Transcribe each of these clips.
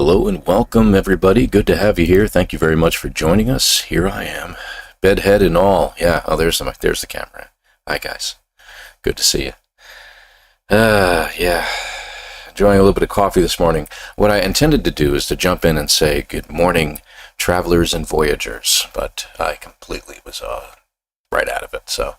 Hello and welcome, everybody. Good to have you here. Thank you very much for joining us. Here I am, bedhead and all. Yeah, oh, there's the camera. Hi, guys. Good to see you. Yeah, enjoying a little bit of coffee this morning. What I intended to do is to jump in and say good morning, travelers and voyagers, but I completely was right out of it. So,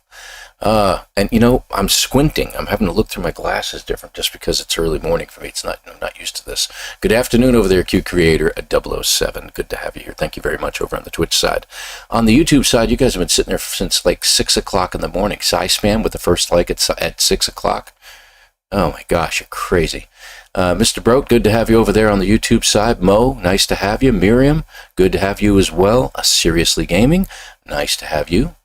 and you know, I'm squinting. I'm having to look through my glasses different just because it's early morning for me. I'm not used to this. Good afternoon over there, Q Creator at 007. Good to have you here. Thank you very much over on the Twitch side. On the YouTube side, you guys have been sitting there since like 6 o'clock in the morning. Spam with the first like at 6 o'clock. Oh my gosh, you're crazy. Mr. Broke, good to have you over there on the YouTube side. Mo, nice to have you. Miriam, good to have you as well. Seriously Gaming, nice to have you.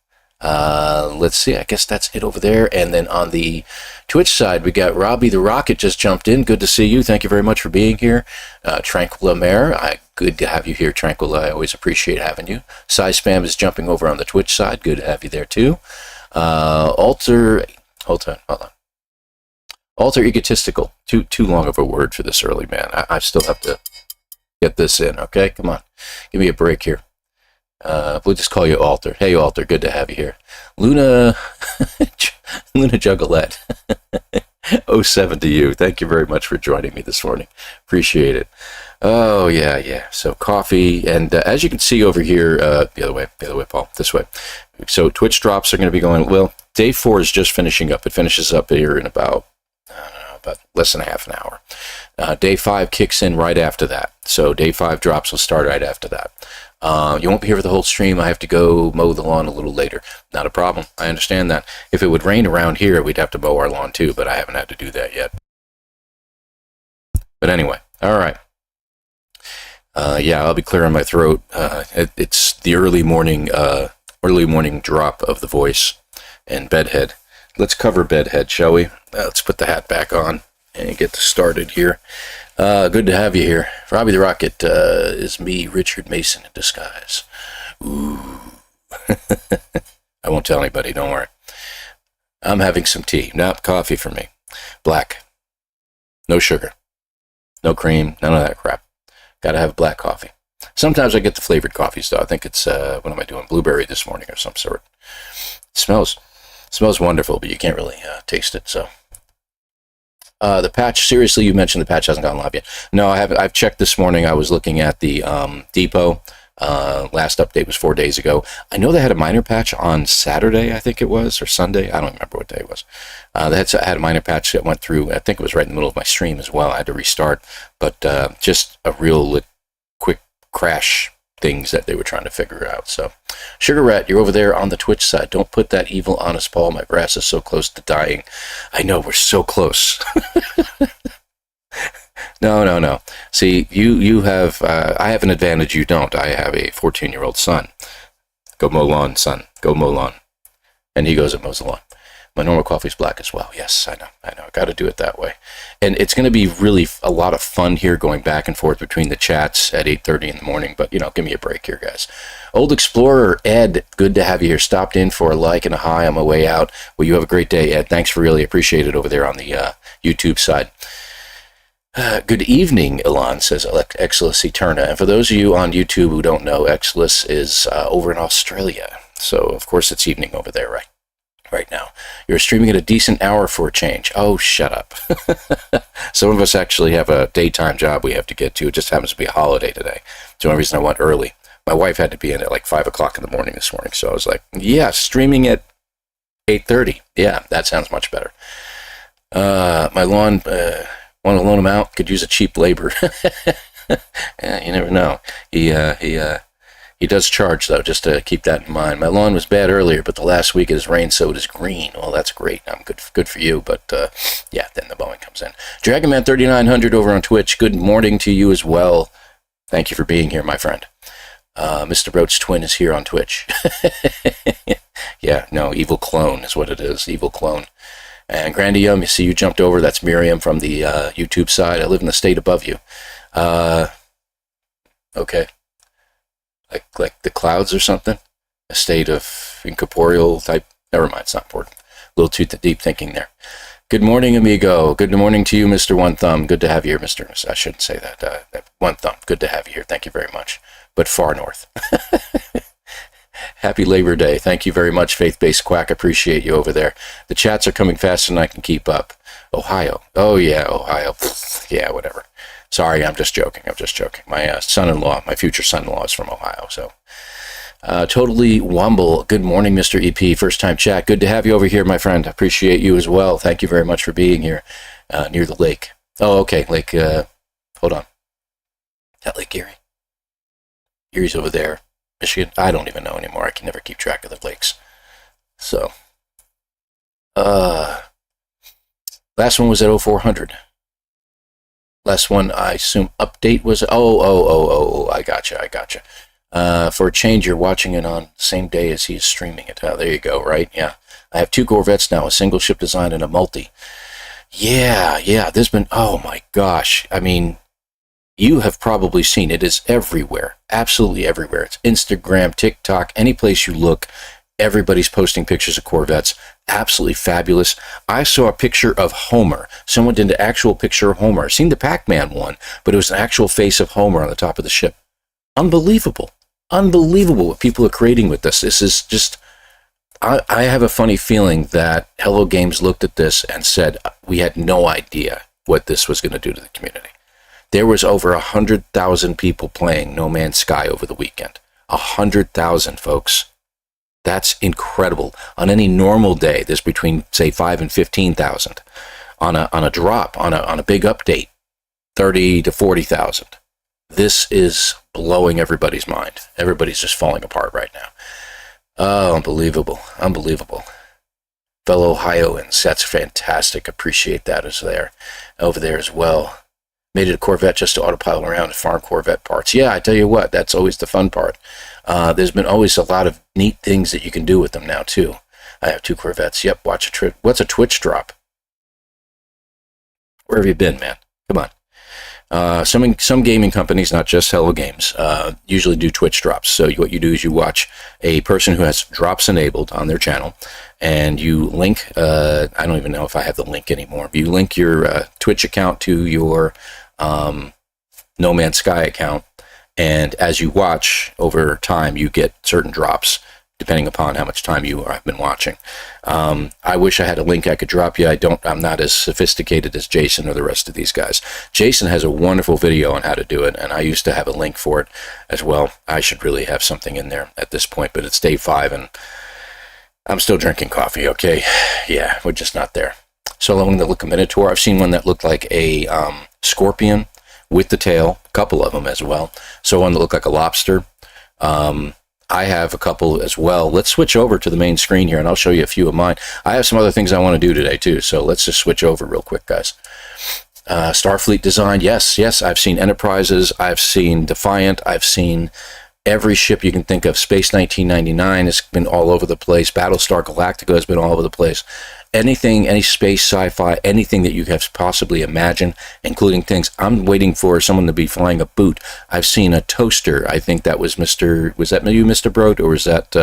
Let's see, I guess that's it over there. And then on the Twitch side, we got Robbie the Rocket just jumped in. Good to see you. Thank you very much for being here. Tranquilla Mare, good to have you here, Tranquilla. I always appreciate having you. Spam is jumping over on the Twitch side. Good to have you there too. Hold on. Alter Egotistical. Too long of a word for this early, man. I still have to get this in, okay? Come on. Give me a break here. We'll just call you Alter. Hey, Alter, good to have you here. Luna Juggalette. 07 to you. Thank you very much for joining me this morning. Appreciate it. Oh, yeah. So coffee, and as you can see over here, the other way, Paul, this way. So Twitch drops are going to be going, well, day 4 is just finishing up. It finishes up here in about less than half an hour. Day 5 kicks in right after that. So day 5 drops will start right after that. You won't be here for the whole stream. I have to go mow the lawn a little later. Not a problem. I understand that. If it would rain around here, we'd have to mow our lawn too, but I haven't had to do that yet. But anyway, all right. Yeah, I'll be clearing my throat. It's the early morning drop of the voice and bedhead. Let's cover bedhead, shall we? Let's put the hat back on and get started here. Good to have you here. Robbie the Rocket is me, Richard Mason in disguise. Ooh. I won't tell anybody, don't worry. I'm having some tea. Not coffee for me. Black. No sugar. No cream. None of that crap. Gotta have black coffee. Sometimes I get the flavored coffees, though. I think it's, what am I doing? Blueberry this morning or some sort. It smells wonderful, but you can't really taste it, so. The patch, seriously, you mentioned the patch hasn't gone live yet. No, I haven't. I've checked this morning. I was looking at the depot. Last update was 4 days ago. I know they had a minor patch on Saturday, I think it was, or Sunday. I don't remember what day it was. They had a minor patch that went through. I think it was right in the middle of my stream as well. I had to restart, but just a real quick crash things that they were trying to figure out. So, Sugar Rat, you're over there on the Twitch side. Don't put that evil honest Paul. My grass is so close to dying. I know, we're so close. No. See, you have, I have an advantage you don't. I have a 14-year-old son. Go mow lawn, son. Go mow lawn. And he goes and mows the lawn. My normal coffee's black as well. Yes, I know. I got to do it that way. And it's going to be really a lot of fun here going back and forth between the chats at 8:30 in the morning. But, you know, give me a break here, guys. Old Explorer, Ed, good to have you here. Stopped in for a like and a hi on my way out. Well, you have a great day, Ed. Thanks for really appreciate it over there on the YouTube side. Good evening, Elon, says Exilus Eterna. And for those of you on YouTube who don't know, Exilus is over in Australia. So, of course, it's evening over there, right now. You're streaming at a decent hour for a change. Oh, shut up. Some of us actually have a daytime job we have to get to. It just happens to be a holiday today. It's the only reason I went early. My wife had to be in at like 5 o'clock in the morning this morning, so I was like, yeah, streaming at 8:30. Yeah, that sounds much better. My lawn, want to loan him out? Could use a cheap labor. Yeah, you never know. He does charge, though, just to keep that in mind. My lawn was bad earlier, but the last week it has rained, so it is green. Well, that's great. Good for you, but yeah, then the mowing comes in. Dragonman3900 over on Twitch, good morning to you as well. Thank you for being here, my friend. Mr. Broach's twin is here on Twitch. Yeah, no, evil clone is what it is, evil clone. And Grandium, you see you jumped over. That's Miriam from the YouTube side. I live in the state above you. Okay. Like the clouds or something? A state of incorporeal type? Never mind, it's not important. A little too deep thinking there. Good morning, amigo. Good morning to you, Mr. One Thumb. Good to have you here, Mr. I shouldn't say that. One Thumb. Good to have you here. Thank you very much. But far north. Happy Labor Day. Thank you very much, Faith-Based Quack. Appreciate you over there. The chats are coming faster than I can keep up. Ohio. Oh, yeah, Ohio. Yeah, whatever. Sorry, I'm just joking. My son-in-law, my future son-in-law is from Ohio, so. Totally Wumble. Good morning, Mr. EP. First time chat. Good to have you over here, my friend. Appreciate you as well. Thank you very much for being here near the lake. Oh, okay. Lake, hold on. Is that Lake Erie? Erie's over there. Michigan? I don't even know anymore. I can never keep track of the lakes. So, last one was at 0400. Last one, I assume, update was, I gotcha. For a change, you're watching it on the same day as he is streaming it. Oh, there you go, right? Yeah. I have 2 Corvettes now, a single ship design and a multi. Yeah, there's been, oh my gosh. I mean, you have probably seen it. Is everywhere, absolutely everywhere. It's Instagram, TikTok, any place you look, everybody's posting pictures of Corvettes. Absolutely fabulous. I saw a picture of Homer. Someone did an actual picture of Homer. I've seen the Pac-Man one, but it was an actual face of Homer on the top of the ship. Unbelievable what people are creating with this. This is just, I have a funny feeling that Hello Games looked at this and said, we had no idea what this was going to do to the community. There was over 100,000 people playing No Man's Sky over the weekend. 100,000, folks. That's incredible. On any normal day, there's between, say, 5 and 15,000. On a drop, on a big update, 30 to 40,000. This is blowing everybody's mind. Everybody's just falling apart right now. Oh, unbelievable. Fellow Ohioans, that's fantastic. Appreciate that over there as well. Made it a Corvette just to autopilot around and farm Corvette parts. Yeah, I tell you what, that's always the fun part. There's been always a lot of neat things that you can do with them now, too. I have 2 Corvettes. Yep, watch a trip. What's a Twitch drop? Where have you been, man? Come on. Some gaming companies, not just Hello Games, usually do Twitch drops. So what you do is you watch a person who has drops enabled on their channel, and you link, I don't even know if I have the link anymore, but you link your Twitch account to your nomanssky account, and as you watch over time, you get certain drops, depending upon how much time you have been watching. I wish I had a link I could drop you. I'm not as sophisticated as Jason or the rest of these guys. Jason has a wonderful video on how to do it, and I used to have a link for it as well. I should really have something in there at this point, but it's day 5, and I'm still drinking coffee, okay? Yeah, we're just not there. So the one that looked a Minotaur, I've seen one that looked like a scorpion with the tail, a couple of them as well. So one that looked like a lobster. I have a couple as well. Let's switch over to the main screen here, and I'll show you a few of mine. I have some other things I want to do today, too, so let's just switch over real quick, guys. Starfleet design, yes, I've seen Enterprises, I've seen Defiant, I've seen every ship you can think of. Space 1999 has been all over the place. Battlestar Galactica has been all over the place. Anything, any space, sci-fi, anything that you have possibly imagined, including things. I'm waiting for someone to be flying a boot. I've seen a toaster. I think that was was that you, Mr. Broad, or was that,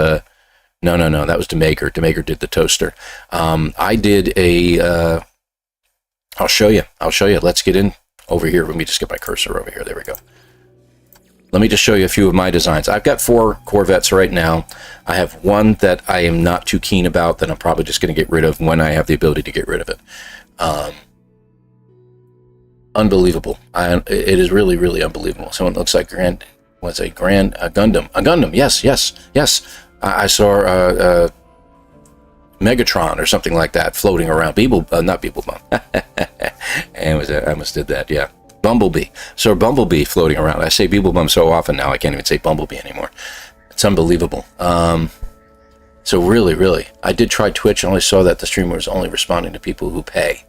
no, that was DeMaker. DeMaker did the toaster. I did a, I'll show you. Let's get in over here. Let me just get my cursor over here. There we go. Let me just show you a few of my designs. I've got 4 Corvettes right now. I have one that I am not too keen about that I'm probably just going to get rid of when I have the ability to get rid of it. Unbelievable. It is really, really unbelievable. Someone looks like a Gundam. A Gundam, yes. I saw Megatron or something like that floating around. Not Beeblebum. I almost did that, yeah. Bumblebee. So Bumblebee floating around. I say Beeblebum so often now I can't even say Bumblebee anymore. It's unbelievable. So really, I did try Twitch. I only saw that the streamer was only responding to people who pay.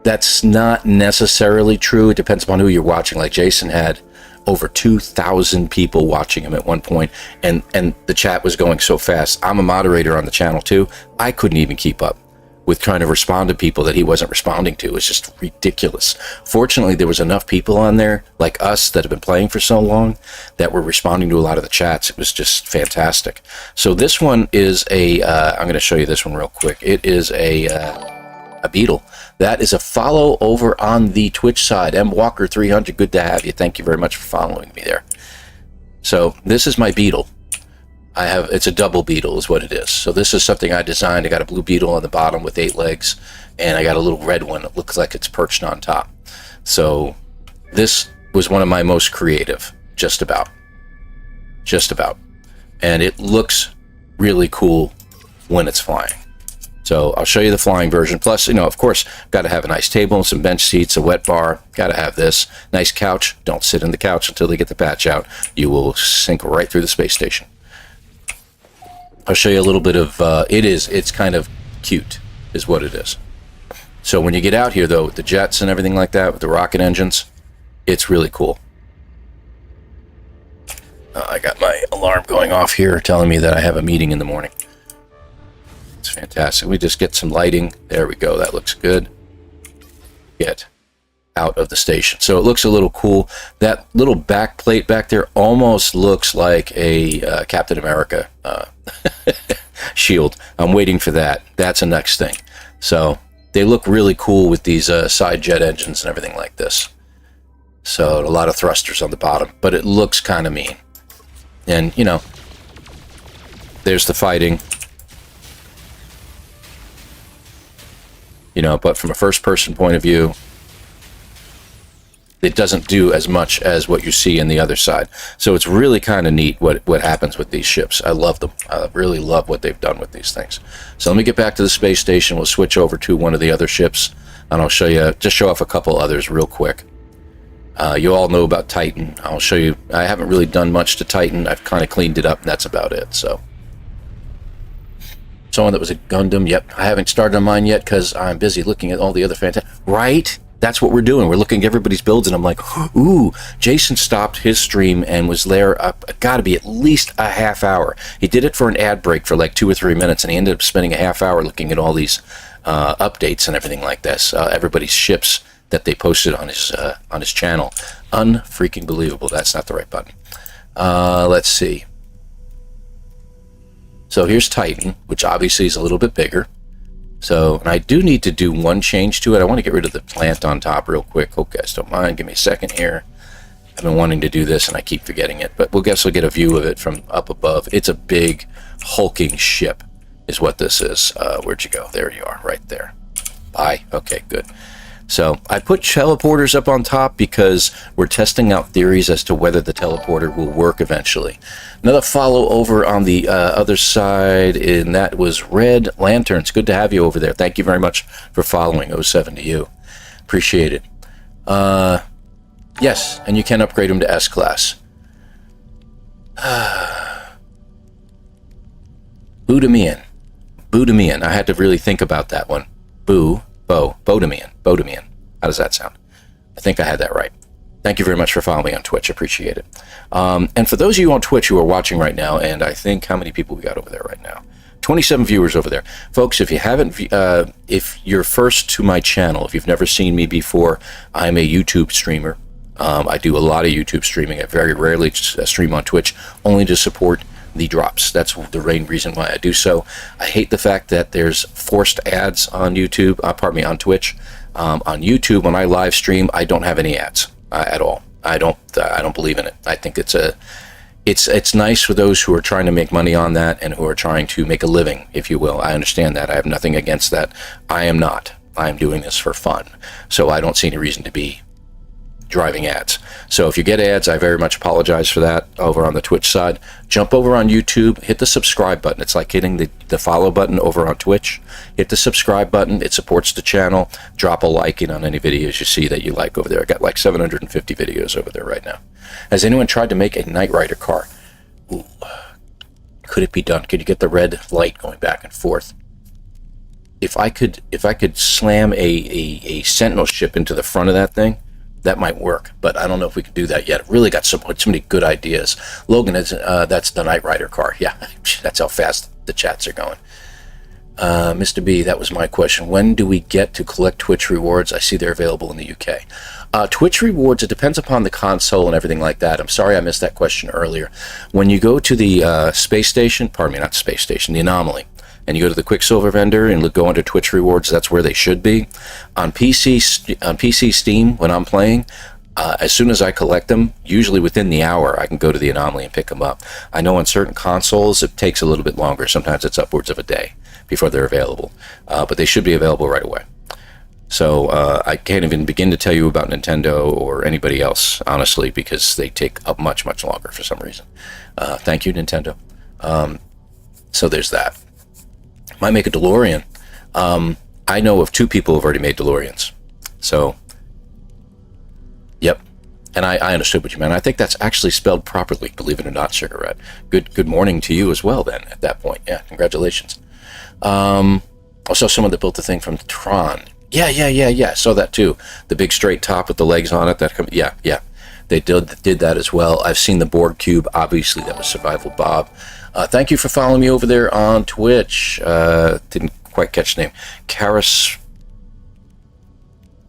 That's not necessarily true. It depends upon who you're watching. Like Jason had over 2,000 people watching him at one point, and the chat was going so fast. I'm a moderator on the channel too. I couldn't even keep up with trying to respond to people that he wasn't responding to. It's just ridiculous. Fortunately, there was enough people on there, like us, that have been playing for so long, that were responding to a lot of the chats. It was just fantastic. So this one is a, I'm going to show you this one real quick. It is a A beetle. That is a follow over on the Twitch side. MWalker300, good to have you. Thank you very much for following me there. So this is my beetle. It's a double beetle is what it is. So this is something I designed. I got a blue beetle on the bottom with 8 legs, and I got a little red one that looks like it's perched on top. So this was one of my most creative, just about. And it looks really cool when it's flying. So I'll show you the flying version. Plus, of course, got to have a nice table, some bench seats, a wet bar. Got to have this. Nice couch. Don't sit in the couch until they get the patch out. You will sink right through the space station. I'll show you a little bit of, it's kind of cute, is what it is. So when you get out here, though, with the jets and everything like that, with the rocket engines, it's really cool. I got my alarm going off here telling me that I have a meeting in the morning. It's fantastic. We just get some lighting. There we go. That looks good. Get out of the station. So it looks a little cool. That little back plate back there almost looks like a Captain America shield. I'm waiting for that. That's a next thing. So they look really cool with these side jet engines and everything like this. So a lot of thrusters on the bottom, but it looks kind of mean. And, there's the fighting. But from a first-person point of view, it doesn't do as much as what you see in the other side. So it's really kind of neat what happens with these ships. I love them. I really love what they've done with these things. So let me get back to the space station. We'll switch over to one of the other ships, and I'll show off a couple others real quick. You all know about Titan. I'll show you. I haven't really done much to Titan. I've kind of cleaned it up, and that's about it. So, someone that was a Gundam. Yep, I haven't started on mine yet because I'm busy looking at all the other fantastic. Right? That's what we're doing. We're looking at everybody's builds, and I'm like, ooh. Jason stopped his stream and was there. Got to be at least a half hour. He did it for an ad break for like 2 or 3 minutes, and he ended up spending a half hour looking at all these updates and everything like this. Everybody's ships that they posted on his channel. Unfreaking believable. That's not the right button. Let's see. So here's Titan, which obviously is a little bit bigger. So, and I do need to do one change to it. I want to get rid of the plant on top real quick. Hope you guys don't mind. Give me a second here. I've been wanting to do this and I keep forgetting it, but we'll get a view of it from up above. It's a big hulking ship is what this is. Where'd you go? There you are, right there. Bye. Okay, good. So I put teleporters up on top because we're testing out theories as to whether the teleporter will work eventually. Another follow over on the other side, and that was Red Lanterns. Good to have you over there. Thank you very much for following. 07 to you. Appreciate it. Yes, and you can upgrade them to S-Class. Boudemian. Boudemian. I had to really think about that one. Boudemian. How does that sound? I think I had that right. Thank you very much for following me on Twitch. Appreciate it. And for those of you on Twitch who are watching right now, and I think how many people we got over there right now? 27 viewers over there. Folks, if you haven't, if you're first to my channel, if you've never seen me before, I'm a YouTube streamer. I do a lot of YouTube streaming. I very rarely stream on Twitch, only to support the drops. That's the main reason why I do so. I hate the fact that there's forced ads on YouTube, on Twitch. On YouTube, when I live stream, I don't have any ads at all. I don't believe in it. I think it's nice for those who are trying to make money on that and who are trying to make a living, if you will. I understand that. I have nothing against that. I am not. I am doing this for fun. So I don't see any reason to be driving ads. So if you get ads, I very much apologize for that over on the Twitch side. Jump over on YouTube, hit the subscribe button. It's like hitting the follow button over on Twitch. Hit the subscribe button. It supports the channel. Drop a like in on any videos you see that you like over there. I got like 750 videos over there right now. Has anyone tried to make a Knight Rider car? Ooh. Could it be done? Could you get the red light going back and forth? If I could slam a Sentinel ship into the front of that thing, that might work, but I don't know if we can do that yet. I've really got so many good ideas. Logan, that's the Knight Rider car. Yeah, that's how fast the chats are going. Mr. B, that was my question. When do we get to collect Twitch rewards? I see they're available in the UK. Twitch rewards, it depends upon the console and everything like that. I'm sorry I missed that question earlier. When you go to the space station, pardon me, not space station, the Anomaly, and you go to the Quicksilver vendor and go under Twitch rewards, that's where they should be. On PC Steam, when I'm playing, as soon as I collect them, usually within the hour, I can go to the Anomaly and pick them up. I know on certain consoles it takes a little bit longer. Sometimes it's upwards of a day before they're available, but they should be available right away. So I can't even begin to tell you about Nintendo or anybody else, honestly, because they take up much, much longer for some reason. Thank you, Nintendo. So there's that. Might make a DeLorean. I know of 2 people who've already made DeLoreans. So, yep. And I understood what you meant. I think that's actually spelled properly, believe it or not, Cigarette. Good morning to you as well, then, at that point. Yeah, congratulations. I saw someone that built the thing from Tron. Yeah. I saw that too. The big straight top with the legs on it. Yeah. They did that as well. I've seen the board cube. Obviously, that was Survival Bob. Thank you for following me over there on Twitch. Didn't quite catch the name. Karis.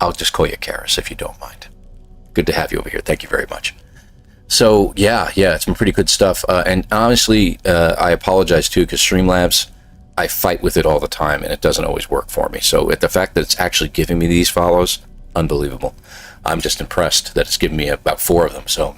I'll just call you Karis if you don't mind. Good to have you over here. Thank you very much. So, yeah, it's some pretty good stuff. And honestly, I apologize too, because Streamlabs, I fight with it all the time, and it doesn't always work for me. So the fact that it's actually giving me these follows, unbelievable. I'm just impressed that it's given me about 4 of them. So,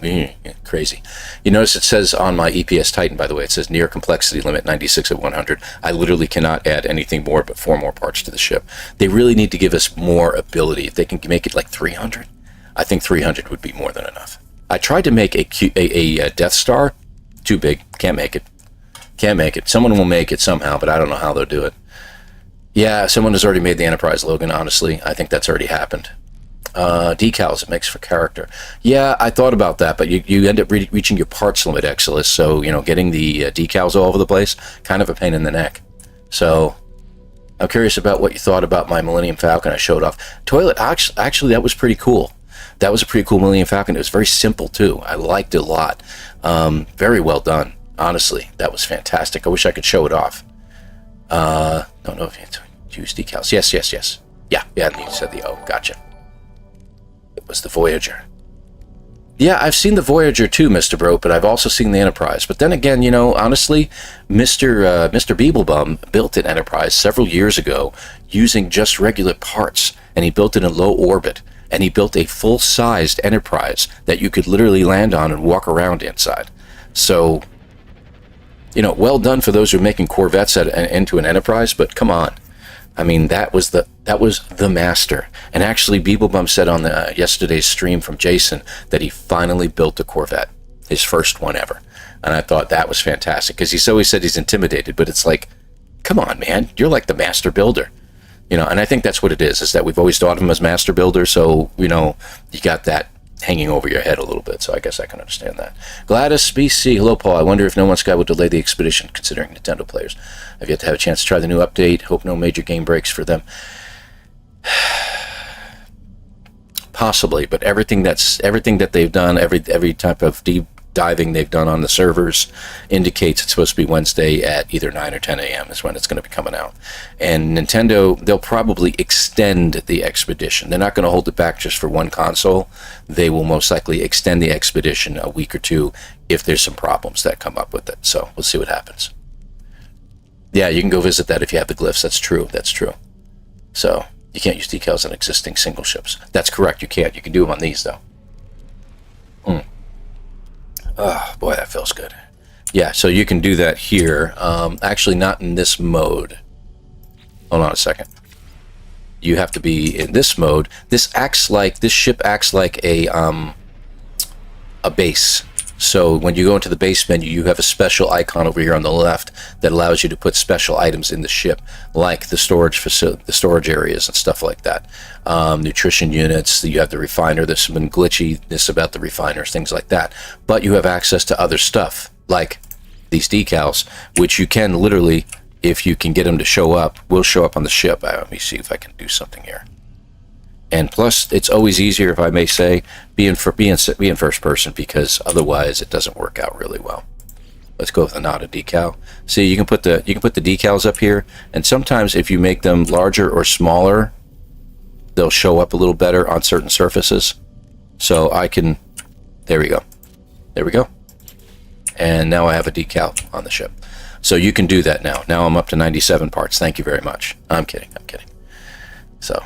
crazy. You notice it says on my EPS Titan, by the way, it says near complexity limit 96 of 100. I literally cannot add anything more but 4 more parts to the ship. They really need to give us more ability. If they can make it like 300, I think 300 would be more than enough. I tried to make a Death Star. Too big. Can't make it. Someone will make it somehow, but I don't know how they'll do it. Yeah, someone has already made the Enterprise, Logan, honestly. I think that's already happened. Decals it makes for character. Yeah, I thought about that, but you end up reaching your parts limit, Exilus, so, getting the decals all over the place, kind of a pain in the neck. So, I'm curious about what you thought about my Millennium Falcon I showed off. Toilet, actually, that was pretty cool. That was a pretty cool Millennium Falcon. It was very simple, too. I liked it a lot. Very well done. Honestly, that was fantastic. I wish I could show it off. Don't know if you have to use decals. Yes. Yeah, you said the O. Gotcha. It was the Voyager. Yeah, I've seen the Voyager too, Mr. Bro, but I've also seen the Enterprise. But then again, honestly, Mr. Beeblebum built an Enterprise several years ago using just regular parts, and he built it in low orbit, and he built a full-sized Enterprise that you could literally land on and walk around inside. So, well done for those who are making Corvettes into an Enterprise, but come on. I mean, that was the master. And actually, Beeblebum said on yesterday's stream from Jason that he finally built a Corvette, his first one ever. And I thought that was fantastic, because he's always said he's intimidated, but it's like, come on, man, you're like the master builder. And I think that's what it is that we've always thought of him as master builder, so, you got that hanging over your head a little bit, so I guess I can understand that. Gladys BC, hello Paul. I wonder if No Man's Sky will delay the expedition, considering Nintendo players. I've yet to have a chance to try the new update. Hope no major game breaks for them. Possibly, but everything that they've done, every type of deep diving they've done on the servers indicates it's supposed to be Wednesday at either 9 or 10 a.m. is when it's going to be coming out. And Nintendo, they'll probably extend the expedition. They're not going to hold it back just for one console. They will most likely extend the expedition a week or 2 if there's some problems that come up with it. So we'll see what happens. Yeah, you can go visit that if you have the glyphs. That's true. So you can't use decals on existing single ships. That's correct, you can't. You can do them on these, though. Oh, boy, that feels good. Yeah, so you can do that here. Actually, not in this mode. Hold on a second. You have to be in this mode. This ship acts like a base. So when you go into the base menu, you have a special icon over here on the left that allows you to put special items in the ship, like the storage areas and stuff like that. Nutrition units, you have the refiner. There's some glitchiness about the refiners, things like that. But you have access to other stuff, like these decals, which you can literally, if you can get them to show up, will show up on the ship. Let me see if I can do something here. And plus, it's always easier, if I may say, being first person, because otherwise it doesn't work out really well. Let's go with a not a decal. See, you can put the decals up here, and sometimes if you make them larger or smaller, they'll show up a little better on certain surfaces. So I can, there we go. and now I have a decal on the ship. So you can do that now. Now I'm up to 97 parts. Thank you very much. I'm kidding. So,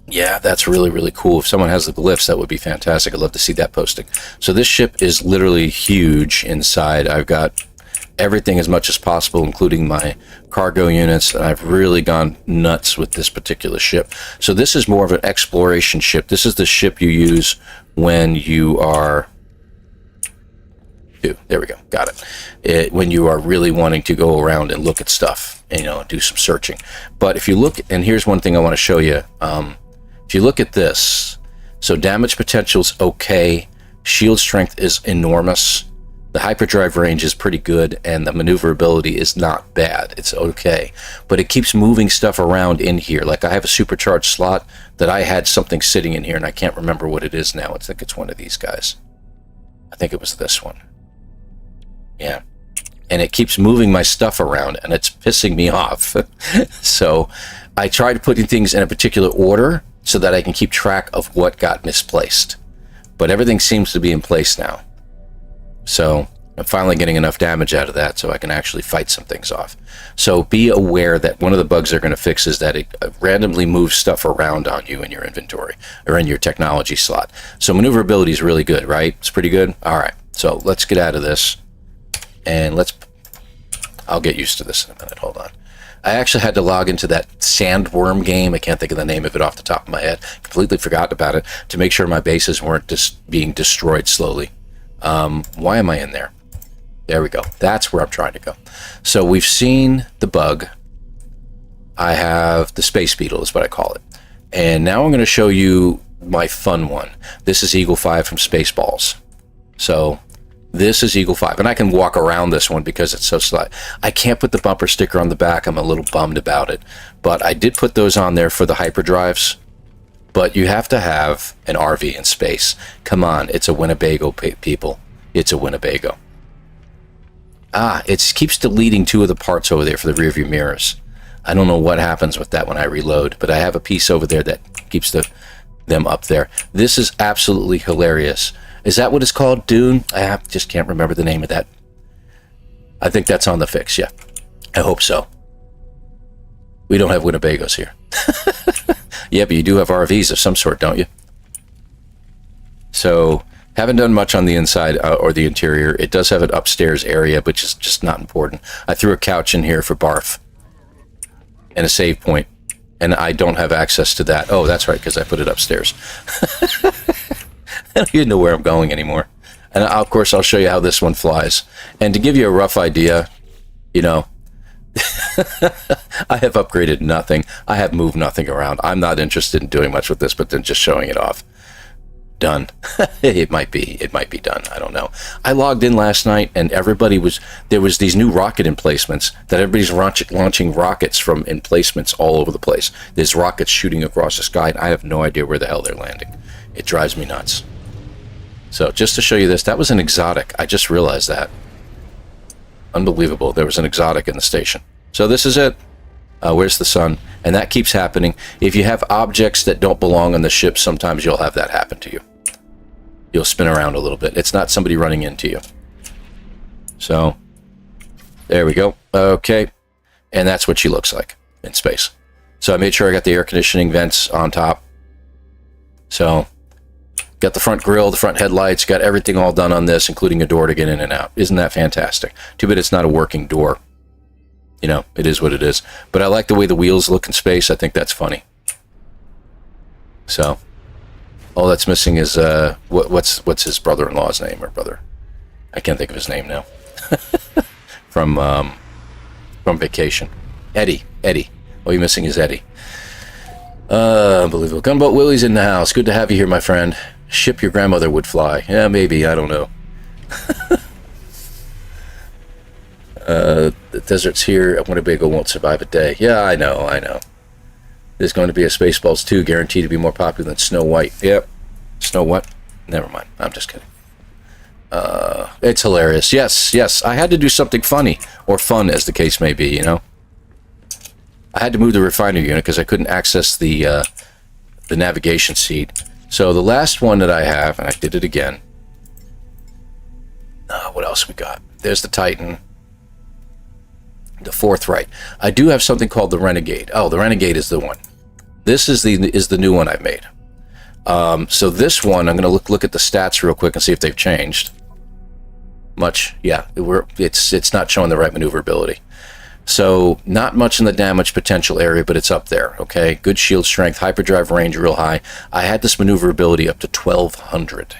yeah, that's really, really cool. If someone has the glyphs, that would be fantastic. I'd love to see that posting. So this ship is literally huge inside. I've got everything as much as possible, including my cargo units, and I've really gone nuts with this particular ship. So this is more of an exploration ship. This is the ship you use when you are... There we go, got it. When you are really wanting to go around and look at stuff, and, do some searching. But if you look, and here's one thing I want to show you. If you look at this, so damage potential's okay, shield strength is enormous, the hyperdrive range is pretty good, and the maneuverability is not bad. It's okay, but it keeps moving stuff around in here. Like I have a supercharged slot that I had something sitting in here, and I can't remember what it is now. I think it's one of these guys. I think it was this one. Yeah, and it keeps moving my stuff around, and it's pissing me off. So I tried putting things in a particular order so that I can keep track of what got misplaced. But everything seems to be in place now. So I'm finally getting enough damage out of that so I can actually fight some things off. So be aware that one of the bugs they're going to fix is that it randomly moves stuff around on you in your inventory or in your technology slot. So maneuverability is really good, right? It's pretty good. All right, so let's get out of this. And I'll get used to this in a minute. Hold on. I actually had to log into that sandworm game. I can't think of the name of it off the top of my head. Completely forgot about it, to make sure my bases weren't just being destroyed slowly. Why am I in there? There we go. That's where I'm trying to go. So we've seen the bug. I have the space beetle is what I call it. And now I'm going to show you my fun one. This is Eagle 5 from Spaceballs. So this is Eagle 5, and I can walk around this one because it's so slight. I can't put the bumper sticker on the back. I'm a little bummed about it, but I did put those on there for the hyperdrives. But you have to have an RV in space. Come on, it's a Winnebago, people. It's a Winnebago. It keeps deleting 2 of the parts over there for the rearview mirrors. I don't know what happens with that when I reload, but I have a piece over there that keeps them up there. This is absolutely hilarious. Is that what it's called? Dune? I just can't remember the name of that. I think that's on the fix, yeah. I hope so. We don't have Winnebagos here. Yeah, but you do have RVs of some sort, don't you? So, haven't done much on the inside or the interior. It does have an upstairs area, which is just not important. I threw a couch in here for barf. And a save point. And I don't have access to that. Oh, that's right, because I put it upstairs. I don't even know where I'm going anymore. And of course, I'll show you how this one flies. And to give you a rough idea, I have upgraded nothing. I have moved nothing around. I'm not interested in doing much with this, but then just showing it off. Done. It might be done. I don't know. I logged in last night, and there was these new rocket emplacements that everybody's launching rockets from emplacements all over the place. There's rockets shooting across the sky, and I have no idea where the hell they're landing. It drives me nuts. So just to show you this, that was an exotic. I just realized that. Unbelievable. There was an exotic in the station. So this is it. Where's the sun? And that keeps happening. If you have objects that don't belong on the ship, sometimes you'll have that happen to you. You'll spin around a little bit. It's not somebody running into you. So, there we go. Okay. And that's what she looks like in space. So I made sure I got the air conditioning vents on top. So, got the front grille, the front headlights, got everything all done on this, including a door to get in and out. Isn't that fantastic? Too bad it's not a working door. It is what it is. But I like the way the wheels look in space. I think that's funny. So, all that's missing is, what's his brother-in-law's name, or brother? I can't think of his name now. From Vacation. Eddie. All you're missing is Eddie. Unbelievable. Gunboat Willie's in the house. Good to have you here, my friend. Ship your grandmother would fly. Yeah, maybe. I don't know. The desert's here. Winnebago won't survive a day. Yeah, I know. There's going to be a Spaceballs 2 guaranteed to be more popular than Snow White. Yep. Snow what? Never mind. I'm just kidding. It's hilarious. Yes. I had to do something funny, or fun as the case may be, I had to move the refiner unit because I couldn't access the navigation seat. So the last one that I have, and I did it again, what else we got? There's the Titan. The Forthright. I do have something called the Renegade. Oh, the Renegade is the one. This is the new one I've made. So this one, I'm going to look at the stats real quick and see if they've changed. Much, yeah. It's not showing the right maneuverability. So not much in the damage potential area, but it's up there. Okay, good shield strength, hyperdrive range real high. I had this maneuverability up to 1200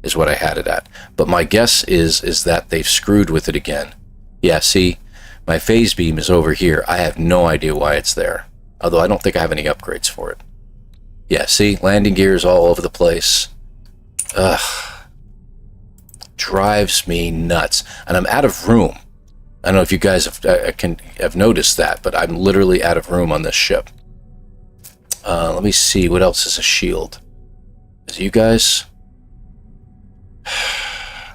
is what I had it at. But my guess is that they've screwed with it again. Yeah, see, my phase beam is over here. I have no idea why it's there. Although I don't think I have any upgrades for it. Yeah, see, landing gear is all over the place. Ugh. Drives me nuts. And I'm out of room. I don't know if you guys have noticed that, but I'm literally out of room on this ship. Let me see, what else is a shield? Is you guys...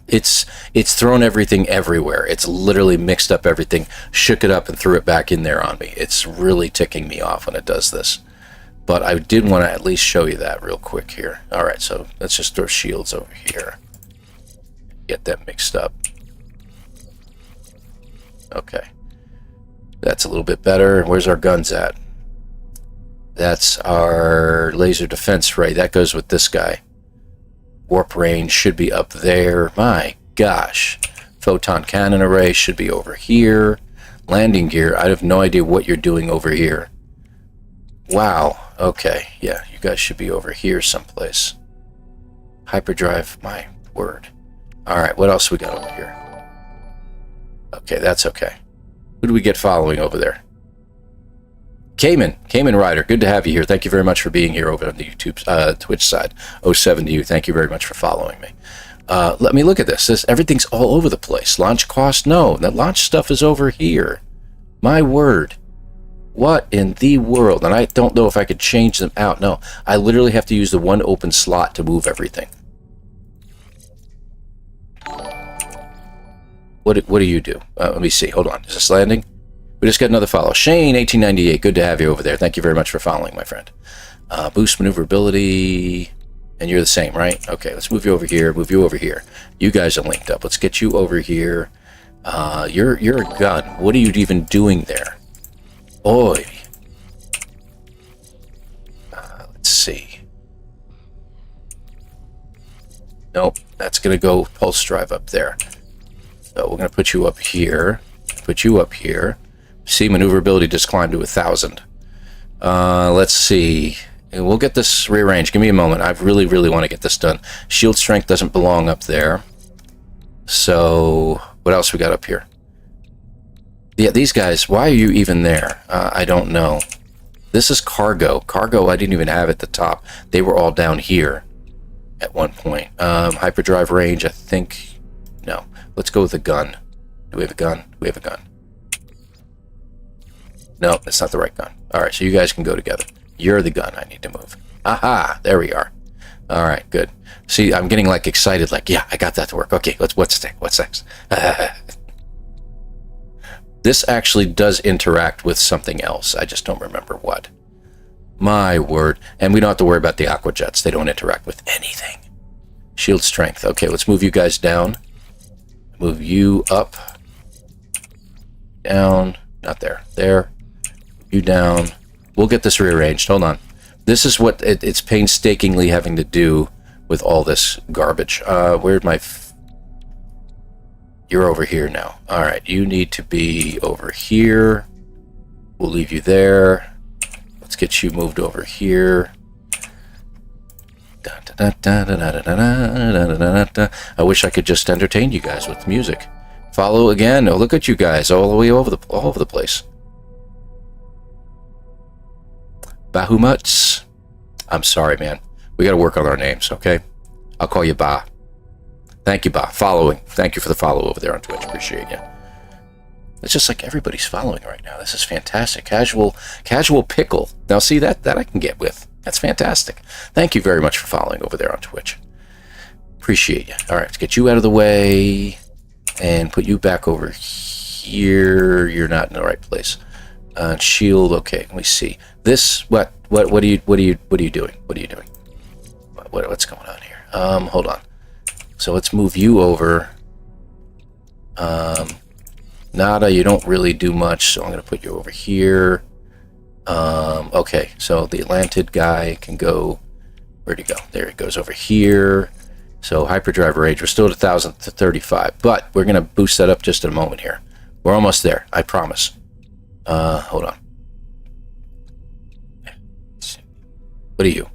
It's thrown everything everywhere. It's literally mixed up everything, shook it up and threw it back in there on me. It's really ticking me off when it does this. But I did want to at least show you that real quick here. Alright, so let's just throw shields over here. Get them mixed up. Okay. That's a little bit better. Where's our guns at? That's our laser defense ray. That goes with this guy. Warp range should be up there. My gosh. Photon cannon array should be over here. Landing gear, I have no idea what you're doing over here. Wow. Okay. Yeah, you guys should be over here someplace. Hyperdrive, my word. Alright, what else we got over here? Okay, that's okay. Who do we get following over there? Cayman Rider, good to have you here. Thank you very much for being here over on the YouTube, Twitch side. 07 to you. Thank you very much for following me. Let me look at this. Everything's all over the place. Launch cost? No. That launch stuff is over here. My word. What in the world? And I don't know if I could change them out. No. I literally have to use the one open slot to move everything. What do you do? Let me see. Hold on. Is this landing? We just got another follow. Shane, 1898. Good to have you over there. Thank you very much for following, my friend. Boost maneuverability. And you're the same, right? Okay, let's move you over here. Move you over here. You guys are linked up. Let's get you over here. You're a gun. What are you even doing there? Oi. Let's see. Nope. That's going to go pulse drive up there. So we're going to put you up here. Put you up here. See, maneuverability just climbed to 1,000. Let's see. We'll get this rearranged. Give me a moment. I really, really want to get this done. Shield strength doesn't belong up there. So, what else we got up here? Yeah, these guys, why are you even there? I don't know. This is cargo. Cargo, I didn't even have at the top. They were all down here at one point. Hyperdrive range, I think... No. Let's go with a gun. Do we have a gun? We have a gun. No, that's not the right gun. Alright, so you guys can go together. You're the gun I need to move. Aha! There we are. Alright, good. See, I'm getting like excited, like, yeah, I got that to work. Okay, what's next? This actually does interact with something else. I just don't remember what. My word. And we don't have to worry about the aqua jets. They don't interact with anything. Shield strength. Okay, let's move you guys down. Move you up. Down. Not there. There. You down. We'll get this rearranged. Hold on. This is what it's painstakingly having to do with all this garbage. Where'd my... You're over here now. Alright, you need to be over here. We'll leave you there. Let's get you moved over here. I wish I could just entertain you guys with music. Follow again. Oh, look at you guys all the way all over the place. Bahumuts. I'm sorry, man. We got to work on our names, okay? I'll call you Bah. Thank you, Bah. Following. Thank you for the follow over there on Twitch. Appreciate you. It's just like everybody's following right now. This is fantastic. Casual pickle. Now, see, that I can get with. That's fantastic. Thank you very much for following over there on Twitch. Appreciate you. All right, let's get you out of the way and put you back over here. You're not in the right place. Shield. Okay, let me see. This. What are you doing? What are you doing? What's going on here? Hold on. So let's move you over. Nada, you don't really do much, so I'm going to put you over here. Okay, so the Atlantid guy can go... Where'd he go? There he goes over here. So hyperdrive range, we're still at 1,035, but we're going to boost that up just in a moment here. We're almost there, I promise. Hold on. What are you?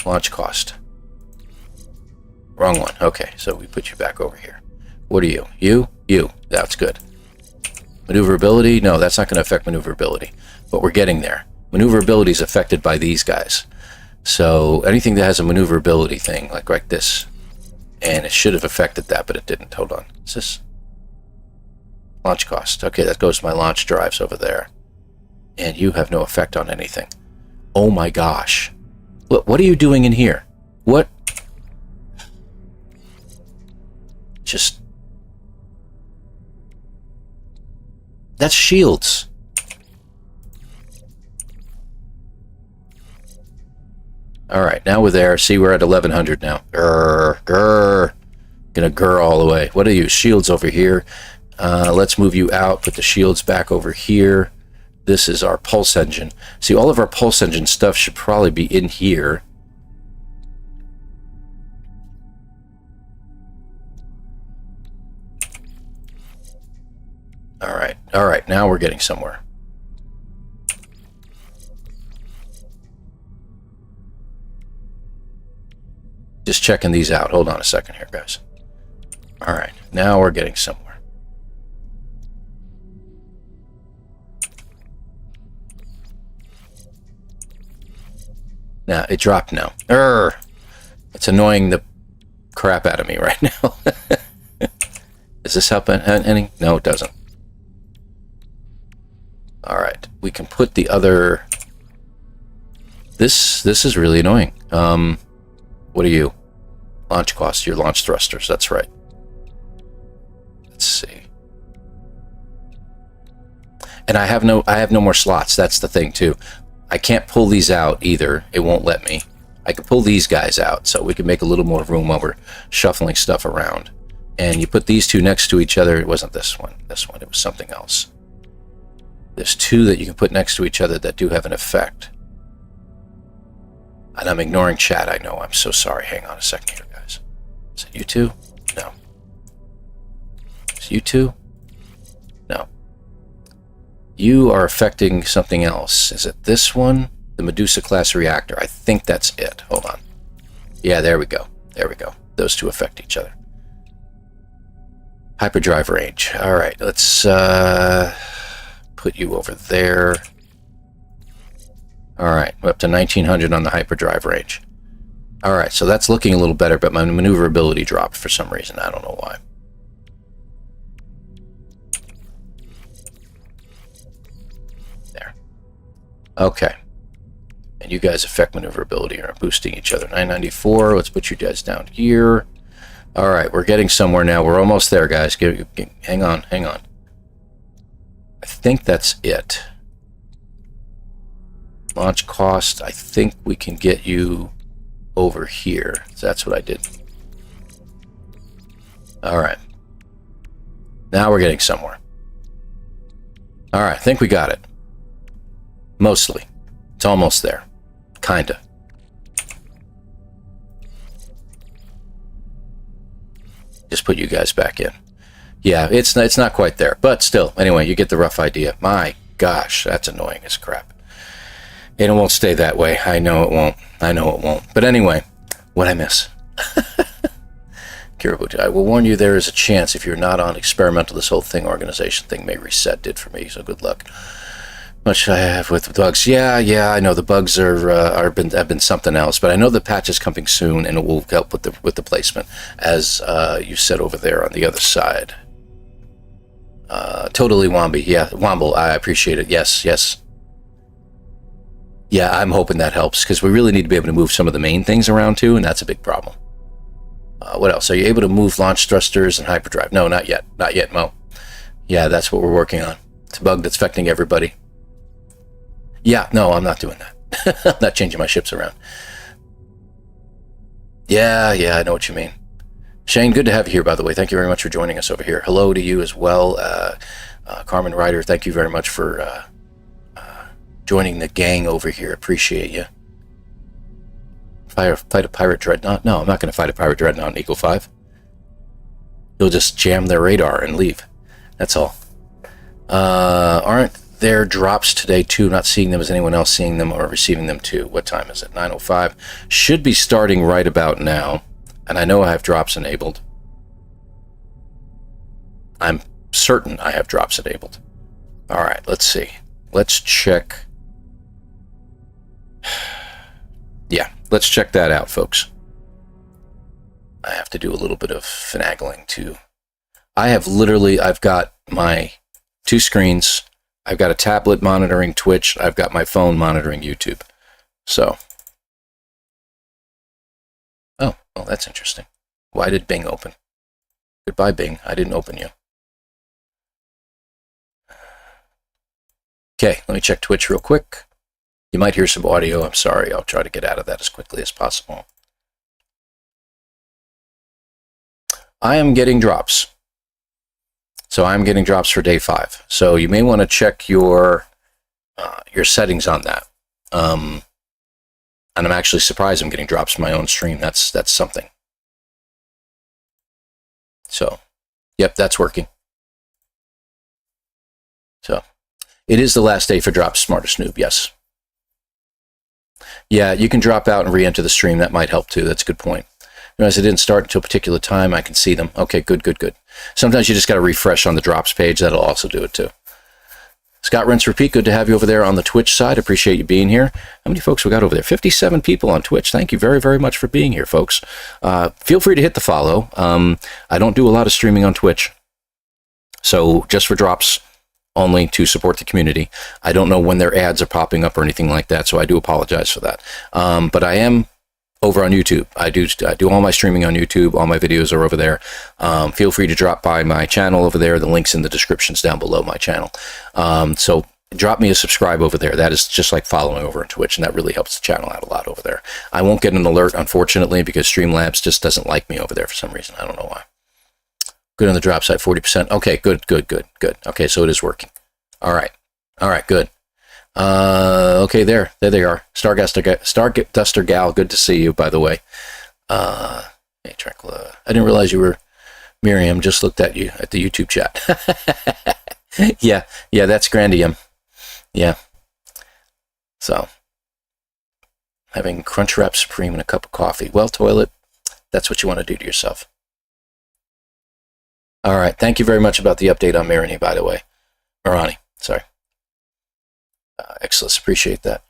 Launch cost. Wrong one. Okay, so we put you back over here. What are you? You. That's good. Maneuverability? No, that's not going to affect maneuverability. But we're getting there. Maneuverability is affected by these guys. So anything that has a maneuverability thing, like this, and it should have affected that, but it didn't. Hold on. Is this launch cost? Okay, that goes to my launch drives over there. And you have no effect on anything. Oh my gosh. What are you doing in here? What? Just... That's shields. Alright, now we're there. See, we're at 1100 now. Grr. Gonna grr all the way. What are you? Shields over here. Let's move you out. Put the shields back over here. This is our pulse engine. See, all of our pulse engine stuff should probably be in here. Alright, now we're getting somewhere. Just checking these out. Hold on a second here, guys. Alright, now we're getting somewhere. Now, it dropped now. It's annoying the crap out of me right now. Does this help any? No, it doesn't. Alright, we can put the other... This is really annoying. What are you? Launch costs, your launch thrusters, that's right. Let's see. And I have no more slots, that's the thing too. I can't pull these out either. It won't let me. I can pull these guys out, so we can make a little more room while we're shuffling stuff around. And you put these two next to each other. It wasn't this one. It was something else. There's two that you can put next to each other that do have an effect. And I'm ignoring chat, I know. I'm so sorry. Hang on a second here, guys. Is it you two? No. Is it you two? No. You are affecting something else. Is it this one? The Medusa class reactor. I think that's it. Hold on. Yeah, there we go. There we go. Those two affect each other. Hyperdrive range. Alright, let's put you over there. Alright, we're up to 1900 on the hyperdrive range. Alright, so that's looking a little better, but my maneuverability dropped for some reason. I don't know why. There. Okay. And you guys affect maneuverability and are boosting each other. 994, let's put you guys down here. Alright, we're getting somewhere now. We're almost there, guys. Hang on, hang on. I think that's it. Launch cost, I think we can get you over here. So that's what I did. Alright. Now we're getting somewhere. Alright, I think we got it. Mostly. It's almost there. Kinda. Just put you guys back in. Yeah, it's not quite there, but still, anyway, you get the rough idea. My gosh, that's annoying as crap. And it won't stay that way. I know it won't. I know it won't. But anyway, what'd I miss? Kirabuchi, I will warn you there is a chance if you're not on experimental, this whole organization thing may reset. Did for me, so good luck. Much I have with bugs. Yeah, I know the bugs have been something else, but I know the patch is coming soon, and it will help with the placement, as you said over there on the other side. Totally Womby. Yeah, Womble, I appreciate it. Yes. Yeah, I'm hoping that helps, because we really need to be able to move some of the main things around too, and that's a big problem. What else? Are you able to move launch thrusters and hyperdrive? No, not yet. Not yet, Mo. Yeah, that's what we're working on. It's a bug that's affecting everybody. Yeah, no, I'm not doing that. I'm not changing my ships around. Yeah, I know what you mean. Shane, good to have you here, by the way. Thank you very much for joining us over here. Hello to you as well. Carmen Ryder, thank you very much for joining the gang over here. Appreciate you. Fight a pirate dreadnought? No, I'm not going to fight a pirate dreadnought in Eagle 5. You'll just jam their radar and leave. That's all. Aren't there drops today too? Not seeing them. Is anyone else seeing them or receiving them too? What time is it? 9:05. Should be starting right about now. And I know I have drops enabled. I'm certain I have drops enabled. All right, let's see. Let's check. Yeah, let's check that out, folks. I have to do a little bit of finagling too. I've got my 2 screens. I've got a tablet monitoring Twitch. I've got my phone monitoring YouTube. So. Oh, well, that's interesting. Why did Bing open? Goodbye, Bing. I didn't open you. Okay, let me check Twitch real quick. You might hear some audio. I'm sorry. I'll try to get out of that as quickly as possible. I am getting drops. So I'm getting drops for day 5. So you may want to check your settings on that. And I'm actually surprised I'm getting drops from my own stream. That's something. So, yep, that's working. So, it is the last day for drops, Smartest Noob, yes. Yeah, you can drop out and re-enter the stream. That might help too. That's a good point. Realize I didn't start until a particular time. I can see them. Okay, good. Sometimes you just got to refresh on the drops page. That'll also do it too. Scott Rinse Repeat, good to have you over there on the Twitch side. Appreciate you being here. How many folks we got over there? 57 people on Twitch. Thank you very, very much for being here, folks. Feel free to hit the follow. I don't do a lot of streaming on Twitch. So just for drops only to support the community. I don't know when their ads are popping up or anything like that, so I do apologize for that. But I am over on YouTube. I do all my streaming on YouTube. All my videos are over there. Feel free to drop by my channel over there. The link's in the descriptions down below my channel. So drop me a subscribe over there. That is just like following over on Twitch, and that really helps the channel out a lot over there. I won't get an alert, unfortunately, because Streamlabs just doesn't like me over there for some reason. I don't know why. Good on the drop site, 40%. Okay, good. Okay, so it is working. All right, good. Okay, there they are. Starduster Gal, good to see you, by the way. Hey, Tranquilla. I didn't realize you were Miriam. Just looked at you at the YouTube chat. yeah, that's Grandium. Yeah. So, having Crunchwrap Supreme and a cup of coffee. Well, toilet, that's what you want to do to yourself. All right, thank you very much about the update on Marani, by the way. Marani, sorry. Excellent, appreciate that.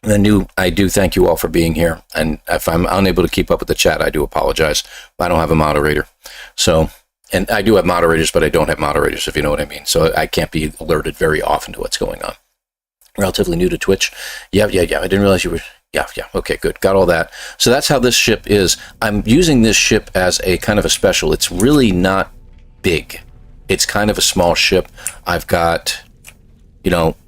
And I do thank you all for being here. And if I'm unable to keep up with the chat, I do apologize. I don't have a moderator. So, and I do have moderators, but I don't have moderators, if you know what I mean. So I can't be alerted very often to what's going on. Relatively new to Twitch. Yeah. I didn't realize you were. Yeah. Okay, good. Got all that. So that's how this ship is. I'm using this ship as a kind of a special. It's really not big. It's kind of a small ship. I've got,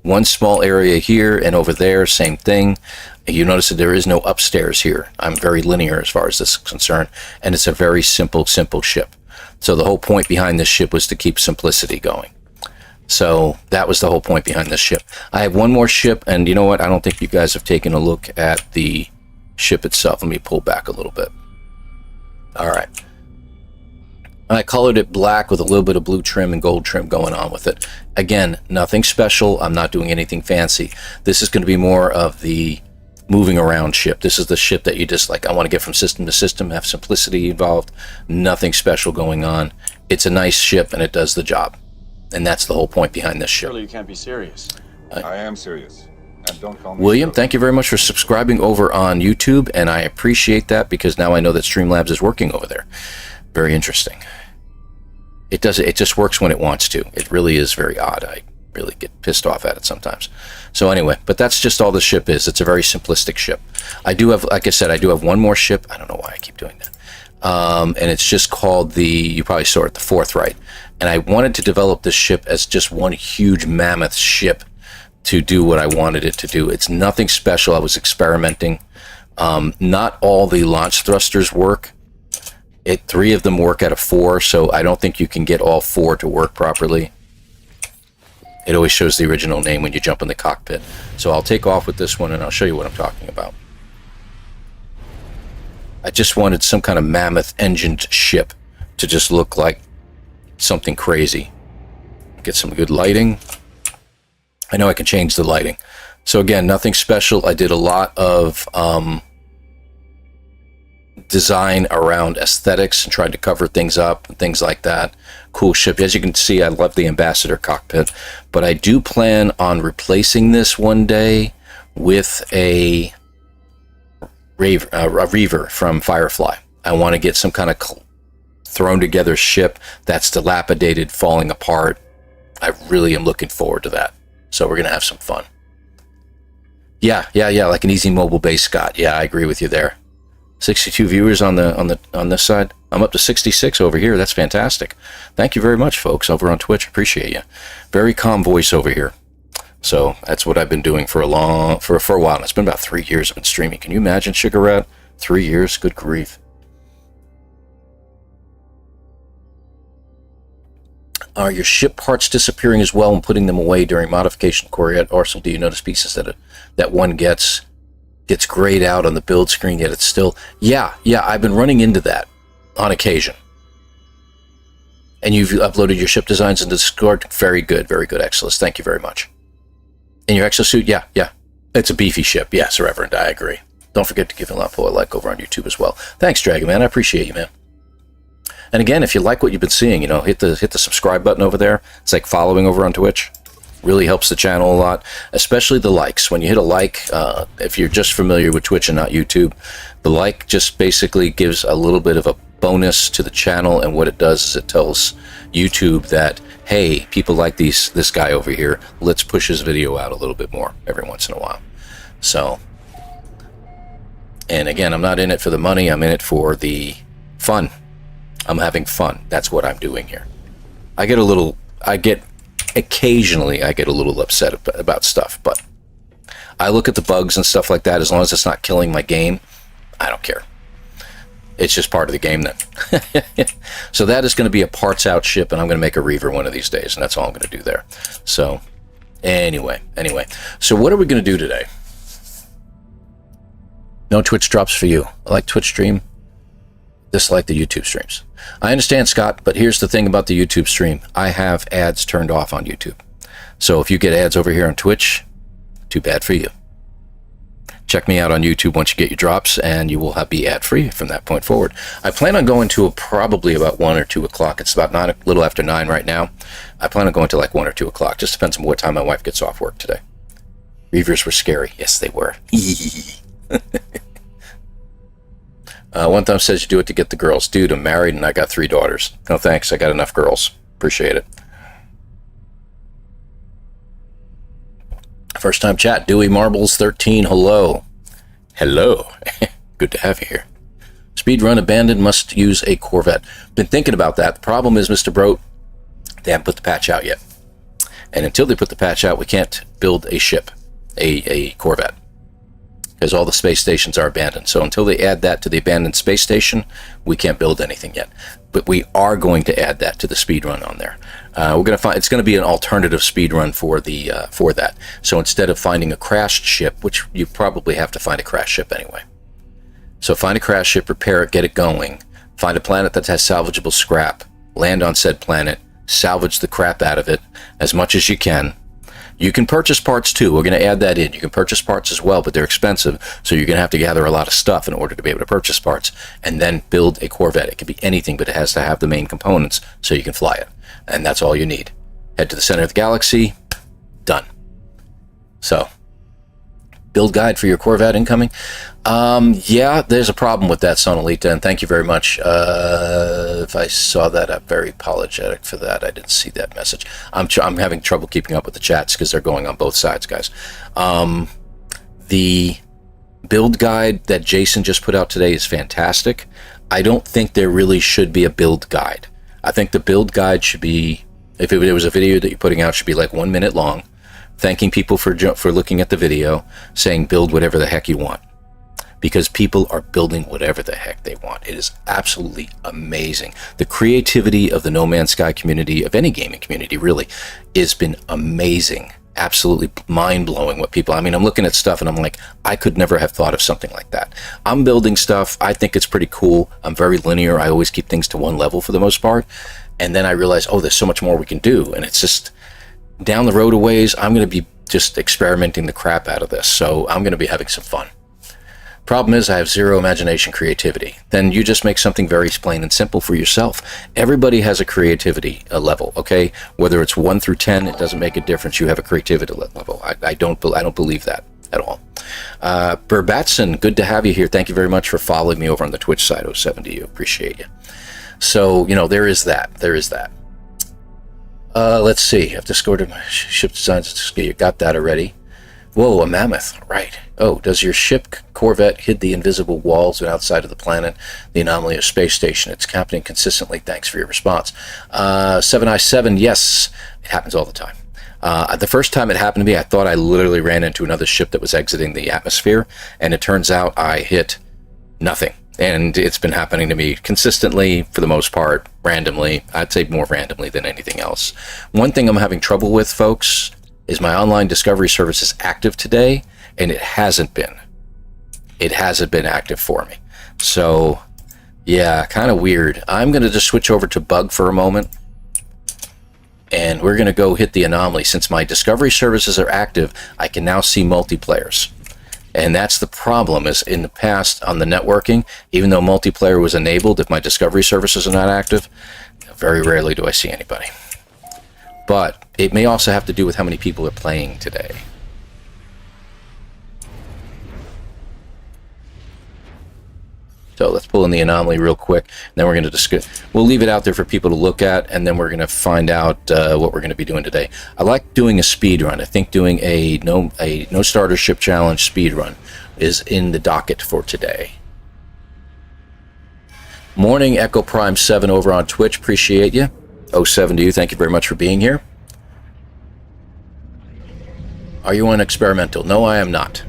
one small area here and over there, same thing. You notice that there is no upstairs here. I'm very linear as far as this is concerned. And it's a very simple ship. So the whole point behind this ship was to keep simplicity going. So that was the whole point behind this ship. I have one more ship, and you know what? I don't think you guys have taken a look at the ship itself. Let me pull back a little bit. All right. I colored it black with a little bit of blue trim and gold trim going on with it. Again, nothing special. I'm not doing anything fancy. This is going to be more of the moving around ship. This is the ship that you just like, I want to get from system to system, have simplicity involved, nothing special going on. It's a nice ship, and it does the job. And that's the whole point behind this ship. Surely you can't be serious. I am serious. And don't call me William, thank you very much for subscribing over on YouTube, and I appreciate that because now I know that Streamlabs is working over there. Very interesting. It just works when it wants to. It really is very odd. I really get pissed off at it sometimes. So anyway, but that's just all the ship is. It's a very simplistic ship. I do have, like I said, I do have one more ship. I don't know why I keep doing that. And it's just called you probably saw it, the Forthright. And I wanted to develop this ship as just one huge mammoth ship to do what I wanted it to do. It's nothing special. I was experimenting Not all the launch thrusters work. 3 of them work out of 4, so I don't think you can get all 4 to work properly. It always shows the original name when you jump in the cockpit. So I'll take off with this one and I'll show you what I'm talking about. I just wanted some kind of mammoth engined ship to just look like something crazy. Get some good lighting. I know I can change the lighting. So again, nothing special. I did a lot of design around aesthetics and tried to cover things up and things like that. Cool ship. As you can see, I love the Ambassador cockpit, but I do plan on replacing this one day with a Reaver from Firefly. I want to get some kind of thrown together ship that's dilapidated, falling apart. I really am looking forward to that. So we're going to have some fun. Yeah, like an easy mobile base, Scott. Yeah, I agree with you there. 62 viewers on this side. I'm up to 66 over here. That's fantastic. Thank you very much, folks, over on Twitch. Appreciate you. Very calm voice over here. So that's what I've been doing for a while. And it's been about 3 years I've been streaming. Can you imagine, Sugar Rat? 3 years? Good grief. Are your ship parts disappearing as well and putting them away during modification, Corvette? Or do you notice pieces that one gets grayed out on the build screen, yet it's still... Yeah, I've been running into that on occasion. And you've uploaded your ship designs into Discord? Very good, excellent. Thank you very much. In your exosuit? Yeah. It's a beefy ship. Yes, Reverend, I agree. Don't forget to give ElanPaul a like over on YouTube as well. Thanks, Dragon Man. I appreciate you, man. And again, if you like what you've been seeing, hit the subscribe button over there. It's like following over on Twitch. Really helps the channel a lot, especially the likes. When you hit a like, if you're just familiar with Twitch and not YouTube, the like just basically gives a little bit of a bonus to the channel, and what it does is it tells YouTube that, hey, people like this guy over here, let's push his video out a little bit more every once in a while. So, and again, I'm not in it for the money, I'm in it for the fun. I'm having fun. That's what I'm doing here. Occasionally I get a little upset about stuff, but I look at the bugs and stuff like that. As long as it's not killing my game, I don't care. It's just part of the game then. So that is going to be a parts out ship, and I'm going to make a Reaver one of these days, and that's all I'm going to do there. So anyway, so what are we going to do today? No Twitch drops for you. I like Twitch stream, dislike the YouTube streams. I understand, Scott, but here's the thing about the YouTube stream. I have ads turned off on YouTube. So if you get ads over here on Twitch, too bad for you. Check me out on YouTube once you get your drops, and you will be ad-free from that point forward. I plan on going to probably about 1 or 2 o'clock. It's about a little after 9 right now. I plan on going to like 1 or 2 o'clock. Just depends on what time my wife gets off work today. Reavers were scary. Yes, they were. One time says you do it to get the girls. Dude, I'm married and I got 3 daughters. No thanks, I got enough girls. Appreciate it. First time chat, Dewey Marbles 13, hello. Hello. Good to have you here. Speedrun abandoned, must use a Corvette. Been thinking about that. The problem is, Mr. Broat, they haven't put the patch out yet. And until they put the patch out, we can't build a ship, a Corvette, because all the space stations are abandoned. So until they add that to the abandoned space station, we can't build anything yet. But we are going to add that to the speedrun on there. We're going to find it's going to be an alternative speedrun for that. So instead of finding a crashed ship, which you probably have to find a crashed ship anyway. So find a crashed ship, repair it, get it going. Find a planet that has salvageable scrap. Land on said planet. Salvage the crap out of it as much as you can. You can purchase parts too. We're going to add that in. You can purchase parts as well, but they're expensive. So you're going to have to gather a lot of stuff in order to be able to purchase parts and then build a Corvette. It can be anything, but it has to have the main components so you can fly it. And that's all you need. Head to the center of the galaxy. Done. So, build guide for your Corvette incoming. Yeah, there's a problem with that, Sonalita, and thank you very much. If I saw that, I'm very apologetic for that. I didn't see that message. I'm having trouble keeping up with the chats because they're going on both sides, guys. The build guide that Jason just put out today is fantastic. I don't think there really should be a build guide. I think the build guide should be, if there was a video that you're putting out, should be like 1 minute long, thanking people for looking at the video, saying build whatever the heck you want. because people are building whatever the heck they want. It is absolutely amazing. The creativity of the No Man's Sky community, of any gaming community really, has been amazing. Absolutely mind-blowing what people, I mean, I'm looking at stuff and I'm like, I could never have thought of something like that. I'm building stuff, I think it's pretty cool. I'm very linear. I always keep things to one level for the most part. And then I realize, oh, there's so much more we can do. And it's just down the road a ways, I'm going to be just experimenting the crap out of this. So I'm going to be having some fun. Problem is, I have zero imagination, creativity. Then you just make something very plain and simple for yourself. Everybody has a creativity level, okay? Whether it's 1 through 10, it doesn't make a difference. You have a creativity level. I don't believe that at all. Burbatson, good to have you here. Thank you very much for following me over on the Twitch side. 07 to you. Appreciate you. So, you know, there is that. There is that. Let's see. I've discarded my ship designs. You got that already. Whoa, a mammoth, right. Oh, does your ship Corvette hit the invisible walls outside of the planet, the Anomaly or space station? It's happening consistently. Thanks for your response. 7i7, yes, it happens all the time. The first time it happened to me, I thought I literally ran into another ship that was exiting the atmosphere, and it turns out I hit nothing. And it's been happening to me consistently, for the most part, randomly. I'd say more randomly than anything else. One thing I'm having trouble with, folks, is my online discovery service is active today, and it hasn't been. It hasn't been active for me. So, yeah, kind of weird. I'm going to just switch over to bug for a moment, and we're going to go hit the anomaly. Since my discovery services are active, I can now see multiplayers. And that's the problem, is in the past on the networking, even though multiplayer was enabled, if my discovery services are not active, very rarely do I see anybody. But it may also have to do with how many people are playing today. So let's pull in the anomaly real quick. Then we're going to discuss. We'll leave it out there for people to look at, and then we're going to find out what we're going to be doing today. I like doing a speed run. I think doing a no starter ship challenge speed run is in the docket for today. Morning, Echo Prime 7 over on Twitch. Appreciate you. 07 to you. Thank you very much for being here. Are you on experimental? No, I am not.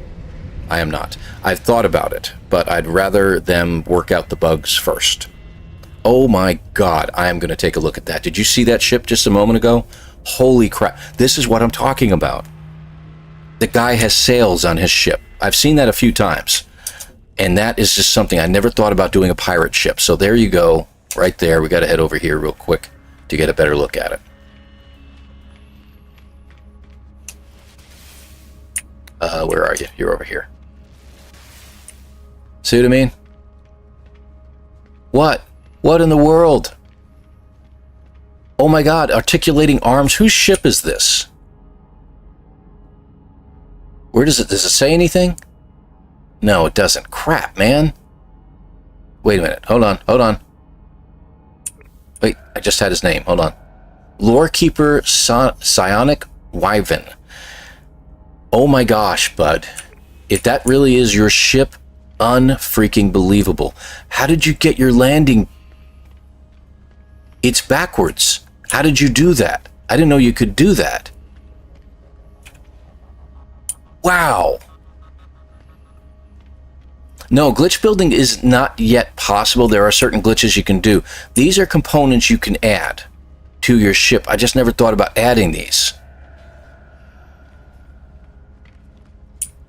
I am not. I've thought about it, but I'd rather them work out the bugs first. Oh my God, I am going to take a look at that. Did you see that ship just a moment ago? Holy crap. This is what I'm talking about. The guy has sails on his ship. I've seen that a few times. And that is just something I never thought about doing, a pirate ship. So there you go, right there. We got to head over here real quick to get a better look at it. Where are you? You're over here. See what I mean? What? What in the world? Oh my God, articulating arms. Whose ship is this? Where does it say anything? No, it doesn't. Crap, man. Wait a minute. Hold on. Wait, I just had his name. Hold on. Lorekeeper Psionic Wyvern. Oh my gosh, bud. If that really is your ship, unfreaking believable. How did you get your landing? It's backwards. How did you do that? I didn't know you could do that. Wow. No, glitch building is not yet possible. There are certain glitches you can do. These are components you can add to your ship. I just never thought about adding these.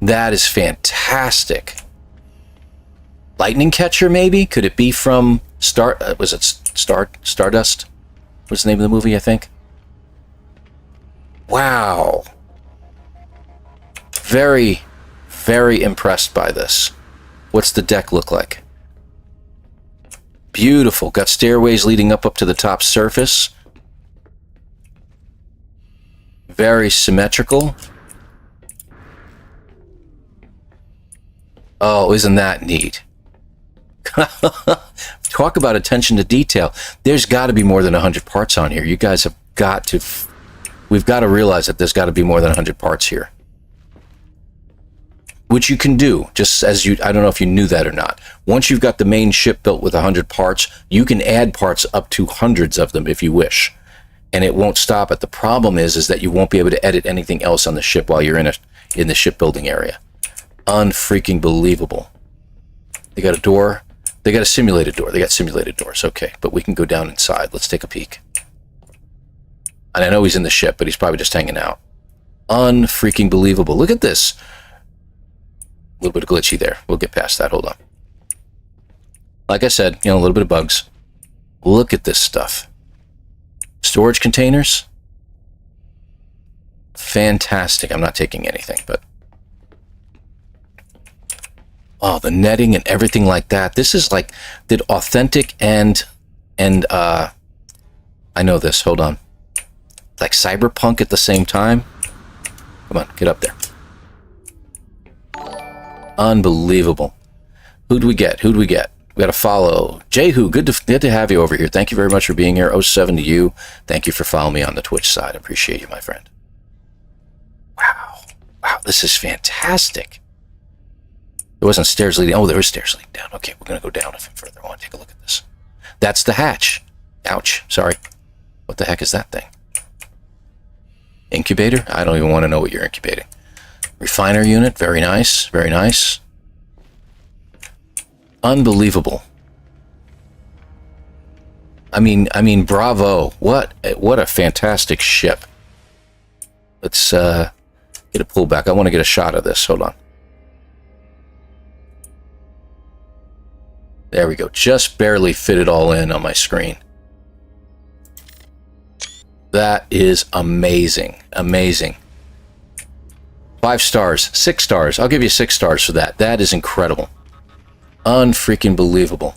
That is fantastic. Lightning catcher, maybe? Could it be from Stardust? What's the name of the movie, I think? Wow. Very, very impressed by this. What's the deck look like? Beautiful. Got stairways leading up to the top surface. Very symmetrical. Oh, isn't that neat? Talk about attention to detail. There's got to be more than 100 parts on here. You guys have got to... We've got to realize that there's got to be more than 100 parts here. Which you can do, just as you... I don't know if you knew that or not. Once you've got the main ship built with 100 parts, you can add parts up to hundreds of them if you wish. And it won't stop it. The problem is that you won't be able to edit anything else on the ship while you're in the shipbuilding area. Unfreaking believable. They got a door. They got a simulated door. They got simulated doors. Okay, but we can go down inside. Let's take a peek. And I know he's in the ship, but he's probably just hanging out. Unfreaking believable. Look at this. A little bit of glitchy there. We'll get past that. Hold on. Like I said, a little bit of bugs. Look at this stuff. Storage containers. Fantastic. I'm not taking anything, but... Oh, the netting and everything like that. This is like... Did authentic and I know this. Hold on. Like cyberpunk at the same time. Come on, get up there. Unbelievable. Who do we get? Who do we get? We got to follow. Jehu, good to have you over here. Thank you very much for being here. 07 to you. Thank you for following me on the Twitch side. I appreciate you, my friend. Wow. Wow, this is fantastic. There wasn't stairs leading. Oh, there was stairs leading down. Okay, we're going to go down a bit further. I want to take a look at this. That's the hatch. Ouch. Sorry. What the heck is that thing? Incubator? I don't even want to know what you're incubating. Refiner unit. Very nice. Very nice. Unbelievable. I mean, bravo. What a fantastic ship. Let's get a pullback. I want to get a shot of this. Hold on. There we go. Just barely fit it all in on my screen. That is amazing. Amazing. 5 stars. 6 stars. I'll give you 6 stars for that. That is incredible. Unfreaking believable.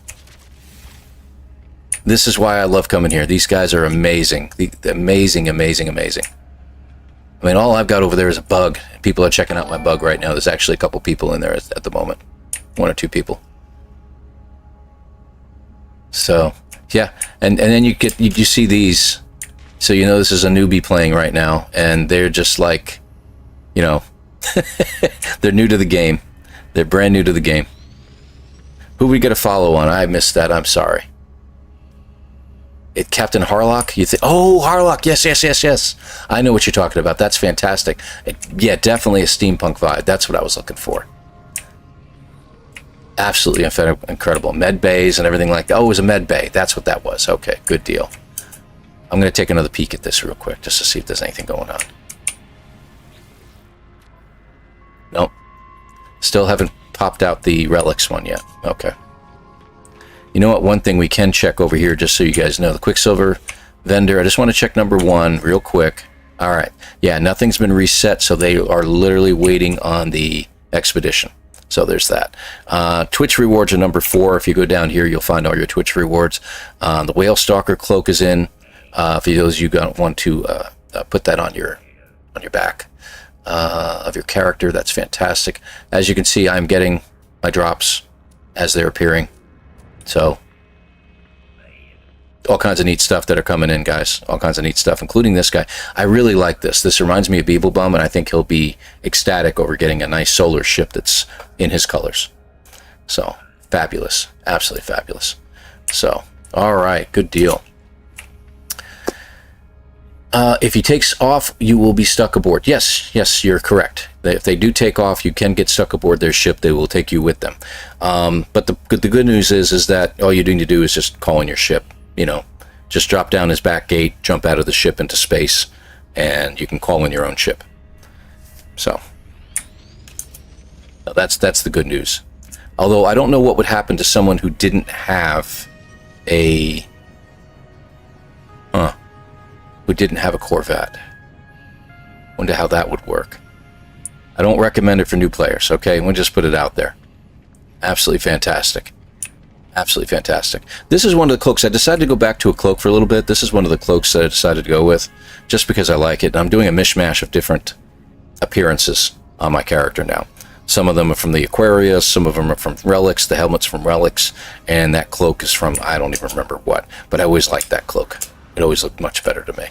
This is why I love coming here. These guys are amazing. Amazing, amazing, amazing. I mean, all I've got over there is a bug. People are checking out my bug right now. There's actually a couple people in there at the moment. 1 or 2 people. So, yeah. And then you see these. So you know this is a newbie playing right now. And they're just like, they're new to the game. They're brand new to the game. Who we got to follow on? I missed that. I'm sorry. Captain Harlock? You think? Oh, Harlock. Yes. I know what you're talking about. That's fantastic. Yeah, definitely a steampunk vibe. That's what I was looking for. Absolutely incredible. Med bays and everything like that. Oh, it was a med bay. That's what that was. Okay, good deal. I'm going to take another peek at this real quick just to see if there's anything going on. Nope. Still haven't popped out the relics one yet. Okay. You know what? One thing we can check over here, just so you guys know, the Quicksilver vendor. I just want to check number 1 real quick. All right. Yeah, nothing's been reset, so they are literally waiting on the expedition. So there's that. Twitch rewards are number 4. If you go down here, you'll find all your Twitch rewards. The Whale Stalker cloak is in. For those you want to put that on your back of your character, that's fantastic. As you can see, I'm getting my drops as they're appearing. So all kinds of neat stuff that are coming in, guys. All kinds of neat stuff, including this guy. I really like this. This reminds me of Beeblebum, and I think he'll be ecstatic over getting a nice solar ship that's in his colors. So, fabulous. Absolutely fabulous. So, all right. Good deal. If he takes off, you will be stuck aboard. Yes, you're correct. If they do take off, you can get stuck aboard their ship. They will take you with them. But the good news is that all you need to do is just call in your ship. Just drop down his back gate, jump out of the ship into space, and you can call in your own ship. So, that's the good news. Although I don't know what would happen to someone who didn't have a Corvette. Wonder how that would work. I don't recommend it for new players, okay? We'll just put it out there. Absolutely fantastic. Absolutely fantastic. This is one of the cloaks. I decided to go back to a cloak for a little bit. This is one of the cloaks that I decided to go with, just because I like it. I'm doing a mishmash of different appearances on my character now. Some of them are from the Aquarius, some of them are from Relics, the helmet's from Relics, and that cloak is from, I don't even remember what, but I always liked that cloak. It always looked much better to me.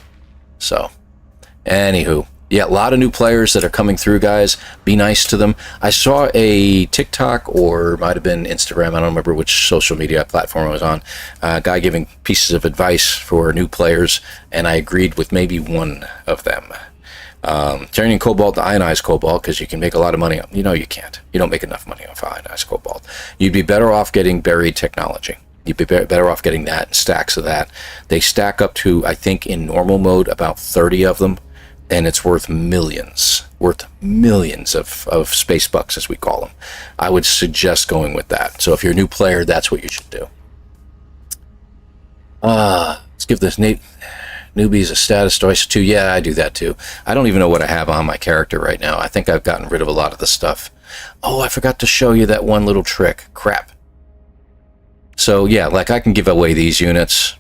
So, anywho, yeah, a lot of new players that are coming through, guys. Be nice to them. I saw a TikTok, or it might have been Instagram, I don't remember which social media platform I was on, a guy giving pieces of advice for new players, and I agreed with maybe one of them. Turning cobalt to ionized cobalt, because you can make a lot of money. You know you can't. You don't make enough money off ionized cobalt. You'd be better off getting buried technology. You'd be better off getting that and stacks of that. They stack up to, I think, in normal mode, about 30 of them, and it's worth millions of space bucks, as we call them. I would suggest going with that. So if you're a new player, that's what you should do. Let's give this newbies a status choice too. Yeah, I do that too. I don't even know what I have on my character right now. I think I've gotten rid of a lot of the stuff. Oh, I forgot to show you that one little trick. Crap. So yeah, like I can give away these units.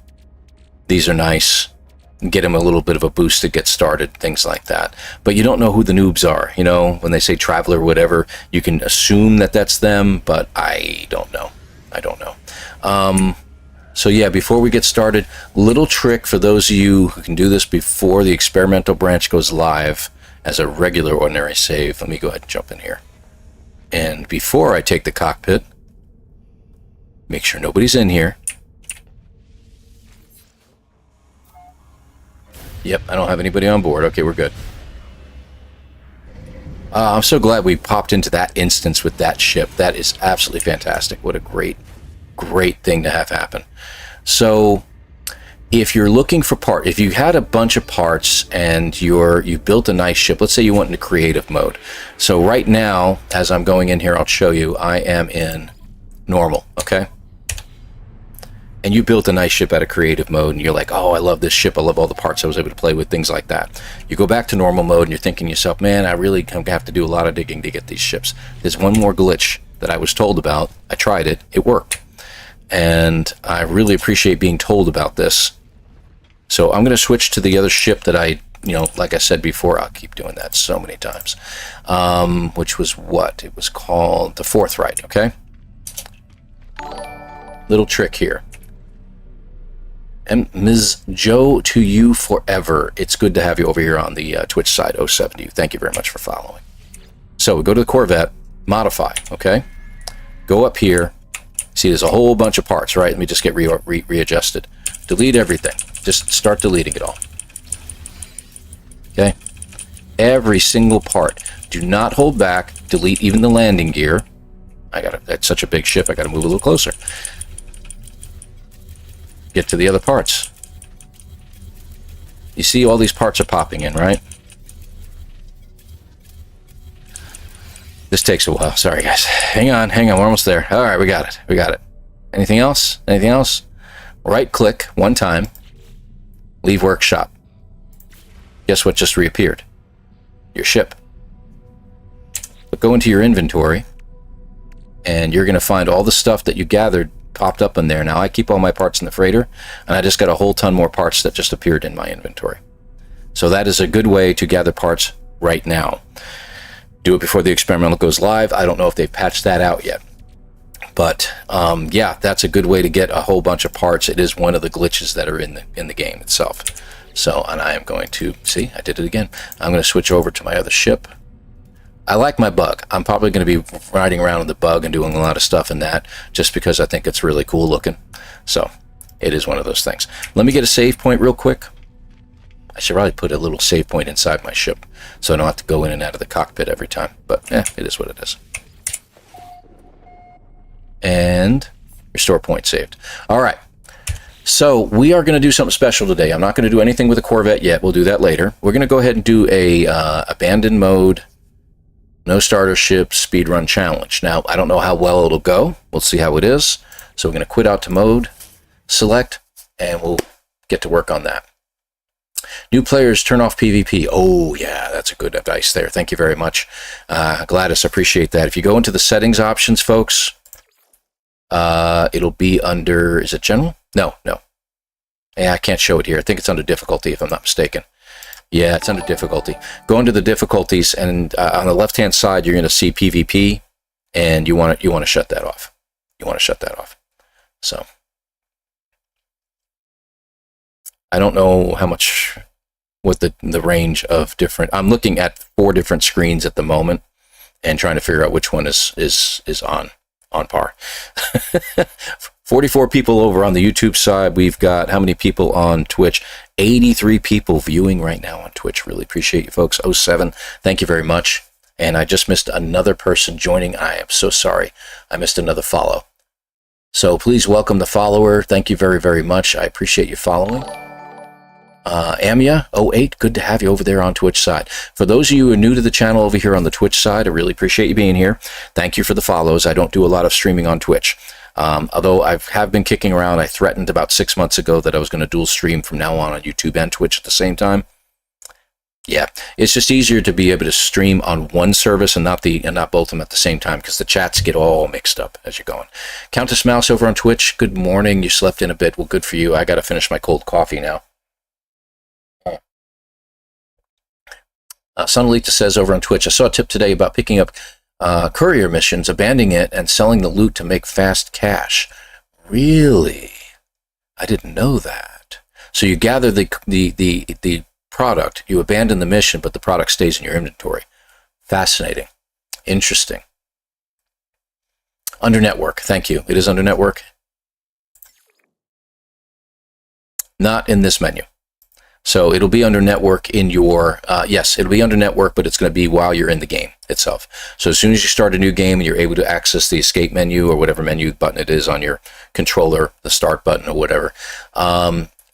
These are nice. Get them a little bit of a boost to get started, things like that. But you don't know who the noobs are. You know, when they say traveler, whatever, you can assume that that's them, but I don't know. I don't know. So yeah, before we get started, little trick for those of you who can do this before the experimental branch goes live as a regular ordinary save. Let me go ahead and jump in here. And before I take the cockpit, make sure nobody's in here. Yep, I don't have anybody on board. Okay, we're good. I'm so glad we popped into that instance with that ship. That is absolutely fantastic. What a great thing to have happen. So if you're looking for parts, if you had a bunch of parts and you built a nice ship, let's say you went into creative mode. So right now, as I'm going in here, I'll show you, I am in normal, okay? And you built a nice ship out of creative mode, and you're like, oh, I love this ship, I love all the parts I was able to play with, things like that. You go back to normal mode, and you're thinking to yourself, man, I really have to do a lot of digging to get these ships. There's one more glitch that I was told about. I tried it. It worked. And I really appreciate being told about this. So I'm going to switch to the other ship that I, like I said before, I'll keep doing that so many times, which was what? It was called the Forthright, okay? Little trick here. And Ms. Joe, to you forever. It's good to have you over here on the Twitch side, 070. Thank you very much for following. So we go to the Corvette, modify, okay? Go up here. See, there's a whole bunch of parts, right? Let me just get readjusted. Delete everything. Just start deleting it all. Okay? Every single part. Do not hold back. Delete even the landing gear. That's such a big ship, I gotta move a little closer. Get to the other parts. You see all these parts are popping in, right? This takes a while. Sorry, guys. Hang on. We're almost there. All right, we got it. Anything else? Right-click one time. Leave workshop. Guess what just reappeared? Your ship. But go into your inventory, and you're going to find all the stuff that you gathered popped up in there. Now, I keep all my parts in the freighter, and I just got a whole ton more parts that just appeared in my inventory. So that is a good way to gather parts right now. Do it before the experimental goes live. I don't know if they've patched that out yet. But yeah, that's a good way to get a whole bunch of parts. It is one of the glitches that are in the game itself. So, and I am going to, see, I did it again. I'm going to switch over to my other ship. I like my bug. I'm probably going to be riding around in the bug and doing a lot of stuff in that, just because I think it's really cool looking. So, it is one of those things. Let me get a save point real quick. I should probably put a little save point inside my ship, so I don't have to go in and out of the cockpit every time. But, it is what it is. And restore point saved. All right. So we are going to do something special today. I'm not going to do anything with the Corvette yet. We'll do that later. We're going to go ahead and do a abandoned mode, no starter ship, speedrun challenge. Now, I don't know how well it'll go. We'll see how it is. So we're going to quit out to mode, select, and we'll get to work on that. New players, turn off PvP. Oh, yeah, that's a good advice there. Thank you very much. Gladys, appreciate that. If you go into the settings options, folks, it'll be under, is it general? No. Yeah, I can't show it here. I think it's under difficulty, if I'm not mistaken. Yeah, it's under difficulty. Go into the difficulties, and on the left-hand side, you're going to see PvP, and you want to shut that off. So, I don't know what the range of different. I'm looking at 4 different screens at the moment, and trying to figure out which one is on par. 44 people over on the YouTube side. We've got how many people on Twitch? 83 people viewing right now on Twitch. Really appreciate you folks. 07, thank you very much. And I just missed another person joining. I am so sorry. I missed another follow. So please welcome the follower. Thank you very, very much. I appreciate you following. Amia08, good to have you over there on Twitch side. For those of you who are new to the channel over here on the Twitch side, I really appreciate you being here. Thank you for the follows. I don't do a lot of streaming on Twitch. Although I have been kicking around, I threatened about 6 months ago that I was going to dual stream from now on YouTube and Twitch at the same time. Yeah, it's just easier to be able to stream on one service and not both of them at the same time, because the chats get all mixed up as you're going. Countess Mouse over on Twitch, good morning. You slept in a bit. Well, good for you. I got to finish my cold coffee now. Sonalita says over on Twitch, I saw a tip today about picking up courier missions, abandoning it, and selling the loot to make fast cash. Really? I didn't know that. So you gather the product, you abandon the mission, but the product stays in your inventory. Fascinating. Interesting. Under network, thank you. It is under network. Not in this menu. So it'll be under network in your, yes, it'll be under network, but it's going to be while you're in the game itself. So as soon as you start a new game and you're able to access the escape menu or whatever menu button it is on your controller, the start button or whatever,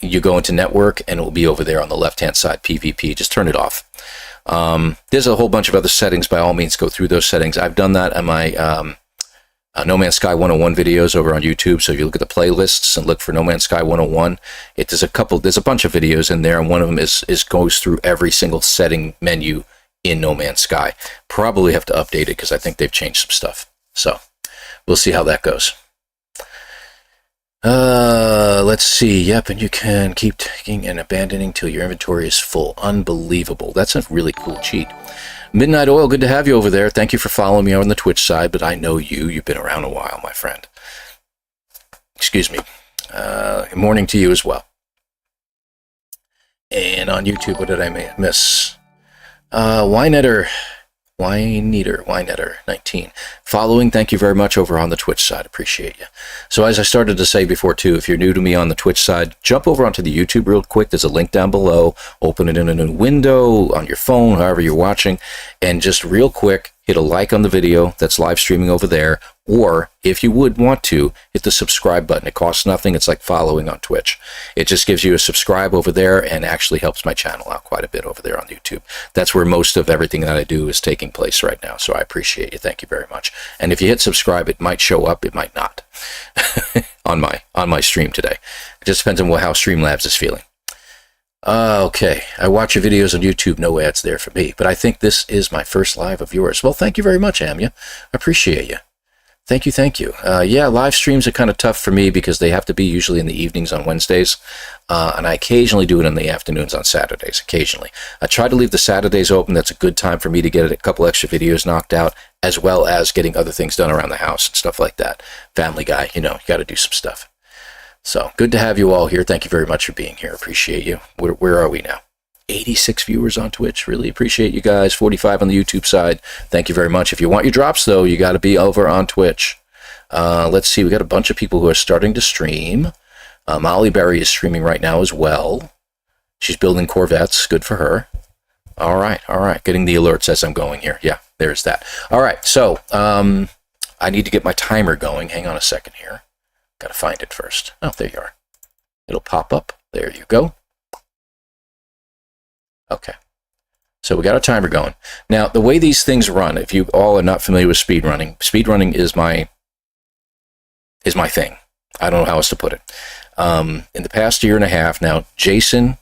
you go into network and it will be over there on the left-hand side, PvP. Just turn it off. There's a whole bunch of other settings. By all means, go through those settings. I've done that on my No Man's Sky 101 videos over on YouTube. So if you look at the playlists and look for No Man's Sky 101, there's a bunch of videos in there, and one of them goes through every single setting menu in No Man's Sky. Probably have to update it because I think they've changed some stuff. So we'll see how that goes. Let's see. Yep, and you can keep taking and abandoning till your inventory is full. Unbelievable. That's a really cool cheat. Midnight Oil, good to have you over there. Thank you for following me on the Twitch side, but I know you. You've been around a while, my friend. Excuse me. Good morning to you as well. And on YouTube, what did I miss? Winetter 19. Following, thank you very much over on the Twitch side. Appreciate you. So as I started to say before too, if you're new to me on the Twitch side, jump over onto the YouTube real quick. There's a link down below. Open it in a new window on your phone, however you're watching, and just real quick, hit a like on the video that's live streaming over there. Or if you would want to, hit the subscribe button. It costs nothing. It's like following on Twitch. It just gives you a subscribe over there and actually helps my channel out quite a bit over there on YouTube. That's where most of everything that I do is taking place right now. So I appreciate you. Thank you very much. And if you hit subscribe, it might show up. It might not on my stream today. It just depends on how Streamlabs is feeling. Okay, I watch your videos on YouTube. No ads there for me. But I think this is my first live of yours. Well, thank you very much, Amya. I appreciate you. Thank you, thank you. Yeah, live streams are kind of tough for me because they have to be usually in the evenings on Wednesdays, and I occasionally do it in the afternoons on Saturdays, occasionally. I try to leave the Saturdays open. That's a good time for me to get a couple extra videos knocked out, as well as getting other things done around the house and stuff like that. Family Guy, you know, you got to do some stuff. So, good to have you all here. Thank you very much for being here. Appreciate you. Where are we now? 86 viewers on Twitch. Really appreciate you guys. 45 on the YouTube side. Thank you very much. If you want your drops, though, you got to be over on Twitch. Let's see. We got a bunch of people who are starting to stream. Molly Berry is streaming right now as well. She's building Corvettes. Good for her. All right. All right. Getting the alerts as I'm going here. Yeah, there's that. All right. So I need to get my timer going. Hang on a second here. Got to find it first. Oh, there you are. It'll pop up. There you go. Okay, so we got our timer going. Now, the way these things run, if you all are not familiar with speedrunning is my thing. I don't know how else to put it. In the past year and a half now, Jason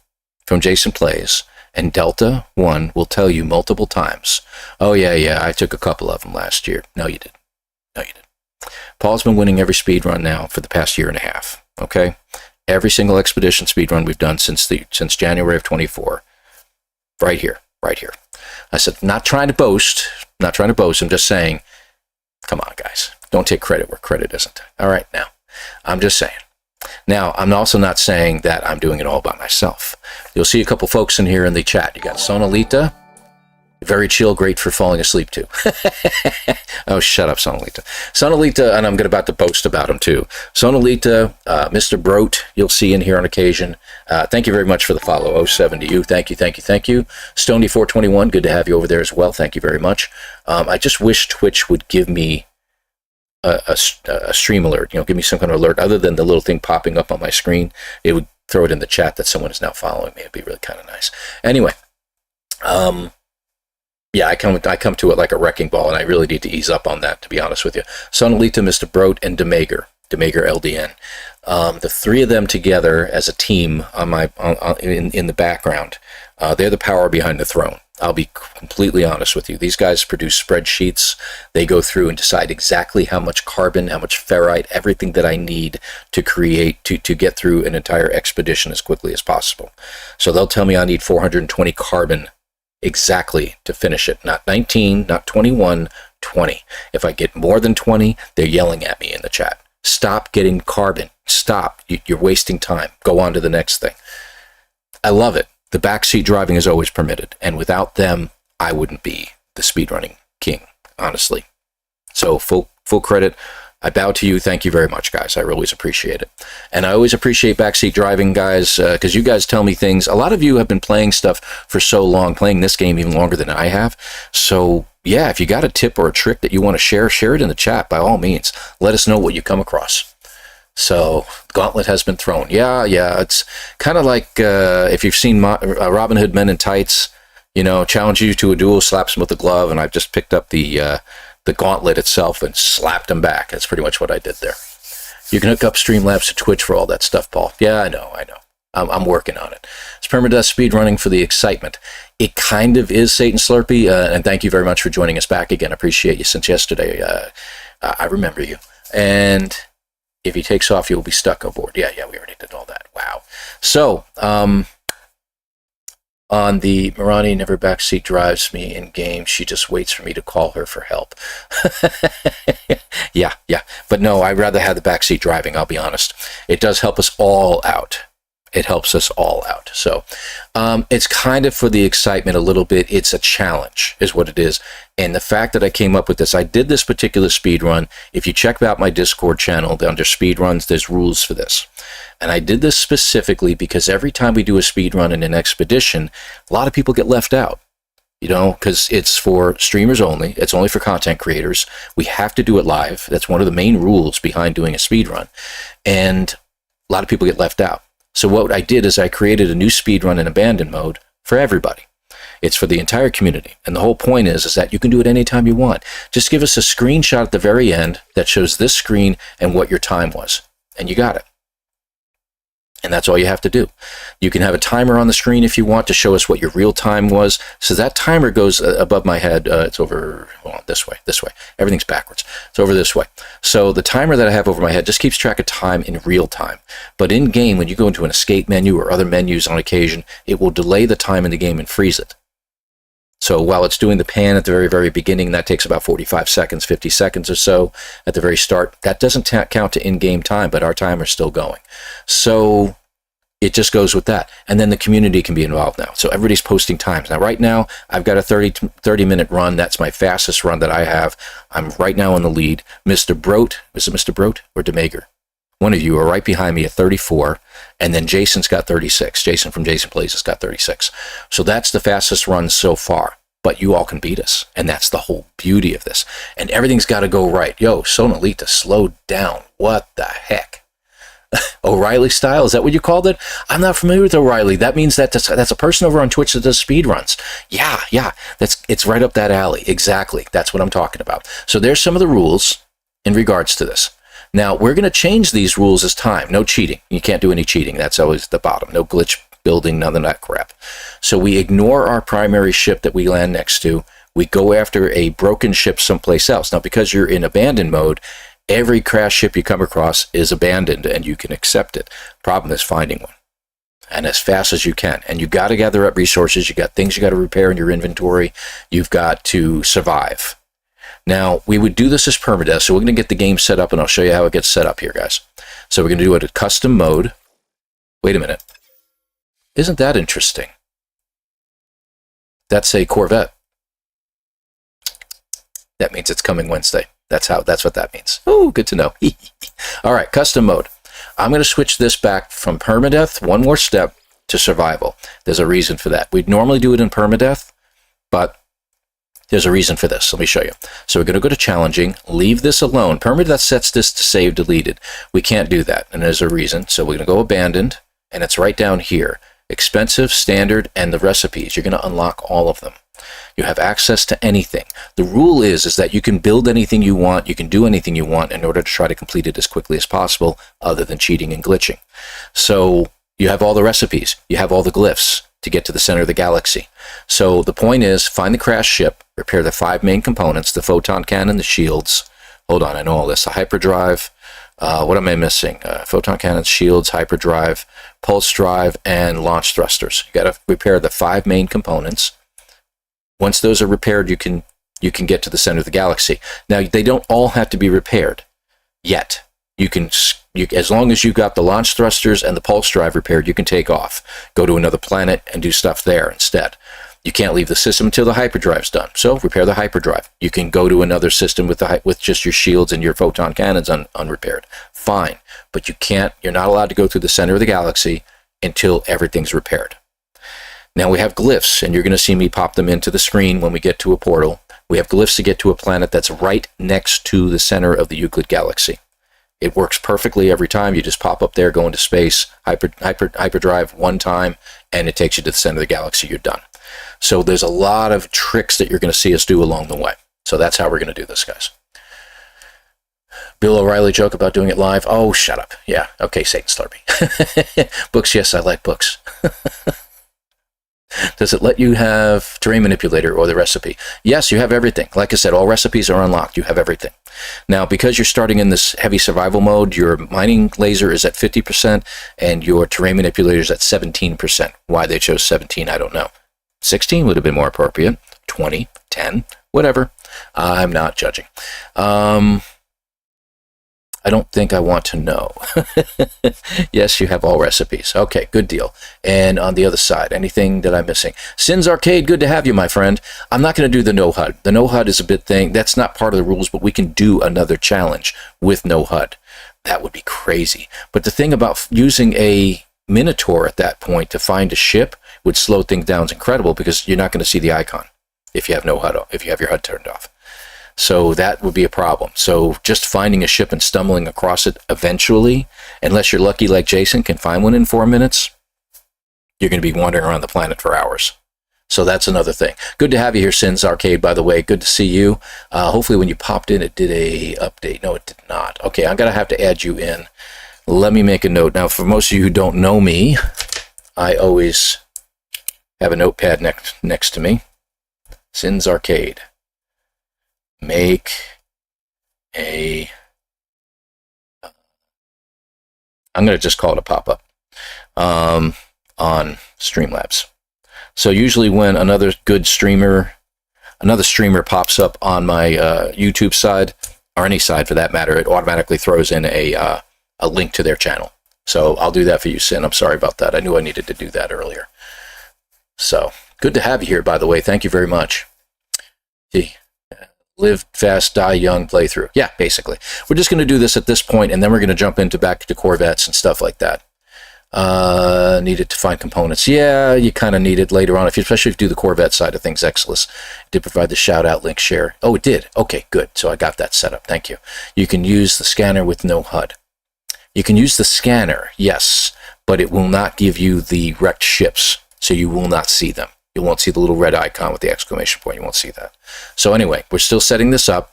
from Jason Plays and Delta 1 will tell you multiple times, oh, yeah, I took a couple of them last year. No, you didn't. No, you didn't. Paul's been winning every speedrun now for the past year and a half, okay? Every single expedition speedrun we've done since January of 24. Right here. I said, not trying to boast. I'm just saying, come on, guys. Don't take credit where credit isn't. All right, now, I'm just saying. Now, I'm also not saying that I'm doing it all by myself. You'll see a couple folks in here in the chat. You got Sonalita. Very chill, great for falling asleep too. Oh, shut up, Sonalita. Sonalita, and I'm about to boast about him too. Sonalita, Mr. Brote, you'll see in here on occasion. Thank you very much for the follow. 07 to you. Thank you, thank you, thank you. Stony421, good to have you over there as well. Thank you very much. I just wish Twitch would give me a stream alert. Give me some kind of alert other than the little thing popping up on my screen. It would throw it in the chat that someone is now following me. It'd be really kind of nice. Anyway, yeah, I come to it like a wrecking ball, and I really need to ease up on that, to be honest with you. Sonalita, Mr. Brote, and Demager LDN. The three of them together as a team in the background, they're the power behind the throne. I'll be completely honest with you. These guys produce spreadsheets. They go through and decide exactly how much carbon, how much ferrite, everything that I need to create, to get through an entire expedition as quickly as possible. So they'll tell me I need 420 carbon exactly to finish it. Not 19, not 21, 20. If I get more than 20, they're yelling at me in the chat. Stop getting carbon. Stop. You're wasting time. Go on to the next thing. I love it. The backseat driving is always permitted, and without them, I wouldn't be the speedrunning king, honestly. So full credit. I bow to you. Thank you very much, guys. I always appreciate it. And I always appreciate backseat driving, guys, because you guys tell me things. A lot of you have been playing stuff for so long, playing this game even longer than I have. So, yeah, if you got a tip or a trick that you want to share it in the chat, by all means. Let us know what you come across. So, gauntlet has been thrown. Yeah, it's kind of like if you've seen Robin Hood Men in Tights, challenge you to a duel, slaps him with a glove, and I've just picked up the gauntlet itself and slapped him back. That's pretty much what I did there. You can hook up Streamlabs to Twitch for all that stuff, Paul. Yeah, I know. I'm working on it. It's permadeath speedrunning for the excitement. It kind of is, Satan Slurpee, and thank you very much for joining us back again. I appreciate you since yesterday. I remember you. And if he takes off, you'll be stuck aboard. Yeah, we already did all that. Wow. So, on the Marani never backseat drives me in game. She just waits for me to call her for help. Yeah. But no, I'd rather have the backseat driving, I'll be honest. It does help us all out. It helps us all out. So it's kind of for the excitement a little bit. It's a challenge is what it is. And the fact that I came up with this, I did this particular speed run. If you check out my Discord channel, under speed runs, there's rules for this. And I did this specifically because every time we do a speed run in an expedition, a lot of people get left out. Because it's for streamers only. It's only for content creators. We have to do it live. That's one of the main rules behind doing a speed run. And a lot of people get left out. So what I did is I created a new speedrun in abandon mode for everybody. It's for the entire community. And the whole point is that you can do it anytime you want. Just give us a screenshot at the very end that shows this screen and what your time was. And you got it. And that's all you have to do. You can have a timer on the screen if you want to show us what your real time was. So that timer goes above my head. It's over, this way. Everything's backwards. It's over this way. So the timer that I have over my head just keeps track of time in real time. But in game, when you go into an escape menu or other menus on occasion, it will delay the time in the game and freeze it. So while it's doing the pan at the very, very beginning, that takes about 45 seconds, 50 seconds or so at the very start. That doesn't count to in-game time, but our timer's still going. So it just goes with that. And then the community can be involved now. So everybody's posting times. Now, right now, I've got a 30-minute run. That's my fastest run that I have. I'm right now in the lead. Mr. Brote, is it Mr. Brote or Demager? One of you are right behind me at 34, and then Jason's got 36. Jason from Jason Plays has got 36. So that's the fastest run so far. But you all can beat us, and that's the whole beauty of this. And everything's got to go right. Yo, Sonalita, slow down. What the heck? O'Reilly style, is that what you called it? I'm not familiar with O'Reilly. That means that's a person over on Twitch that does speed runs. Yeah, it's right up that alley. Exactly. That's what I'm talking about. So there's some of the rules in regards to this. Now, we're going to change these rules as time. No cheating. You can't do any cheating. That's always the bottom. No glitch building, none of that crap. So we ignore our primary ship that we land next to. We go after a broken ship someplace else. Now, because you're in abandoned mode, every crash ship you come across is abandoned, and you can accept it. Problem is finding one. And as fast as you can. And you got to gather up resources. You got things you got to repair in your inventory. You've got to survive. Now, we would do this as permadeath, so we're going to get the game set up, and I'll show you how it gets set up here, guys. So we're going to do it at custom mode. Wait a minute. Isn't that interesting? That's a Corvette. That means it's coming Wednesday. That's what that means. Oh, good to know. All right, custom mode. I'm going to switch this back from permadeath, one more step, to survival. There's a reason for that. We'd normally do it in permadeath, but there's a reason for this. Let me show you. So we're going to go to challenging, leave this alone. Permadeath sets this to save deleted. We can't do that, and there's a reason. So we're going to go abandoned, and it's right down here. Expensive, standard, and the recipes. You're going to unlock all of them. You have access to anything. The rule is that you can build anything you want, you can do anything you want in order to try to complete it as quickly as possible, other than cheating and glitching. So you have all the recipes, you have all the glyphs to get to the center of the galaxy. So the point is, find the crashed ship, repair the 5 main components, the photon cannon, the shields. Hold on, I know all this. The hyperdrive. What am I missing? Photon cannons, shields, hyperdrive, pulse drive, and launch thrusters. You got to repair the 5 main components. Once those are repaired, you can get to the center of the galaxy. Now, they don't all have to be repaired yet. As long as you've got the launch thrusters and the pulse drive repaired, you can take off. Go to another planet and do stuff there instead. You can't leave the system until the hyperdrive's done. So repair the hyperdrive. You can go to another system with just your shields and your photon cannons unrepaired. Fine, but you're not allowed to go through the center of the galaxy until everything's repaired. Now we have glyphs, and you're going to see me pop them into the screen when we get to a portal. We have glyphs to get to a planet that's right next to the center of the Euclid galaxy. It works perfectly every time. You just pop up there, go into space, hyperdrive one time, and it takes you to the center of the galaxy. You're done. So there's a lot of tricks that you're going to see us do along the way. So that's how we're going to do this, guys. Bill O'Reilly joke about doing it live. Oh, shut up. Yeah. Okay, Satan Slurpee. Books, yes, I like books. Does it let you have terrain manipulator or the recipe? Yes, you have everything. Like I said, all recipes are unlocked. You have everything. Now, because you're starting in this heavy survival mode, your mining laser is at 50% and your terrain manipulator is at 17%. Why they chose 17, I don't know. 16 would have been more appropriate. 20, 10, whatever. I'm not judging. I don't think I want to know. Yes, you have all recipes. Okay, good deal. And on the other side, anything that I'm missing? Sins Arcade, good to have you, my friend. I'm not going to do the no HUD. The no HUD is a bit thing. That's not part of the rules, but we can do another challenge with no HUD. That would be crazy. But the thing about using a Minotaur at that point to find a ship would slow things down incredible, because you're not going to see the icon if you have no HUD, if you have your HUD turned off. So that would be a problem. So just finding a ship and stumbling across it eventually, unless you're lucky like Jason can find one in 4 minutes, you're going to be wandering around the planet for hours. So that's another thing. Good to have you here, Sins Arcade, by the way. Good to see you. Hopefully when you popped in, it did a update. No, it did not. Okay, I'm going to have to add you in. Let me make a note. Now, for most of you who don't know me, I always have a notepad next to me. Sins Arcade. Make a... I'm going to just call it a pop-up on Streamlabs. So usually when another streamer pops up on my YouTube side, or any side for that matter, it automatically throws in a link to their channel. So I'll do that for you, Sin. I'm sorry about that. I knew I needed to do that earlier. So good to have you here, by the way. Thank you very much. Gee. Live fast, die young playthrough. Yeah, basically. We're just going to do this at this point, and then we're going to jump into back to Corvettes and stuff like that. Needed to find components. Yeah, you kind of need it later on, especially if you do the Corvette side of things. Exilus did provide the shout-out link share. Oh, it did? Okay, good. So I got that set up. Thank you. You can use the scanner with no HUD. You can use the scanner, yes, but it will not give you the wrecked ships, so you will not see them. You won't see the little red icon with the exclamation point. You won't see that. So anyway, we're still setting this up.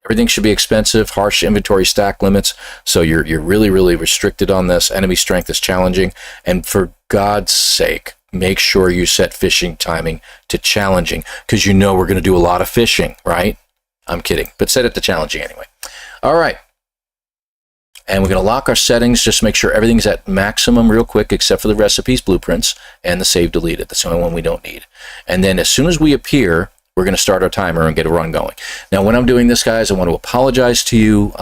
Everything should be expensive, harsh inventory stack limits. So you're really, really restricted on this. Enemy strength is challenging. And for God's sake, make sure you set fishing timing to challenging, because you know we're going to do a lot of fishing, right? I'm kidding, but set it to challenging anyway. All right. And we're going to lock our settings, just make sure everything's at maximum real quick, except for the recipes, blueprints, and the save deleted. That's the only one we don't need. And then as soon as we appear, we're going to start our timer and get a run going. Now, when I'm doing this, guys, I want to apologize to you.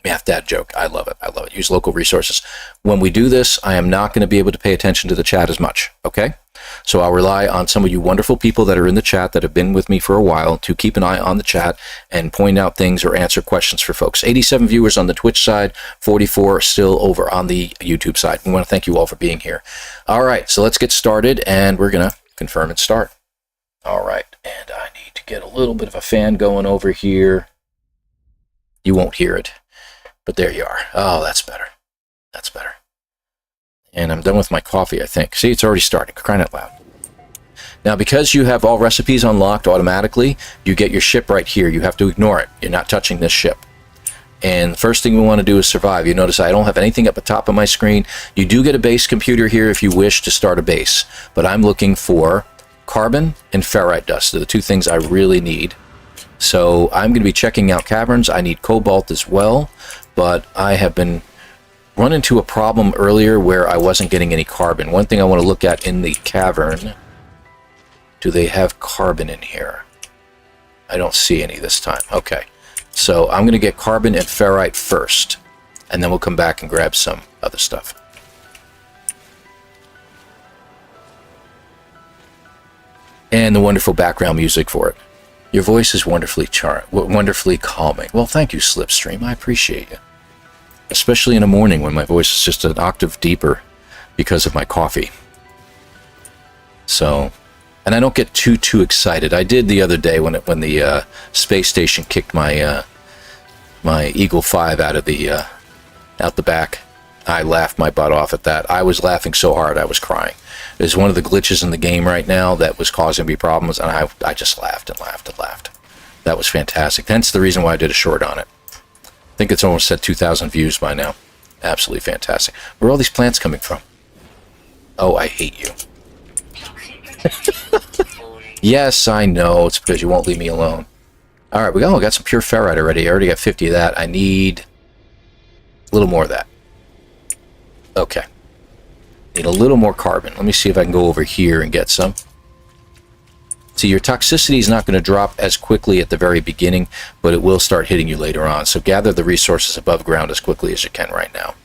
Math dad joke. I love it. I love it. Use local resources. When we do this, I am not going to be able to pay attention to the chat as much, okay? So I'll rely on some of you wonderful people that are in the chat that have been with me for a while to keep an eye on the chat and point out things or answer questions for folks. 87 viewers on the Twitch side, 44 still over on the YouTube side. We want to thank you all for being here. All right, so let's get started, and we're going to confirm and start. All right, and I need to get a little bit of a fan going over here. You won't hear it, but there you are. Oh, that's better. That's better. And I'm done with my coffee, I think. See, it's already starting. Crying out loud. Now, because you have all recipes unlocked automatically, you get your ship right here. You have to ignore it. You're not touching this ship. And the first thing we want to do is survive. You notice I don't have anything at the top of my screen. You do get a base computer here if you wish to start a base. But I'm looking for carbon and ferrite dust. They're the two things I really need. So I'm going to be checking out caverns. I need cobalt as well. But I have been run into a problem earlier where I wasn't getting any carbon. One thing I want to look at in the cavern, do they have carbon in here? I don't see any this time. Okay, so I'm going to get carbon and ferrite first, and then we'll come back and grab some other stuff. And the wonderful background music for it. Your voice is wonderfully calming. Well, thank you, Slipstream. I appreciate you. Especially in the morning when my voice is just an octave deeper because of my coffee. So, and I don't get too excited. I did the other day when the space station kicked my my Eagle 5 out the back. I laughed my butt off at that. I was laughing so hard I was crying. There's one of the glitches in the game right now that was causing me problems, and I just laughed and laughed and laughed. That was fantastic. Hence the reason why I did a short on it. I think it's almost at 2,000 views by now. Absolutely fantastic. Where are all these plants coming from? Oh, I hate you. Yes, I know. It's because you won't leave me alone. All right, we got some pure ferrite already. I already got 50 of that. I need a little more of that. Okay. Need a little more carbon. Let me see if I can go over here and get some. See, your toxicity is not going to drop as quickly at the very beginning, but it will start hitting you later on. So gather the resources above ground as quickly as you can right now.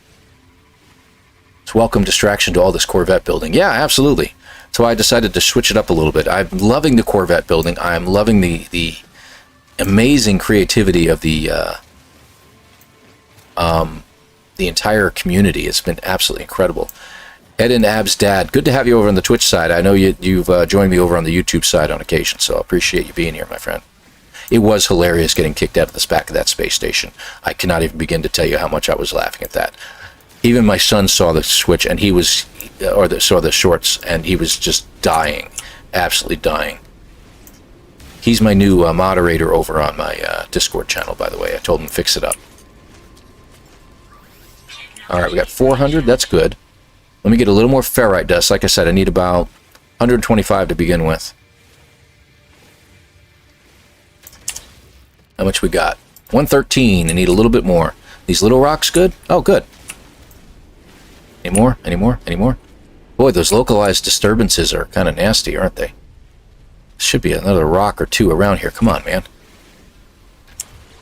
It's welcome distraction to all this Corvette building. Yeah, absolutely. So I decided to switch it up a little bit. I'm loving the Corvette building. I'm loving the amazing creativity of the entire community. It's been absolutely incredible. Ed and Ab's dad, good to have you over on the Twitch side. I know you've joined me over on the YouTube side on occasion, so I appreciate you being here, my friend. It was hilarious getting kicked out of the back of that space station. I cannot even begin to tell you how much I was laughing at that. Even my son saw the switch, and he was, saw the shorts, and he was just dying, absolutely dying. He's my new moderator over on my Discord channel, by the way. I told him to fix it up. All right, we got 400. That's good. Let me get a little more ferrite dust. Like I said, I need about 125 to begin with. How much we got? 113. I need a little bit more. These little rocks good? Oh, good. Any more? Any more? Any more? Boy, those localized disturbances are kind of nasty, aren't they? Should be another rock or two around here. Come on, man.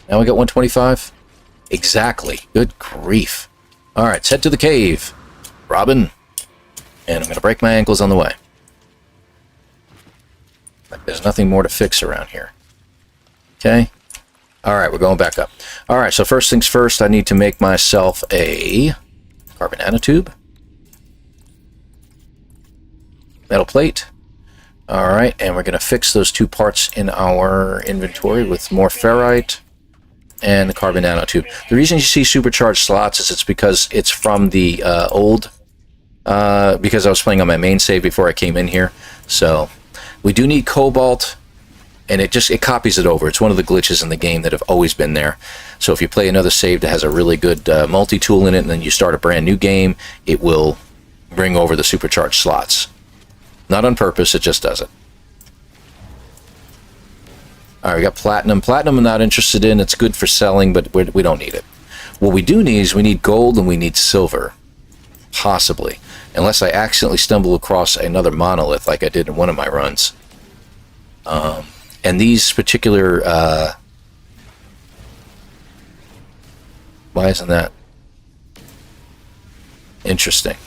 Now we got 125? Exactly. Good grief. All right, let's head to the cave. Robin, and I'm going to break my ankles on the way. There's nothing more to fix around here. Okay? Alright, we're going back up. Alright, so first things first, I need to make myself a carbon nanotube. Metal plate. Alright, and we're going to fix those two parts in our inventory with more ferrite and the carbon nanotube. The reason you see supercharged slots is it's because it's from the old... because I was playing on my main save before I came in here. So we do need cobalt, and it copies it over. It's one of the glitches in the game that have always been there. So if you play another save that has a really good multi-tool in it, and then you start a brand new game, it will bring over the supercharged slots. Not on purpose, it just does it. Alright, we got platinum. Platinum I'm not interested in. It's good for selling, but we don't need it. What we do need is we need gold and we need silver. Possibly. Unless I accidentally stumble across another monolith like I did in one of my runs. And these particular... why isn't that? Interesting.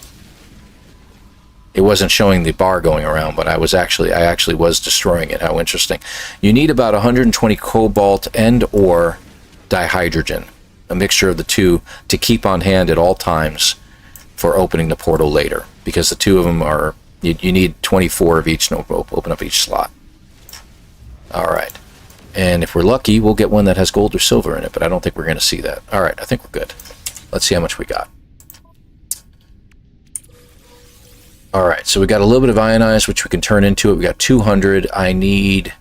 it wasn't showing the bar going around, but I actually was destroying it. How interesting. You need about 120 cobalt and or dihydrogen, a mixture of the two, to keep on hand at all times for opening the portal later, because the two of them are, you need 24 of each to open up each slot. All right. And if we're lucky, we'll get one that has gold or silver in it, but I don't think we're going to see that. All right, I think we're good. Let's see how much we got. All right, so we got a little bit of ionized, which we can turn into it. We got 200. I need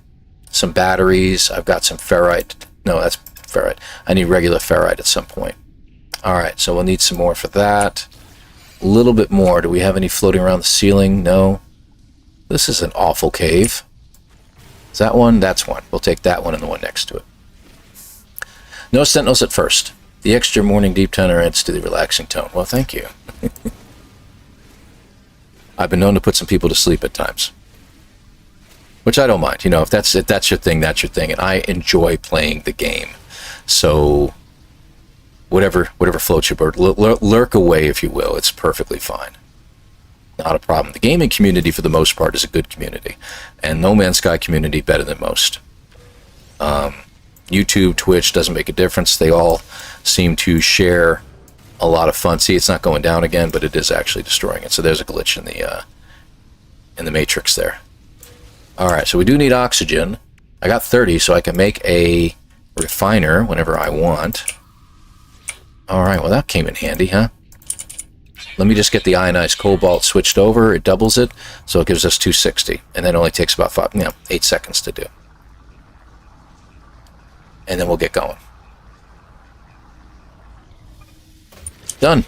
some batteries. I've got some ferrite. No, that's ferrite. I need regular ferrite at some point. All right, so we'll need some more for that. A little bit more. Do we have any floating around the ceiling? No. This is an awful cave. Is that one? That's one. We'll take that one and the one next to it. No sentinels at first. The extra morning deep tenor adds to the relaxing tone. Well, thank you. I've been known to put some people to sleep at times, which I don't mind. You know, if that's your thing, that's your thing, and I enjoy playing the game. So whatever floats your boat, lurk away, if you will. It's perfectly fine. Not a problem. The gaming community, for the most part, is a good community, and No Man's Sky community better than most. YouTube, Twitch doesn't make a difference. They all seem to share a lot of fun. See, it's not going down again, but it is actually destroying it. So there's a glitch in the matrix there. All right, so we do need oxygen. I got 30, so I can make a refiner whenever I want. All right, well, that came in handy, huh? Let me just get the ionized cobalt switched over. It doubles it, so it gives us 260, and that only takes about 8 seconds to do. And then we'll get going. Done.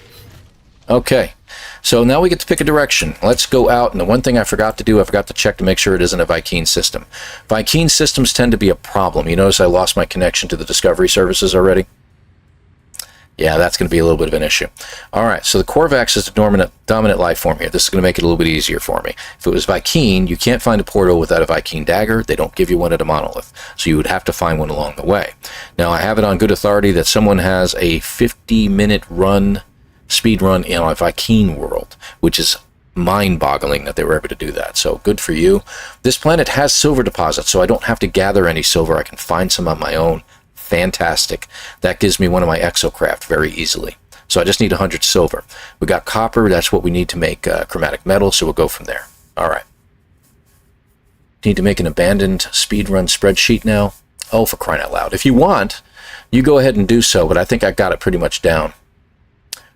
Okay, so now we get to pick a direction. Let's go out, and the one thing I forgot to do, I forgot to check to make sure it isn't a Vy'keen system. Vy'keen systems tend to be a problem. You notice I lost my connection to the Discovery services already? Yeah, that's going to be a little bit of an issue. All right, so the Corvax is the dominant life form here. This is going to make it a little bit easier for me. If it was Vy'keen, you can't find a portal without a Vy'keen dagger. They don't give you one at a monolith, so you would have to find one along the way. Now, I have it on good authority that someone has a 50-minute run, speed run in a Vy'keen world, which is mind-boggling that they were able to do that. So good for you. This planet has silver deposits, so I don't have to gather any silver. I can find some on my own. Fantastic. That gives me one of my Exocraft very easily. So I just need 100 silver. We got copper. That's what we need to make chromatic metal, so we'll go from there. All right. Need to make an abandoned speedrun spreadsheet now. Oh, for crying out loud. If you want, you go ahead and do so, but I think I got it pretty much down.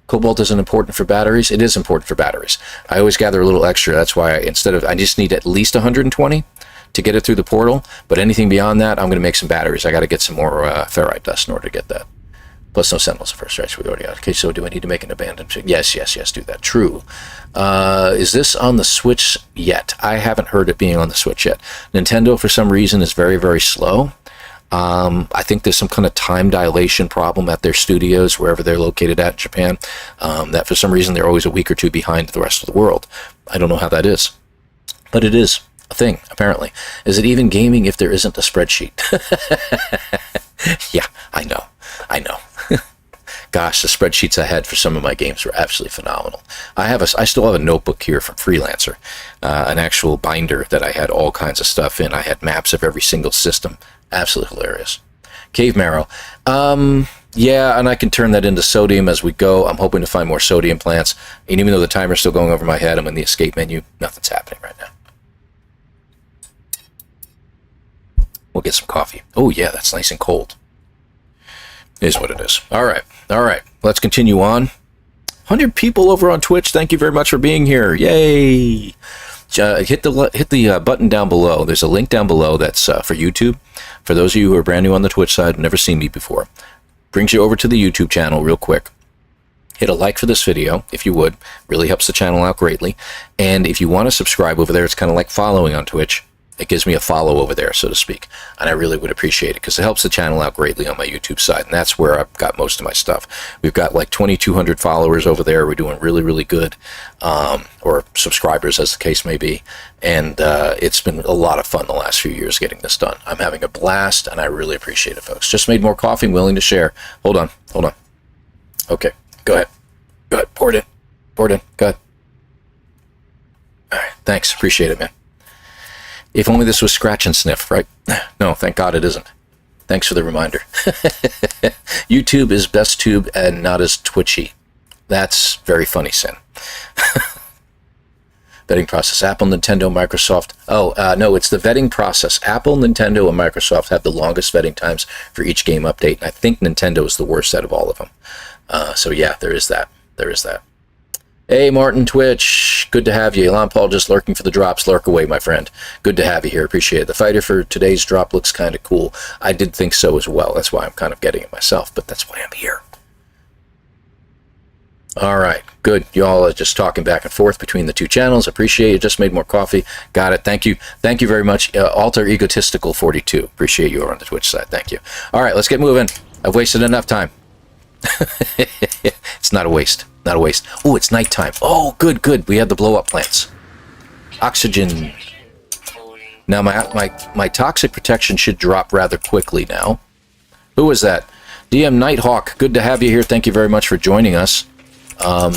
Cobalt isn't important for batteries. It is important for batteries. I always gather a little extra. That's why I just need at least 120 to get it through the portal, but anything beyond that, I'm going to make some batteries. I got to get some more ferrite dust in order to get that. Plus no sentinels at first, right? So we already got. Okay, so do I need to make an abandoned? Yes, do that. True. Is this on the Switch yet? I haven't heard it being on the Switch yet. Nintendo, for some reason, is very, very slow. I think there's some kind of time dilation problem at their studios, wherever they're located at in Japan, that for some reason they're always a week or two behind the rest of the world. I don't know how that is, but it is a thing, apparently. Is it even gaming if there isn't a spreadsheet? Yeah, I know. Gosh, the spreadsheets I had for some of my games were absolutely phenomenal. I still have a notebook here from Freelancer, an actual binder that I had all kinds of stuff in. I had maps of every single system. Absolutely hilarious. Cave marrow. Yeah, and I can turn that into sodium as we go. I'm hoping to find more sodium plants. And even though the timer's still going over my head, I'm in the escape menu. Nothing's happening right now. We'll get some coffee. Oh, yeah, that's nice and cold. It is what it is. All right. Let's continue on. 100 people over on Twitch. Thank you very much for being here. Yay! Hit the button down below. There's a link down below that's for YouTube. For those of you who are brand new on the Twitch side, never seen me before. Brings you over to the YouTube channel real quick. Hit a like for this video, if you would. Really helps the channel out greatly. And if you want to subscribe over there, it's kind of like following on Twitch. It gives me a follow over there, so to speak. And I really would appreciate it because it helps the channel out greatly on my YouTube side. And that's where I've got most of my stuff. We've got like 2,200 followers over there. We're doing really, really good. Or subscribers, as the case may be. And it's been a lot of fun the last few years getting this done. I'm having a blast, and I really appreciate it, folks. Just made more coffee. I'm willing to share. Hold on. Okay, go ahead. Pour it in. Go ahead. Appreciate it, man. If only this was scratch and sniff, right? No, thank God it isn't. Thanks for the reminder. YouTube is best tube and not as twitchy. That's very funny, Sin. Vetting process. Apple, Nintendo, Microsoft. No, it's the vetting process. Apple, Nintendo, and Microsoft have the longest vetting times for each game update. And I think Nintendo is the worst out of all of them. So yeah, there is that. There is that. Hey, Martin, Twitch. Good to have you. ElanPaul just lurking for the drops. Lurk away, my friend. Good to have you here. Appreciate it. The fighter for today's drop looks kind of cool. I did think so as well. That's why I'm kind of getting it myself, but that's why I'm here. All right, good. Y'all are just talking back and forth between the two channels. Appreciate it. Just made more coffee. Got it. Thank you. Thank you very much. Alter Egotistical 42. Appreciate you over on the Twitch side. Thank you. All right, let's get moving. I've wasted enough time. It's not a waste. Not a waste. Oh, it's nighttime. Oh, good, good. We had the blow-up plants. Oxygen. Now, my toxic protection should drop rather quickly now. Who was that? DM Nighthawk. Good to have you here. Thank you very much for joining us.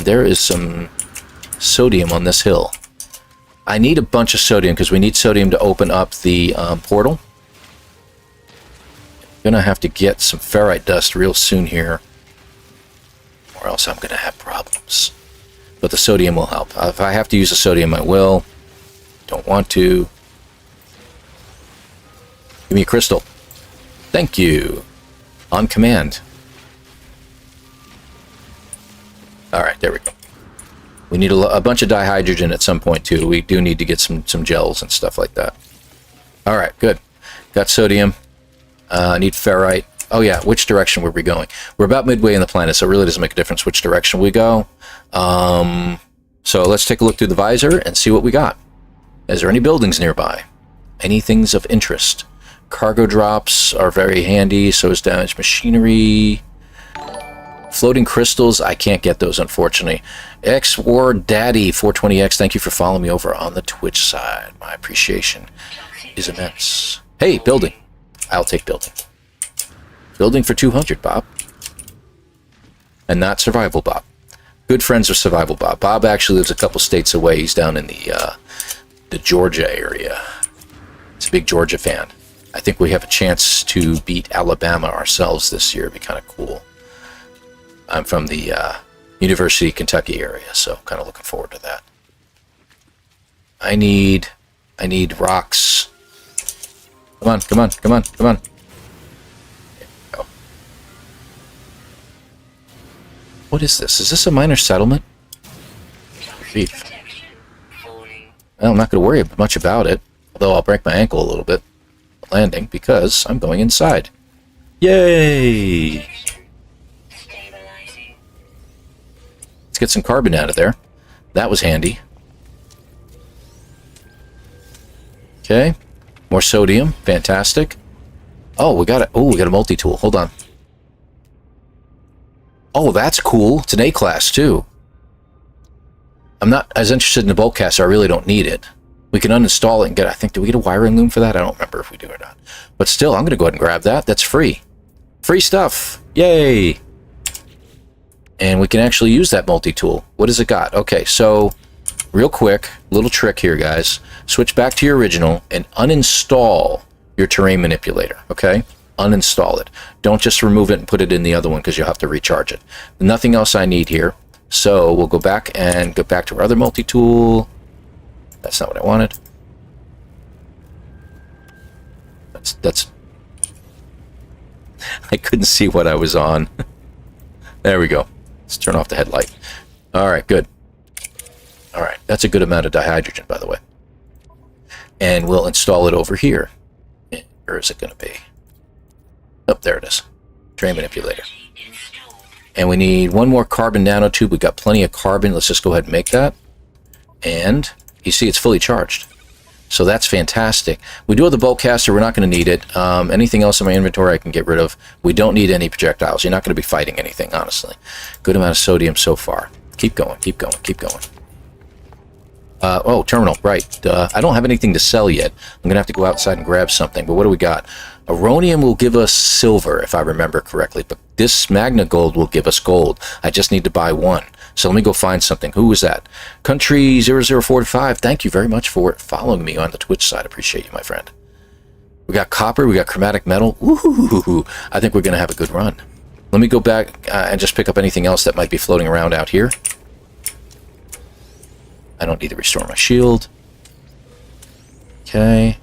There is some sodium on this hill. I need a bunch of sodium because we need sodium to open up the portal. I'm gonna have to get some ferrite dust real soon here, or else I'm gonna have problems. But the sodium will help. If I have to use the sodium, I will. Don't want to. Give me a crystal. Thank you. On command. Alright, there we go. We need a bunch of dihydrogen at some point, too. We do need to get some gels and stuff like that. Alright, good. Got sodium. I need ferrite. Oh, yeah, which direction were we going? We're about midway in the planet, so it really doesn't make a difference which direction we go. So let's take a look through the visor and see what we got. Is there any buildings nearby? Any things of interest? Cargo drops are very handy, so is damaged machinery. Floating crystals, I can't get those, unfortunately. X-War Daddy 420X, thank you for following me over on the Twitch side. My appreciation is immense. Hey, building. I'll take building. Building for 200, Bob. And not Survival Bob. Good friends with Survival Bob. Bob actually lives a couple states away. He's down in the Georgia area. He's a big Georgia fan. I think we have a chance to beat Alabama ourselves this year. It'd be kind of cool. I'm from the University of Kentucky area, so kind of looking forward to that. I need rocks. Come on, come on, come on, come on. There we go. What is this? Is this a minor settlement? Beef. Well, I'm not going to worry much about it, although I'll break my ankle a little bit landing because I'm going inside. Yay! Get some carbon out of there. That was handy. Okay. More sodium. Fantastic. Oh, we got a multi-tool. Hold on. Oh, that's cool. It's an A-class, too. I'm not as interested in the bulk caster. I really don't need it. We can uninstall it and get, I think, do we get a wiring loom for that? I don't remember if we do or not. But still, I'm going to go ahead and grab that. That's free. Free stuff. Yay! And we can actually use that multi-tool. What has it got? Okay, so real quick, little trick here, guys. Switch back to your original and uninstall your terrain manipulator, okay? Uninstall it. Don't just remove it and put it in the other one because you'll have to recharge it. Nothing else I need here. So we'll go back and go back to our other multi-tool. That's not what I wanted. That's... I couldn't see what I was on. There we go. Let's turn off the headlight. Alright, good. Alright, that's a good amount of dihydrogen, by the way. And we'll install it over here. Where is it going to be? Oh, there it is. Terrain manipulator. And we need one more carbon nanotube. We've got plenty of carbon. Let's just go ahead and make that. And you see it's fully charged. So that's fantastic. We do have the bulk caster. We're not going to need it. Anything else in my inventory I can get rid of. We don't need any projectiles. You're not going to be fighting anything, honestly. Good amount of sodium so far. Keep going, keep going, keep going. Oh, terminal, right. I don't have anything to sell yet. I'm going to have to go outside and grab something. But what do we got? Aronium will give us silver, if I remember correctly. But this Magna Gold will give us gold. I just need to buy one. So let me go find something. Who was that? Country0045. Thank you very much for following me on the Twitch side. Appreciate you, my friend. We got copper. We got chromatic metal. Ooh, I think we're going to have a good run. Let me go back and just pick up anything else that might be floating around out here. I don't need to restore my shield. Okay.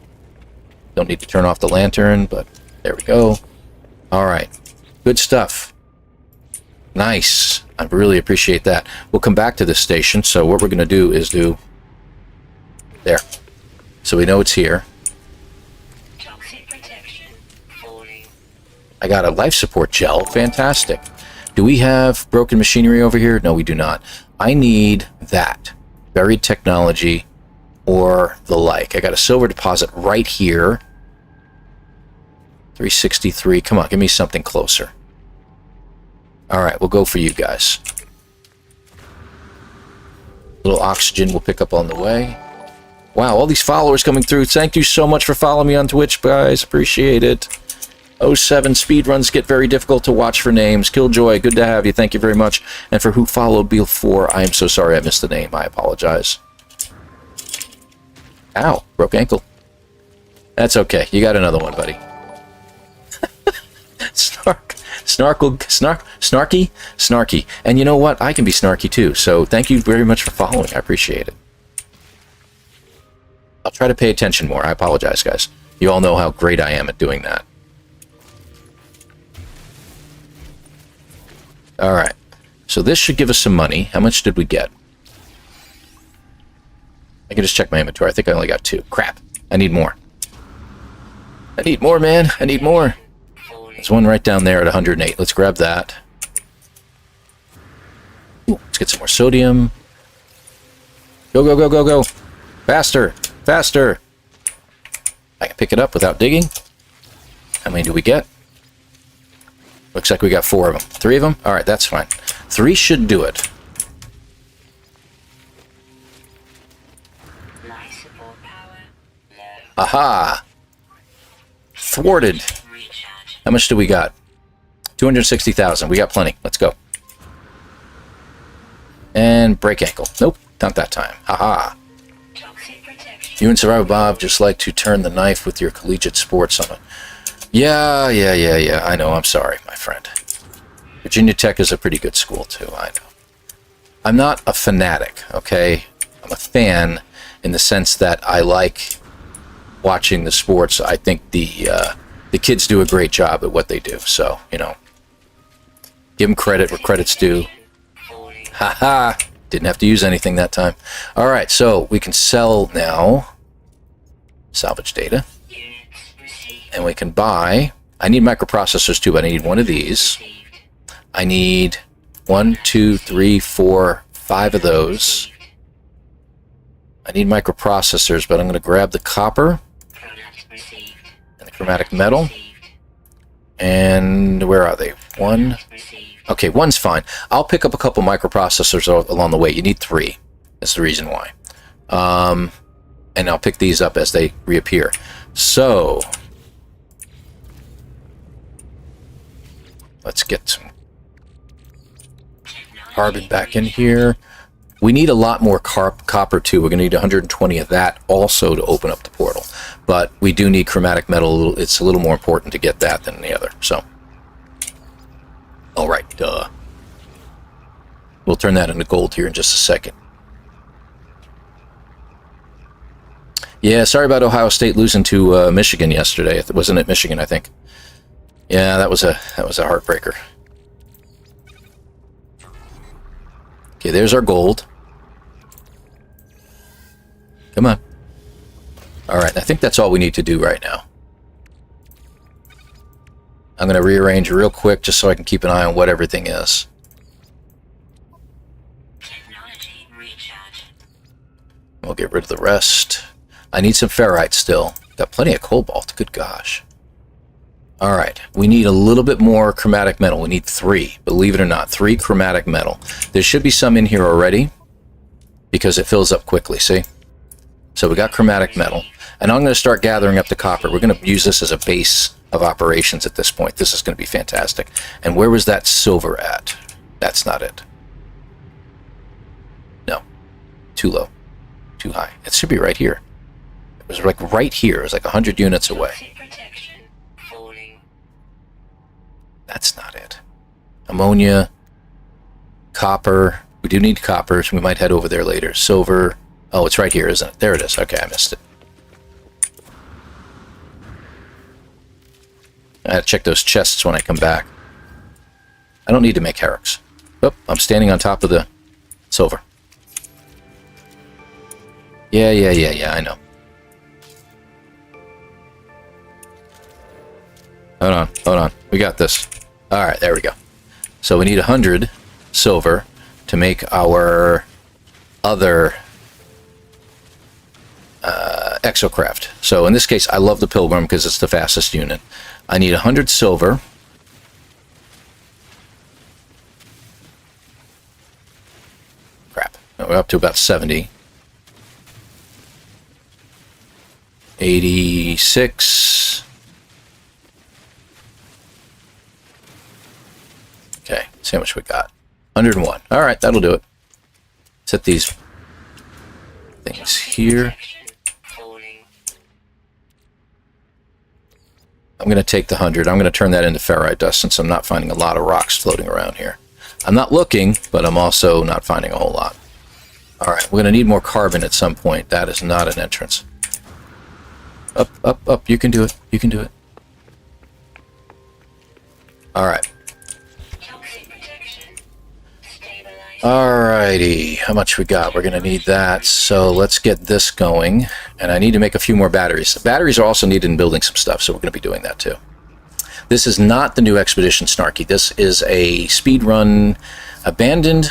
Don't need to turn off the lantern, but there we go. All right. Good stuff. Nice. I really appreciate that. We'll come back to this station, so what we're going to do is do... There. So we know it's here. Toxic protection falling. I got a life support gel. Fantastic. Do we have broken machinery over here? No, we do not. I need that. Buried technology or the like. I got a silver deposit right here. 363. Come on, give me something closer. Alright, we'll go for you guys. Little oxygen we'll pick up on the way. Wow, all these followers coming through. Thank you so much for following me on Twitch, guys. Appreciate it. 07 speedruns get very difficult to watch for names. Killjoy, good to have you. Thank you very much. And for who followed before, I am so sorry I missed the name. I apologize. Ow, broke ankle. That's okay. You got another one, buddy. Snarky. And you know what? I can be snarky too. So thank you very much for following. I appreciate it. I'll try to pay attention more. I apologize, guys. You all know how great I am at doing that. Alright, so this should give us some money. How much did we get? I can just check my inventory. I think I only got 2. Crap, I need more. I need more, man. I need more. There's one right down there at 108. Let's grab that. Ooh, let's get some more sodium. Go, go, go, go, go. Faster, faster. I can pick it up without digging. How many do we get? Looks like we got 4 of them. 3 of them? Alright, that's fine. 3 should do it. Aha! Thwarted. How much do we got? 260,000. We got plenty. Let's go. And break ankle. Nope, not that time. Haha. You and Survivor Bob just like to turn the knife with your collegiate sports on it. Yeah. I know. I'm sorry, my friend. Virginia Tech is a pretty good school, too. I know. I'm not a fanatic, okay? I'm a fan in the sense that I like watching the sports. I think the kids do a great job at what they do. So, you know, give them credit where credit's due. Haha. Didn't have to use anything that time. All right, so we can sell now. Salvage data. And we can buy. I need microprocessors too, but I need one of these. I need 1, 2, 3, 4, 5 of those. I need microprocessors, but I'm going to grab the copper and the chromatic metal. And where are they? 1. Okay, 1's fine. I'll pick up a couple microprocessors along the way. You need 3. That's the reason why. And I'll pick these up as they reappear. So let's get some carbon back in here. We need a lot more copper too. We're going to need 120 of that also to open up the portal. But we do need chromatic metal. It's a little more important to get that than the other. So, all right, duh. We'll turn that into gold here in just a second. Yeah, sorry about Ohio State losing to Michigan yesterday. Wasn't it Michigan, I think? Yeah, that was a heartbreaker. Okay, there's our gold. Come on. All right, I think that's all we need to do right now. I'm going to rearrange real quick just so I can keep an eye on what everything is. We'll get rid of the rest. I need some ferrite still. Got plenty of cobalt. Good gosh. All right. We need a little bit more chromatic metal. We need 3. Believe it or not, 3 chromatic metal. There should be some in here already because it fills up quickly, see? So we got chromatic metal. And I'm going to start gathering up the copper. We're going to use this as a base of operations at this point. This is going to be fantastic. And where was that silver at? That's not it. too low? Too high? It should be right here. It was like right here. It was like 100 units away. Toxic protection falling. That's not it. Ammonia. Copper. We do need copper, so we might head over there later. Silver. Oh, it's right here, isn't it? There it is. Okay, I missed it. I have to check those chests when I come back. I don't need to make herricks. Oh, I'm standing on top of the silver. Yeah, I know. Hold on. We got this. Alright, there we go. So we need 100 silver to make our other Exocraft. So in this case, I love the Pilgrim because it's the fastest unit. I need 100 silver. Crap. We're up to about 70. 86. Okay, see how much we got. 101. Alright, that'll do it. Set these things here. I'm going to take the 100. I'm going to turn that into ferrite dust since I'm not finding a lot of rocks floating around here. I'm not looking, but I'm also not finding a whole lot. Alright, we're going to need more carbon at some point. That is not an entrance. Up, up, up. You can do it. You can do it. Alright. Alrighty. How much we got? We're going to need that. So let's get this going. And I need to make a few more batteries. The batteries are also needed in building some stuff, so we're going to be doing that too. This is not the new Expedition Snarky. This is a speedrun abandoned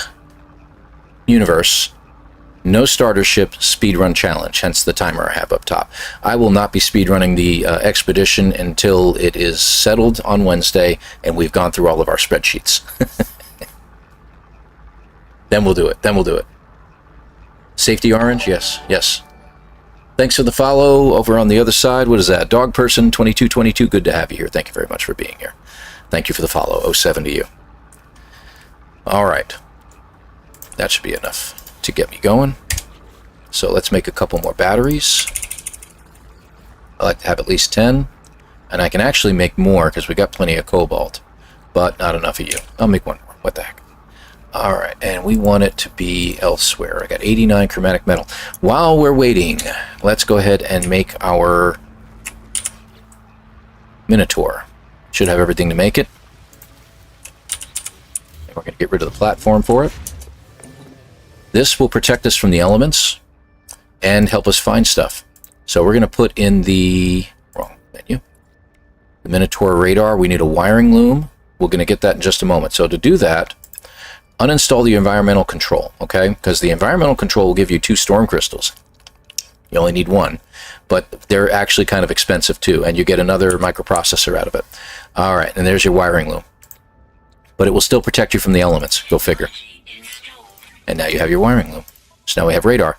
universe. No starter ship speedrun challenge, hence the timer I have up top. I will not be speedrunning the expedition until it is settled on Wednesday and we've gone through all of our spreadsheets. Then we'll do it. Then we'll do it. Safety orange? Yes. Yes. Thanks for the follow over on the other side. What is that? Dog person 2222. Good to have you here. Thank you very much for being here. Thank you for the follow. 07 to you. All right. That should be enough to get me going. So let's make a couple more batteries. I like to have at least 10. And I can actually make more because we got plenty of cobalt. But not enough of you. I'll make one more. What the heck? Alright, and we want it to be elsewhere. I got 89 chromatic metal. While we're waiting, let's go ahead and make our Minotaur. Should have everything to make it. And we're going to get rid of the platform for it. This will protect us from the elements and help us find stuff. So we're going to put in the wrong menu. The Minotaur radar. We need a wiring loom. We're going to get that in just a moment. So to do that, uninstall the environmental control, okay? Because the environmental control will give you 2 storm crystals. You only need 1. But they're actually kind of expensive too, and you get another microprocessor out of it. Alright, and there's your wiring loom. But it will still protect you from the elements, go figure. And now you have your wiring loom. So now we have radar.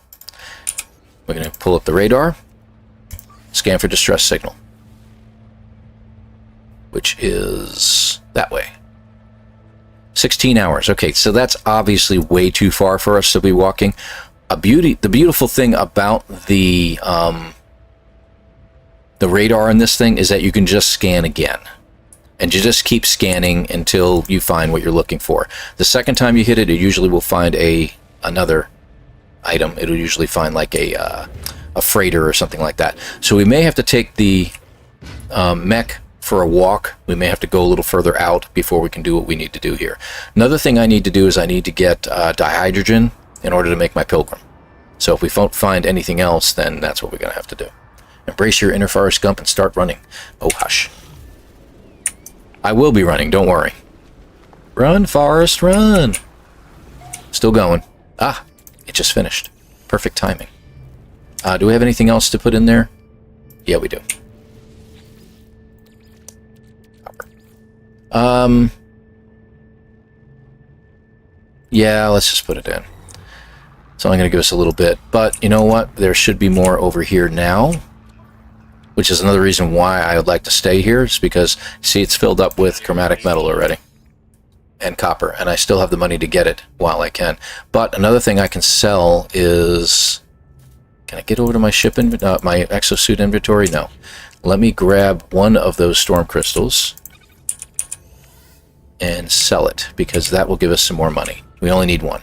We're going to pull up the radar, scan for distress signal, which is that way. 16 hours. Okay, so that's obviously way too far for us to be walking. The beautiful thing about the radar in this thing is that you can just scan again. And you just keep scanning until you find what you're looking for. The second time you hit it, it usually will find another item. It'll usually find like a freighter or something like that. So we may have to take the mech for a walk. We may have to go a little further out before we can do what we need to do here. Another thing I need to do is I need to get dihydrogen in order to make my Pilgrim. So if we don't find anything else, then that's what we're going to have to do. Embrace your inner forest gump and start running. Oh, hush. I will be running, don't worry. Run, Forrest, run! Still going. Ah, it just finished. Perfect timing. Do we have anything else to put in there? Yeah, we do. Yeah, let's just put it in. It's only going to give us a little bit. But you know what? There should be more over here now. Which is another reason why I would like to stay here. Is because, see, it's filled up with chromatic metal already. and copper, and I still have the money to get it while I can. But another thing I can sell is... Can I get over to my my exosuit inventory? No. Let me grab one of those storm crystals and sell it, because that will give us some more money. We only need one.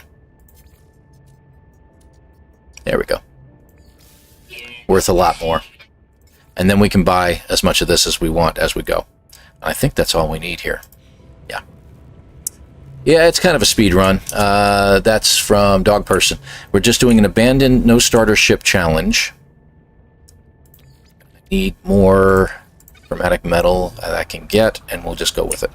There we go. Worth a lot more. And then we can buy as much of this as we want as we go. I think that's all we need here. Yeah. Yeah, it's kind of a speed run. That's from Dog Person. We're just doing an abandoned no starter ship challenge. Need more chromatic metal that I can get, and we'll just go with it.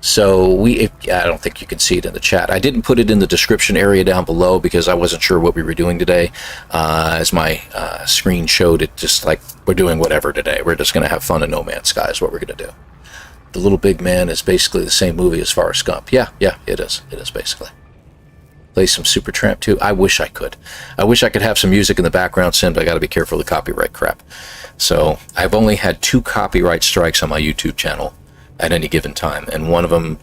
So I don't think you can see it in the chat. I didn't put it in the description area down below because I wasn't sure what we were doing today. As my screen showed, it just like we're doing whatever today. We're just going to have fun in No Man's Sky is what we're going to do. The Little Big Man is basically the same movie as Forrest Gump. Yeah, it is. It is basically. Play some Supertramp too. I wish I could. I wish I could have some music in the background, but I got to be careful of the copyright crap. So I've only had 2 copyright strikes on my YouTube channel at any given time, and one of them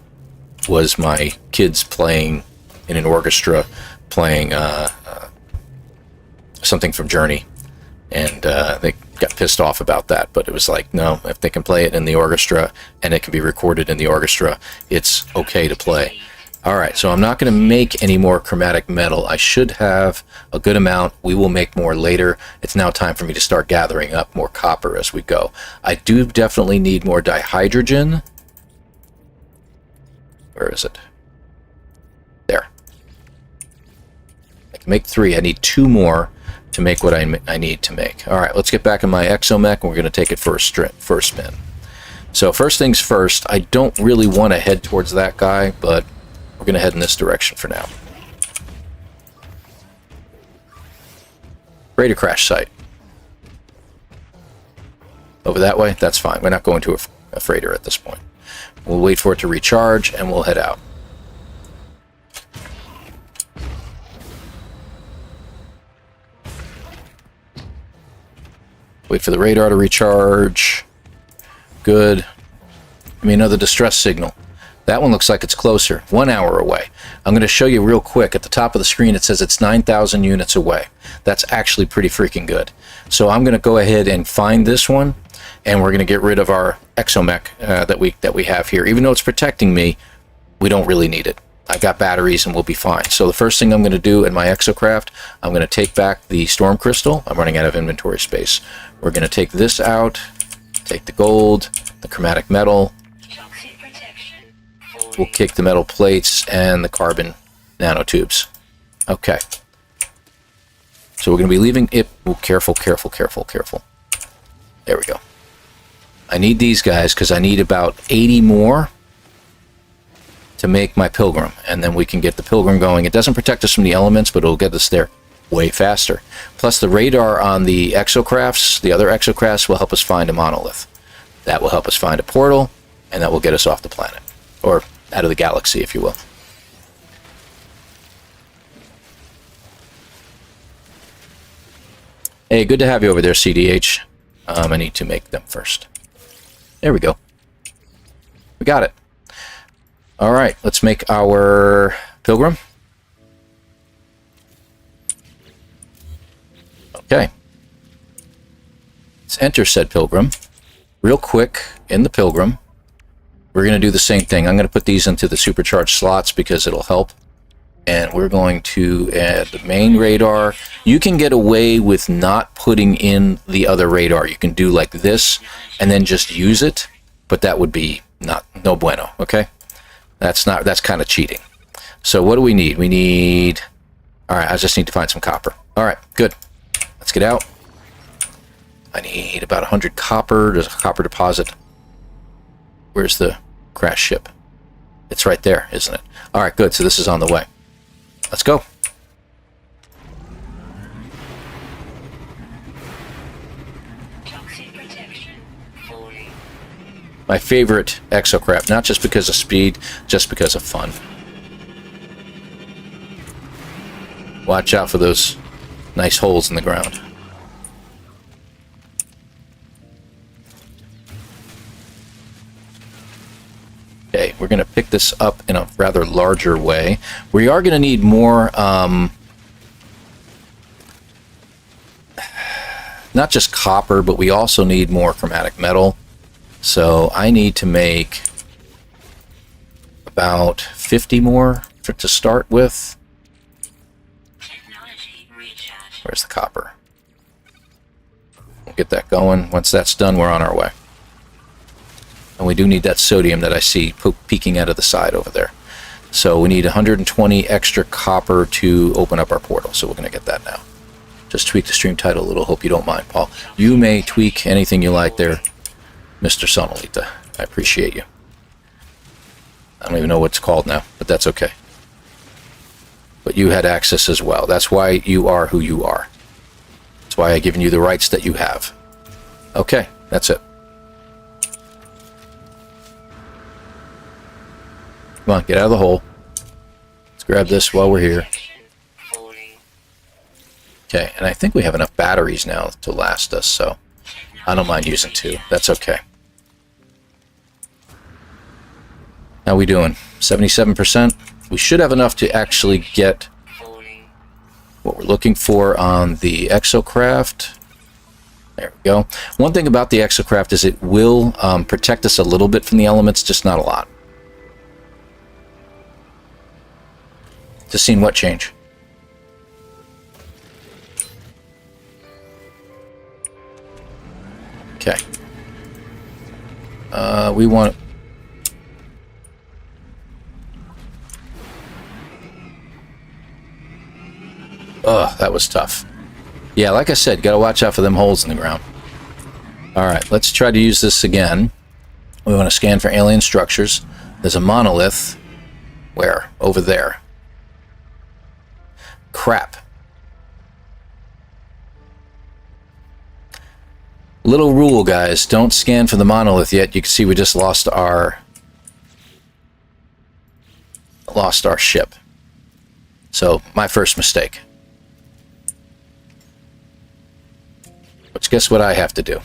was my kids playing in an orchestra, playing something from Journey, and they got pissed off about that. But it was like, no, if they can play it in the orchestra and it can be recorded in the orchestra, it's okay to play. All right, so I'm not going to make any more chromatic metal. I should have a good amount. We will make more later. It's now time for me to start gathering up more copper as we go. I do definitely need more dihydrogen. Where is it? There. I can make 3. I need 2 more to make what I need to make. All right, let's get back in my exomech, and we're going to take it for a spin. So first things first, I don't really want to head towards that guy, but we're going to head in this direction for now. Freighter crash site. Over that way? That's fine. We're not going to a freighter at this point. We'll wait for it to recharge, and we'll head out. Wait for the radar to recharge. Good. I mean, another distress signal. That one looks like it's closer. 1 hour away. I'm going to show you real quick. At the top of the screen, it says it's 9,000 units away. That's actually pretty freaking good. So I'm going to go ahead and find this one, and we're going to get rid of our exomech that we have here. Even though it's protecting me, we don't really need it. I got batteries, and we'll be fine. So the first thing I'm going to do in my Exocraft, I'm going to take back the storm crystal. I'm running out of inventory space. We're going to take this out, take the gold, the chromatic metal. We'll kick the metal plates and the carbon nanotubes. Okay. So we're going to be leaving it. Ooh, careful, careful, careful, careful. There we go. I need these guys because I need about 80 more to make my Pilgrim, and then we can get the Pilgrim going. It doesn't protect us from the elements, but it'll get us there way faster. Plus the radar on the Exocrafts, the other Exocrafts, will help us find a monolith. That will help us find a portal, and that will get us off the planet. Or out of the galaxy, if you will. Hey, good to have you over there, CDH. I need to make them first. There we go. We got it. All right, let's make our Pilgrim. Okay. Let's enter said Pilgrim. Real quick, in the Pilgrim, we're going to do the same thing. I'm going to put these into the supercharged slots because it'll help. And we're going to add the main radar. You can get away with not putting in the other radar. You can do like this and then just use it, but that would be no bueno, okay? That's kind of cheating. So what do we need? We need... All right, I just need to find some copper. All right, good. Let's get out. I need about 100 copper. There's a copper deposit. Where's the crash ship? It's right there, isn't it? All right, good. So this is on the way. Let's go. Toxic protection falling. My favorite Exocraft, not just because of speed, just because of fun. Watch out for those nice holes in the ground. Okay, we're going to pick pick this up in a rather larger way. We are going to need more, not just copper, but we also need more chromatic metal. So I need to make about 50 more to start with. Where's the copper? We'll get that going. Once that's done, we're on our way. And we do need that sodium that I see peeking out of the side over there. So we need 120 extra copper to open up our portal. So we're going to get that now. Just tweak the stream title a little. Hope you don't mind, Paul. You may tweak anything you like there, Mr. Sonolita. I appreciate you. I don't even know what it's called now, but that's okay. But you had access as well. That's why you are who you are. That's why I've given you the rights that you have. Okay, that's it. Come on, get out of the hole. Let's grab this while we're here. Okay, and I think we have enough batteries now to last us, so I don't mind using 2. That's okay. How we doing? 77%? We should have enough to actually get what we're looking for on the Exocraft. There we go. One thing about the Exocraft is it will protect us a little bit from the elements, just not a lot. Just seen what change? Okay. We want... Ugh, that was tough. Yeah, like I said, gotta watch out for them holes in the ground. Alright, let's try to use this again. We want to scan for alien structures. There's a monolith. Where? Over there. Crap. Little rule, guys. Don't scan for the monolith yet. You can see we just lost our ship. So, my first mistake. Which, guess what I have to do?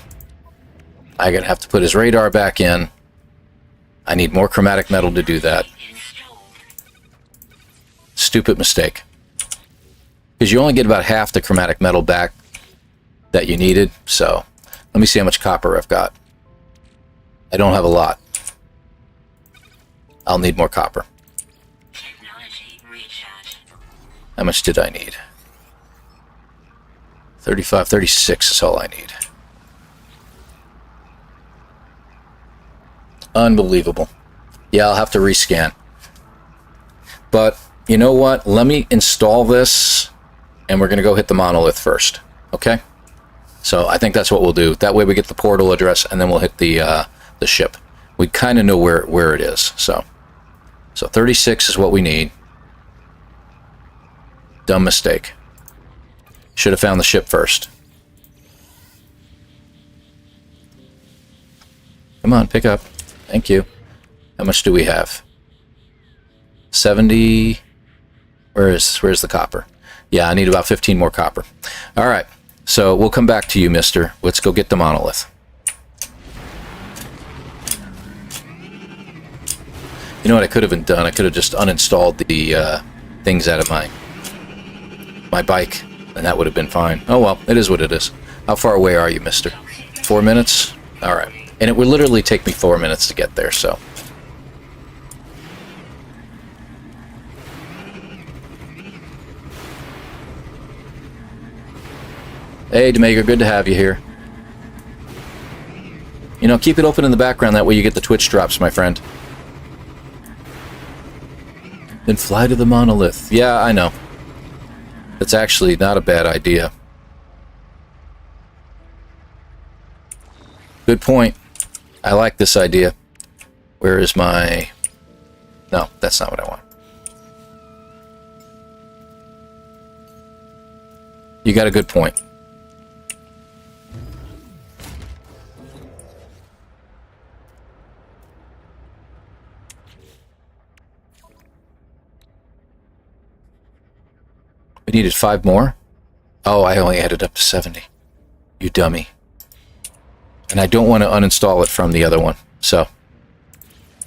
I'm going to have to put his radar back in. I need more chromatic metal to do that. Stupid mistake. Because you only get about half the chromatic metal back that you needed. So, let me see how much copper I've got. I don't have a lot. I'll need more copper. How much did I need? 35, 36 is all I need. Unbelievable. Yeah, I'll have to rescan. But, you know what? Let me install this, and we're going to go hit the monolith first. Okay? So, I think that's what we'll do. That way we get the portal address, and then we'll hit the ship. We kind of know where it is. So 36 is what we need. Dumb mistake. Should have found the ship first. Come on, pick up. Thank you. How much do we have? 70. Where's the copper? Yeah, I need about 15 more copper. All right. So we'll come back to you, mister. Let's go get the monolith. You know what I could have done? I could have just uninstalled the things out of my bike. And that would have been fine. Oh well, it is what it is. How far away are you, mister? 4 minutes? Alright. And it would literally take me 4 minutes to get there, so. Hey, Demager, good to have you here. You know, keep it open in the background, that way you get the Twitch drops, my friend. Then fly to the monolith. Yeah, I know. It's actually not a bad idea. Good point. I like this idea. Where is my... No, that's not what I want. You got a good point. We needed 5 more? Oh, I only added up to 70. You dummy. And I don't want to uninstall it from the other one, so...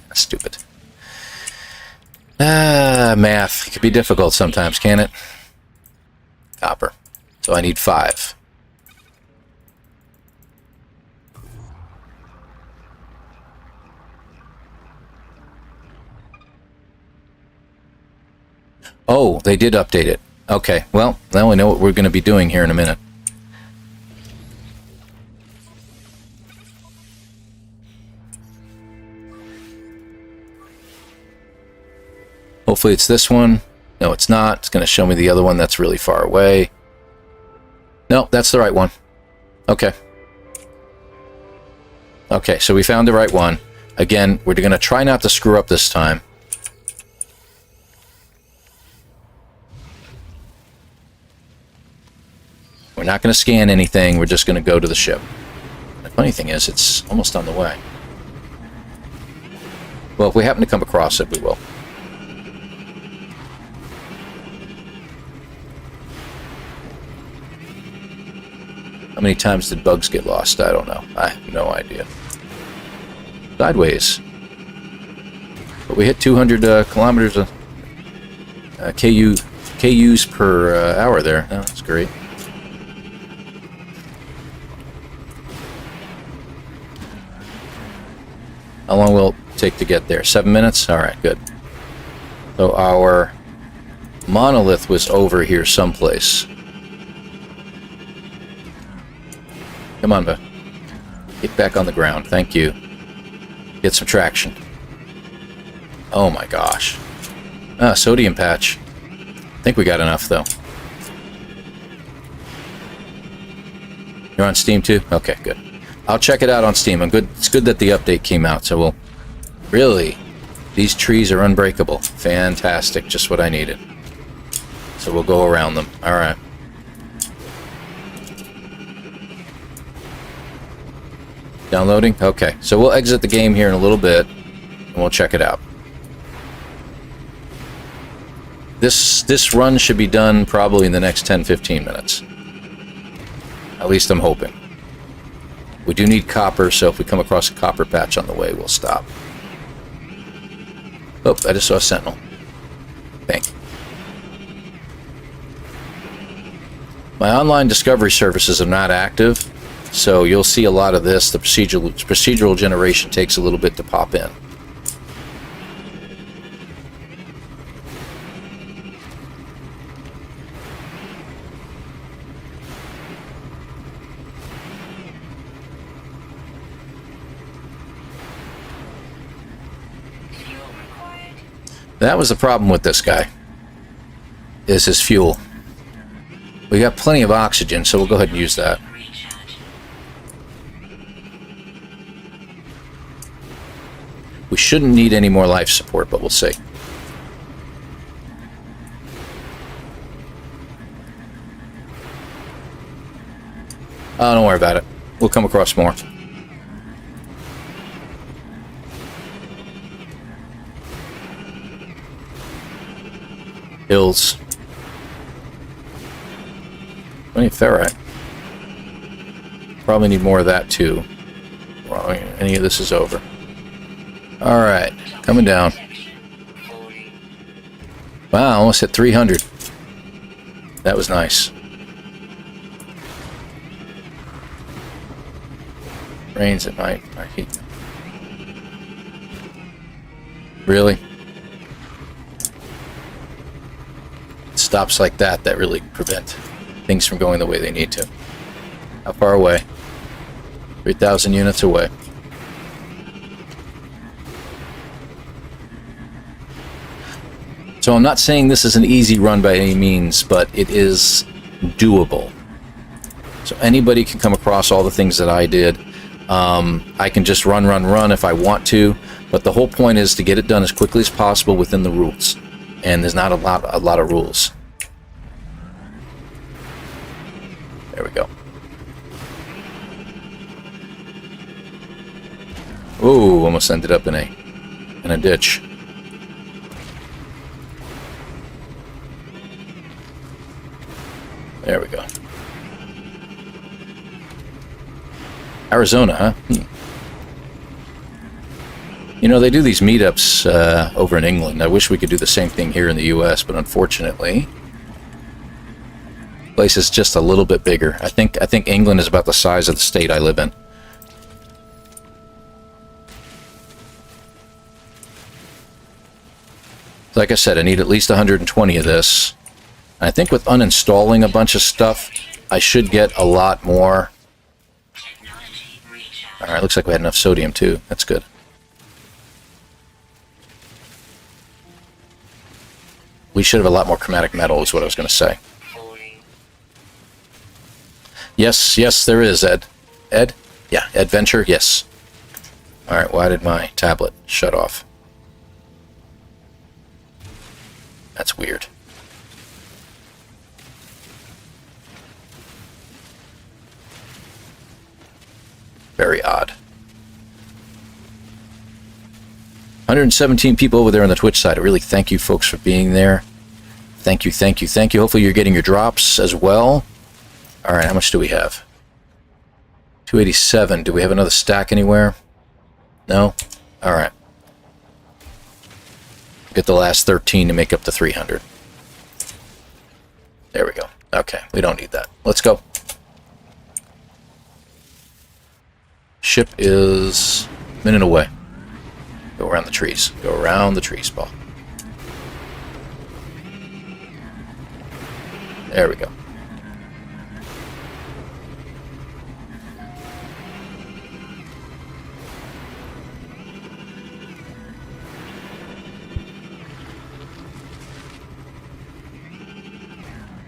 That's stupid. Math. It can be difficult sometimes, can it? Copper. So I need 5. Oh, they did update it. Okay, well, now we know what we're going to be doing here in a minute. Hopefully it's this one. No, it's not. It's going to show me the other one that's really far away. No, that's the right one. Okay. Okay, so we found the right one. Again, we're going to try not to screw up this time. We're not going to scan anything. We're just going to go to the ship. The funny thing is, it's almost on the way. Well, if we happen to come across it, we will. How many times did bugs get lost? I don't know. I have no idea. Sideways. But we hit 200 kilometers of KUs per hour there. Oh, that's great. How long will it take to get there? 7 minutes? Alright, good. So our monolith was over here someplace. Come on, bud. Get back on the ground. Thank you. Get some traction. Oh my gosh. Ah, sodium patch. I think we got enough, though. You're on Steam, too? Okay, good. I'll check it out on Steam. It's good that the update came out, so we'll... Really? These trees are unbreakable. Fantastic. Just what I needed. So we'll go around them. Alright. Downloading? Okay. So we'll exit the game here in a little bit, and we'll check it out. This run should be done probably in the next 10-15 minutes. At least I'm hoping. We do need copper, so if we come across a copper patch on the way, we'll stop. Oh, I just saw a sentinel. Thank you. My online discovery services are not active, so you'll see a lot of this. The procedural generation takes a little bit to pop in. That was the problem with this guy, is his fuel. We got plenty of oxygen, so we'll go ahead and use that. We shouldn't need any more life support, but we'll see. Oh, don't worry about it. We'll come across more. Hills. Plenty of ferrite. Probably need more of that too. Well, any of this is over. Alright, coming down. Wow, almost hit 300. That was nice. Rains at night. I hate them. Really? Stops like that really prevent things from going the way they need to. How far away? 3,000 units away. So I'm not saying this is an easy run by any means, but it is doable. So anybody can come across all the things that I did. I can just run if I want to, but the whole point is to get it done as quickly as possible within the rules. And there's not a lot of rules. There we go. Ooh, almost ended up in a ditch. There we go. Arizona, huh? You know, they do these meetups over in England. I wish we could do the same thing here in the US, but unfortunately, the place is just a little bit bigger. I think England is about the size of the state I live in. Like I said, I need at least 120 of this. I think with uninstalling a bunch of stuff, I should get a lot more. Alright, looks like we had enough sodium too. That's good. We should have a lot more chromatic metal, is what I was going to say. Yes, yes, there is, Ed. Ed? Yeah, Adventure, yes. Alright, why did my tablet shut off? That's weird. Very odd. 117 people over there on the Twitch side. I really thank you folks for being there. Thank you, thank you, thank you. Hopefully you're getting your drops as well. Alright, how much do we have? 287. Do we have another stack anywhere? No? Alright. Get the last 13 to make up the 300. There we go. Okay, we don't need that. Let's go. Ship is a minute away. Go around the trees. Go around the trees, Paul. There we go.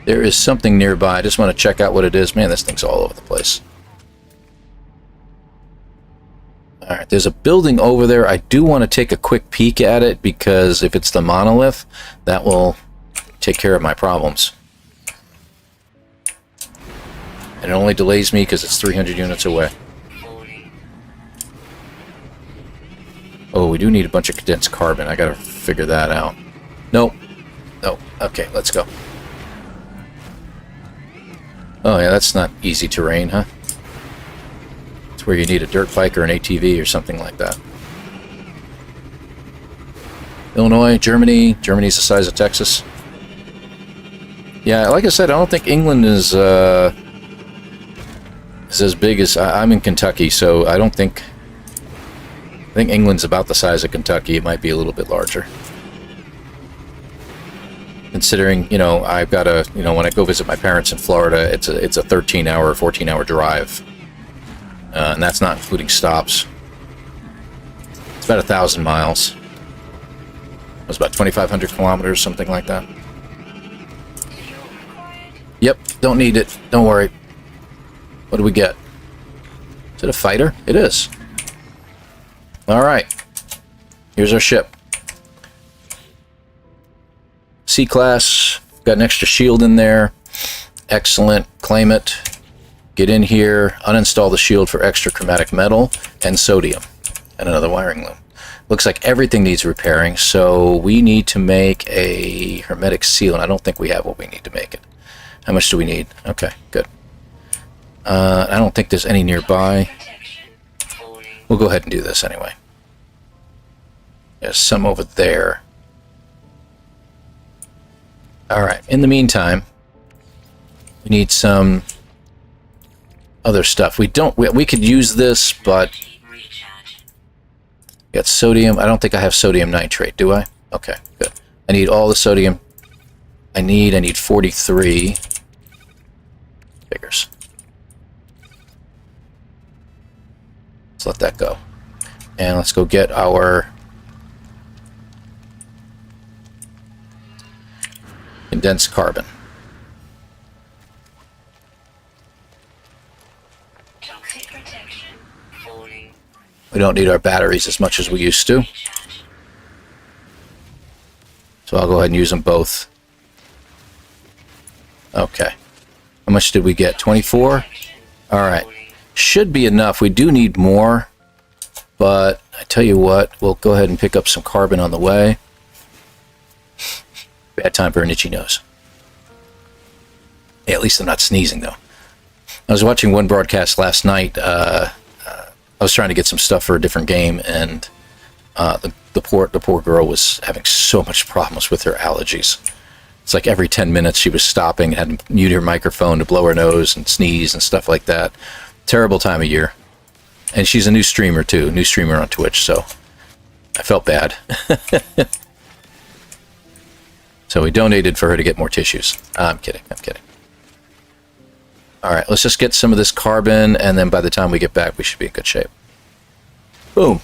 There is something nearby. I just want to check out what it is. Man, this thing's all over the place. Alright, there's a building over there. I do want to take a quick peek at it, because if it's the monolith, that will take care of my problems. And it only delays me because it's 300 units away. Oh, we do need a bunch of condensed carbon. I gotta figure that out. Nope. Nope. Okay, let's go. Oh yeah, that's not easy terrain, huh? It's where you need a dirt bike or an ATV or something like that. Illinois, Germany. Germany's the size of Texas. Yeah, like I said, I don't think England is as big as... I'm in Kentucky, so I don't think... I think England's about the size of Kentucky. It might be a little bit larger. Considering, you know, I've got a, you know, when I go visit my parents in Florida, it's a 13-hour, 14-hour drive, and that's not including stops. It's about 1,000 miles. It was about 2,500 kilometers, something like that. Yep, don't need it. Don't worry. What do we get? Is it a fighter? It is. All right. Here's our ship. C-Class, got an extra shield in there. Excellent. Claim it. Get in here, uninstall the shield for extra chromatic metal and sodium. And another wiring loom. Looks like everything needs repairing, so we need to make a hermetic seal, and I don't think we have what we need to make it. How much do we need? Okay, good. I don't think there's any nearby. We'll go ahead and do this anyway. There's some over there. Alright, in the meantime, we need some other stuff. We could use this, but... Got sodium. I don't think I have sodium nitrate, do I? Okay, good. I need all the sodium I need 43. Figures. Let's let that go. And let's go get our... condensed carbon. We don't need our batteries as much as we used to. So I'll go ahead and use them both. Okay. How much did we get? 24? Alright. Should be enough. We do need more. But I tell you what, we'll go ahead and pick up some carbon on the way. Bad time for an itchy nose. Yeah, at least I'm not sneezing, though. I was watching one broadcast last night. I was trying to get some stuff for a different game, and The poor girl was having so much problems with her allergies. It's like every 10 minutes she was stopping and had to mute her microphone to blow her nose and sneeze and stuff like that. Terrible time of year. And she's a new streamer too, new streamer on Twitch, so I felt bad. So we donated for her to get more tissues. I'm kidding, I'm kidding. Alright, let's just get some of this carbon, and then by the time we get back, we should be in good shape. Boom.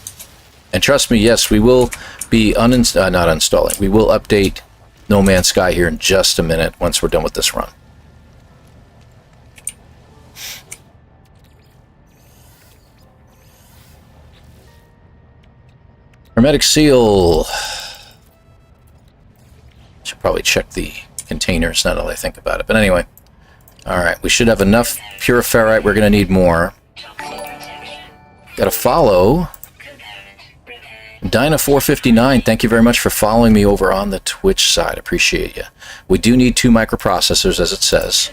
And trust me, yes, we will be not uninstalling. We will update No Man's Sky here in just a minute once we're done with this run. Hermetic seal. Should probably check the containers now that I think about it. But anyway, alright, we should have enough pure ferrite. We're going to need more. Got to follow Dyna459. Thank you very much for following me over on the Twitch side. Appreciate you. We do need 2 microprocessors, as it says.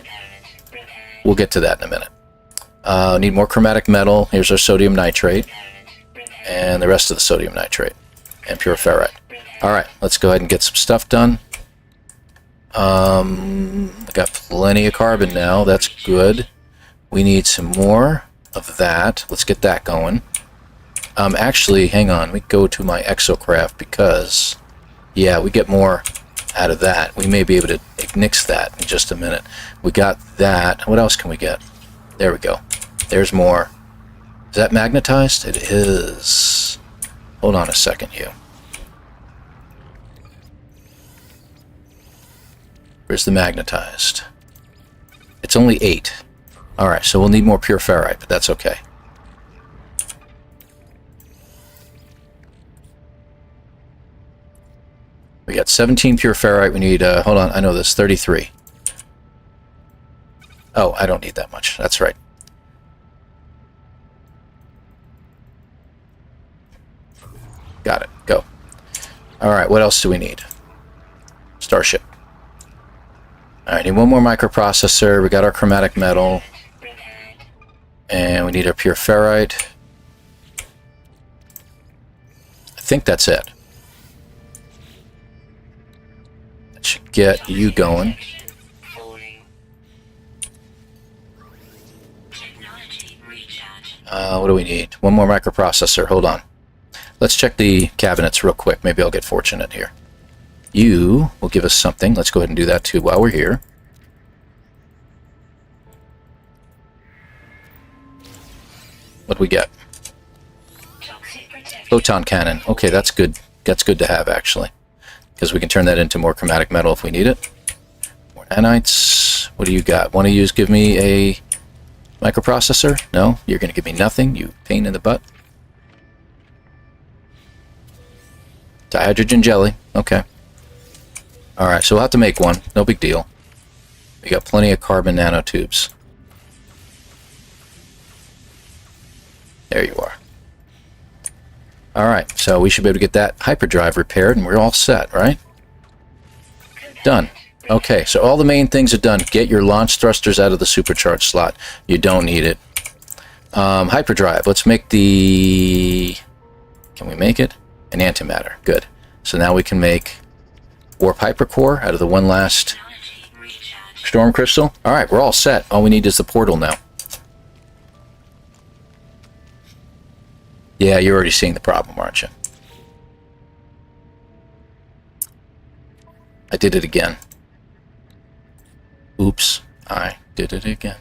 We'll get to that in a minute. Need more chromatic metal. Here's our sodium nitrate. And the rest of the sodium nitrate. And pure ferrite. Alright, let's go ahead and get some stuff done. I got plenty of carbon now. That's good. We need some more of that. Let's get that going. Actually, hang on. We go to my Exocraft because, yeah, we get more out of that. We may be able to nix that in just a minute. We got that. What else can we get? There we go. There's more. Is that magnetized? It is. Hold on a second, you. Where's the magnetized? It's only 8. Alright, so we'll need more pure ferrite, but that's okay. We got 17 pure ferrite. We need, hold on, I know this, 33. Oh, I don't need that much. That's right. Got it. Go. Alright, what else do we need? Starship. Alright, need one more microprocessor. We got our chromatic metal. And we need our pure ferrite. I think that's it. That should get you going. What do we need? One more microprocessor. Hold on. Let's check the cabinets real quick. Maybe I'll get fortunate here. You will give us something. Let's go ahead and do that too while we're here. What do we get? Photon cannon. Okay, that's good. That's good to have, actually. Because we can turn that into more chromatic metal if we need it. More nanites. What do you got? Want to give me a microprocessor? No? You're going to give me nothing, you pain in the butt. Dihydrogen jelly. Okay. Alright, so we'll have to make one. No big deal. We got plenty of carbon nanotubes. There you are. Alright, so we should be able to get that hyperdrive repaired, and we're all set, right? Done. Okay, so all the main things are done. Get your launch thrusters out of the supercharged slot. You don't need it. Hyperdrive. Let's make the... Can we make it? An antimatter. Good. So now we can make warp hypercore out of the one last storm crystal. Alright, we're all set. All we need is the portal now. Yeah, you're already seeing the problem, aren't you? I did it again. Oops, I did it again.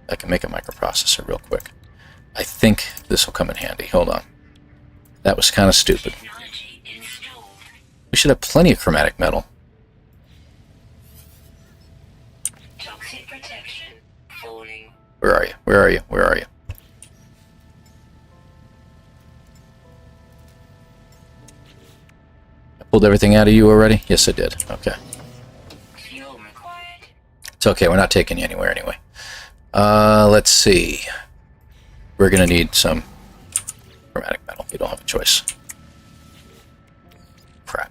I can make a microprocessor real quick. I think this will come in handy. Hold on. That was kind of stupid. We should have plenty of chromatic metal. Where are you? Where are you? Where are you? I pulled everything out of you already? Yes, I did. Okay. It's okay. We're not taking you anywhere anyway. Let's see. We're going to need some chromatic metal. You don't have a choice. Crap.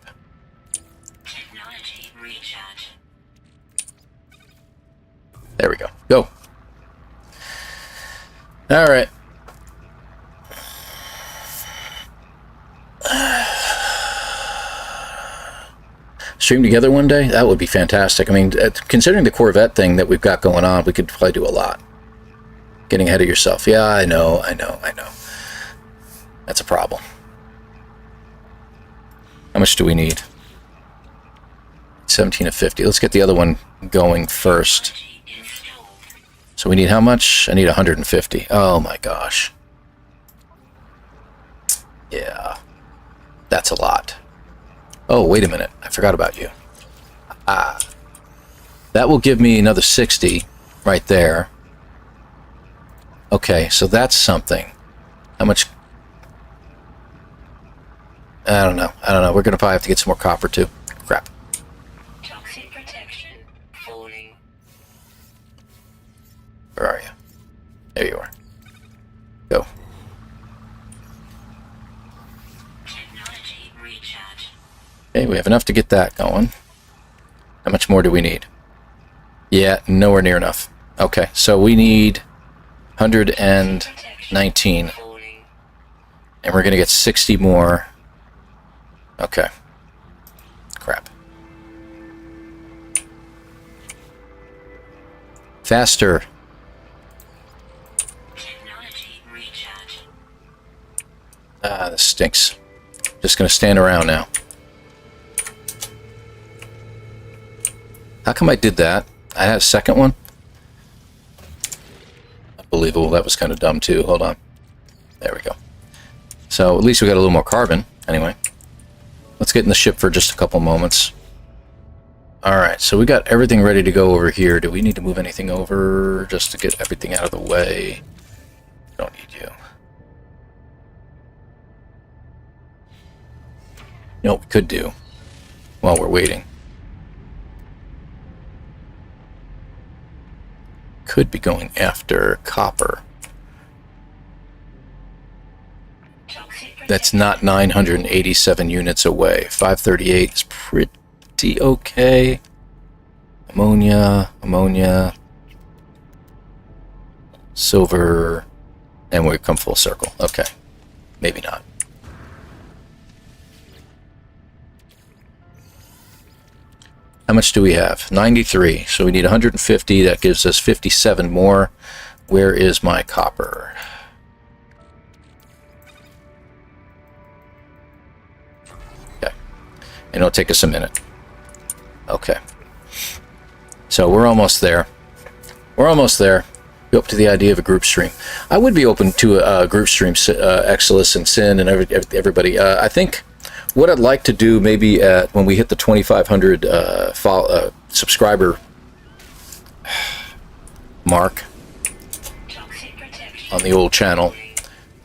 There we go. Go. All right. Stream together one day? That would be fantastic. I mean, considering the Corvette thing that we've got going on, we could probably do a lot. Getting ahead of yourself. Yeah, I know. That's a problem. How much do we need? 17 of 50. Let's get the other one going first. So we need how much? I need 150. Oh my gosh. Yeah. That's a lot. Oh, wait a minute. I forgot about you. That will give me another 60 right there. Okay, so that's something. How much? I don't know. We're going to probably have to get some more copper, too. Crap. Toxic protection falling. Where are you? There you are. Go. Technology recharge. Okay, we have enough to get that going. How much more do we need? Yeah, nowhere near enough. Okay, so we need 119. Falling. And we're going to get 60 more. Okay. Crap. Faster. Technology recharge. This stinks. Just going to stand around now. How come I did that? I had a second one? Unbelievable. That was kind of dumb, too. Hold on. There we go. So, at least we got a little more carbon. Anyway. Let's get in the ship for just a couple moments. Alright, so we got everything ready to go over here. Do we need to move anything over just to get everything out of the way? Don't need you. You know what we could do while we're waiting? Could be going after copper. That's not 987 units away. 538 is pretty okay. Ammonia. Silver. And we've come full circle. Okay. Maybe not. How much do we have? 93. So we need 150. That gives us 57 more. Where is my copper? Okay. And it'll take us a minute. Okay. So we're almost there. We're almost there. Be open to the idea of a group stream. I would be open to a group stream, Exilus and Sin and everybody. I think what I'd like to do maybe when we hit the 2,500 subscriber mark on the old channel,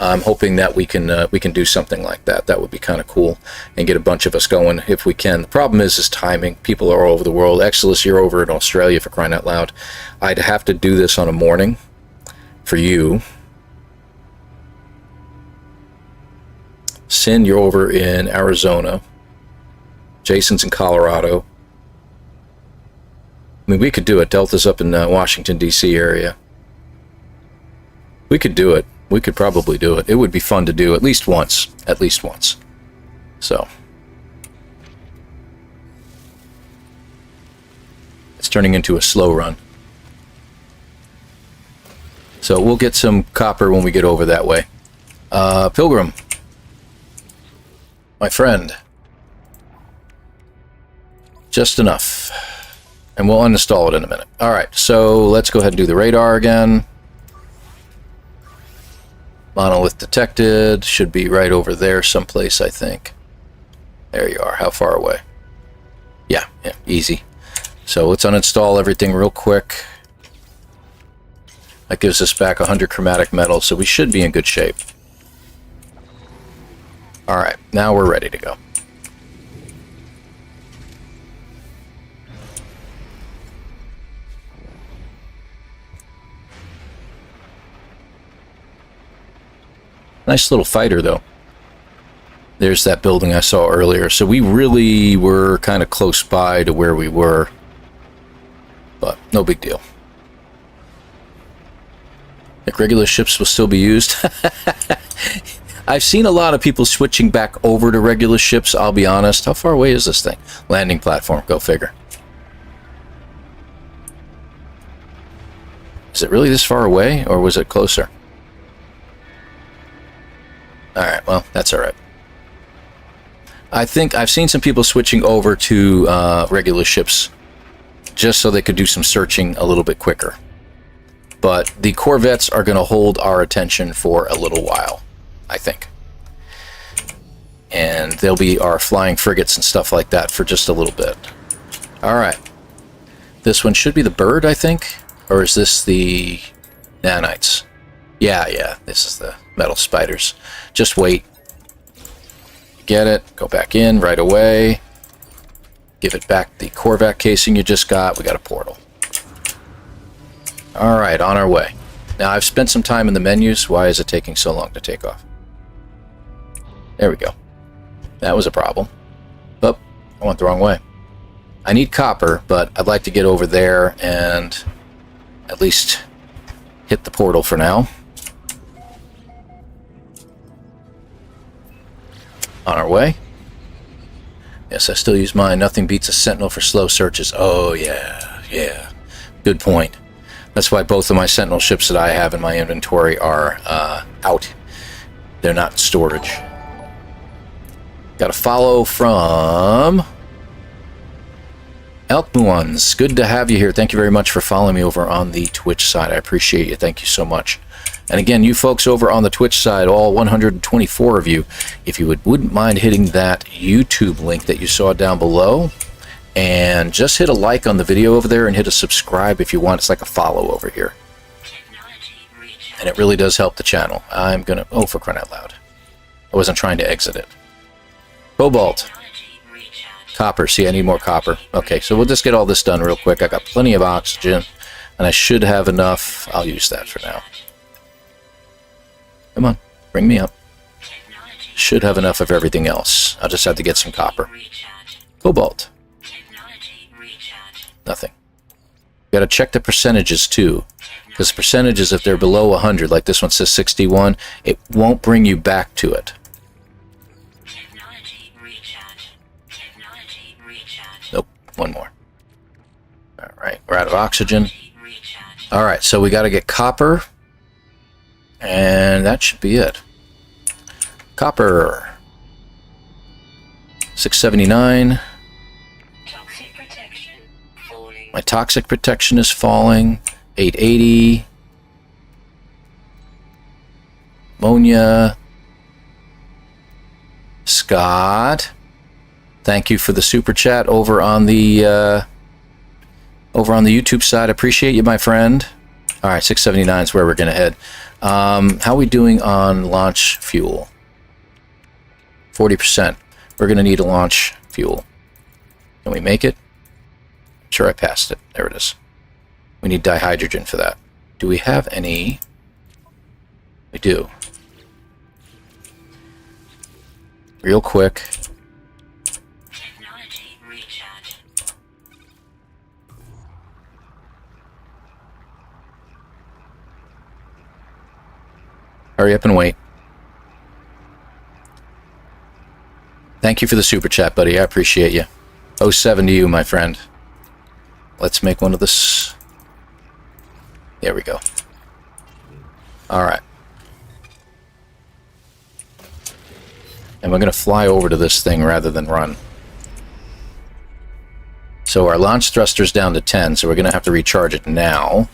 I'm hoping that we can do something like that. That would be kind of cool and get a bunch of us going if we can. The problem is timing. People are all over the world. Exilus, you're over in Australia, for crying out loud. I'd have to do this on a morning for you. Sin, you're over in Arizona. Jason's in Colorado. I mean, we could do it. Delta's up in the Washington, D.C. area. We could do it. We could probably do it. It would be fun to do at least once. At least once. So. It's turning into a slow run. So we'll get some copper when we get over that way. Pilgrim. My friend. Just enough. And we'll uninstall it in a minute. Alright, so let's go ahead and do the radar again. Monolith detected. Should be right over there someplace, I think. There you are. How far away? Yeah, easy. So let's uninstall everything real quick. That gives us back 100 chromatic metal, so we should be in good shape. Alright, now we're ready to go. Nice little fighter, though. There's that building I saw earlier. So we really were kind of close by to where we were. But no big deal. Think regular ships will still be used? I've seen a lot of people switching back over to regular ships, I'll be honest. How far away is this thing? Landing platform, go figure. Is it really this far away, or was it closer? Alright, well, that's alright. I think I've seen some people switching over to regular ships just so they could do some searching a little bit quicker. But the Corvettes are going to hold our attention for a little while, I think. And they'll be our flying frigates and stuff like that for just a little bit. Alright. This one should be the bird, I think. Or is this the nanites? Yeah, this is the metal spiders. Just wait. Get it, go back in right away. Give it back the Corvette casing you just got. We got a portal. Alright, on our way. Now, I've spent some time in the menus. Why is it taking so long to take off? There we go. That was a problem. Oh, I went the wrong way. I need copper, but I'd like to get over there and at least hit the portal for now. On our way. Yes, I still use mine. Nothing beats a sentinel for slow searches. Oh, yeah. Good point. That's why both of my sentinel ships that I have in my inventory are out. They're not in storage. Got a follow from Elkmuans. Good to have you here. Thank you very much for following me over on the Twitch side. I appreciate you. Thank you so much. And again, you folks over on the Twitch side, all 124 of you, if you wouldn't mind hitting that YouTube link that you saw down below, and just hit a like on the video over there and hit a subscribe if you want. It's like a follow over here. And it really does help the channel. I'm going to... Oh, for crying out loud. I wasn't trying to exit it. Cobalt. Copper. See, I need more copper. Okay, so we'll just get all this done real quick. I got plenty of oxygen, and I should have enough. I'll use that for now. Come on, bring me up. Should have enough of everything else. I'll just have to get some copper. Cobalt. Nothing. Got to check the percentages too, because percentages, if they're below 100, like this one says 61, it won't bring you back to it. Nope, one more. Alright, we're out of oxygen. Alright, so we got to get copper, and that should be it. Copper. 679. My toxic protection is falling. 880. Ammonia. Scott. Thank you for the super chat over on the YouTube side. Appreciate you, my friend. All right, 679 is where we're going to head. How are we doing on launch fuel? 40%. We're going to need a launch fuel. Can we make it? Sure, I passed it. There it is. We need dihydrogen for that. Do we have any? We do. Real quick. Hurry up and wait. Thank you for the super chat, buddy. I appreciate you. 07 to you, my friend. Let's make one of this. There we go. Alright. And we're going to fly over to this thing rather than run. So our launch thruster's down to 10, so we're going to have to recharge it now.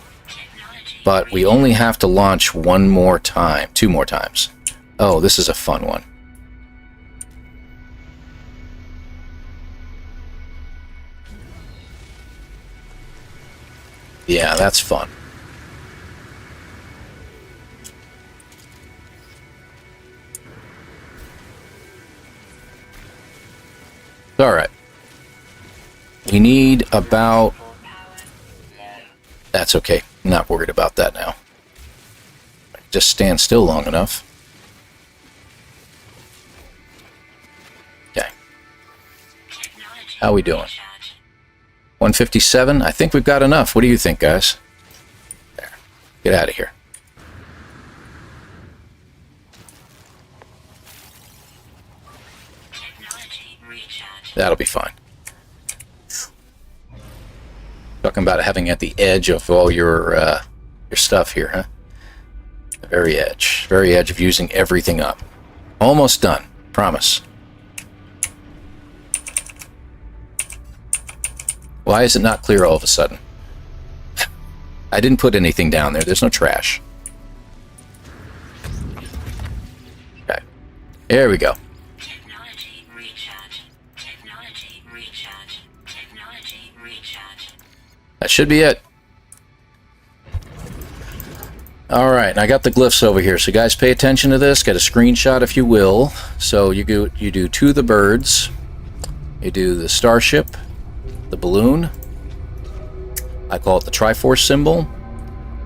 But we only have to launch one more time. 2 more times. Oh, this is a fun one. Yeah, that's fun. Alright. We need about... That's okay. I'm not worried about that now. Just stand still long enough. Okay. How we doing? 157? I think we've got enough. What do you think, guys? There. Get out of here. That'll be fine. Talking about having at the edge of all your stuff here, huh? The very edge of using everything up. Almost done, promise. Why is it not clear all of a sudden? I didn't put anything down there. There's no trash. Okay. There we go. Technology recharge. Technology recharge. Technology recharge. That should be it. Alright, and I got the glyphs over here. So guys, pay attention to this. Get a screenshot if you will. So you do two of the birds. You do the starship. The balloon. I call it the Triforce symbol.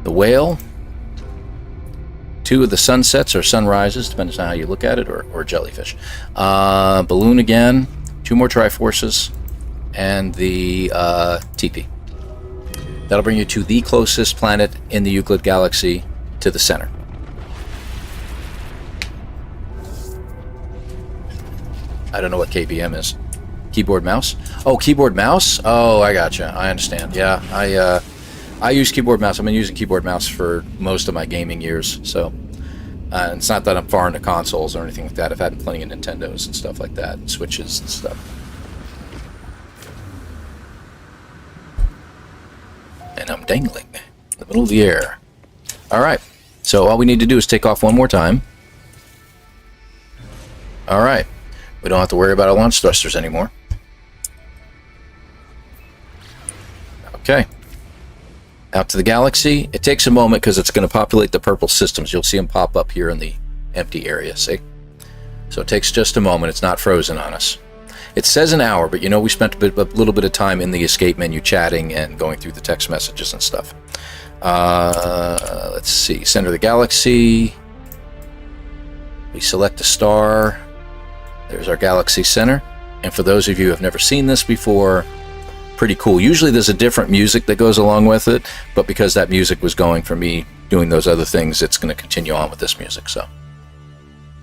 The whale. Two of the sunsets or sunrises, depends on how you look at it, or jellyfish. Balloon again. Two more Triforces. And the TP. That'll bring you to the closest planet in the Euclid Galaxy to the center. I don't know what KBM is. Keyboard mouse? Oh, keyboard mouse? Oh, I gotcha. I understand. Yeah, I use keyboard mouse. I've been using keyboard mouse for most of my gaming years, so it's not that I'm far into consoles or anything like that. I've had plenty of Nintendos and stuff like that, and Switches and stuff. And I'm dangling in the middle of the air. Alright, so all we need to do is take off one more time. Alright, we don't have to worry about our launch thrusters anymore. Okay. Out to the galaxy. It takes a moment because it's going to populate the purple systems. You'll see them pop up here in the empty area, see? So it takes just a moment. It's not frozen on us. It says an hour, but you know we spent a little bit of time in the escape menu chatting and going through the text messages and stuff. Let's see. Center of the galaxy. We select a star. There's our galaxy center. And for those of you who have never seen this before, pretty cool. Usually there's a different music that goes along with it, but because that music was going for me doing those other things, it's going to continue on with this music. So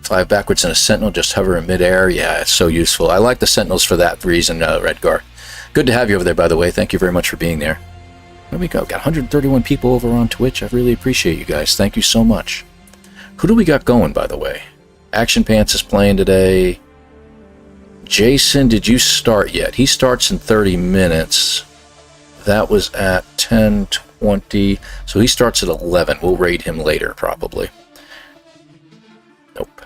5 backwards in a sentinel, just hover in midair. Yeah, it's so useful. I like the sentinels for that reason, Redgar. Good to have you over there, by the way. Thank you very much for being there. There we go. Got 131 people over on Twitch. I really appreciate you guys. Thank you so much. Who do we got going, by the way? Action Pants is playing today. Jason, did you start yet? He starts in 30 minutes. That was at 10:20. So he starts at 11. We'll raid him later, probably. Nope.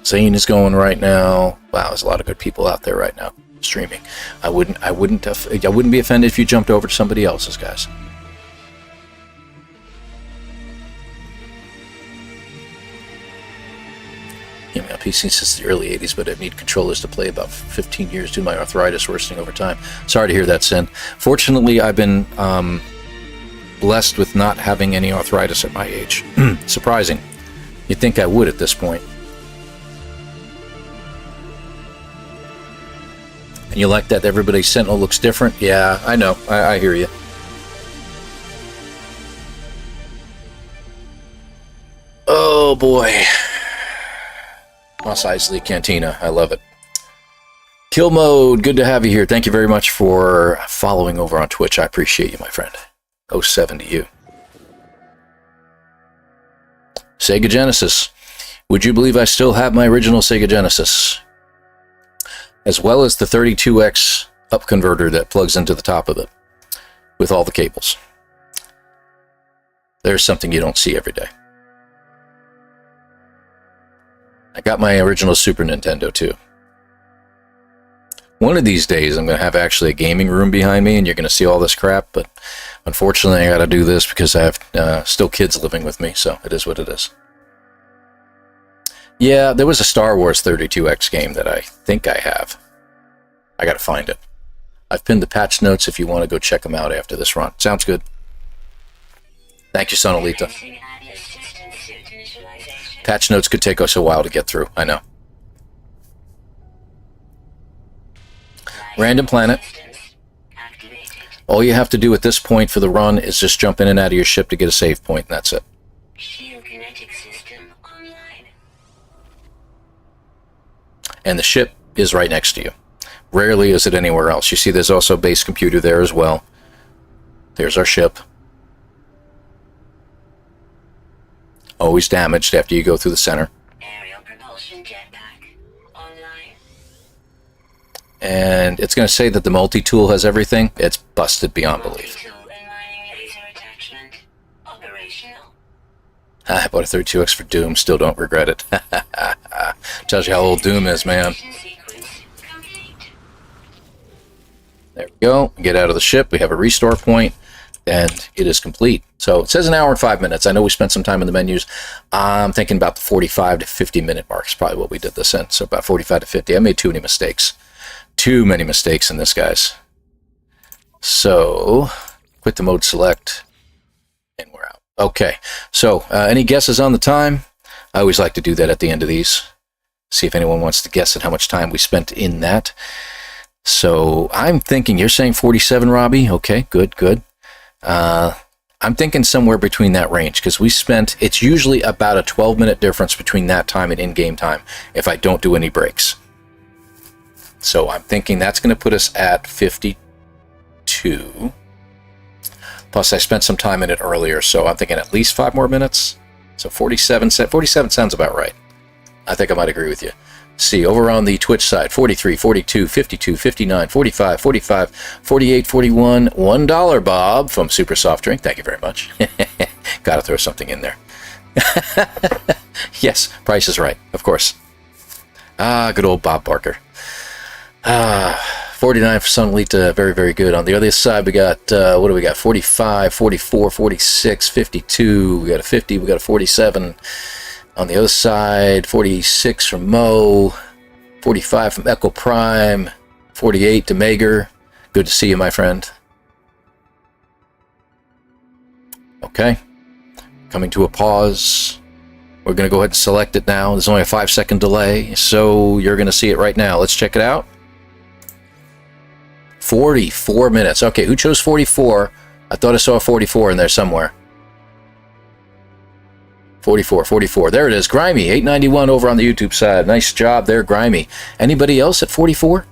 Zane is going right now. Wow, there's a lot of good people out there right now streaming. I wouldn't be offended if you jumped over to somebody else's, guys. Yeah, my PC since the early 80s, but I need controllers to play about 15 years due to my arthritis worsening over time. Sorry to hear that, Sin. Fortunately, I've been blessed with not having any arthritis at my age. Surprising. You'd think I would at this point. And you like that everybody's Sentinel looks different? Yeah, I know. I hear you. Oh, boy. Moss Eisley Cantina. I love it. Kill Mode, good to have you here. Thank you very much for following over on Twitch. I appreciate you, my friend. 07 to you. Sega Genesis. Would you believe I still have my original Sega Genesis? As well as the 32X up converter that plugs into the top of it with all the cables. There's something you don't see every day. I got my original Super Nintendo too. One of these days I'm going to have actually a gaming room behind me and you're going to see all this crap, but unfortunately I got to do this because I have still kids living with me, so it is what it is. Yeah, there was a Star Wars 32X game that I think I have. I got to find it. I've pinned the patch notes if you want to go check them out after this run. Sounds good. Thank you, Sonalita. Patch notes could take us a while to get through, I know. Random planet. All you have to do at this point for the run is just jump in and out of your ship to get a save point, and that's it. Shield kinetic system online. and the ship is right next to you. Rarely is it anywhere else. You see there's also a base computer there as well. There's our ship. Always damaged after you go through the center. Aerial propulsion jetpack online. And it's going to say that the multi-tool has everything. It's busted beyond belief. Multi-tool and mining laser attachment operational. I bought a 32X for Doom. Still don't regret it. Tells you how old Doom is, man. Mission sequence complete. There we go. Get out of the ship. We have a restore point, and it is complete. So it says an hour and 5 minutes. I know we spent some time in the menus. I'm thinking about the 45 to 50 minute mark is probably what we did this in. So about 45 to 50. I made too many mistakes. Too many mistakes in this, guys. So quit the mode select, and we're out. Okay. So any guesses on the time? I always like to do that at the end of these. See if anyone wants to guess at how much time we spent in that. So I'm thinking, you're saying 47, Robbie? Okay, good, good. I'm thinking somewhere between that range, because we spent, it's usually about a 12-minute difference between that time and in-game time if I don't do any breaks. So I'm thinking that's going to put us at 52. Plus I spent some time in it earlier, so I'm thinking at least 5 more minutes. So 47 sounds about right. I think I might agree with you. See, over on the Twitch side, 43, 42, 52, 59, 45, 45, 48, 41, $1, Bob, from Super Soft Drink. Thank you very much. Gotta throw something in there. Yes, price is right, of course. Good old Bob Barker. 49 for Sunlita, very, very good. On the other side, we got, what do we got? 45, 44, 46, 52. We got a 50, we got a 47. On the other side, 46 from Mo, 45 from Echo Prime, 48 to Mager. Good to see you, my friend. Okay. Coming to a pause. We're going to go ahead and select it now. There's only a 5-second delay, so you're going to see it right now. Let's check it out. 44 minutes. Okay, who chose 44? I thought I saw a 44 in there somewhere. 44. There it is. Grimy, 891 over on the YouTube side. Nice job there, Grimy. Anybody else at 44?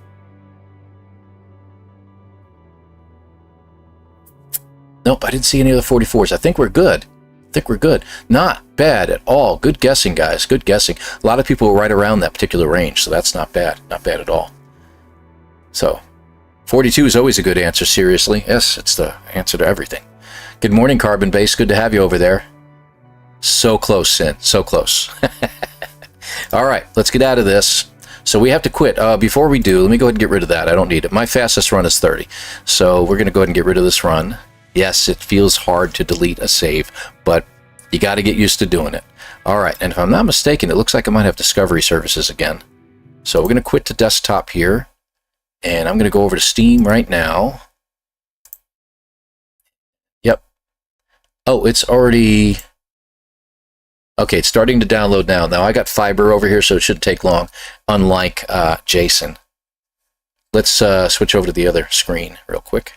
Nope, I didn't see any other 44s. I think we're good. Not bad at all. Good guessing, guys. Good guessing. A lot of people were right around that particular range, so that's not bad. Not bad at all. So, 42 is always a good answer, seriously. Yes, it's the answer to everything. Good morning, Carbon Base. Good to have you over there. So close, Sin. So close. All right, let's get out of this. So we have to quit. Before we do, let me go ahead and get rid of that. I don't need it. My fastest run is 30. So we're going to go ahead and get rid of this run. Yes, it feels hard to delete a save, but you got to get used to doing it. All right, and if I'm not mistaken, it looks like I might have Discovery Services again. So we're going to quit to desktop here, and I'm going to go over to Steam right now. Yep. Oh, it's already... Okay, it's starting to download now. Now, I got fiber over here, so it shouldn't take long, unlike Jason. Let's switch over to the other screen real quick.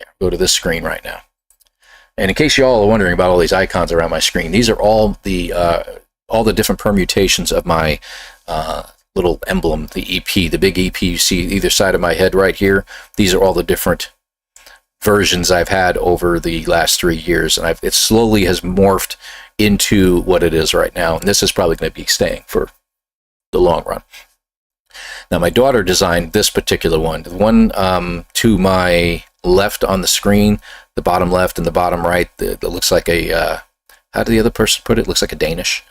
Yeah, go to this screen right now. And in case you all are wondering about all these icons around my screen, these are all the different permutations of my little emblem, the EP, the big EP you see either side of my head right here. These are all the different versions I've had over the last 3 years, and it slowly has morphed into what it is right now, and this is probably going to be staying for the long run. Now, my daughter designed this particular one. The one to my left on the screen, the bottom left and the bottom right, that looks like a, how did the other person put it? Looks like a Danish.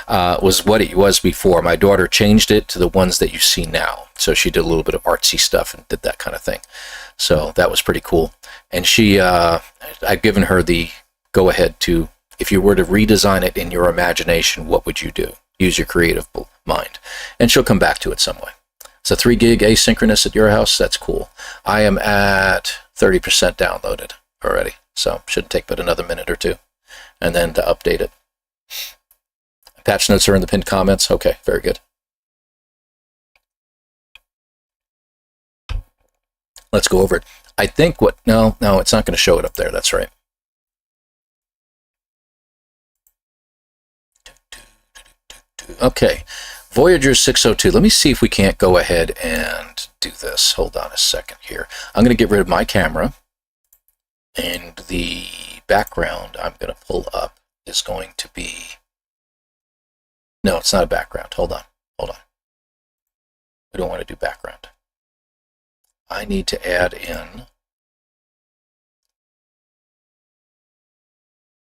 Was what it was before. My daughter changed it to the ones that you see now. So she did a little bit of artsy stuff and did that kind of thing. So that was pretty cool. And she, I've given her the go-ahead to, if you were to redesign it in your imagination, what would you do? Use your creative mind. And she'll come back to it some way. So 3 gig asynchronous at your house, that's cool. I am at 30% downloaded already. So shouldn't take but another minute or two. And then to update it. Patch notes are in the pinned comments. Okay, very good. Let's go over it. I think what, no, it's not going to show it up there. That's right. Okay, Voyager 602. Let me see if we can't go ahead and do this. Hold on a second here. I'm going to get rid of my camera, and the background I'm going to pull up is going to be... No, it's not a background. Hold on. We don't want to do background. I need to add in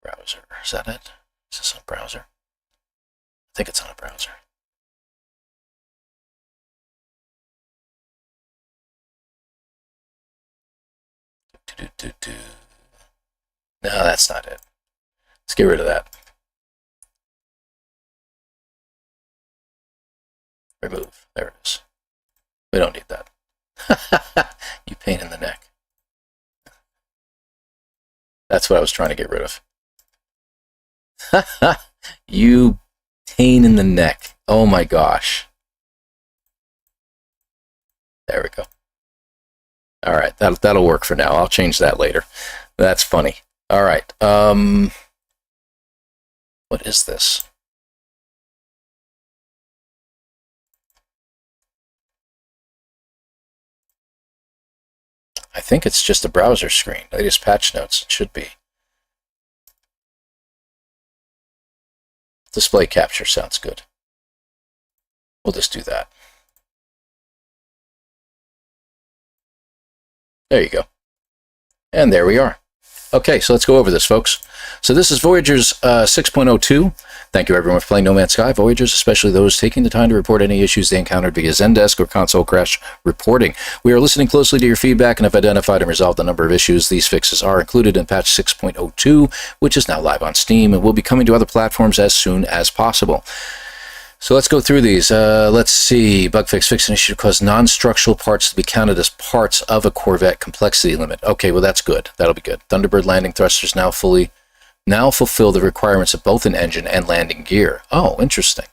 browser. Is that it? Is this on browser? I think it's on a browser. No, that's not it. Let's get rid of that. Remove. There it is. We don't need that. You pain in the neck. That's what I was trying to get rid of. You pain in the neck. Oh my gosh. There we go. All right, that'll work for now. I'll change that later. That's funny. All right. What is this? I think it's just a browser screen. Latest patch notes. It should be. Display capture sounds good. We'll just do that. There you go. And there we are. Okay, so let's go over this, folks. So this is Voyager's 6.02. Thank you, everyone, for playing No Man's Sky. Voyagers, especially those taking the time to report any issues they encountered via Zendesk or console crash reporting. We are listening closely to your feedback and have identified and resolved a number of issues. These fixes are included in patch 6.02, which is now live on Steam and will be coming to other platforms as soon as possible. So let's go through these. Let's see. Bug fix an issue to cause non-structural parts to be counted as parts of a Corvette complexity limit. Okay, well that's good. That'll be good. Thunderbird landing thrusters now fulfill the requirements of both an engine and landing gear. Oh, interesting.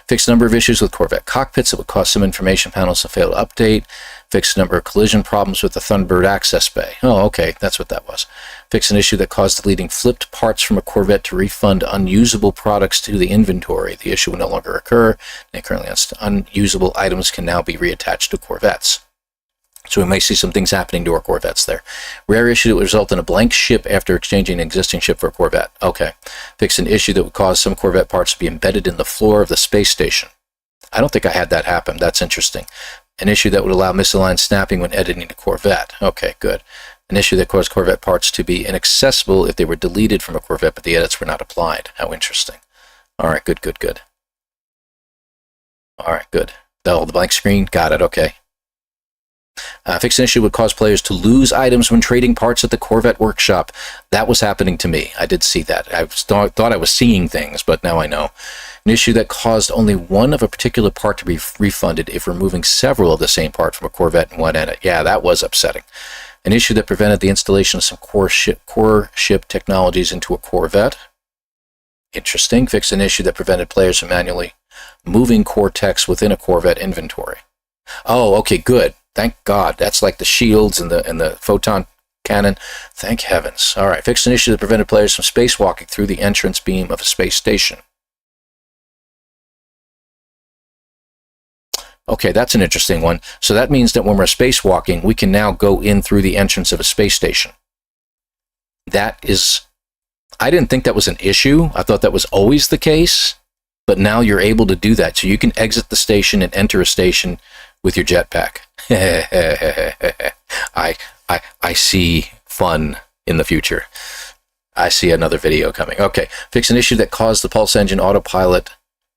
Fix a number of issues with Corvette cockpits that would cause some information panels to fail to update. Fix a number of collision problems with the Thunderbird access bay. Oh, okay, that's what that was. Fix an issue that caused deleting flipped parts from a Corvette to refund unusable products to the inventory. The issue will no longer occur, and currently unusable items can now be reattached to Corvettes. So we may see some things happening to our Corvettes there. Rare issue that would result in a blank ship after exchanging an existing ship for a Corvette. Okay. Fix an issue that would cause some Corvette parts to be embedded in the floor of the space station. I don't think I had that happen. That's interesting. An issue that would allow misaligned snapping when editing a Corvette. Okay, good. An issue that caused Corvette parts to be inaccessible if they were deleted from a Corvette, but the edits were not applied. How interesting. All right, good. All right, good. Oh, the blank screen? Got it, okay. Fix an issue would cause players to lose items when trading parts at the Corvette workshop. That was happening to me. I did see that. I thought I was seeing things, but now I know. An issue that caused only one of a particular part to be refunded if removing several of the same part from a Corvette in one edit. Yeah, that was upsetting. An issue that prevented the installation of some core ship technologies into a Corvette. Interesting. Fix an issue that prevented players from manually moving core text within a Corvette inventory. Oh, okay, good. Thank God. That's like the shields and the photon cannon. Thank heavens. All right. Fix an issue that prevented players from spacewalking through the entrance beam of a space station. Okay, that's an interesting one. So that means that when we're spacewalking, we can now go in through the entrance of a space station. That is... I didn't think that was an issue. I thought that was always the case. But now you're able to do that. So you can exit the station and enter a station with your jetpack. I see fun in the future. I see another video coming. Okay, fix an issue that caused the Pulse Engine autopilot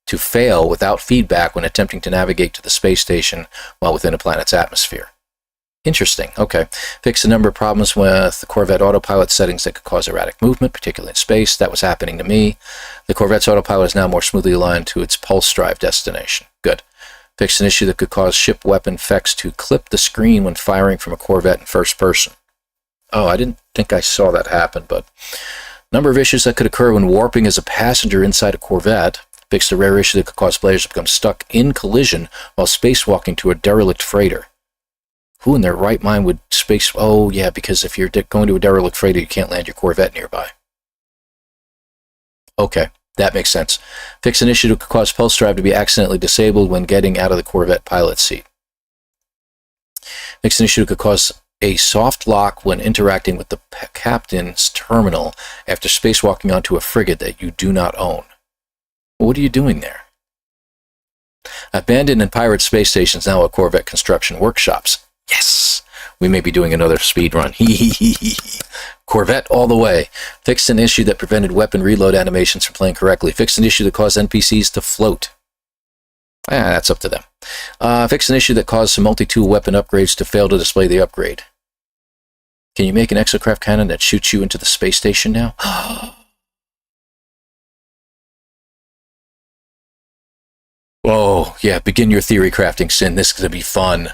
to fail without feedback when attempting to navigate to the space station while within a planet's atmosphere. Interesting. Okay. Fix a number of problems with the Corvette autopilot settings that could cause erratic movement, particularly in space. That was happening to me. The Corvette's autopilot is now more smoothly aligned to its pulse drive destination. Good. Fix an issue that could cause ship weapon effects to clip the screen when firing from a Corvette in first person. Oh, I didn't think I saw that happen, but number of issues that could occur when warping as a passenger inside a Corvette. Fix a rare issue that could cause players to become stuck in collision while spacewalking to a derelict freighter. Who in their right mind would space... Oh, yeah, because if you're going to a derelict freighter, you can't land your Corvette nearby. Okay. That makes sense. Fix an issue that could cause pulse drive to be accidentally disabled when getting out of the Corvette pilot seat. Fix an issue that could cause a soft lock when interacting with the captain's terminal after spacewalking onto a frigate that you do not own. What are you doing there? Abandoned and pirate space stations now at Corvette construction workshops. Yes! We may be doing another speed run. Corvette all the way. Fixed an issue that prevented weapon reload animations from playing correctly. Fixed an issue that caused NPCs to float. That's up to them. Fixed an issue that caused some multi-tool weapon upgrades to fail to display the upgrade. Can you make an Exocraft cannon that shoots you into the space station now? Oh, yeah, begin your theory crafting, Sin. This is going to be fun.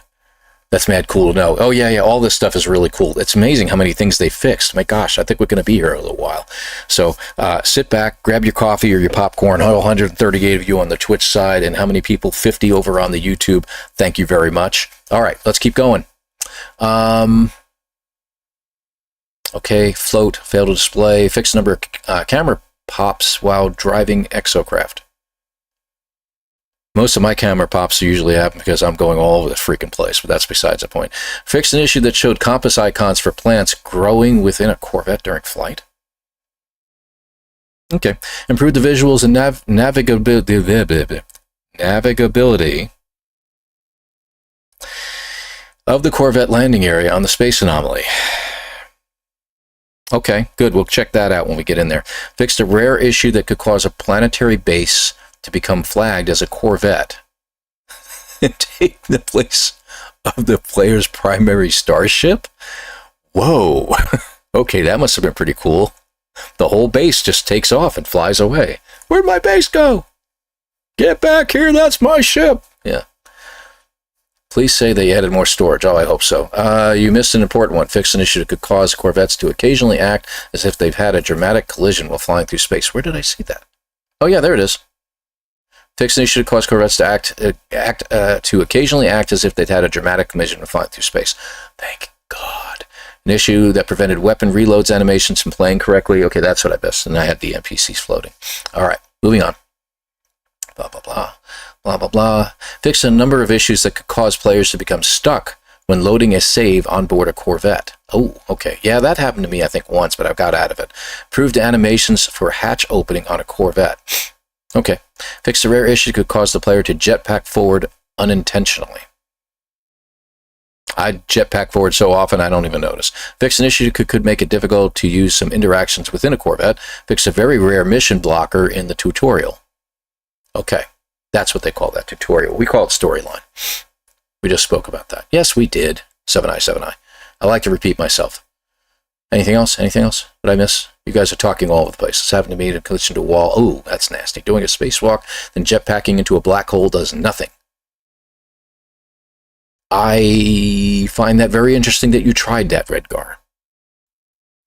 That's mad cool to know. Oh, yeah, all this stuff is really cool. It's amazing how many things they fixed. My gosh, I think we're going to be here a little while. So sit back, grab your coffee or your popcorn. 138 of you on the Twitch side, and how many people? 50 over on the YouTube. Thank you very much. All right, let's keep going. Okay, float, fail to display. Fix number of camera pops while driving Exocraft. Most of my camera pops usually happen because I'm going all over the freaking place, but that's besides the point. Fixed an issue that showed compass icons for plants growing within a Corvette during flight. Okay. Improved the visuals and navigability of the Corvette landing area on the space anomaly. Okay, good. We'll check that out when we get in there. Fixed a rare issue that could cause a planetary base to become flagged as a Corvette and take the place of the player's primary starship? Whoa. Okay, that must have been pretty cool. The whole base just takes off and flies away. Where'd my base go? Get back here, that's my ship. Yeah. Please say they added more storage. Oh, I hope so. You missed an important one. Fix an issue that could cause Corvettes to occasionally act as if they've had a dramatic collision while flying through space. Where did I see that? Oh, yeah, there it is. Fix an issue that caused Corvettes to occasionally act as if they'd had a dramatic collision when flying through space. Thank God. An issue that prevented weapon reloads animations from playing correctly. Okay, that's what I missed. And I had the NPCs floating. All right, moving on. Blah, blah, blah. Blah, blah, blah. Fix a number of issues that could cause players to become stuck when loading a save on board a Corvette. Oh, okay. Yeah, that happened to me, I think, once, but I got out of it. Improved animations for hatch opening on a Corvette. Okay. Fix a rare issue that could cause the player to jetpack forward unintentionally. I jetpack forward so often I don't even notice. Fix an issue that could make it difficult to use some interactions within a Corvette. Fix a very rare mission blocker in the tutorial. Okay. That's what they call that, tutorial. We call it storyline. We just spoke about that. Yes, we did. 7i. I like to repeat myself. Anything else? Anything else? Did I miss? You guys are talking all over the place. It's happened to me to collision to a wall. Oh, that's nasty. Doing a spacewalk, then jetpacking into a black hole does nothing. I find that very interesting that you tried that, Redgar.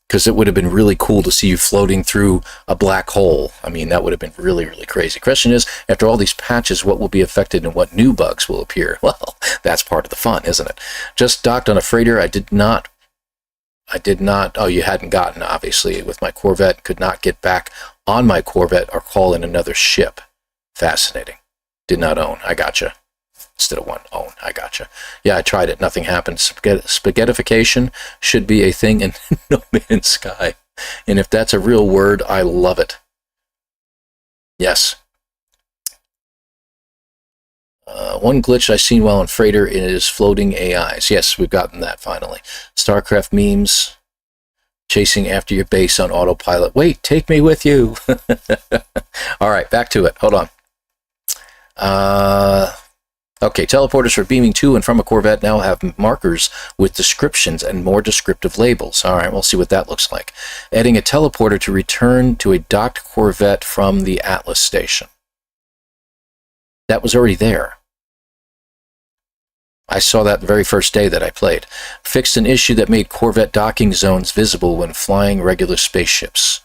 Because it would have been really cool to see you floating through a black hole. I mean, that would have been really, really crazy. Question is, after all these patches, what will be affected and what new bugs will appear? Well, that's part of the fun, isn't it? Just docked on a freighter. I did not. Oh, you hadn't gotten, obviously, with my Corvette. Could not get back on my Corvette or call in another ship. Fascinating. Did not own. I gotcha. Instead of one, own. I gotcha. Yeah, I tried it. Nothing happened. Spaghettification should be a thing in No Man's Sky. And if that's a real word, I love it. Yes. One glitch I've seen while on freighter is floating AIs. Yes, we've gotten that finally. StarCraft memes. Chasing after your base on autopilot. Wait, take me with you. All right, back to it. Hold on. Okay, teleporters for beaming to and from a Corvette now have markers with descriptions and more descriptive labels. All right, we'll see what that looks like. Adding a teleporter to return to a docked Corvette from the Atlas station. That was already there. I saw that the very first day that I played. Fixed an issue that made Corvette docking zones visible when flying regular spaceships.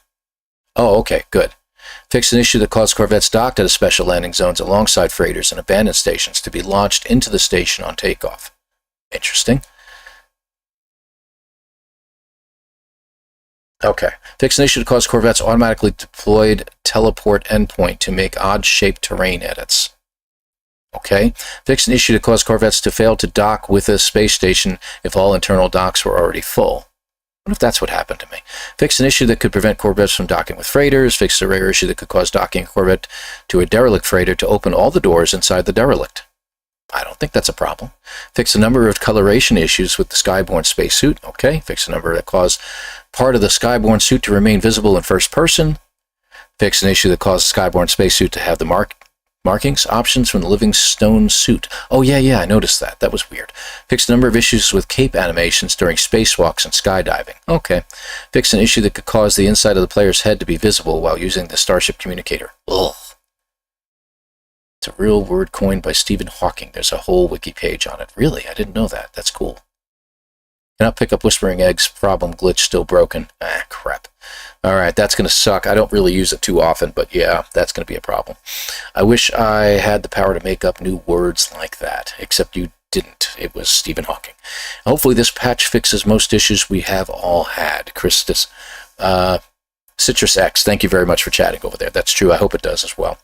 Oh, okay, good. Fixed an issue that caused Corvettes docked at a special landing zones alongside freighters and abandoned stations to be launched into the station on takeoff. Interesting. Okay. Fix an issue to cause Corvette's automatically deployed teleport endpoint to make odd-shaped terrain edits. Okay. Fix an issue to cause Corvettes to fail to dock with a space station if all internal docks were already full. What if that's what happened to me? Fix an issue that could prevent Corvettes from docking with freighters. Fix a rare issue that could cause docking a Corvette to a derelict freighter to open all the doors inside the derelict. I don't think that's a problem. Fix a number of coloration issues with the Skyborne spacesuit. Okay. Fix a number that caused part of the Skyborne suit to remain visible in first person. Fix an issue that caused the Skyborne spacesuit to have the markings options from the Livingstone suit. Oh, yeah, I noticed that. That was weird. Fix a number of issues with cape animations during spacewalks and skydiving. Okay. Fix an issue that could cause the inside of the player's head to be visible while using the Starship communicator. Ugh. It's a real word coined by Stephen Hawking. There's a whole wiki page on it. Really? I didn't know that. That's cool. Cannot pick up Whispering Eggs. Problem glitch still broken. Ah, crap. All right, that's going to suck. I don't really use it too often, but yeah, that's going to be a problem. I wish I had the power to make up new words like that, except you didn't. It was Stephen Hawking. Hopefully this patch fixes most issues we have all had. Christus, Citrus X, thank you very much for chatting over there. That's true. I hope it does as well.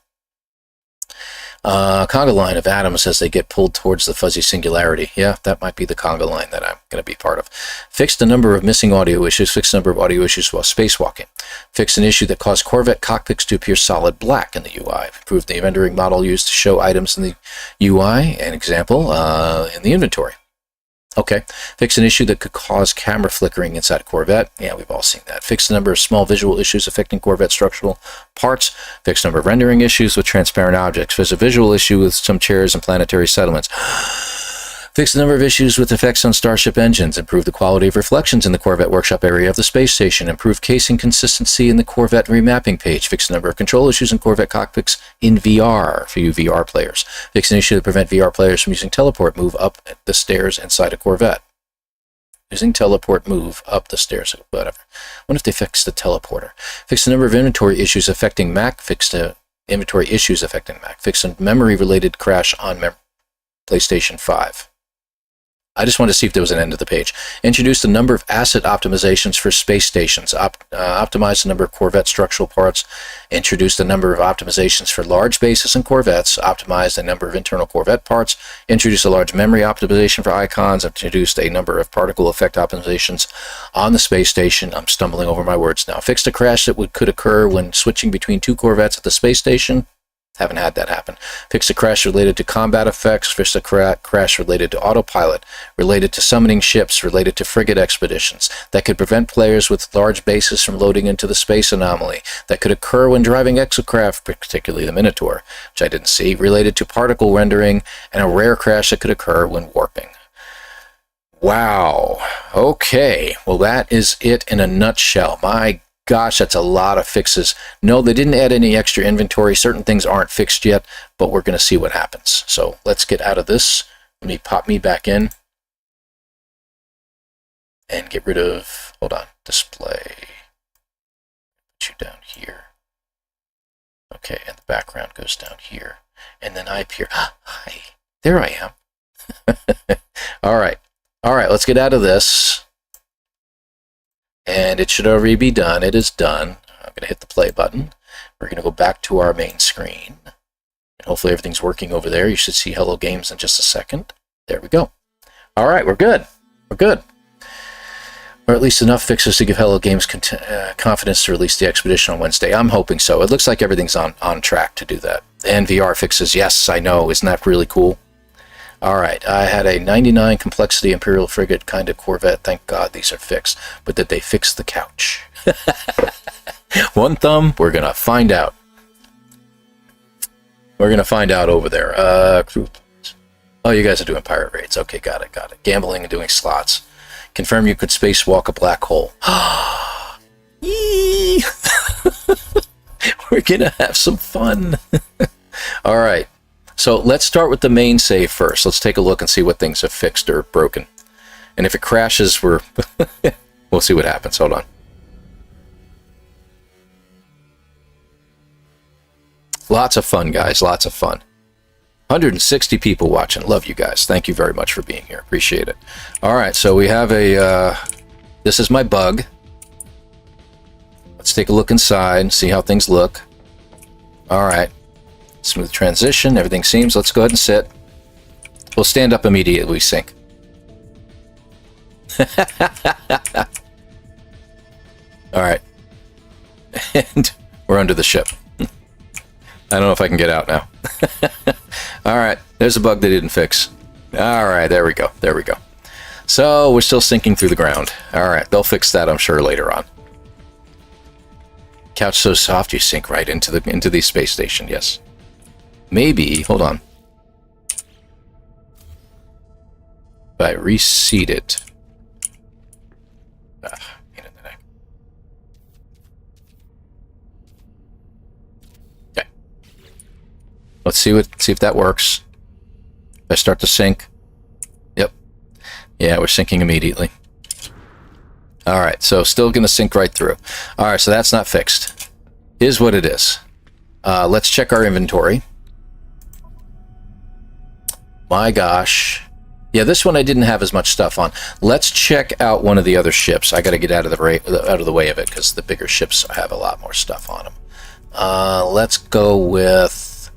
Conga line of atoms as they get pulled towards the fuzzy singularity. Yeah, that might be the conga line that I'm going to be part of. Fix the number of missing audio issues. Fix the number of audio issues while spacewalking. Fix an issue that caused Corvette cockpits to appear solid black in the UI. Improve the rendering model used to show items in the UI. An example, in the inventory. Okay. Fix an issue that could cause camera flickering inside a Corvette. Yeah, we've all seen that. Fix the number of small visual issues affecting Corvette structural parts. Fix the number of rendering issues with transparent objects. Fix a visual issue with some chairs and planetary settlements. Fix the number of issues with effects on Starship engines. Improve the quality of reflections in the Corvette workshop area of the space station. Improve casing consistency in the Corvette remapping page. Fix the number of control issues in Corvette cockpits in VR for you VR players. Fix an issue to prevent VR players from using teleport move up the stairs inside a Corvette. Using teleport move up the stairs, whatever. What if they fix the teleporter? Fix the number of inventory issues affecting Mac. Fix the inventory issues affecting Mac. Fix a memory-related crash on PlayStation 5. I just wanted to see if there was an end to the page. Introduce the number of asset optimizations for space stations. Optimize the number of Corvette structural parts. Introduce the number of optimizations for large bases and Corvettes. Optimize the number of internal Corvette parts. Introduce a large memory optimization for icons. Introduced a number of particle effect optimizations on the space station. I'm stumbling over my words now. Fixed a crash that could occur when switching between two Corvettes at the space station. Haven't had that happen. Fix a crash related to combat effects. Fix a crash related to autopilot, related to summoning ships, related to frigate expeditions, that could prevent players with large bases from loading into the space anomaly, that could occur when driving Exocraft, particularly the Minotaur, which I didn't see, related to particle rendering, and a rare crash that could occur when warping. Wow. Okay. Well, that is it in a nutshell. My gosh, that's a lot of fixes. No, they didn't add any extra inventory. Certain things aren't fixed yet, but we're going to see what happens. So let's get out of this. Let me pop me back in and get rid of, hold on, display. Put you down here. Okay, and the background goes down here. And then I appear. Hi, there I am. All right, let's get out of this. And it should already be done. It is done. I'm going to hit the play button. We're going to go back to our main screen. And hopefully everything's working over there. You should see Hello Games in just a second. There we go. All right, we're good. We're good. Or at least enough fixes to give Hello Games confidence to release the expedition on Wednesday. I'm hoping so. It looks like everything's on track to do that. And VR fixes, yes, I know. Isn't that really cool? All right, I had a 99 complexity Imperial frigate kind of Corvette. Thank God these are fixed. But did they fix the couch? One thumb, we're going to find out. We're going to find out over there. Oh, you guys are doing pirate raids. Okay, got it. Gambling and doing slots. Confirm you could spacewalk a black hole. Yee! We're going to have some fun. All right. So let's start with the main save first. Let's take a look and see what things have fixed or broken. And if it crashes, we'll see what happens. Hold on. Lots of fun, guys. Lots of fun. 160 people watching. Love you guys. Thank you very much for being here. Appreciate it. All right, so we have a... this is my bug. Let's take a look inside and see how things look. All right. Smooth transition. Everything seems. Let's go ahead and sit. We'll stand up immediately we sink. All right. And we're under the ship. I don't know if I can get out now. All right. There's a bug they didn't fix. All right. There we go. There we go. So we're still sinking through the ground. All right. They'll fix that, I'm sure, later on. Couch so soft you sink right into the space station. Yes. Maybe. Hold on. If I reseat it. Pain in the neck. Okay. Let's see if that works. If I start to sink. Yep. Yeah, we're sinking immediately. All right, so still going to sink right through. All right, so that's not fixed. Here's what it is. Let's check our inventory. My gosh. Yeah, this one I didn't have as much stuff on. Let's check out one of the other ships. I got to get out of the way of it because the bigger ships have a lot more stuff on them. Let's go with,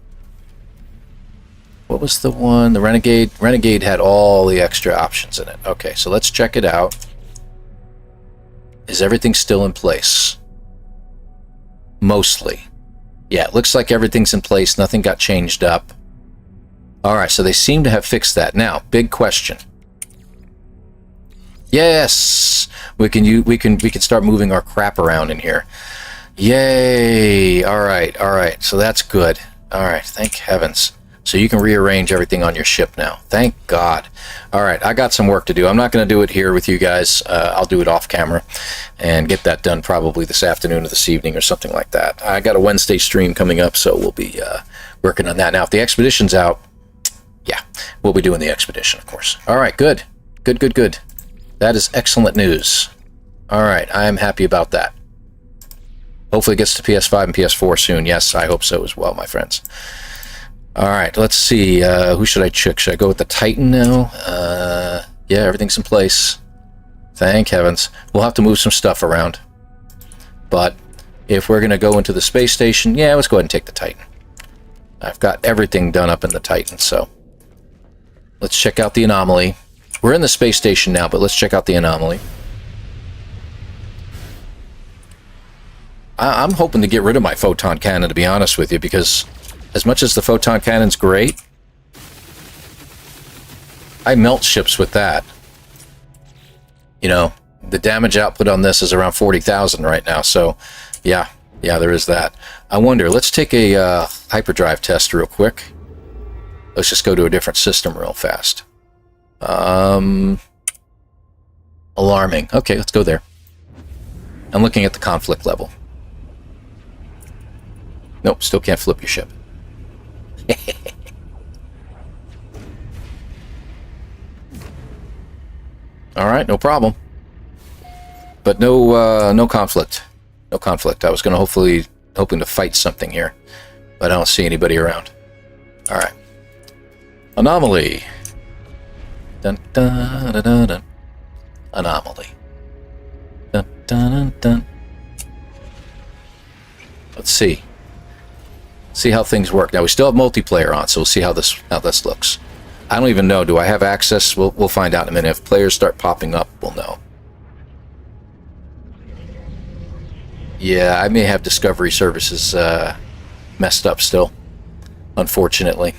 what was the one? The Renegade. Renegade had all the extra options in it. Okay, so let's check it out. Is everything still in place? Mostly. Yeah, it looks like everything's in place. Nothing got changed up. All right, so they seem to have fixed that. Now, big question. Yes, we can start moving our crap around in here. Yay! All right. So that's good. All right, thank heavens. So you can rearrange everything on your ship now. Thank God. All right, I got some work to do. I'm not going to do it here with you guys. I'll do it off camera and get that done probably this afternoon or this evening or something like that. I got a Wednesday stream coming up, so we'll be working on that. Now, if the expedition's out, yeah, we'll be doing the expedition, of course. All right, good. Good. That is excellent news. All right, I am happy about that. Hopefully it gets to PS5 and PS4 soon. Yes, I hope so as well, my friends. All right, let's see. Who should I check? Should I go with the Titan now? Yeah, everything's in place. Thank heavens. We'll have to move some stuff around. But if we're going to go into the space station, yeah, let's go ahead and take the Titan. I've got everything done up in the Titan, so let's check out the Anomaly. We're in the space station now, but let's check out the Anomaly. I'm hoping to get rid of my photon cannon, to be honest with you, because as much as the photon cannon's great, I melt ships with that. You know, the damage output on this is around 40,000 right now, so yeah, there is that. I wonder, let's take a hyperdrive test real quick. Let's just go to a different system real fast. Alarming. Okay, let's go there. I'm looking at the conflict level. Nope, still can't flip your ship. All right, no problem. But no conflict. No conflict. I was going to hoping to fight something here, but I don't see anybody around. All right. Anomaly. Dun dun dun dun dun. Anomaly. Dun dun dun dun. Let's see. See how things work. Now we still have multiplayer on, so we'll see how this looks. I don't even know. Do I have access? We'll find out in a minute. If players start popping up, we'll know. Yeah, I may have Discovery Services messed up still, unfortunately.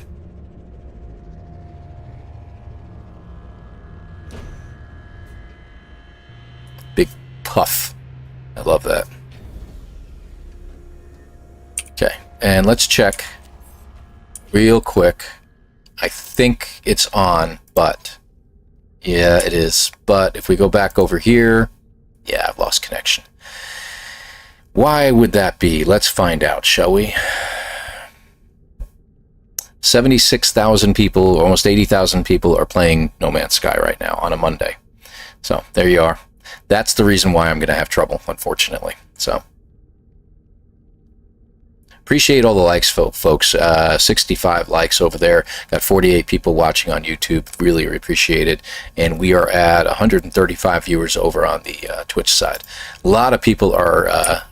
Big puff. I love that. Okay, and let's check real quick. I think it's on, but yeah, it is. But if we go back over here, yeah, I've lost connection. Why would that be? Let's find out, shall we? 76,000 people, almost 80,000 people are playing No Man's Sky right now on a Monday. So there you are. That's the reason why I'm going to have trouble, unfortunately. So appreciate all the likes, folks. 65 likes over there. Got 48 people watching on YouTube. Really appreciate it. And we are at 135 viewers over on the Twitch side. A lot of people are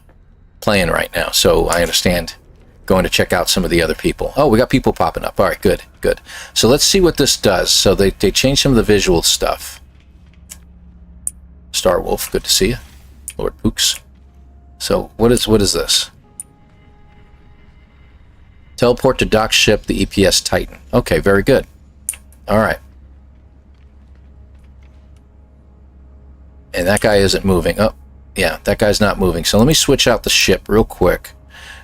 playing right now, so I understand going to check out some of the other people. Oh, we got people popping up. All right, good, good. So let's see what this does. So they changed some of the visual stuff. Star Wolf, good to see you. Lord Pooks. So what is this? Teleport to dock ship, the EPS Titan. Okay, very good. All right. And that guy isn't moving. Oh, yeah, that guy's not moving. So let me switch out the ship real quick,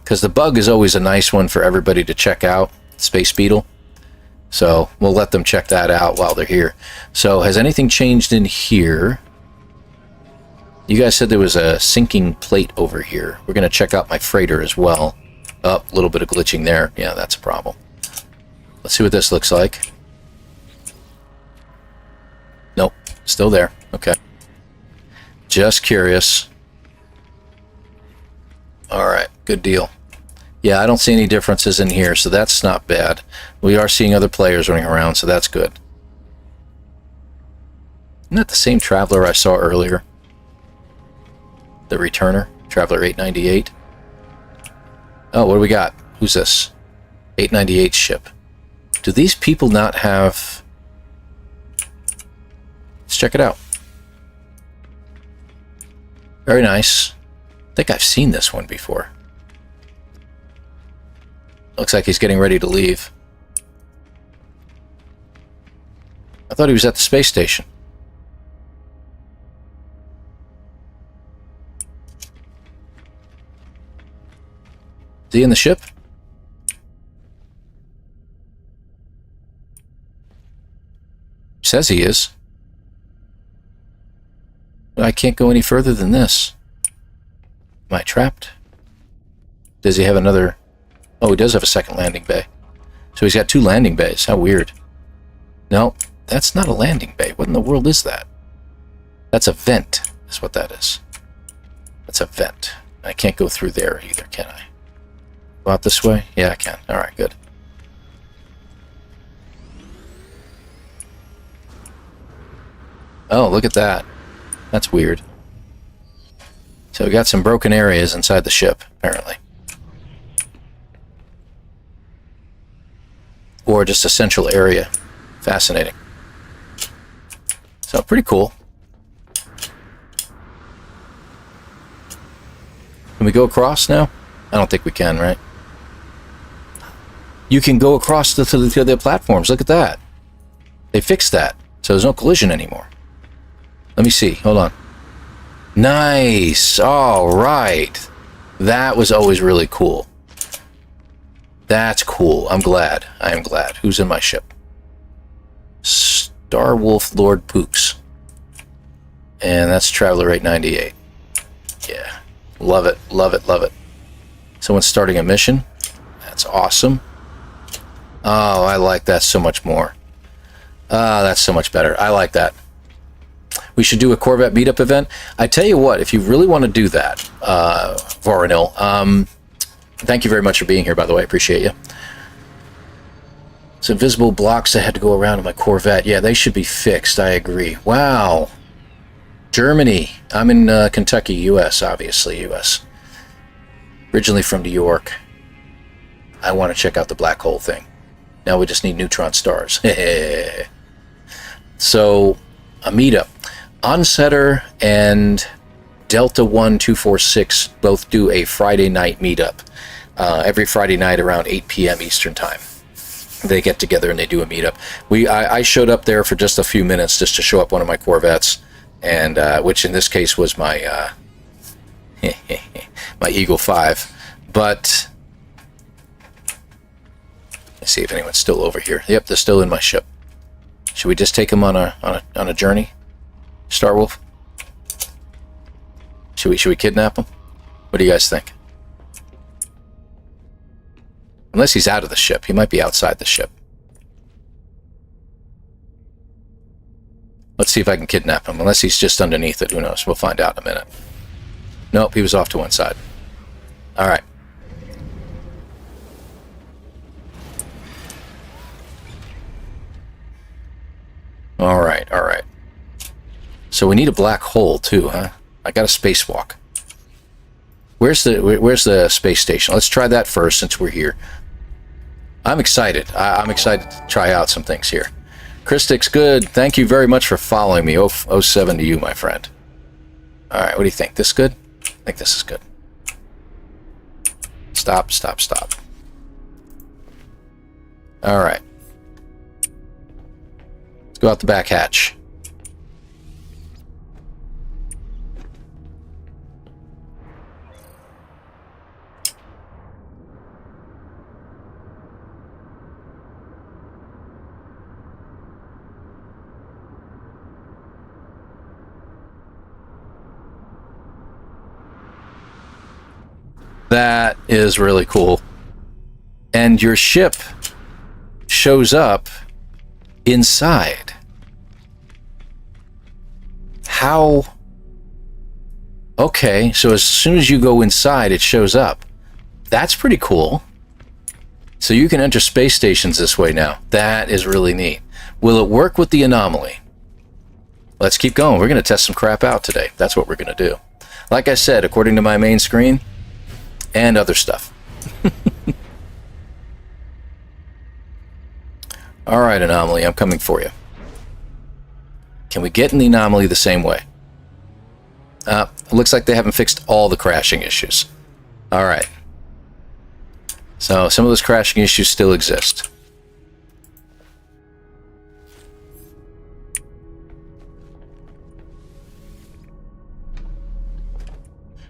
because the bug is always a nice one for everybody to check out, Space Beetle. So we'll let them check that out while they're here. So has anything changed in here? You guys said there was a sinking plate over here. We're going to check out my freighter as well. Oh, a little bit of glitching there. Yeah, that's a problem. Let's see what this looks like. Nope, still there. Okay. Just curious. Alright, good deal. Yeah, I don't see any differences in here, so that's not bad. We are seeing other players running around, so that's good. Isn't that the same Traveler I saw earlier? The returner, Traveler 898. Oh, what do we got? Who's this? 898 ship. Do these people not have... Let's check it out. Very nice. I think I've seen this one before. Looks like he's getting ready to leave. I thought he was at the space station. Is he in the ship? Says he is. But I can't go any further than this. Am I trapped? Does he have another... Oh, he does have a second landing bay. So he's got 2 landing bays. How weird. No, that's not a landing bay. What in the world is that? That's a vent, is what that is. That's a vent. I can't go through there either, can I? Go out this way? Yeah, I can. Alright, good. Oh, look at that. That's weird. So we got some broken areas inside the ship, apparently. Or just a central area. Fascinating. So, pretty cool. Can we go across now? I don't think we can, right? You can go across to the platforms. Look at that. They fixed that. So there's no collision anymore. Let me see. Hold on. Nice. All right. That was always really cool. That's cool. I'm glad. I am glad. Who's in my ship? Star Wolf Lord Pooks. And that's Traveler 898. Yeah. Love it. Love it. Love it. Someone's starting a mission. That's awesome. Oh, I like that so much more. That's so much better. I like that. We should do a Corvette meetup event. I tell you what, if you really want to do that, Voronil, thank you very much for being here, by the way. I appreciate you. It's invisible blocks I had to go around in my Corvette. Yeah, they should be fixed. I agree. Wow. Germany. I'm in Kentucky, U.S., obviously, U.S. Originally from New York. I want to check out the black hole thing. Now we just need neutron stars. So, a meetup. Onsetter and Delta 1246 both do a Friday night meetup. Every Friday night around 8 p.m. Eastern Time. They get together and they do a meetup. I showed up there for just a few minutes just to show up one of my Corvettes, and which in this case was my my Eagle 5. But let's see if anyone's still over here. Yep, they're still in my ship. Should we just take them on a journey, Star Wolf? Should we kidnap them? What do you guys think? Unless he's out of the ship. He might be outside the ship. Let's see if I can kidnap him. Unless he's just underneath it. Who knows? We'll find out in a minute. Nope, he was off to one side. Alright. Alright, alright. So we need a black hole too, huh? I got a spacewalk. Where's the space station? Let's try that first since we're here. I'm excited. I'm excited to try out some things here. Christic's good. Thank you very much for following me. 07 to you, my friend. All right, what do you think? This good? I think this is good. Stop, stop, stop. All right. Let's go out the back hatch. That is really cool. And your ship shows up inside. How? Okay, so as soon as you go inside, it shows up. That's pretty cool. So you can enter space stations this way now. That is really neat. Will it work with the Anomaly? Let's keep going. We're going to test some crap out today. That's what we're going to do. Like I said, according to my main screen, and other stuff. Alright, Anomaly, I'm coming for you. Can we get in the Anomaly the same way? It looks like they haven't fixed all the crashing issues. Alright. So, some of those crashing issues still exist.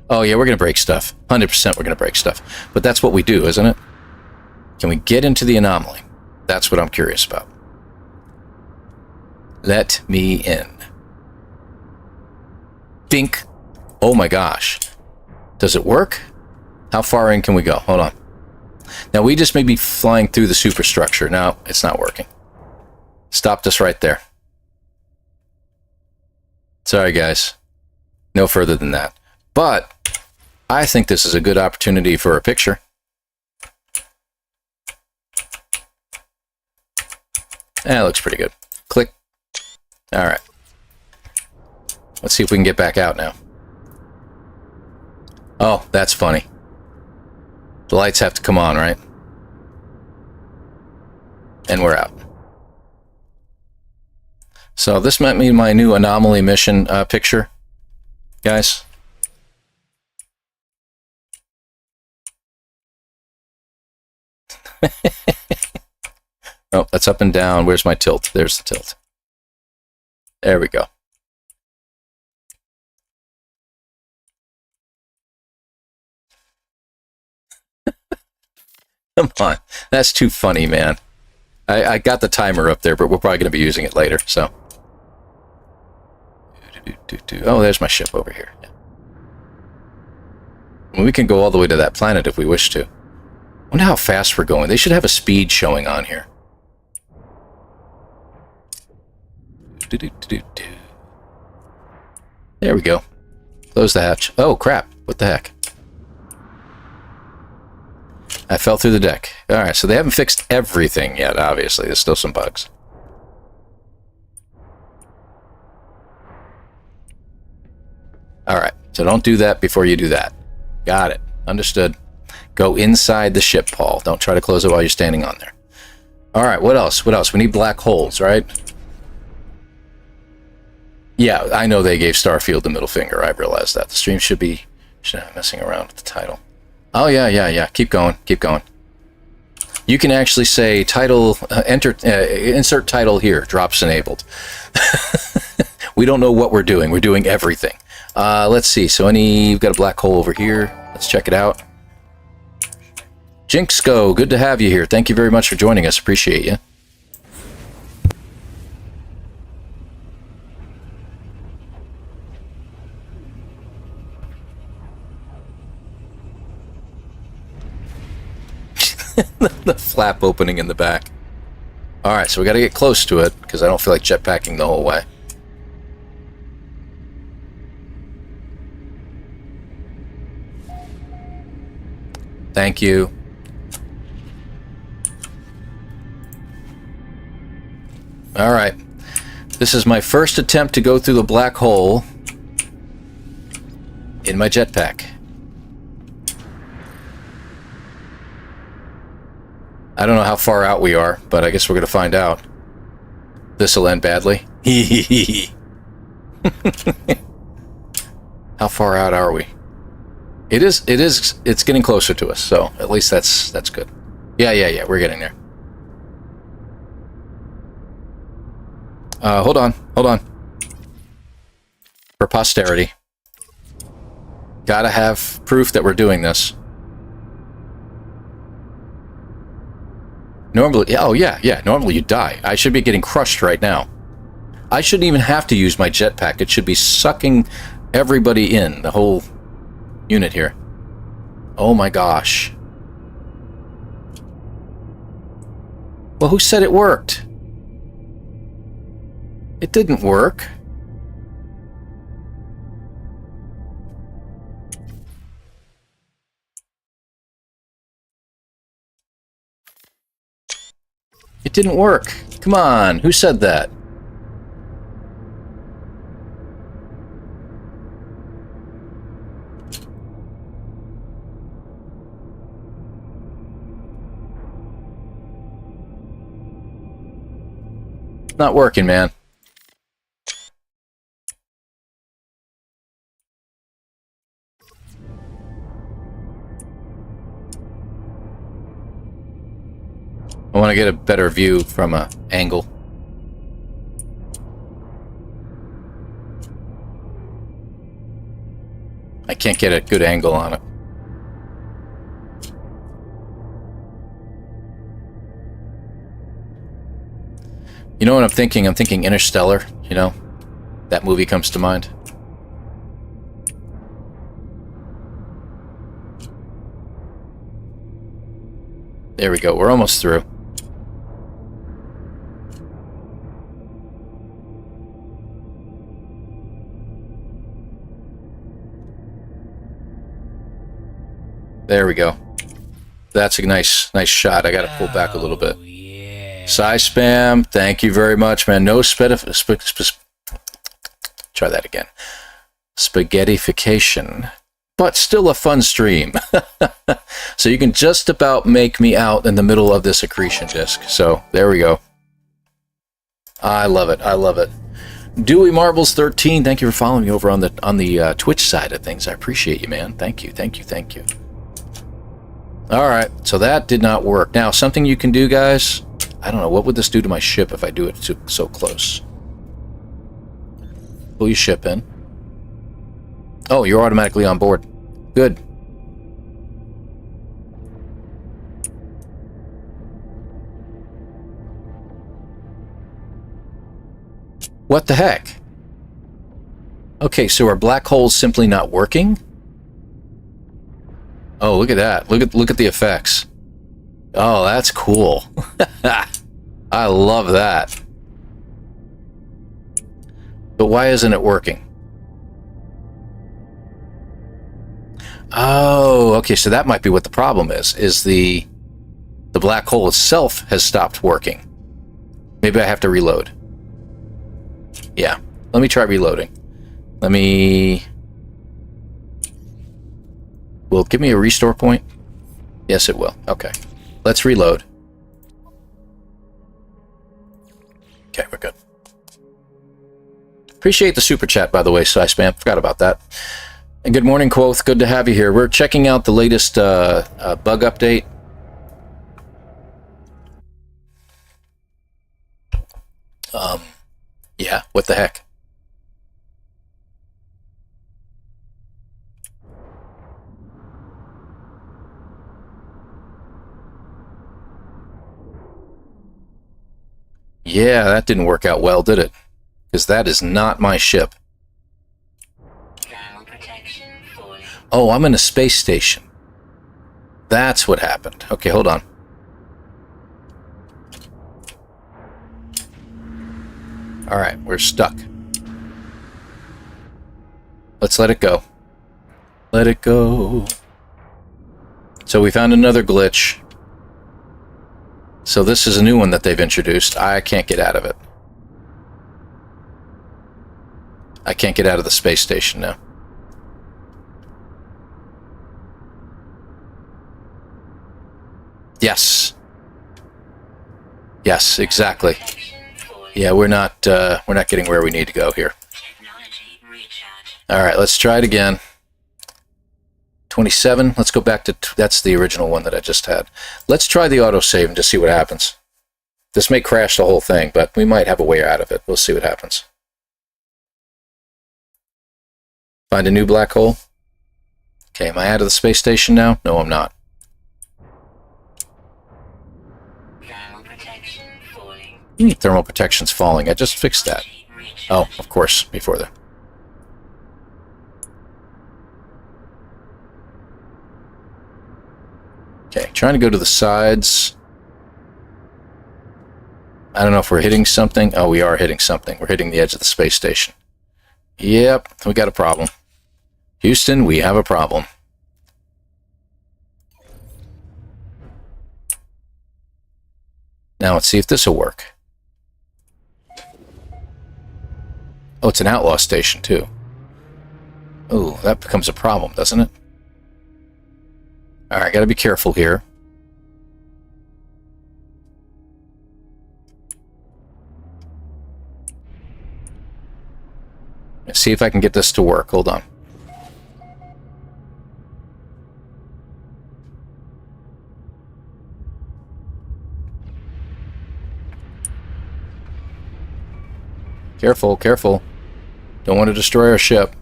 Oh yeah, we're going to break stuff. 100% we're going to break stuff. But that's what we do, isn't it? Can we get into the Anomaly? That's what I'm curious about. Let me in. Bink. Oh my gosh. Does it work? How far in can we go? Hold on. Now we just may be flying through the superstructure. No, it's not working. Stopped us right there. Sorry guys. No further than that. But I think this is a good opportunity for a picture. That looks pretty good. Click. All right. Let's see if we can get back out now. Oh, that's funny. The lights have to come on, right? And we're out. So this might be my new Anomaly mission picture, guys. Oh, that's up and down. Where's my tilt? There's the tilt. There we go. Come on. That's too funny, man. I got the timer up there, but we're probably going to be using it later, so. Oh, there's my ship over here. We can go all the way to that planet if we wish to. I wonder how fast we're going. They should have a speed showing on here. There we go. Close the hatch. Oh, crap. What the heck? I fell through the deck. Alright, so they haven't fixed everything yet, obviously. There's still some bugs. Alright, so don't do that before you do that. Got it. Understood. Go inside the ship, Paul. Don't try to close it while you're standing on there. Alright, what else? What else? We need black holes, right? Yeah, I know they gave Starfield the middle finger. I realize that. The stream should be messing around with the title. Oh, yeah. Keep going. Keep going. You can actually say title, insert title here, drops enabled. We don't know what we're doing. We're doing everything. Let's see. So you've got a black hole over here. Let's check it out. Jinxco, good to have you here. Thank you very much for joining us. Appreciate you. The flap opening in the back. Alright, so we got to get close to it, because I don't feel like jetpacking the whole way. Thank you. Alright. This is my first attempt to go through the black hole in my jetpack. I don't know how far out we are, but I guess we're going to find out. This'll end badly. How far out are we? It's getting closer to us, so at least that's good. Yeah, we're getting there. Hold on. For posterity. Gotta have proof that we're doing this. Normally, normally you die. I should be getting crushed right now. I shouldn't even have to use my jetpack. It should be sucking everybody in, the whole unit here. Oh my gosh. Well, who said it worked? It didn't work. It didn't work. Come on, who said that? Not working, man. I want to get a better view from an angle. I can't get a good angle on it. You know what I'm thinking? I'm thinking Interstellar, you know? That movie comes to mind. There we go, we're almost through. There we go. That's a nice shot. I gotta pull back a little bit. Psy spam, thank you very much, man. No try that again. Spaghettification, but still a fun stream. So you can just about make me out in the middle of this accretion disk. So there we go. I love it. I love it. Dewey Marbles 13, thank you for following me over on the Twitch side of things. I appreciate you, man. Thank you. All right, so that did not work. Now, something you can do, guys. I don't know, what would this do to my ship if I do it so close? Pull your ship in. Oh, you're automatically on board. Good. What the heck? Okay, so are black holes simply not working? Oh, look at that. Look at the effects. Oh, that's cool. I love that. But why isn't it working? Oh, okay, so that might be what the problem is the black hole itself has stopped working. Maybe I have to reload. Yeah, let me try reloading. Will it give me a restore point? Yes, it will. Okay. Let's reload. Okay, we're good. Appreciate the super chat, by the way, Psy Spam. Forgot about that. And good morning, Quoth. Good to have you here. We're checking out the latest bug update. Yeah, what the heck? Yeah, that didn't work out well, did it? Because that is not my ship. Oh, I'm in a space station. That's what happened. Okay, hold on. Alright, we're stuck. Let's let it go. Let it go. So we found another glitch. So this is a new one that they've introduced. I can't get out of it. I can't get out of the space station now. Yes. Yes, exactly. Protection falling. Yeah, we're not getting where we need to go here. Technology recharge. All right, let's try it again. 27. Let's go back to that's the original one that I just had. Let's try the autosave and just see what happens. This may crash the whole thing, but we might have a way out of it. We'll see what happens. Find a new black hole. Okay, am I out of the space station now? No, I'm not. Thermal protection falling. Thermal protection's falling. I just fixed that. Recharge. Oh, of course, before the... Okay, trying to go to the sides. I don't know if we're hitting something. Oh, we are hitting something. We're hitting the edge of the space station. Yep, we got a problem. Houston, we have a problem. Now let's see if this will work. Oh, it's an outlaw station, too. Oh, that becomes a problem, doesn't it? Alright, gotta be careful here. Let's see if I can get this to work. Hold on. Careful, careful. Don't want to destroy our ship.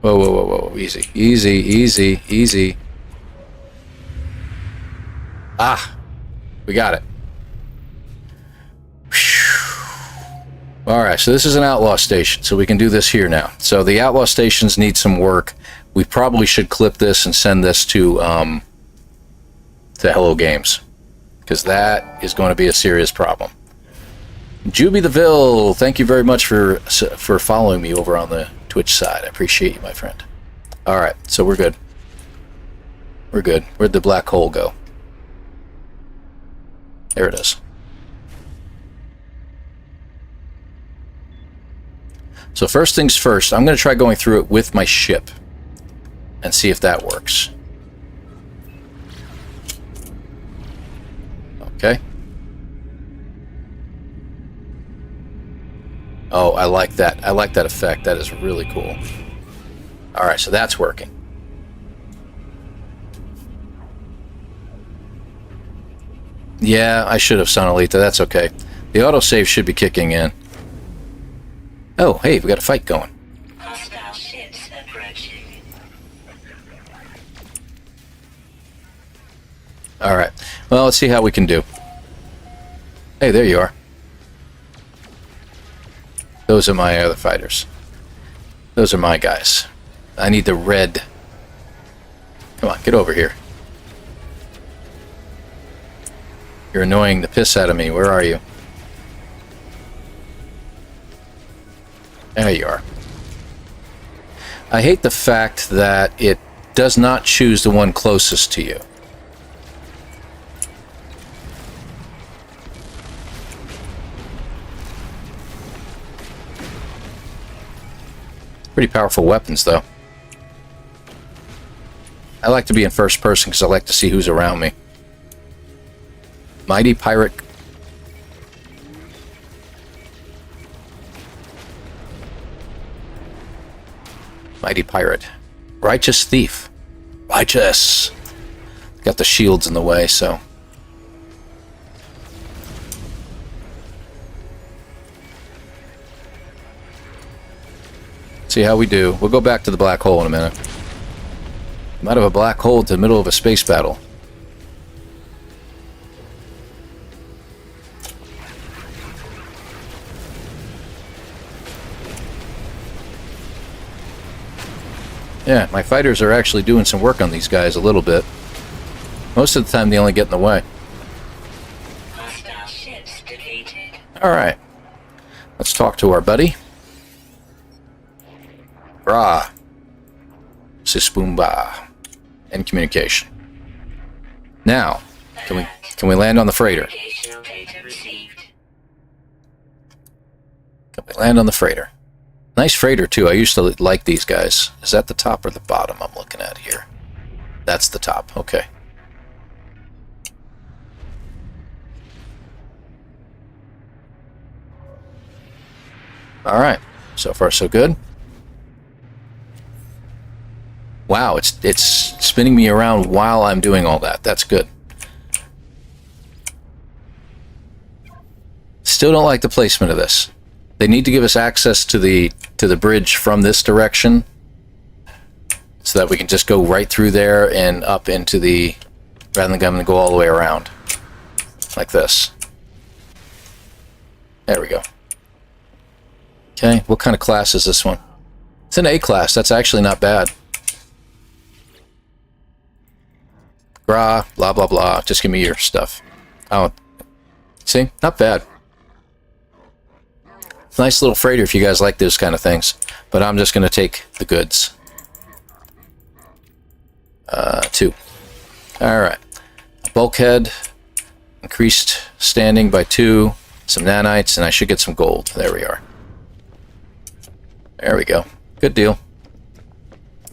Whoa, whoa, whoa, whoa. Easy, easy, easy, easy. Ah! We got it. Alright, so this is an outlaw station, so we can do this here now. So the outlaw stations need some work. We probably should clip this and send this to Hello Games, because that is going to be a serious problem. Juby the Ville, thank you very much for following me over on the Twitch side. I appreciate you, my friend. Alright, so we're good. We're good. Where'd the black hole go? There it is. So first things first, I'm going to try going through it with my ship and see if that works. Okay. Oh, I like that. I like that effect. That is really cool. Alright, so that's working. Yeah, I should have Sonalita. That's okay. The autosave should be kicking in. Oh, hey, we got a fight going. Hostile ships approaching. Alright. Well, let's see how we can do. Hey, there you are. Those are my other fighters. Those are my guys. I need the red. Come on, get over here. You're annoying the piss out of me. Where are you? There you are. I hate the fact that it does not choose the one closest to you. Pretty powerful weapons, though. I like to be in first person because I like to see who's around me. Mighty Pirate. Mighty Pirate. Righteous Thief. Righteous. Got the shields in the way, so... See how we do. We'll go back to the black hole in a minute. I'm out of a black hole to the middle of a space battle. Yeah, my fighters are actually doing some work on these guys a little bit. Most of the time they only get in the way. Hostile ships defeated. Alright. Let's talk to our buddy. Brah. Sispoomba. End communication. Now, can we land on the freighter? Navigational data received. Can we land on the freighter? Nice freighter, too. I used to like these guys. Is that the top or the bottom I'm looking at here? That's the top. Okay. All right. So far, so good. Wow, it's spinning me around while I'm doing all that. That's good. Still don't like the placement of this. They need to give us access to the bridge from this direction, so that we can just go right through there and up into the, rather than having to go all the way around like this. There we go. Okay, what kind of class is this one? It's an A class. That's actually not bad. Gra, blah, blah, blah. Just give me your stuff. Oh, see? Not bad. Nice little freighter if you guys like those kind of things. But I'm just going to take the goods. 2. Alright. Bulkhead. Increased standing by 2. Some nanites, and I should get some gold. There we are. There we go. Good deal.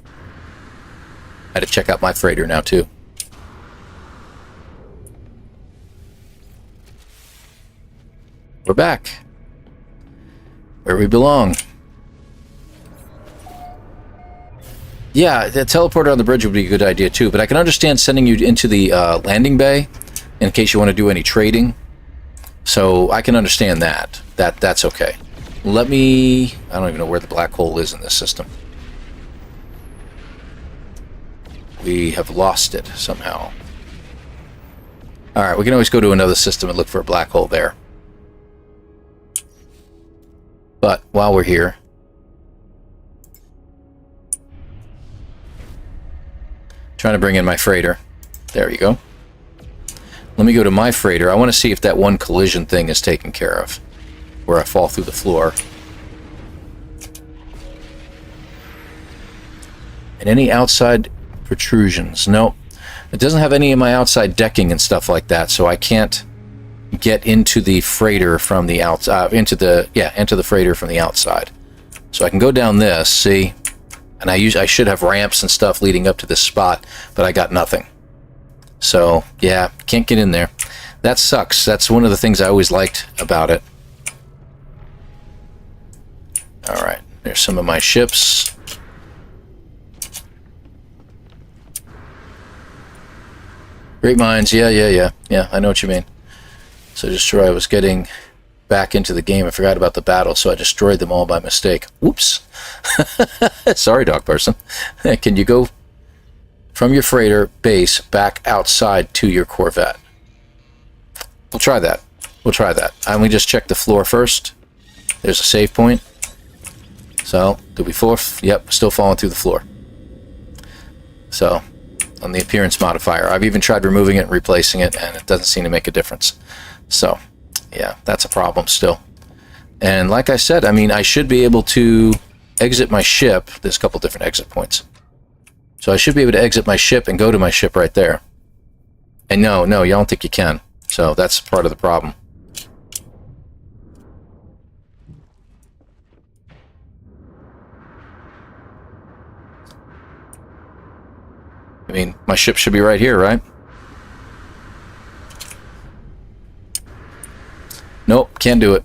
I had to check out my freighter now, too. We're back. Where we belong. Yeah, the teleporter on the bridge would be a good idea too, but I can understand sending you into the landing bay in case you want to do any trading. So I can understand that. That's okay. Let me... I don't even know where the black hole is in this system. We have lost it somehow. Alright, we can always go to another system and look for a black hole there. But while we're here, trying to bring in my freighter. There you go. Let me go to my freighter. I want to see if that one collision thing is taken care of, where I fall through the floor. And any outside protrusions? No, it doesn't have any of my outside decking and stuff like that, so I can't get into the freighter from the outside, into the freighter from the outside. So I can go down this, see, and I should have ramps and stuff leading up to this spot, but I got nothing. So yeah, can't get in there. That sucks. That's one of the things I always liked about it. All right, there's some of my ships. Great minds, yeah, I know what you mean. So just sure I was getting back into the game. I forgot about the battle, so I destroyed them all by mistake. Whoops. Sorry, dog person. Can you go from your freighter base back outside to your Corvette? We'll try that. And we just check the floor first. There's a save point. So, did we fall? Yep, still falling through the floor. So, on the appearance modifier, I've even tried removing it and replacing it, and it doesn't seem to make a difference. So, yeah, that's a problem still. And like I said, I mean, I should be able to exit my ship. There's a couple different exit points. So I should be able to exit my ship and go to my ship right there. And no, you don't think you can. So that's part of the problem. I mean, my ship should be right here, right? Nope, can't do it.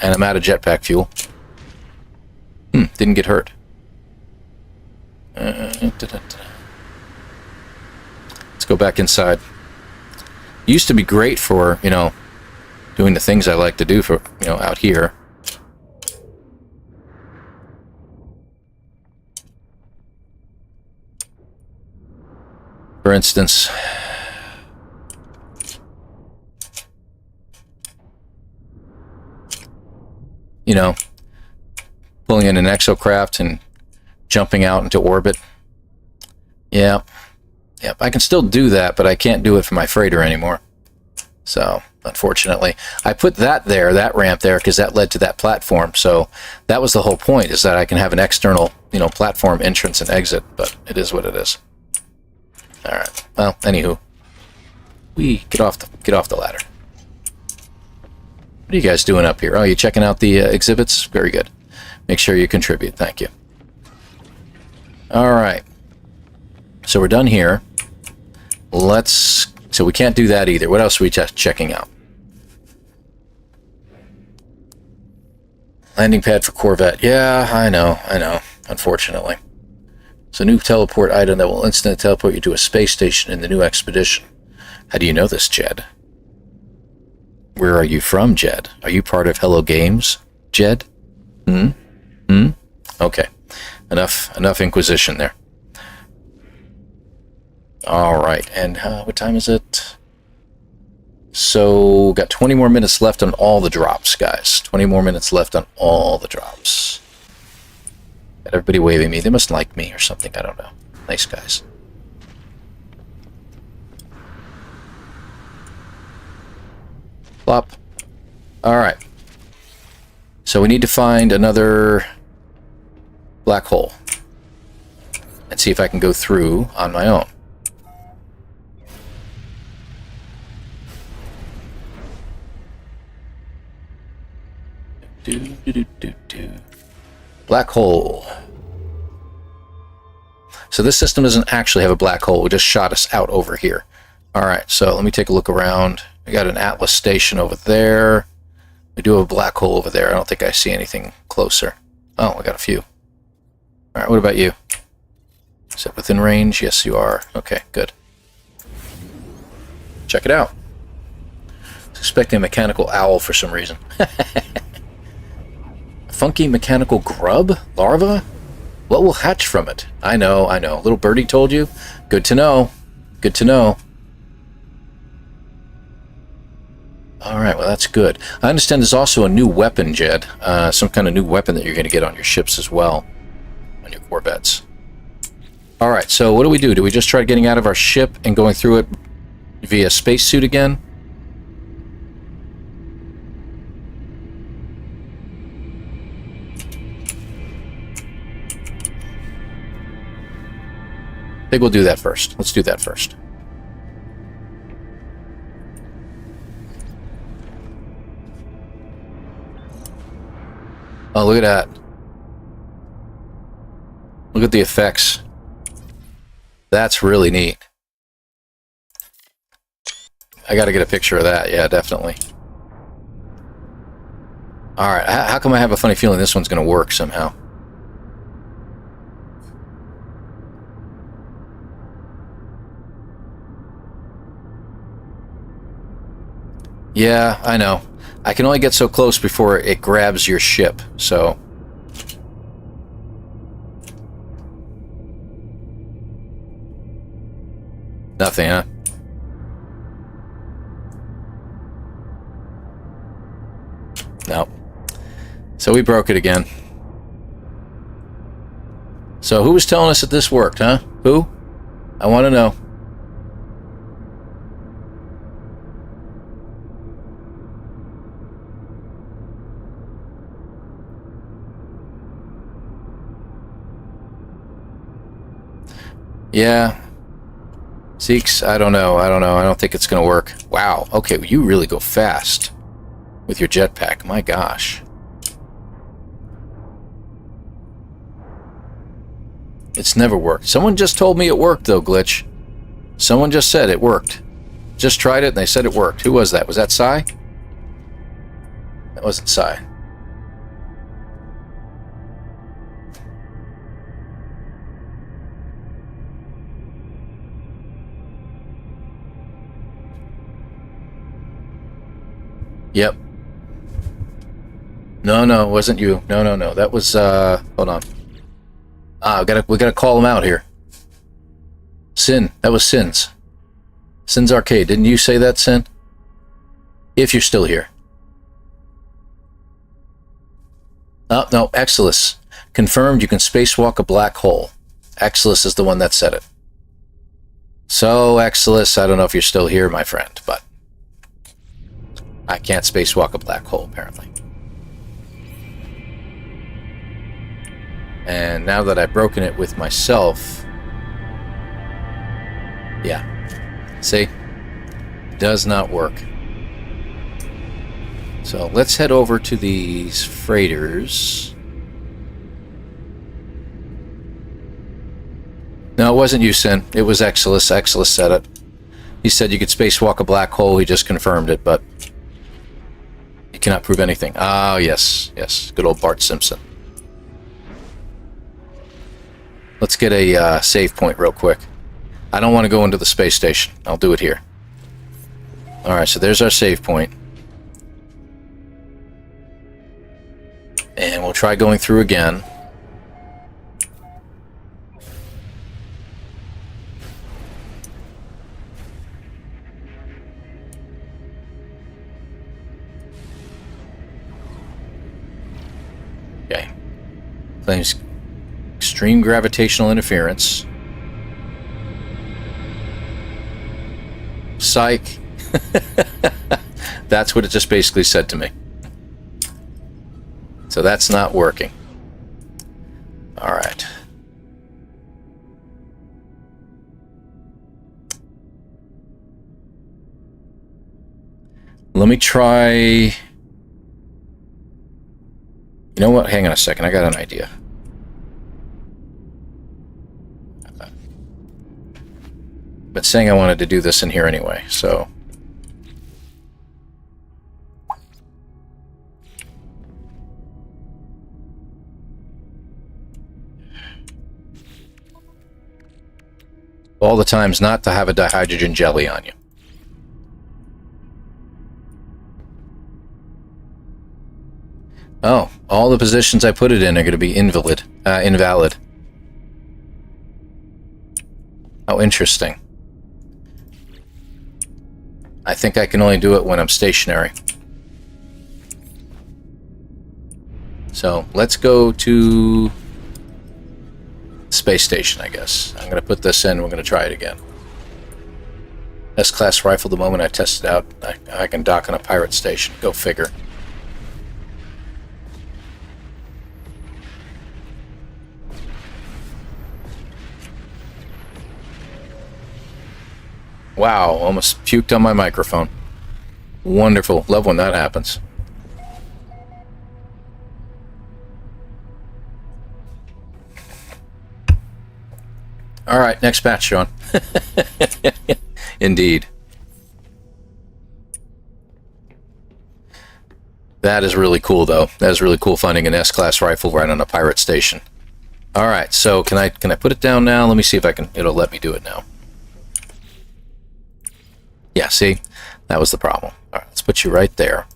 And I'm out of jetpack fuel. Didn't get hurt. Let's go back inside. Used to be great for, doing the things I like to do for, out here. For instance, pulling in an Exocraft and jumping out into orbit. Yeah. Yep, I can still do that, but I can't do it for my freighter anymore. So, unfortunately. I put that ramp there, because that led to that platform. So, that was the whole point, is that I can have an external, platform entrance and exit, but it is what it is. Alright, well, anywho. Get off the ladder. What are you guys doing up here? Oh, you checking out the exhibits? Very good. Make sure you contribute. Thank you. Alright. So we're done here. So we can't do that either. What else are we checking out? Landing pad for Corvette. Yeah, I know, unfortunately. It's a new teleport item that will instantly teleport you to a space station in the new expedition. How do you know this, Jed? Where are you from, Jed? Are you part of Hello Games, Jed? Okay. Enough Inquisition there. Alright, and what time is it? So, got 20 more minutes left on all the drops, guys. 20 more minutes left on all the drops. Got everybody waving me. They must like me or something, I don't know. Nice guys. Plop. Alright. So we need to find another black hole. And see if I can go through on my own. Black hole. So this system doesn't actually have a black hole. It just shot us out over here. Alright, so let me take a look around. We got an Atlas station over there. We do have a black hole over there. I don't think I see anything closer. Oh, I got a few. Alright, what about you? Is it within range? Yes, you are. Okay, good. Check it out. I was expecting a mechanical owl for some reason. Funky mechanical grub? Larva? What will hatch from it? I know. Little birdie told you? Good to know. Good to know. Alright, well that's good. I understand there's also a new weapon, Jed. Some kind of new weapon that you're going to get on your ships as well. On your Corvettes. Alright, so what do? Do we just try getting out of our ship and going through it via spacesuit again? I think we'll do that first. Let's do that first. Oh, look at that. Look at the effects. That's really neat. I gotta get a picture of that. Yeah, definitely. Alright, how come I have a funny feeling this one's gonna work somehow? Yeah, I know. I can only get so close before it grabs your ship, so... Nothing, huh? No. So we broke it again. So who was telling us that this worked, huh? Who? I want to know. Yeah. Zeeks, I don't know. I don't think it's going to work. Wow. Okay, well, you really go fast with your jetpack. My gosh. It's never worked. Someone just told me it worked, though, Glitch. Someone just said it worked. Just tried it, and they said it worked. Who was that? Was that Psy? That wasn't Psy. Yep. No, it wasn't you. No. That was, hold on. We gotta call him out here. Sin. That was Sin's. Sin's Arcade. Didn't you say that, Sin? If you're still here. Oh, no. Exilus. Confirmed you can spacewalk a black hole. Exilus is the one that said it. So, Exilus, I don't know if you're still here, my friend, but... I can't spacewalk a black hole, apparently. And now that I've broken it with myself... Yeah. See? Does not work. So let's head over to these freighters. No, it wasn't you, Sin. It was Exilus. Exilus said it. He said you could spacewalk a black hole. He just confirmed it, but... You cannot prove anything. Ah, yes, yes. Good old Bart Simpson. Let's get a save point real quick. I don't want to go into the space station. I'll do it here. Alright, so there's our save point. And we'll try going through again. Okay. Claims extreme gravitational interference. Psych. That's what it just basically said to me. So that's not working. All right. Let me try... You know what? Hang on a second. I got an idea. But saying I wanted to do this in here anyway, so... All the times not to have a dihydrogen jelly on you. Oh, all the positions I put it in are going to be invalid. How interesting. I think I can only do it when I'm stationary. So, let's go to space station, I guess. I'm going to put this in, we're going to try it again. S-class rifle, the moment I test it out, I can dock on a pirate station. Go figure. Wow, almost puked on my microphone. Wonderful. Love when that happens. Alright, next batch, Sean. Indeed. That is really cool, though. That is really cool finding an S-class rifle right on a pirate station. Alright, so can I put it down now? Let me see if I can... It'll let me do it now. Yeah, see? That was the problem. Alright, let's put you right there.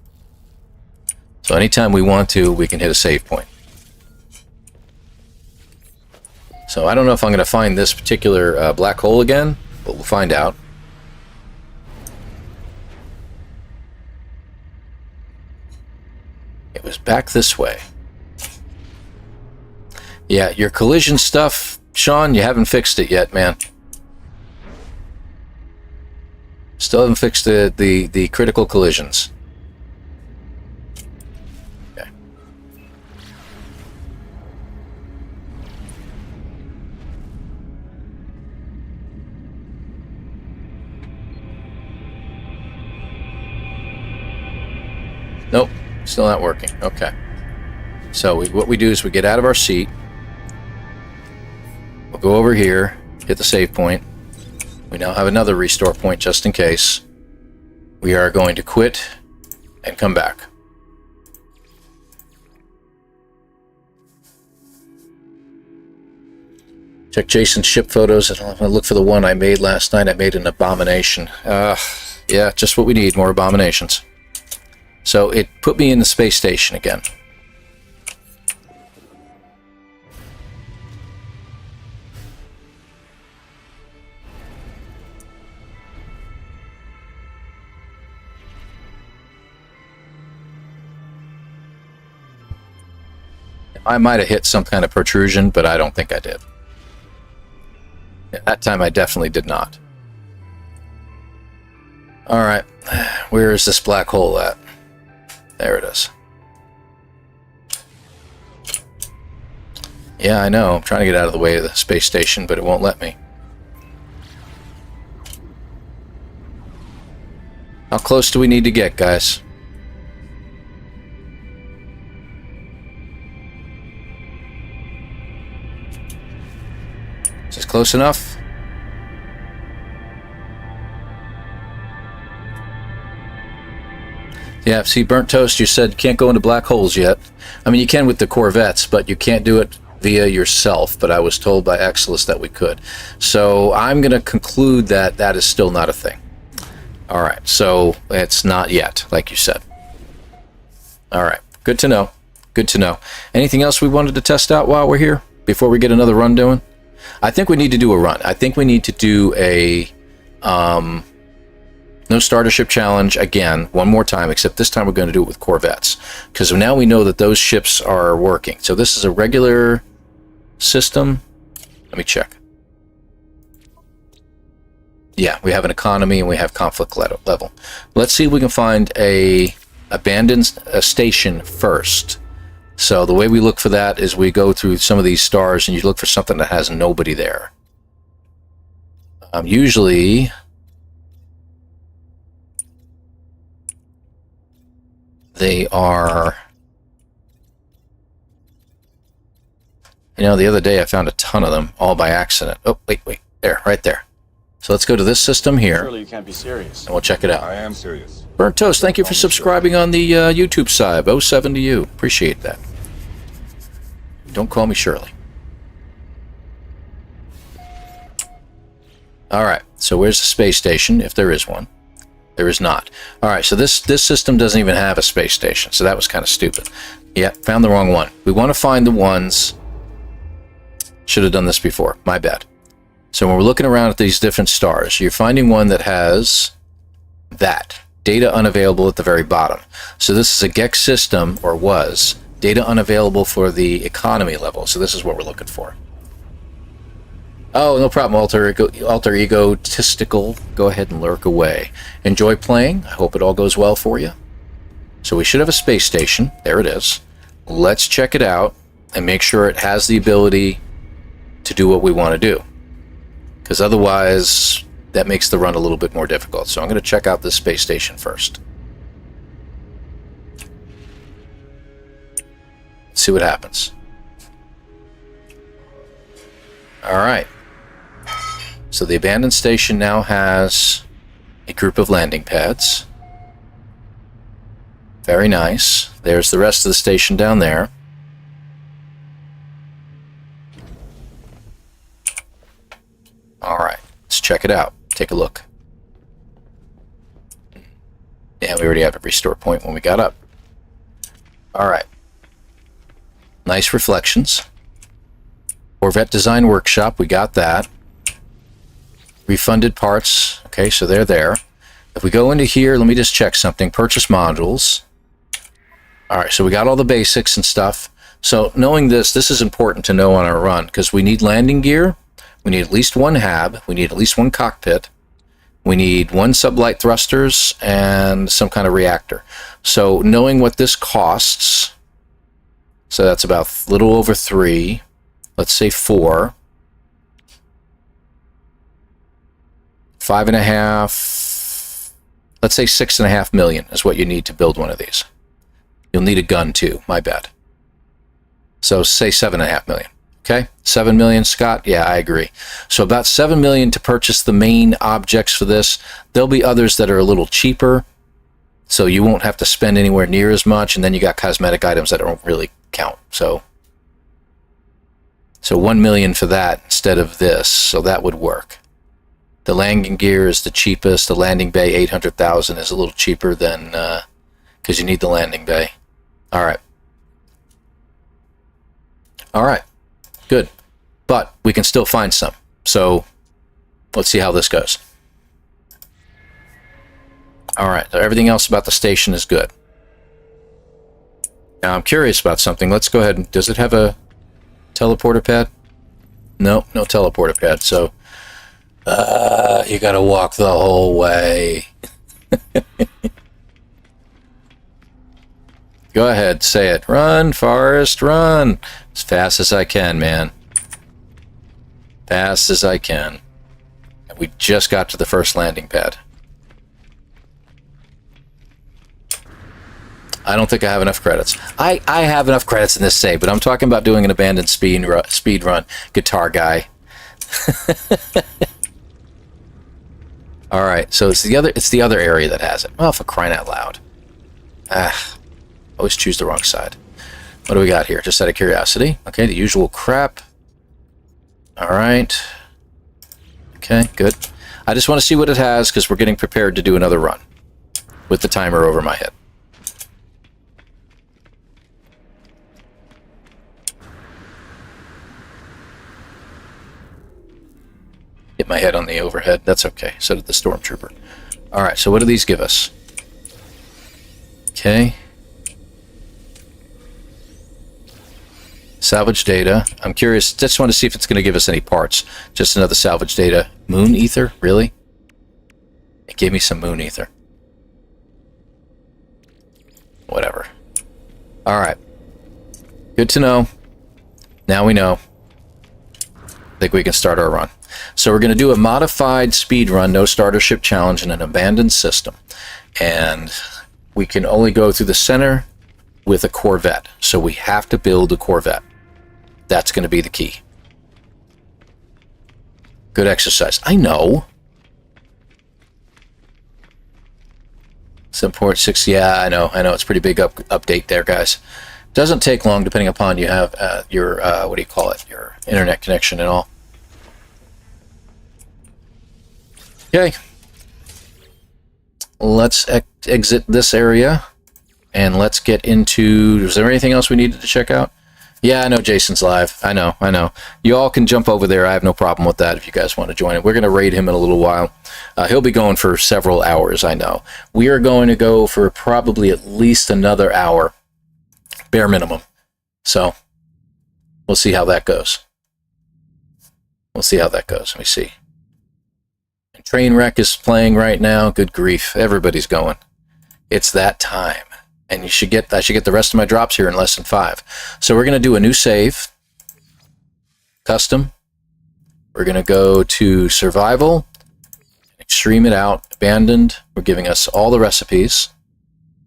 So anytime we want to, we can hit a save point. So I don't know if I'm going to find this particular black hole again, but we'll find out. It was back this way. Yeah, your collision stuff, Sean, you haven't fixed it yet, man. Still haven't fixed the critical collisions. Okay. Nope, still not working. Okay. So what we do is we get out of our seat. We'll go over here, hit the save point. We now have another restore point just in case. We are going to quit and come back. Check Jason's ship photos. I'm going to look for the one I made last night. I made an abomination. Yeah, just what we need, more abominations. So it put me in the space station again. I might have hit some kind of protrusion, but I don't think I did. That time I definitely did not. Alright, where is this black hole at? There it is. Yeah, I know, I'm trying to get out of the way of the space station, but it won't let me. How close do we need to get, guys? Is this close enough? Yeah, see, Burnt Toast, you said you can't go into black holes yet. I mean, you can with the Corvettes, but you can't do it via yourself, but I was told by Exilus that we could. So I'm going to conclude that that is still not a thing. All right, so it's not yet, like you said. All right, good to know. Good to know. Anything else we wanted to test out while we're here, before we get another run doing? I think we need to do a run. I think we need to do a no starter ship challenge again, one more time, except this time we're going to do it with Corvettes, because now we know that those ships are working. So this is a regular system. Let me check. Yeah, we have an economy and we have conflict level. Let's see if we can find a abandoned station first. So the way we look for that is we go through some of these stars and you look for something that has nobody there. Usually they are, you know, the other day I found a ton of them all by accident. Oh, wait, there, right there. So let's go to this system here. Surely you can't be serious. And we'll check it out. I am serious. Burnt Toast, thank you for subscribing on the YouTube side. 07 to you. Appreciate that. Don't call me Shirley. Alright, so where's the space station, if there is one? There is not. Alright, so this system doesn't even have a space station, so that was kind of stupid. Yeah, found the wrong one. We want to find the ones... Should have done this before. My bad. So when we're looking around at these different stars, you're finding one that has that. Data unavailable at the very bottom. So this is a GEX system, or was. Data unavailable for the economy level. So this is what we're looking for. Oh, no problem, alter egotistical. Go ahead and lurk away. Enjoy playing. I hope it all goes well for you. So we should have a space station. There it is. Let's check it out and make sure it has the ability to do what we want to do. Because otherwise, that makes the run a little bit more difficult. So I'm going to check out this space station first. Let's see what happens. Alright. So the abandoned station now has a group of landing pads. Very nice. There's the rest of the station down there. Alright, let's check it out. Take a look. Yeah, we already have a restore point when we got up. Alright. Nice reflections. Corvette Design Workshop, we got that. Refunded parts. Okay, so they're there. If we go into here, let me just check something. Purchase modules. Alright, so we got all the basics and stuff. So knowing this is important to know on our run, because we need landing gear. We need at least one hab. We need at least one cockpit. We need one sublight thrusters and some kind of reactor. So knowing what this costs, so that's about a little over 3. Let's say 4. 5.5. Let's say 6.5 million is what you need to build one of these. You'll need a gun too. My bad. So say 7.5 million. Okay, 7 million, Scott? Yeah, I agree. So about 7 million to purchase the main objects for this. There'll be others that are a little cheaper, so you won't have to spend anywhere near as much, and then you got cosmetic items that don't really count. So 1 million for that instead of this, so that would work. The landing gear is the cheapest. The landing bay, 800,000, is a little cheaper than, because you need the landing bay. All right. All right. Good. But we can still find some. So let's see how this goes. Alright, so everything else about the station is good. Now I'm curious about something. Let's go ahead and... Does it have a teleporter pad? No, no teleporter pad. So you gotta walk the whole way. Go ahead, say it. Run, Forrest, run. As fast as I can, man. Fast as I can. And we just got to the first landing pad. I don't think I have enough credits. I have enough credits in this save, but I'm talking about doing an abandoned speed run. Guitar guy. All right, so it's the other area that has it. Oh, for crying out loud. Always choose the wrong side. What do we got here? Just out of curiosity. Okay, the usual crap. Alright. Okay, good. I just want to see what it has, because we're getting prepared to do another run. With the timer over my head. Hit my head on the overhead. That's okay. So did the stormtrooper. Alright, so what do these give us? Okay. Salvage data. I'm curious. Just want to see if it's going to give us any parts. Just another salvage data. Moon ether? Really? It gave me some moon ether. Whatever. Alright. Good to know. Now we know. I think we can start our run. So we're going to do a modified speed run, no starter ship challenge in an abandoned system. And we can only go through the center with a Corvette. So we have to build a Corvette. That's going to be the key. Good exercise. I know. 7.6, yeah, I know. It's a pretty big update there, guys. Doesn't take long, depending upon you have your, what do you call it, your internet connection and all. Okay. Let's exit this area, and let's get into, is there anything else we needed to check out? Yeah, I know Jason's live. I know. You all can jump over there. I have no problem with that if you guys want to join it. We're going to raid him in a little while. He'll be going for several hours, I know. We are going to go for probably at least another hour, bare minimum. So, we'll see how that goes. Let me see. And Trainwreck is playing right now. Good grief. Everybody's going. It's that time. And I should get the rest of my drops here in less than 5. So we're going to do a new save. Custom. We're going to go to survival. Extreme it out. Abandoned. We're giving us all the recipes.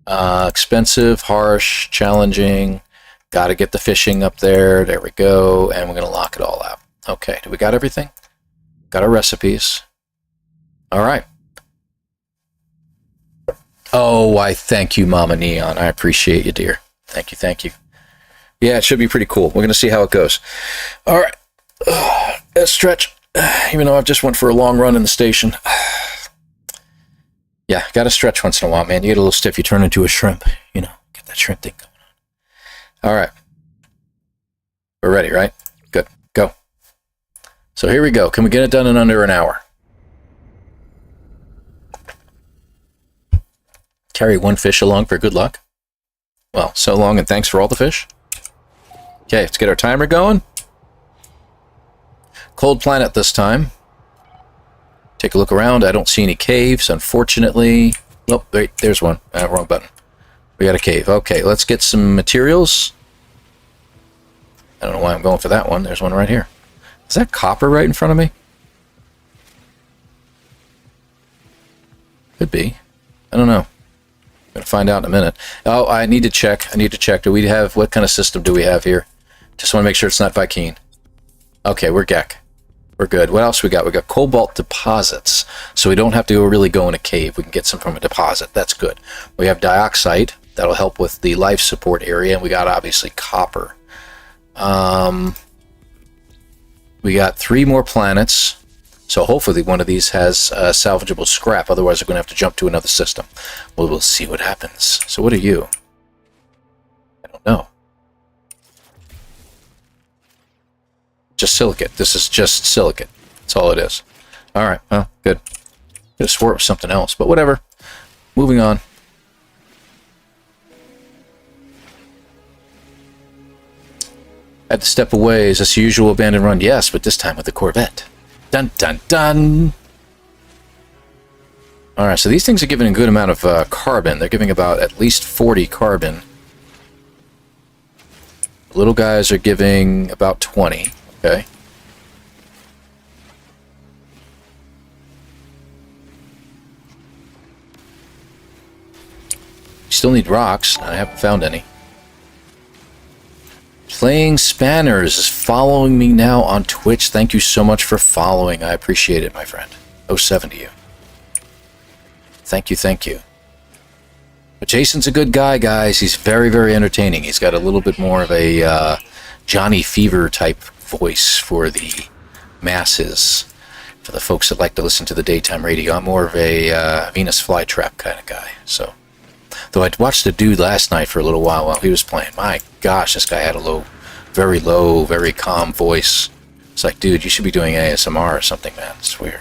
Expensive, harsh, challenging. Got to get the fishing up there. There we go. And we're going to lock it all out. Okay. Do we got everything? Got our recipes. All right. Oh, I thank you, Mama Neon. I appreciate you, dear. Thank you. Yeah, it should be pretty cool. We're going to see how it goes. All right. Let's stretch. Even though I've just went for a long run in the station. Yeah, got to stretch once in a while, man. You get a little stiff, you turn into a shrimp. You know, get that shrimp thing going on. All right. We're ready, right? Good. Go. So here we go. Can we get it done in under an hour? Carry one fish along for good luck. Well, so long and thanks for all the fish. Okay, let's get our timer going. Cold planet this time. Take a look around. I don't see any caves, unfortunately. Oh, wait, there's one. Wrong button. We got a cave. Okay, let's get some materials. I don't know why I'm going for that one. There's one right here. Is that copper right in front of me? Could be. I don't know. Gonna find out in a minute. Oh, I need to check. Do we have, what kind of system do we have here? Just want to make sure it's not Vikine. Okay, we're Gek. We're good. What else we got? We got cobalt deposits. So we don't have to really go in a cave. We can get some from a deposit. That's good. We have dioxide. That'll help with the life support area. And we got, obviously, copper. We got 3 more planets. So hopefully one of these has salvageable scrap. Otherwise, we're going to have to jump to another system. Well, we'll see what happens. So what are you? I don't know. Just silicate. This is just silicate. That's all it is. All right. Well, good. Could have swore it was something else, but whatever. Moving on. Had to step away. Is this the usual abandoned run? Yes, but this time with the Corvette. Dun, dun, dun. All right, so these things are giving a good amount of carbon. They're giving about at least 40 carbon. The little guys are giving about 20. Okay. Still need rocks. I haven't found any. Playing Spanners is following me now on Twitch. Thank you so much for following. I appreciate it, my friend. 07 to you. Thank you, thank you. But Jason's a good guy, guys. He's very, very entertaining. He's got a little bit more of a Johnny Fever type voice for the masses, for the folks that like to listen to the daytime radio. I'm more of a Venus flytrap kind of guy. So, though I watched a dude last night for a little while he was playing. My gosh, this guy had a low, very calm voice. It's like, dude, you should be doing ASMR or something, man. It's weird.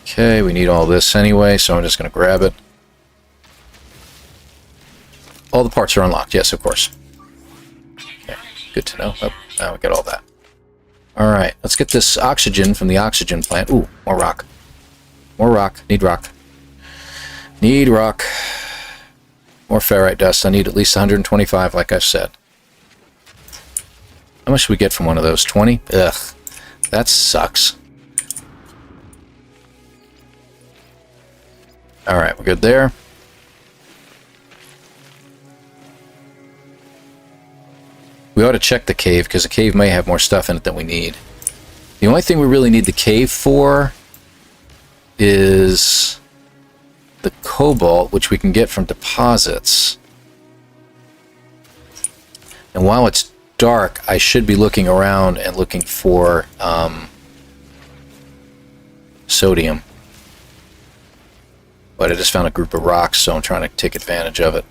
Okay, we need all this anyway, so I'm just going to grab it. All the parts are unlocked, yes, of course. Okay, good to know. Oh, now we got all that. Alright, let's get this oxygen from the oxygen plant. Ooh, more rock. More rock. Need rock. Need rock. More ferrite dust. I need at least 125, like I said. How much do we get from one of those? 20? Ugh, that sucks. Alright, we're good there. We ought to check the cave, because the cave may have more stuff in it than we need. The only thing we really need the cave for is the cobalt, which we can get from deposits. And while it's dark, I should be looking around and looking for sodium. But I just found a group of rocks, so I'm trying to take advantage of it.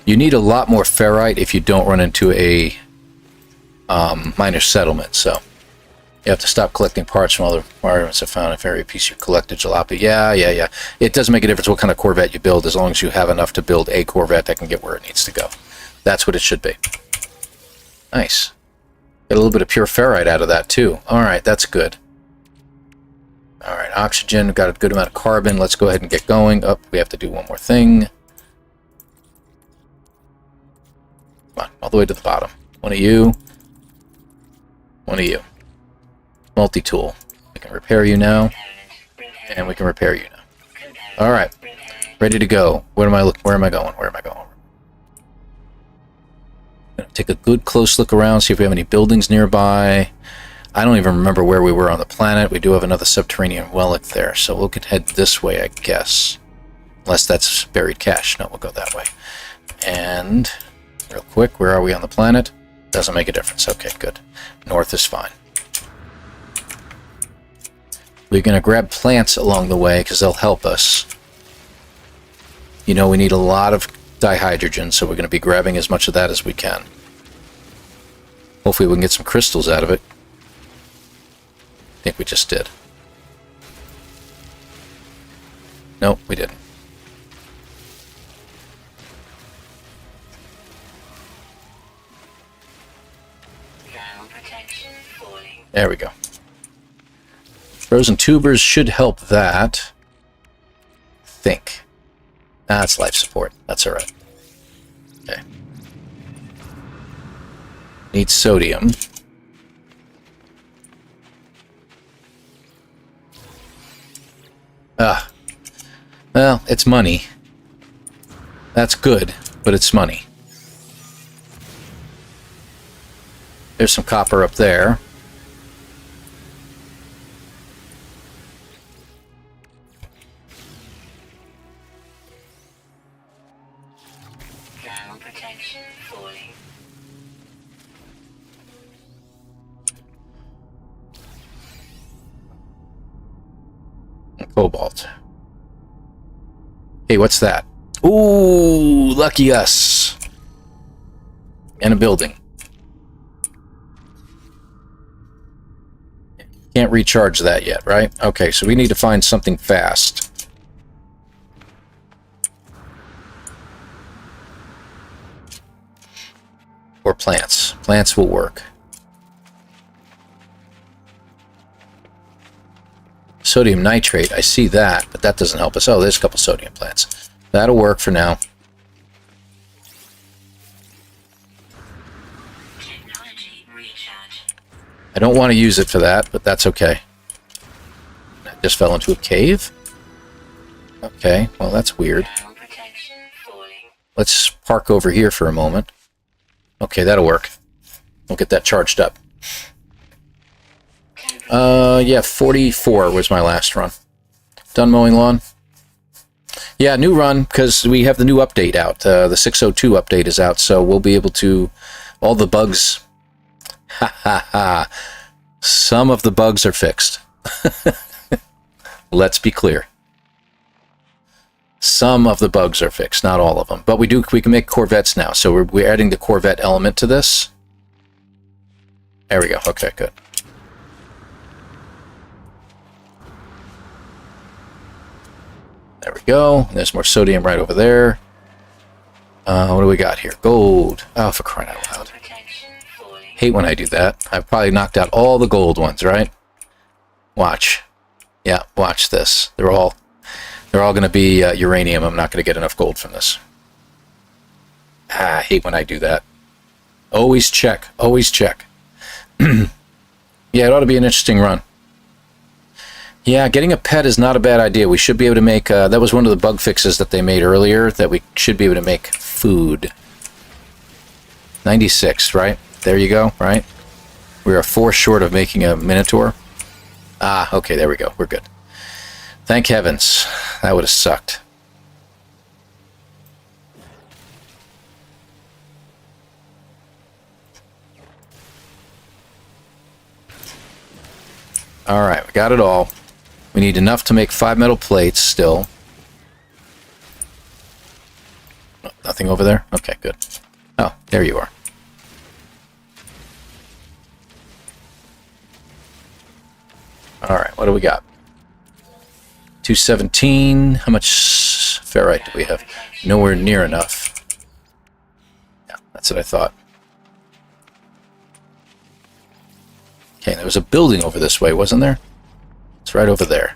You need a lot more ferrite if you don't run into a minor settlement, so you have to stop collecting parts from other environments that found if every piece you collected jalopy. Yeah. It doesn't make a difference what kind of Corvette you build, as long as you have enough to build a Corvette that can get where it needs to go. That's what it should be. Nice. Get a little bit of pure ferrite out of that, too. Alright, that's good. Alright, oxygen. We've got a good amount of carbon. Let's go ahead and get going. Oh, we have to do one more thing. Come on, all the way to the bottom. One of you. One of you. Multi-tool. We can repair you now. And we can repair you now. Alright. Ready to go. Where am I going? Where am I going? Take a good close look around, see if we have any buildings nearby. I don't even remember where we were on the planet. We do have another subterranean relic there, so we'll head this way, I guess. Unless that's buried cache. No, we'll go that way. And, real quick, where are we on the planet? Doesn't make a difference. Okay, good. North is fine. We're going to grab plants along the way, because they'll help us. You know, we need a lot of dihydrogen, so we're going to be grabbing as much of that as we can. Hopefully we can get some crystals out of it. I think we just did. Nope, we didn't. There we go. Frozen tubers should help that. I think. That's life support. That's alright. Okay. Need sodium. Ah. Well, it's money. That's good, but it's money. There's some copper up there. Cobalt. Hey, what's that? Ooh, lucky us. And a building. Can't recharge that yet, right? Okay, so we need to find something fast. Or plants. Plants will work. Sodium nitrate, I see that, but that doesn't help us. Oh, there's a couple sodium plants. That'll work for now. I don't want to use it for that, but that's okay. Just fell into a cave? Okay, well that's weird. Ground protection falling. Let's park over here for a moment. Okay, that'll work. We'll get that charged up. Yeah, 44 was my last run. Done mowing lawn? Yeah, new run, because we have the new update out. The 602 update is out, so we'll be able to... All the bugs... Ha ha ha. Some of the bugs are fixed. Let's be clear. Some of the bugs are fixed, not all of them. But we can make Corvettes now, so we're adding the Corvette element to this. There we go. Okay, good. There we go. There's more sodium right over there. What do we got here? Gold. Oh, for crying out loud. Protection falling. Hate when I do that. I've probably knocked out all the gold ones, right? Watch. Yeah, watch this. They're all going to be uranium. I'm not going to get enough gold from this. I hate when I do that. Always check. Always check. Yeah, it ought to be an interesting run. Yeah, getting a pet is not a bad idea. We should be able to make... that was one of the bug fixes that they made earlier, that we should be able to make food. 96, right? There you go, right? We are 4 short of making a Minotaur. Ah, okay, there we go. We're good. Thank heavens. That would have sucked. Alright, we got it all. We need enough to make 5 metal plates still. Oh, nothing over there? Okay, good. Oh, there you are. Alright, what do we got? 217. How much ferrite do we have? Nowhere near enough. Yeah, that's what I thought. Okay, there was a building over this way, wasn't there? It's right over there.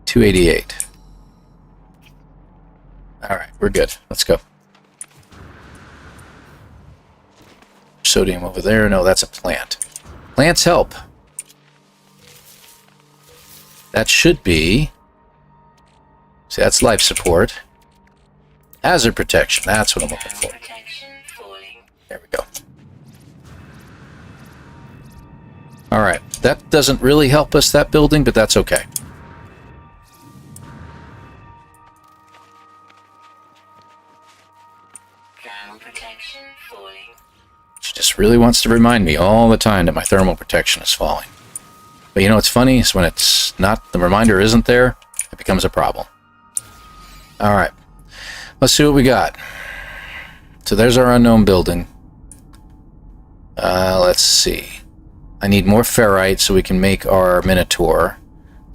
288. Alright, we're good. Let's go. Sodium over there. No, that's a plant. Plants help. That should be... See, that's life support. Hazard protection. That's what I'm looking for. Protection falling. There we go. Alright, that doesn't really help us, that building, but that's okay. Ground protection falling. She just really wants to remind me all the time that my thermal protection is falling. But you know what's funny is when it's not, the reminder isn't there, it becomes a problem. Alright, let's see what we got. So there's our unknown building. Let's see. I need more ferrite so we can make our Minotaur.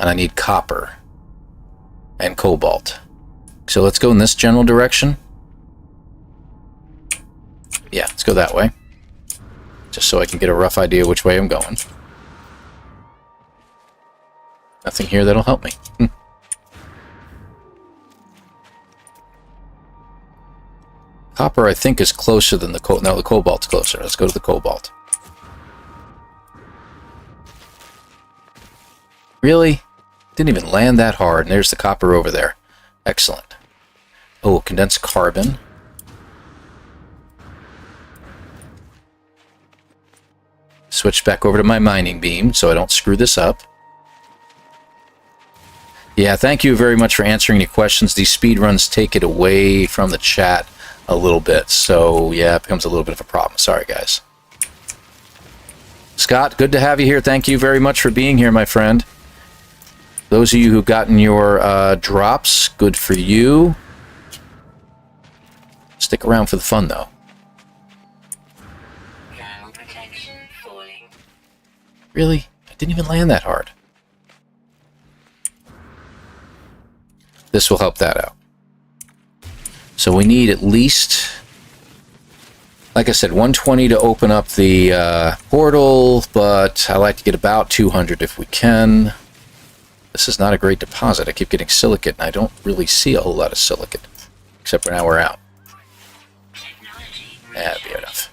And I need copper. And cobalt. So let's go in this general direction. Yeah, let's go that way. Just so I can get a rough idea which way I'm going. Nothing here that'll help me. Copper, I think, is closer than the cobalt. No, the cobalt's closer. Let's go to the cobalt. Really? Didn't even land that hard, and there's the copper over there. Excellent. Oh, condensed carbon. Switch back over to my mining beam so I don't screw this up. Yeah, thank you very much for answering any questions. These speedruns take it away from the chat a little bit, so yeah, it becomes a little bit of a problem. Sorry, guys. Scott, good to have you here. Thank you very much for being here, my friend. Those of you who've gotten your drops, good for you. Stick around for the fun, though. Ground protection falling. Really? I didn't even land that hard. This will help that out. So we need at least, like I said, 120 to open up the portal, but I like to get about 200 if we can. This is not a great deposit. I keep getting silicate, and I don't really see a whole lot of silicate, except for now we're out. Technology. That'd be enough.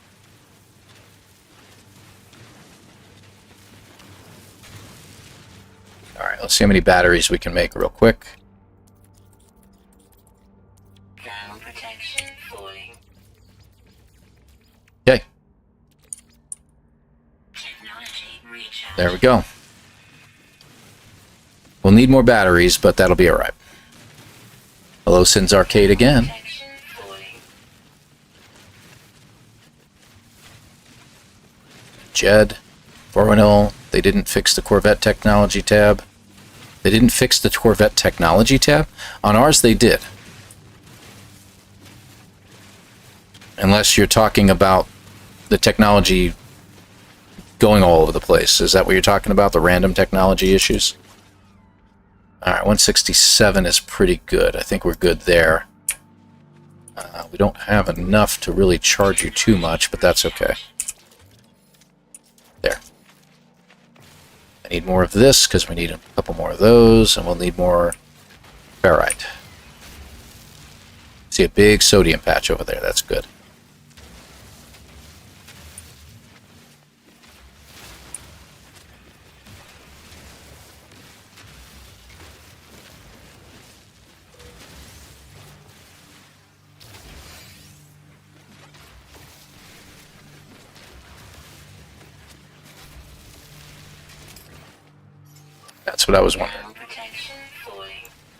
Alright, let's see how many batteries we can make real quick. Ground protection falling. Okay, Technology recharge. there we go. We'll need more batteries, but that'll be alright. Hello, Sin's Arcade again. Protection falling. Jed, 410, they didn't fix the Corvette technology tab. They didn't fix the Corvette technology tab? On ours, they did. Unless you're talking about the technology going all over the place. Is that what you're talking about? The random technology issues? Alright, 167 is pretty good. I think we're good there. We don't have enough to really charge you too much, but that's okay. There. I need more of this, because we need a couple more of those, and we'll need more ferrite. See a big sodium patch over there. That's good. That's what I was wondering. Ground protection falling.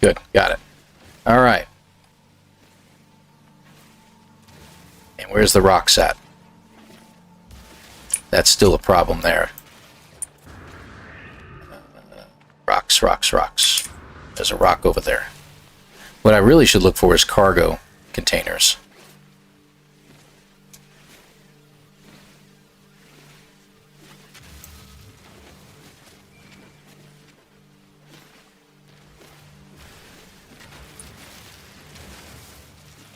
Good, got it. All right. And where's the rocks at? That's still a problem there. Rocks, rocks, rocks. There's a rock over there. What I really should look for is cargo containers.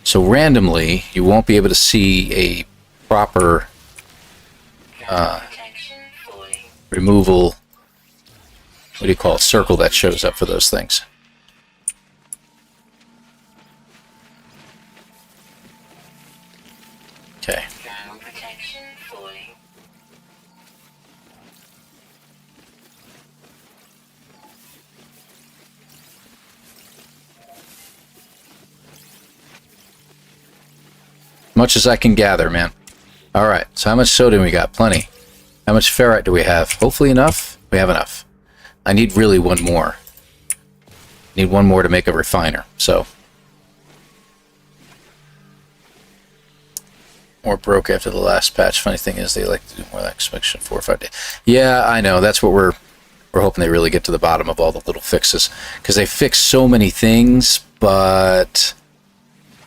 So randomly, you won't be able to see a proper Protection falling. removal, what do you call it, circle that shows up for those things. Okay. Ground protection falling. Much as I can gather, man. Alright, so how much sodium we got? Plenty. How much ferrite do we have? Hopefully enough. We have enough. I need really one more. Need one more to make a refiner, so. More broke after the last patch. Funny thing is, they like to do more like inspection 4 or 5 days. Yeah, I know. That's what we're hoping they really get to the bottom of all the little fixes. Because they fix so many things, but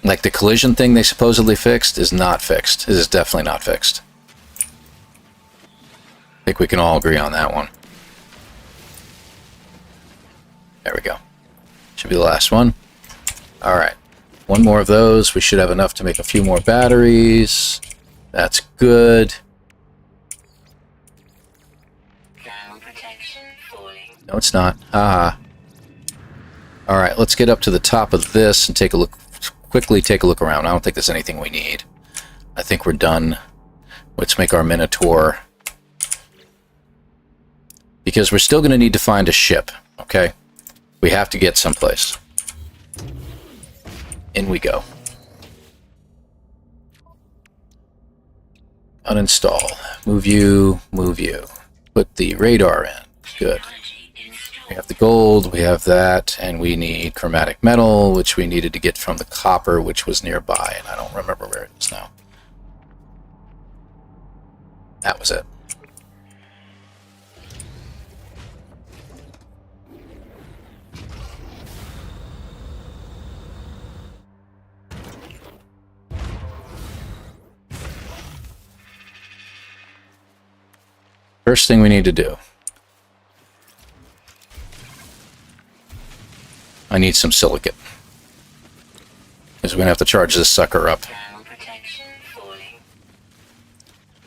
like the collision thing they supposedly fixed is not fixed. It is definitely not fixed. I think we can all agree on that one. There we go. Should be the last one. Alright. One more of those. We should have enough to make a few more batteries. That's good. Ground protection falling. No, it's not. Haha. Alright, let's get up to the top of this and take a look. Quickly take a look around. I don't think there's anything we need. I think we're done. Let's make our Minotaur. Because we're still going to need to find a ship, okay? We have to get someplace. In we go. Uninstall. Move you, move you. Put the radar in. Good. Technology installed. We have the gold, we have that, and we need chromatic metal, which we needed to get from the copper, which was nearby, and I don't remember where it is now. That was it. First thing we need to do. I need some silicate. Because we're going to have to charge this sucker up. Ground protection falling.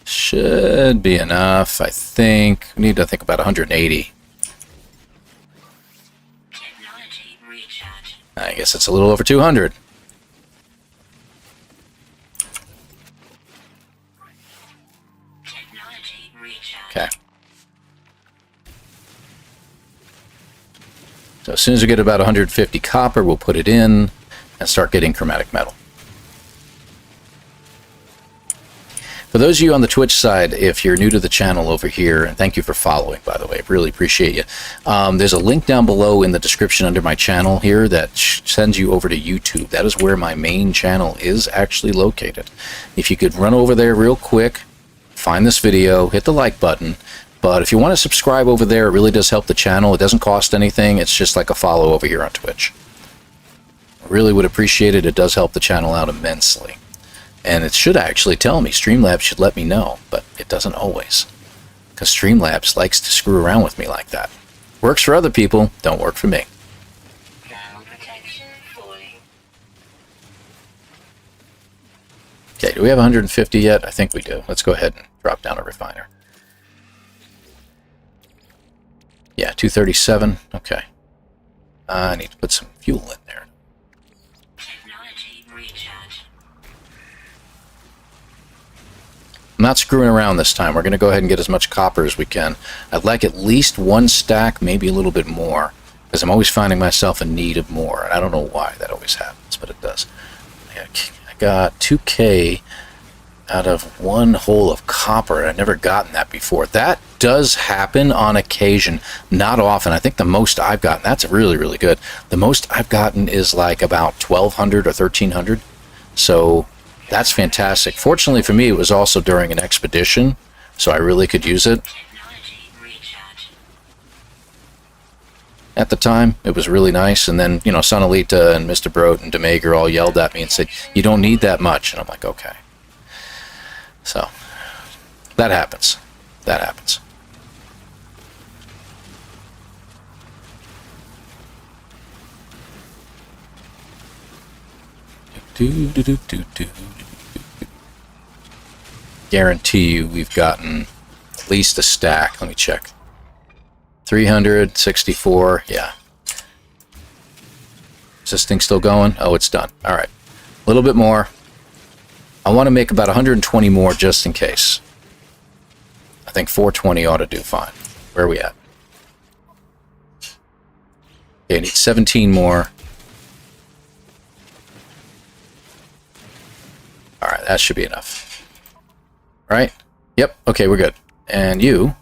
Should be enough, I think. We need to think about 180. Technology recharge. I guess it's a little over 200. Technology recharge. Okay. So as soon as we get about 150 copper, we'll put it in and start getting chromatic metal. For those of you on the Twitch side, if you're new to the channel over here, and thank you for following, by the way, I really appreciate you. There's a link down below in the description under my channel here that sends you over to YouTube. That is where my main channel is actually located. If you could run over there real quick, find this video, hit the like button. But if you want to subscribe over there, it really does help the channel. It doesn't cost anything. It's just like a follow over here on Twitch. I really would appreciate it. It does help the channel out immensely. And it should actually tell me. Streamlabs should let me know, but it doesn't always. Because Streamlabs likes to screw around with me like that. Works for other people, don't work for me. Okay, do we have 150 yet? I think we do. Let's go ahead and drop down a refiner. Yeah, 237. Okay. I need to put some fuel in there. I'm not screwing around this time. We're going to go ahead and get as much copper as we can. I'd like at least one stack, maybe a little bit more, because I'm always finding myself in need of more. And I don't know why that always happens, but it does. I got 2K out of one hole of copper, and I've never gotten that before. That does happen on occasion, not often. I think the most I've gotten, that's really, really good. The most I've gotten is like about 1,200 or 1,300. So that's fantastic. Fortunately for me, it was also during an expedition, so I really could use it. At the time, it was really nice, and then, you know, Sonalita and Mr. Broad and Demager all yelled at me and said, you don't need that much, and I'm like, okay. So, that happens. That happens. Guarantee you we've gotten at least a stack. Let me check. 364, yeah. Is this thing still going? Oh, it's done. All right. A little bit more. I want to make about 120 more just in case. I think 420 ought to do fine. Where are we at? Okay, I need 17 more. All right, that should be enough. Right? Yep, okay, we're good. And you...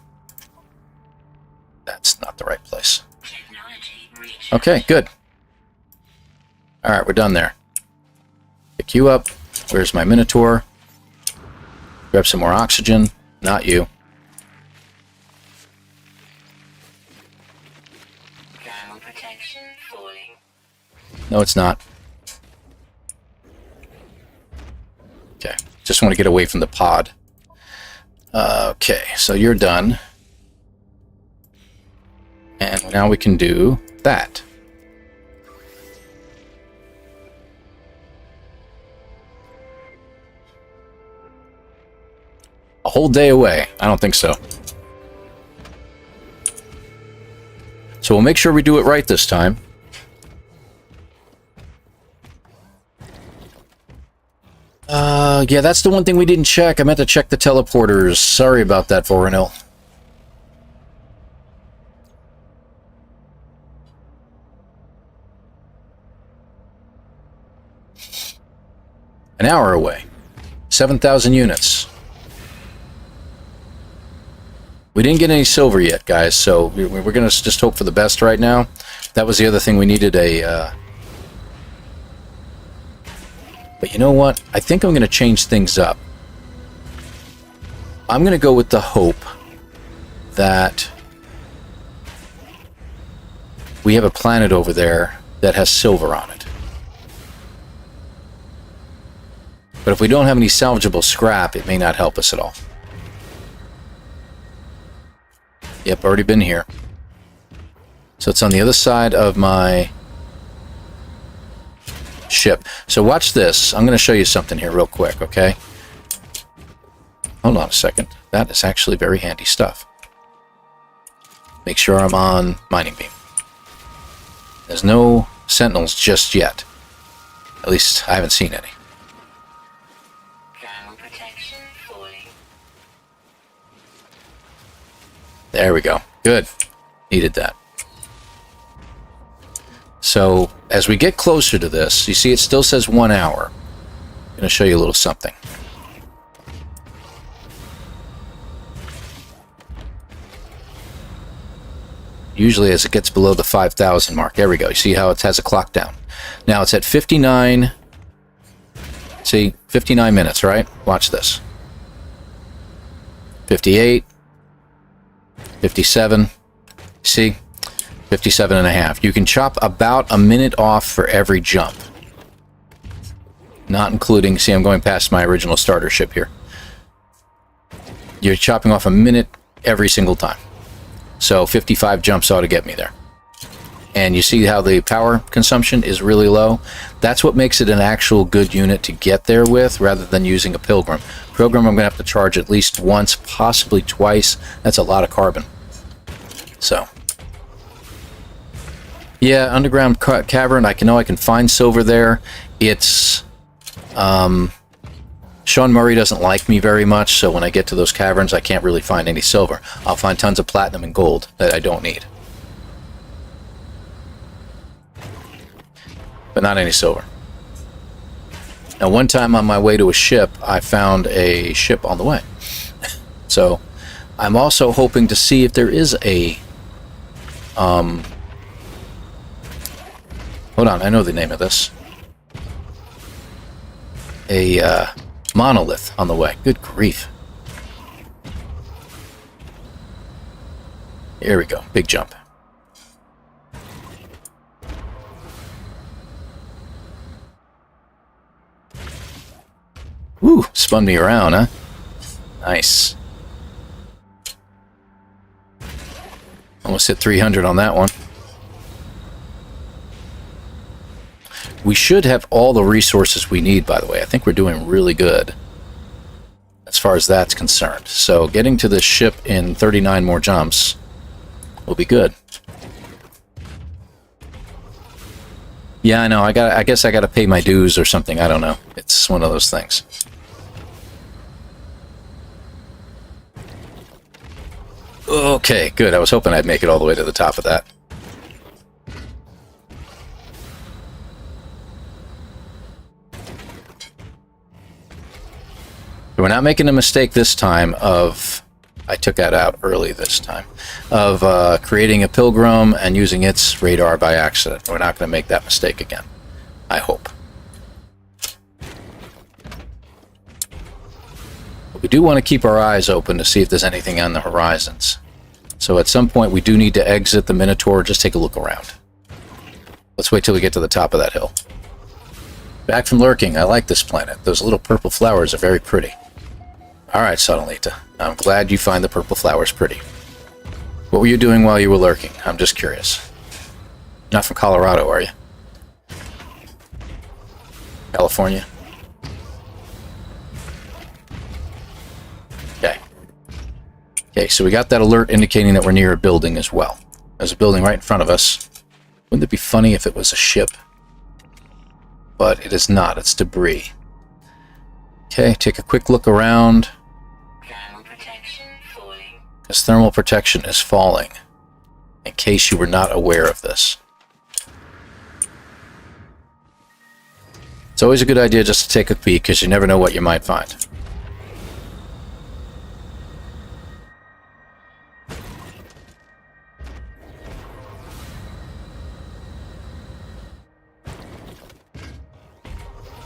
That's not the right place. Okay, good. Alright, we're done there. Pick you up. Where's my Minotaur? Grab some more oxygen. Not you. No, it's not. Okay, just want to get away from the pod. Okay, so you're done. And now we can do that. A whole day away? I don't think so. So we'll make sure we do it right this time. Yeah, that's the one thing we didn't check. I meant to check the teleporters. Sorry about that, Voronil. An hour away. 7,000 units. We didn't get any silver yet, guys, so we're going to just hope for the best right now. That was the other thing we needed a... But you know what? I think I'm going to change things up. I'm going to go with the hope that we have a planet over there that has silver on it. But if we don't have any salvageable scrap, it may not help us at all. Yep, already been here. So it's on the other side of my ship. So watch this. I'm going to show you something here real quick, okay? Hold on a second. That is actually very handy stuff. Make sure I'm on mining beam. There's no sentinels just yet. At least I haven't seen any. There we go. Good. Needed that. So as we get closer to this, you see it still says 1 hour. I'm going to show you a little something. Usually as it gets below the 5,000 mark. There we go. You see how it has a clock down. Now it's at 59. See, 59 minutes, right? Watch this. 58. 57. See? 57 and a half. You can chop about a minute off for every jump. Not including, see, I'm going past my original starter ship here. You're chopping off a minute every single time. So 55 jumps ought to get me there. And you see how the power consumption is really low? That's what makes it an actual good unit to get there with, rather than using a Pilgrim. Pilgrim I'm going to have to charge at least once, possibly twice. That's a lot of carbon. So, yeah, underground cavern. I know I can find silver there. It's Sean Murray doesn't like me very much, so when I get to those caverns, I can't really find any silver. I'll find tons of platinum and gold that I don't need, but not any silver. Now, one time on my way to a ship, I found a ship on the way. So, I'm also hoping to see if there is a hold on, I know the name of this. A monolith on the way. Good grief. Here we go. Big jump. Woo! Spun me around, huh? Nice. Almost hit 300 on that one. We should have all the resources we need, by the way. I think we're doing really good as far as that's concerned. So getting to this ship in 39 more jumps will be good. Yeah, I know. I guess I gotta pay my dues or something. I don't know. It's one of those things. Okay, good. I was hoping I'd make it all the way to the top of that. We're not making a mistake this time of, I took that out early this time, of creating a Pilgrim and using its radar by accident. We're not going to make that mistake again. I hope. But we do want to keep our eyes open to see if there's anything on the horizons. So at some point we do need to exit the Minotaur, just take a look around. Let's wait till we get to the top of that hill. Back from lurking, I like this planet. Those little purple flowers are very pretty. Alright, Sonalita. I'm glad you find the purple flowers pretty. What were you doing while you were lurking? I'm just curious. Not from Colorado, are you? California? Okay. Okay, so we got that alert indicating that we're near a building as well. There's a building right in front of us. Wouldn't it be funny if it was a ship? But it is not. It's debris. Okay, take a quick look around. Thermal protection falling. Because thermal protection is falling. In case you were not aware of this. It's always a good idea just to take a peek, because you never know what you might find.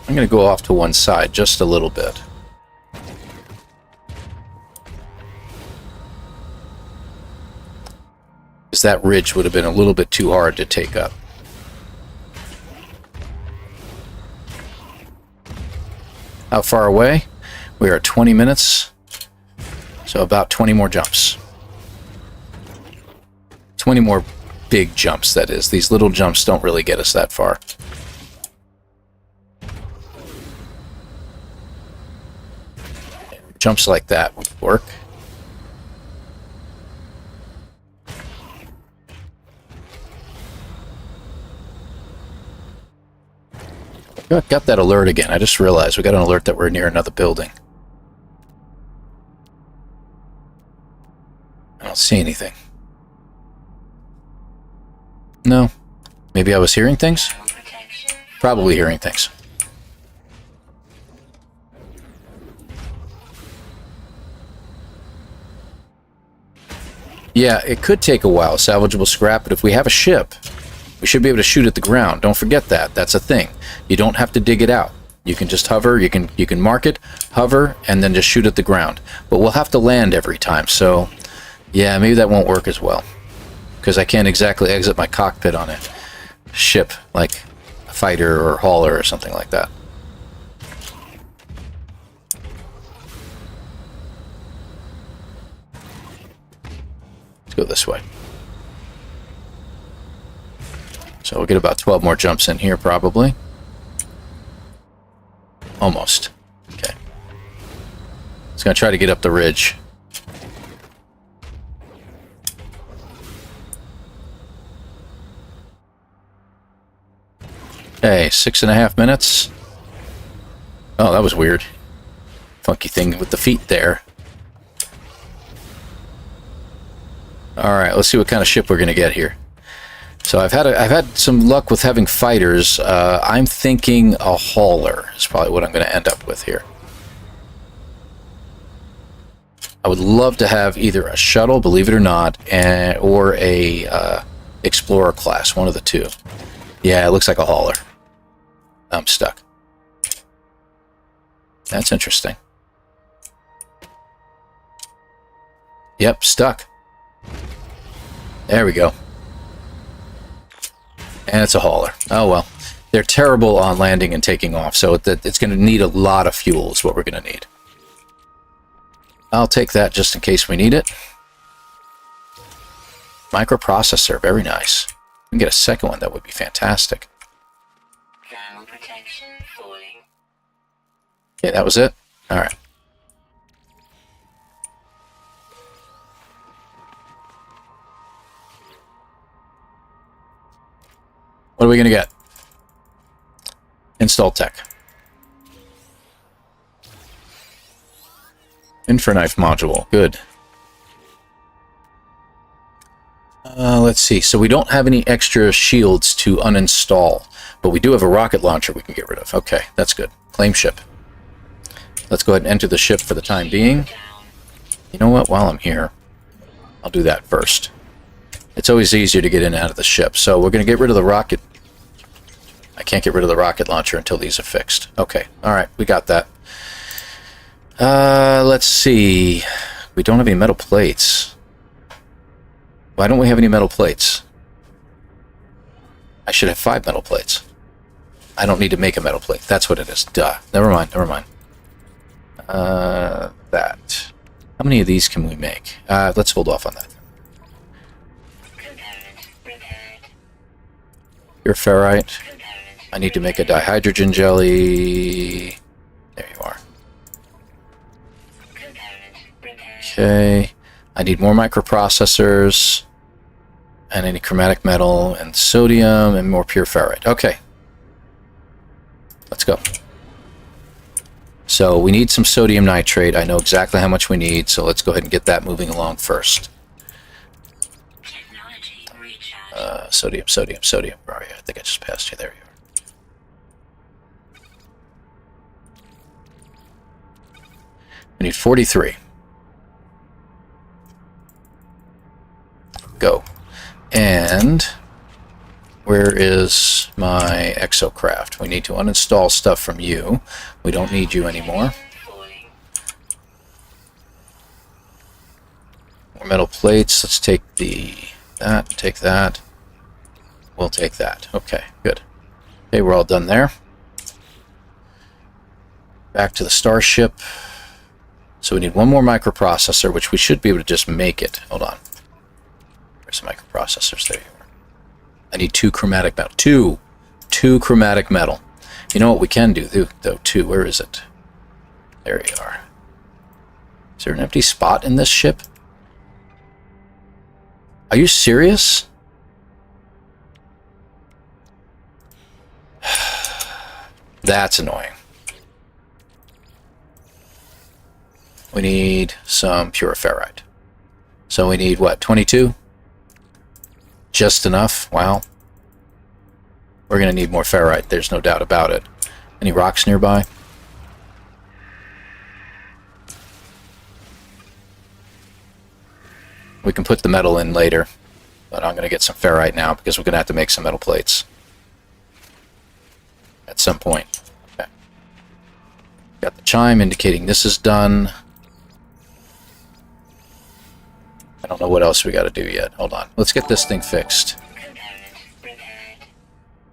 I'm going to go off to one side just a little bit. Because that ridge would have been a little bit too hard to take up. How far away? We are 20 minutes. So about 20 more jumps. 20 more big jumps, that is. These little jumps don't really get us that far. Jumps like that would work. Got that alert again. I just realized we got an alert that we're near another building. I don't see anything. No. Maybe I was hearing things? Protection. Probably hearing things. Yeah, it could take a while, salvageable scrap, but if we have a ship, we should be able to shoot at the ground. Don't forget that. That's a thing. You don't have to dig it out. You can just hover, you can mark it, hover, and then just shoot at the ground. But we'll have to land every time, so yeah, maybe that won't work as well. Because I can't exactly exit my cockpit on a ship, like a fighter or hauler or something like that. Go this way. So we'll get about 12 more jumps in here, probably. Almost. Okay. It's going to try to get up the ridge. Okay, 6.5 minutes. Oh, that was weird. Funky thing with the feet there. Alright, let's see what kind of ship we're going to get here. So I've had some luck with having fighters. I'm thinking a hauler is probably what I'm going to end up with here. I would love to have either a shuttle, believe it or not, or a explorer class, one of the two. Yeah, it looks like a hauler. I'm stuck. That's interesting. Yep, stuck. There we go. And it's a hauler. Oh well. They're terrible on landing and taking off, so it's going to need a lot of fuel is what we're going to need. I'll take that just in case we need it. Microprocessor, very nice. We can get a second one, that would be fantastic. Thermal protection falling. Okay, that was it? Alright. What are we going to get? Install tech. Infraknife module. Good. Let's see. So we don't have any extra shields to uninstall, but we do have a rocket launcher we can get rid of. Okay, that's good. Claim ship. Let's go ahead and enter the ship for the time being. You know what? While I'm here, I'll do that first. It's always easier to get in and out of the ship. So we're going to get rid of the rocket. I can't get rid of the rocket launcher until these are fixed. Okay, alright, we got that. Let's see. We don't have any metal plates. Why don't we have any metal plates? I should have 5 metal plates. I don't need to make a metal plate. That's what it is. Duh. Never mind, never mind. That. How many of these can we make? Let's hold off on that. Pure ferrite. I need to make a dihydrogen jelly. There you are. Okay. I need more microprocessors. And any chromatic metal and sodium and more pure ferrite. Okay. Let's go. So we need some sodium nitrate. I know exactly how much we need, so let's go ahead and get that moving along first. Sodium. Where are you? I think I just passed you. There you are. We need 43. Go. And where is my Exocraft? We need to uninstall stuff from you. We don't need you anymore. More metal plates. Let's take that, take that. We'll take that. Okay, good. Okay, we're all done there. Back to the starship. So we need one more microprocessor, which we should be able to just make it. Hold on. Where's the microprocessors? There you are. I need 2 chromatic metal. Two chromatic metal. You know what we can do, though, too? Where is it? There you are. Is there an empty spot in this ship? Are you serious? That's annoying. We need some pure ferrite. So we need, what, 22? Just enough? Wow. We're going to need more ferrite, there's no doubt about it. Any rocks nearby? We can put the metal in later, but I'm going to get some ferrite now because we're going to have to make some metal plates at some point. Okay. Got the chime indicating this is done. I don't know what else we got to do yet. Hold on. Let's get this thing fixed.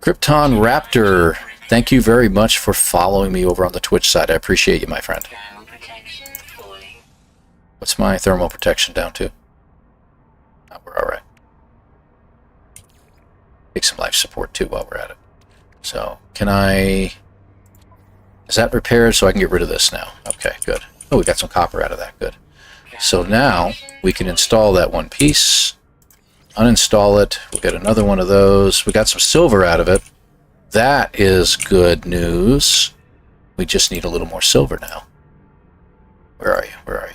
Krypton Raptor, thank you very much for following me over on the Twitch side. I appreciate you, my friend. What's my thermal protection down to? Oh, we're all right. Take some life support too while we're at it. So, can I... Is that repaired so I can get rid of this now? Okay, good. Oh, we got some copper out of that. Good. So now we can install that one piece, uninstall it. We'll get another one of those. We got some silver out of it. That is good news. We just need a little more silver now. Where are you? Where are you?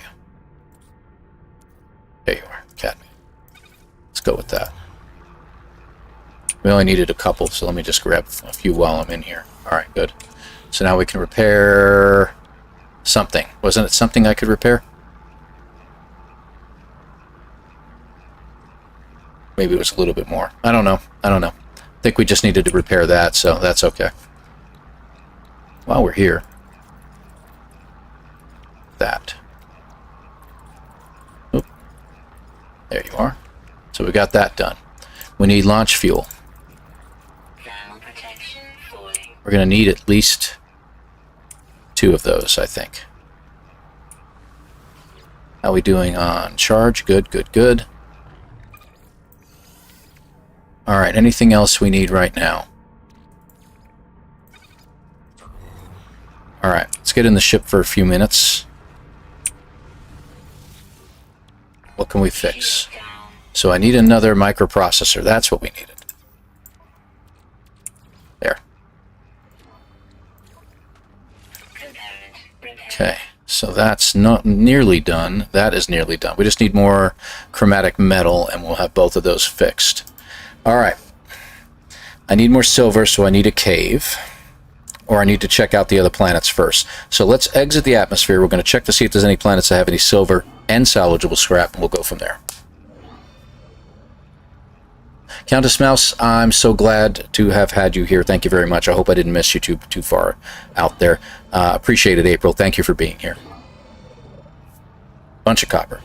There you are, cadmium. Let's go with that. We only needed a couple, so let me just grab a few while I'm in here. Alright, good. So now we can repair something. Wasn't it something I could repair? Maybe it was a little bit more. I don't know. I don't know. I think we just needed to repair that, so that's okay. While we're here, that. Oop. There you are. So we got that done. We need launch fuel. We're going to need at least 2 of those, I think. How are we doing on charge? Good, good, good. Alright, anything else we need right now? Alright, let's get in the ship for a few minutes. What can we fix? So I need another microprocessor. That's what we needed. There. Okay, so that's not nearly done. That is nearly done. We just need more chromatic metal, and we'll have both of those fixed. Alright. I need more silver, so I need a cave. Or I need to check out the other planets first. So let's exit the atmosphere. We're going to check to see if there's any planets that have any silver and salvageable scrap, and we'll go from there. Countess Mouse, I'm so glad to have had you here. Thank you very much. I hope I didn't miss you too far out there. Appreciate it, April. Thank you for being here. Bunch of copper.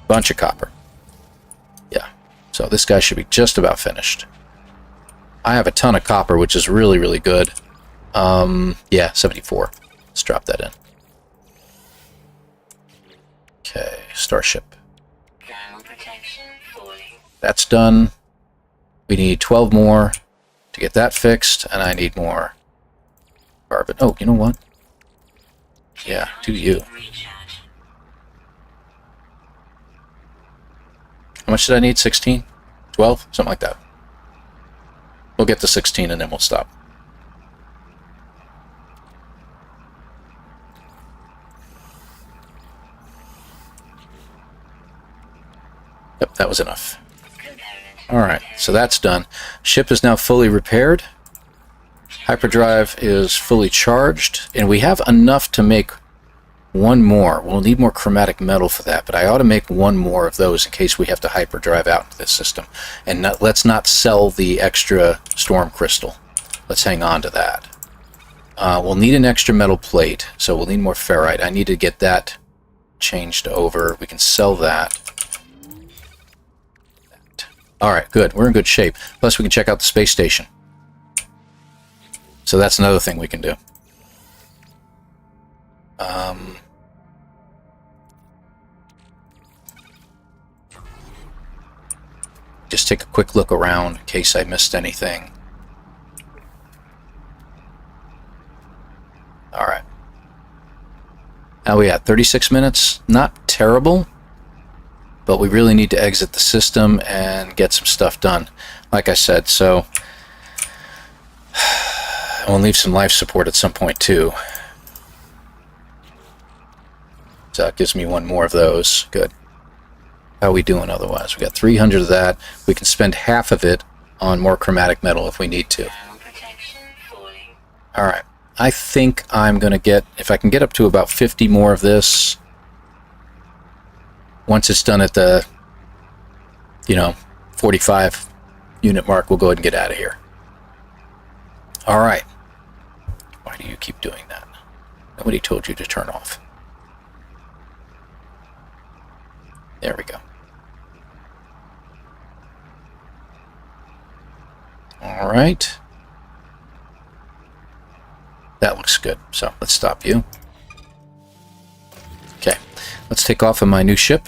Bunch of copper. Yeah. So this guy should be just about finished. I have a ton of copper, which is really, really good. Yeah, 74. Let's drop that in. Okay, Starship. That's done. We need 12 more to get that fixed, and I need more carbon. Oh, you know what? Yeah, do you. How much did I need? 16? 12? Something like that. We'll get to 16 and then we'll stop. Yep, that was enough. Alright, so that's done. Ship is now fully repaired. Hyperdrive is fully charged. And we have enough to make one more. We'll need more chromatic metal for that, but I ought to make one more of those in case we have to hyperdrive out into this system. And let's not sell the extra storm crystal. Let's hang on to that. We'll need an extra metal plate, so we'll need more ferrite. I need to get that changed over. We can sell that. Alright, good. We're in good shape. Plus, we can check out the space station. So that's another thing we can do. Just take a quick look around in case I missed anything. Alright. How are we at? 36 minutes? Not terrible. But we really need to exit the system and get some stuff done. Like I said, so I'll leave some life support at some point too. So that gives me one more of those. Good. How are we doing otherwise? We got 300 of that. We can spend half of it on more chromatic metal if we need to. Alright. I think I'm going to get... If I can get up to about 50 more of this... Once it's done at the... 45 unit mark, we'll go ahead and get out of here. Alright. Why do you keep doing that? Nobody told you to turn off. There we go. Alright. That looks good. So, let's stop you. Okay. Let's take off in my new ship.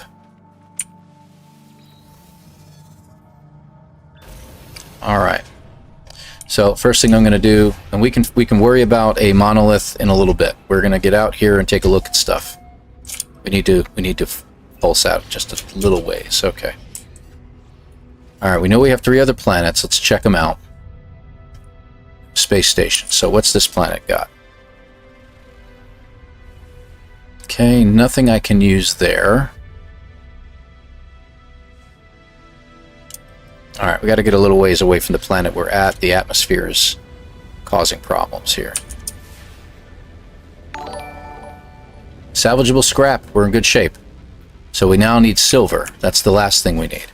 Alright. So, first thing I'm going to do, and we can worry about a monolith in a little bit. We're going to get out here and take a look at stuff. We need to pulse out just a little ways. Okay. Alright, we know we have 3 other planets. Let's check them out. Space station. So what's this planet got? Okay, nothing I can use there. Alright, we got to get a little ways away from the planet we're at. The atmosphere is causing problems here. Salvageable scrap. We're in good shape. So we now need silver. That's the last thing we need.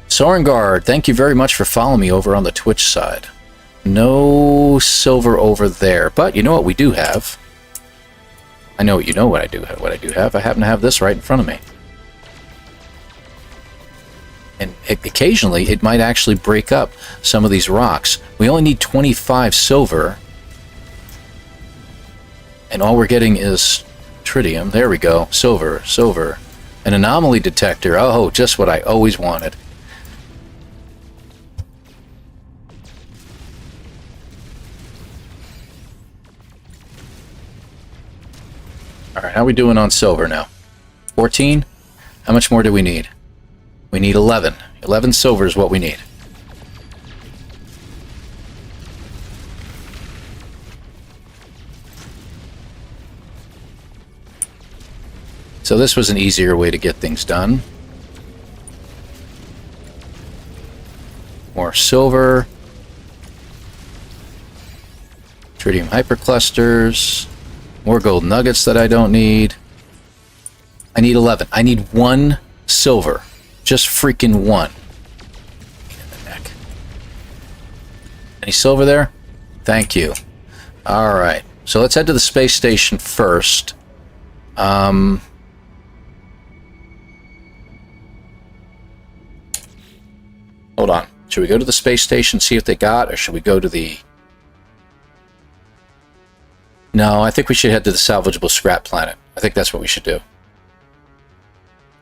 Sorengard, thank you very much for following me over on the Twitch side. No silver over there, but you know what we do have? I know you know what I do have. I happen to have this right in front of me. And occasionally, it might actually break up some of these rocks. We only need 25 silver. And all we're getting is tritium. There we go. Silver, silver. An anomaly detector. Oh, just what I always wanted. Alright, how are we doing on silver now? 14? How much more do we need? We need 11. 11 silver is what we need. So this was an easier way to get things done. More silver. Tritium hyperclusters. More gold nuggets that I don't need. I need 11. I need 1 silver. Just freaking 1. In the neck. Any silver there? Thank you. Alright. So let's head to the space station first. Hold on. Should we go to the space station, see if they got, or should we go to the... No, I think we should head to the salvageable scrap planet. I think that's what we should do.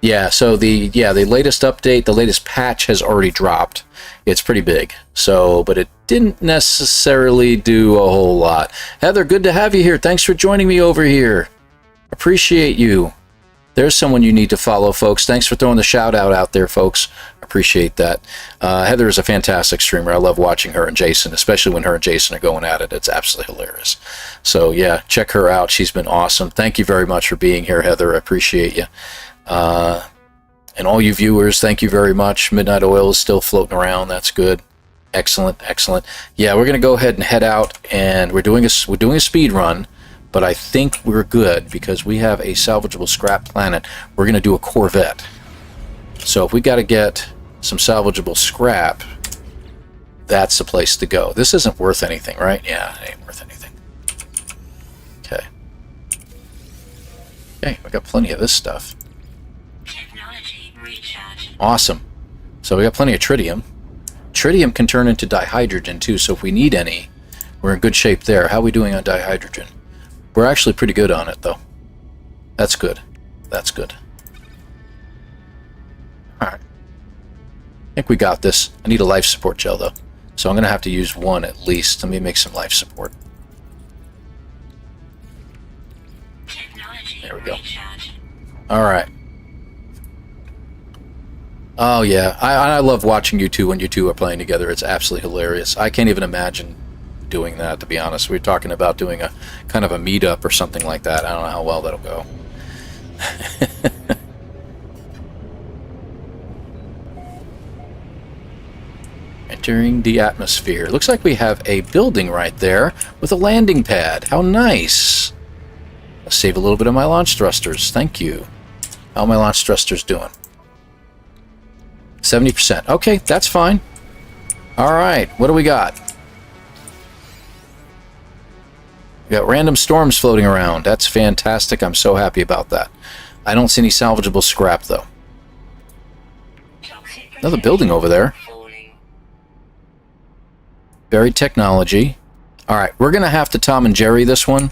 Yeah, so the latest update, the latest patch has already dropped. It's pretty big. So, but it didn't necessarily do a whole lot. Heather, good to have you here. Thanks for joining me over here. Appreciate you. There's someone you need to follow, folks. Thanks for throwing the shout out there, folks. Appreciate that. Heather is a fantastic streamer. I love watching her and Jason, especially when her and Jason are going at it. It's absolutely hilarious. So yeah, check her out. She's been awesome. Thank you very much for being here, Heather. I appreciate you. And all you viewers, thank you very much. Midnight Oil is still floating around. That's good. Excellent, excellent. Yeah, we're gonna go ahead and head out, and we're doing a speed run. But I think we're good because we have a salvageable scrap planet. We're going to do a Corvette. So if we got to get some salvageable scrap, that's the place to go. This isn't worth anything, right? Yeah, it ain't worth anything. Okay. Okay, we got plenty of this stuff. Technology recharge. Awesome. So we got plenty of tritium. Tritium can turn into dihydrogen too, so if we need any, we're in good shape there. How are we doing on dihydrogen? We're actually pretty good on it, though. That's good. That's good. Alright. I think we got this. I need a life support gel, though. So I'm going to have to use 1 at least. Let me make some life support. There we go. Alright. Oh, yeah. I love watching you two when you two are playing together. It's absolutely hilarious. I can't even imagine doing that, to be honest. We were talking about doing a kind of a meetup or something like that. I don't know how well that'll go. Entering the atmosphere. Looks like we have a building right there with a landing pad. How nice. Let's save a little bit of my launch thrusters. Thank you. How are my launch thrusters doing? 70%. Okay, that's fine. All right, what do we got? We got random storms floating around. That's fantastic. I'm so happy about that. I don't see any salvageable scrap, though. Another building over there. Buried technology. All right, we're going to have to Tom and Jerry this one.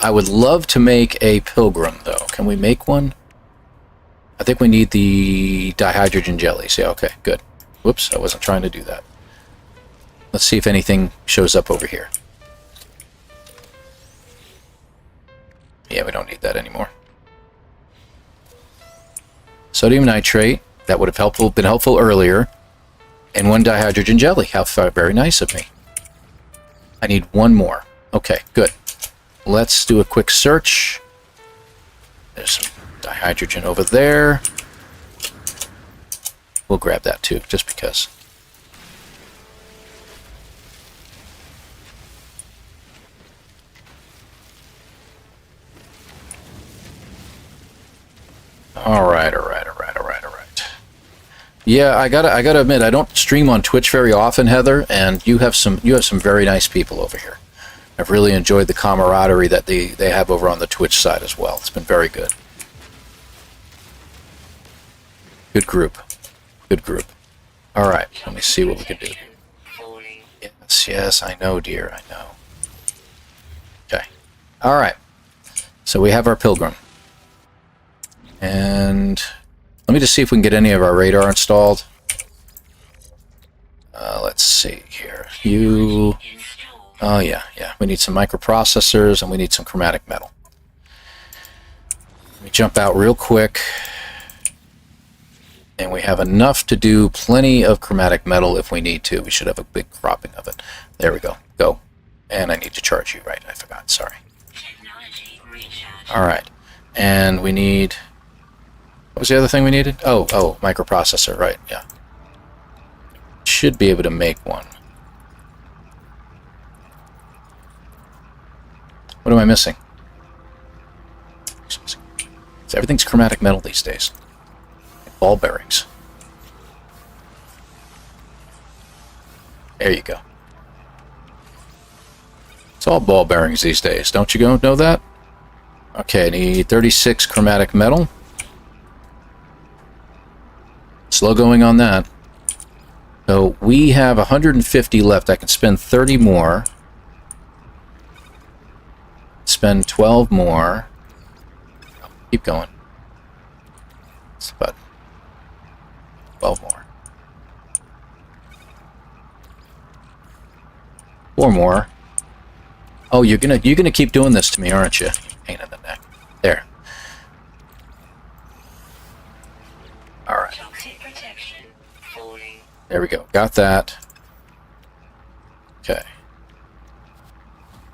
I would love to make a pilgrim, though. Can we make one? I think we need the dihydrogen jellies. Yeah, okay, good. Whoops, I wasn't trying to do that. Let's see if anything shows up over here. Yeah, we don't need that anymore. Sodium nitrate. That would have been helpful earlier. And one dihydrogen jelly. How very nice of me. I need one more. Okay, good. Let's do a quick search. There's some dihydrogen over there. We'll grab that too, just because. All right. Yeah, I gotta admit, I don't stream on Twitch very often, Heather, and you have some very nice people over here. I've really enjoyed the camaraderie that they have over on the Twitch side as well. It's been very good. Good group. Good group. All right, let me see what we can do. Yes, I know, dear, I know. Okay. All right. So we have our pilgrim. And let me just see if we can get any of our radar installed. Let's see here. Oh, yeah. We need some microprocessors, and we need some chromatic metal. Let me jump out real quick. And we have enough to do plenty of chromatic metal if we need to. We should have a big cropping of it. There we go. Go. And I need to charge you, right? I forgot. Sorry. All right. And we need... What was the other thing we needed? Oh, microprocessor, right, yeah. Should be able to make one. What am I missing? Everything's chromatic metal these days. Ball bearings. There you go. It's all ball bearings these days. Don't you know that? Okay, I need 36 chromatic metal. Slow going on that. So we have 150 left. I can spend 30 more. Spend 12 more. Keep going. It's about 12 more. 4 more. Oh, you're gonna keep doing this to me, aren't you? Pain in the neck. There. All right. There we go. Got that. Okay.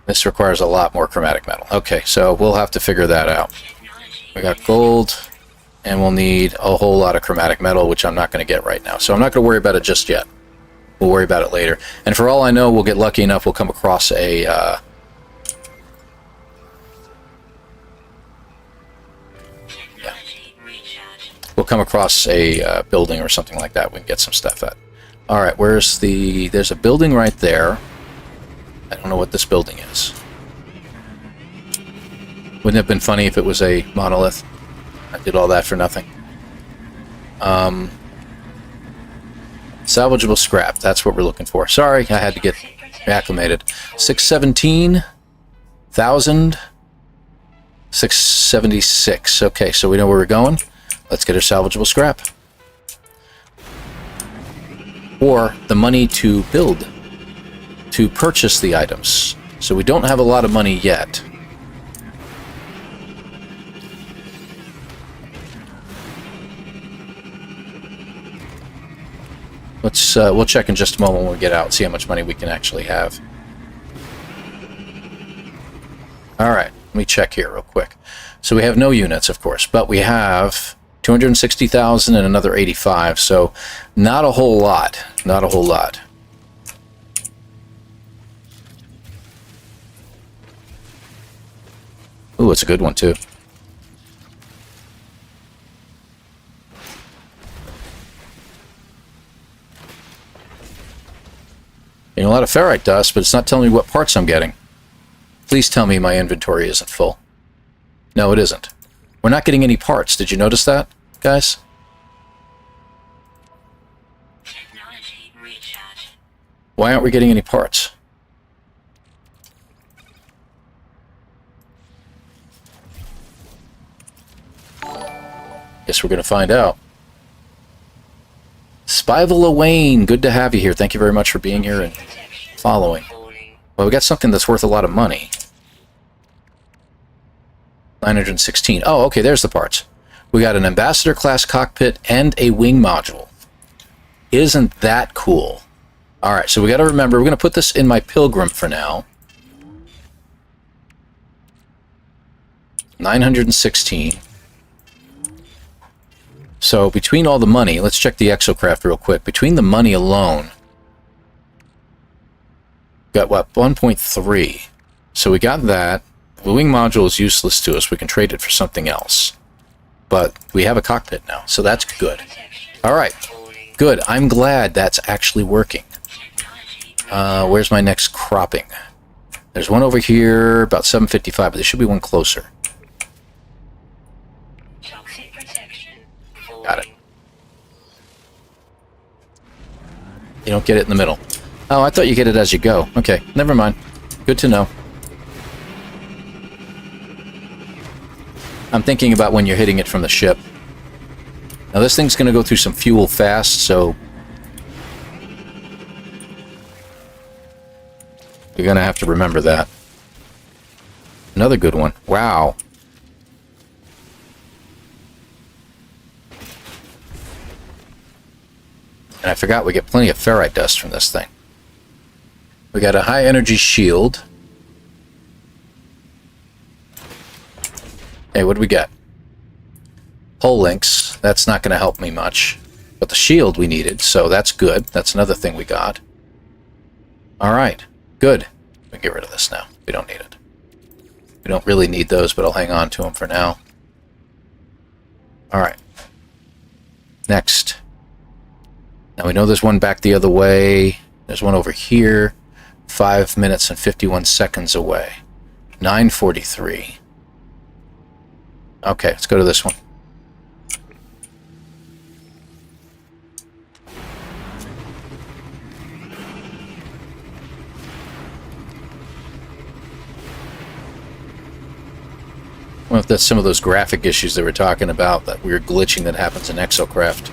This requires a lot more chromatic metal. Okay, so we'll have to figure that out. We got gold, and we'll need a whole lot of chromatic metal, which I'm not going to get right now. So I'm not going to worry about it just yet. We'll worry about it later. And for all I know, we'll get lucky enough, we'll come across a... We'll come across a building or something like that we can get some stuff at. Alright, where's the... There's a building right there. I don't know what this building is. Wouldn't it have been funny if it was a monolith? I did all that for nothing. Salvageable scrap, that's what we're looking for. Sorry, I had to get acclimated. 617,000. 676. Okay, so we know where we're going. Let's get our salvageable scrap. Or the money to build, to purchase the items. So we don't have a lot of money yet. Let's we'll check in just a moment when we get out, see how much money we can actually have. All right, let me check here real quick. So we have no units, of course, but we have 260,000 and another 85. So not a whole lot. Not a whole lot. Ooh, it's a good one too. You know, a lot of ferrite dust, but it's not telling me what parts I'm getting. Please tell me my inventory isn't full. No, it isn't. We're not getting any parts. Did you notice that, guys? Technology recharge. Why aren't we getting any parts? Guess we're going to find out. Spival Wayne, good to have you here. Thank you very much for being here and following. Well, we got something that's worth a lot of money. 916. Oh, okay, there's the parts. We got an Ambassador class cockpit and a wing module. Isn't that cool? All right, so we got to remember, we're going to put this in my Pilgrim for now. 916. So between all the money, let's check the Exocraft real quick. Between the money alone, got what, 1.3. So we got that. The wing module is useless to us. We can trade it for something else. But we have a cockpit now, so that's good. All right, good. I'm glad that's actually working. Where's my next cropping? There's one over here, about 755, but there should be one closer. Got it. You don't get it in the middle. Oh, I thought you get it as you go. Okay, never mind. Good to know. I'm thinking about when you're hitting it from the ship. Now this thing's going to go through some fuel fast, so you're going to have to remember that. Another good one. Wow. And I forgot we get plenty of ferrite dust from this thing. We got a high energy shield. Hey, what do we got? Hull links. That's not going to help me much. But the shield we needed, so that's good. That's another thing we got. Alright, good. We can get rid of this now. We don't need it. We don't really need those, but I'll hang on to them for now. Alright. Next. Now we know there's one back the other way. There's one over here. 5 minutes and 51 seconds away. 9:43. Okay, let's go to this one. I wonder if that's some of those graphic issues they were talking about, that weird glitching that happens in Exocraft.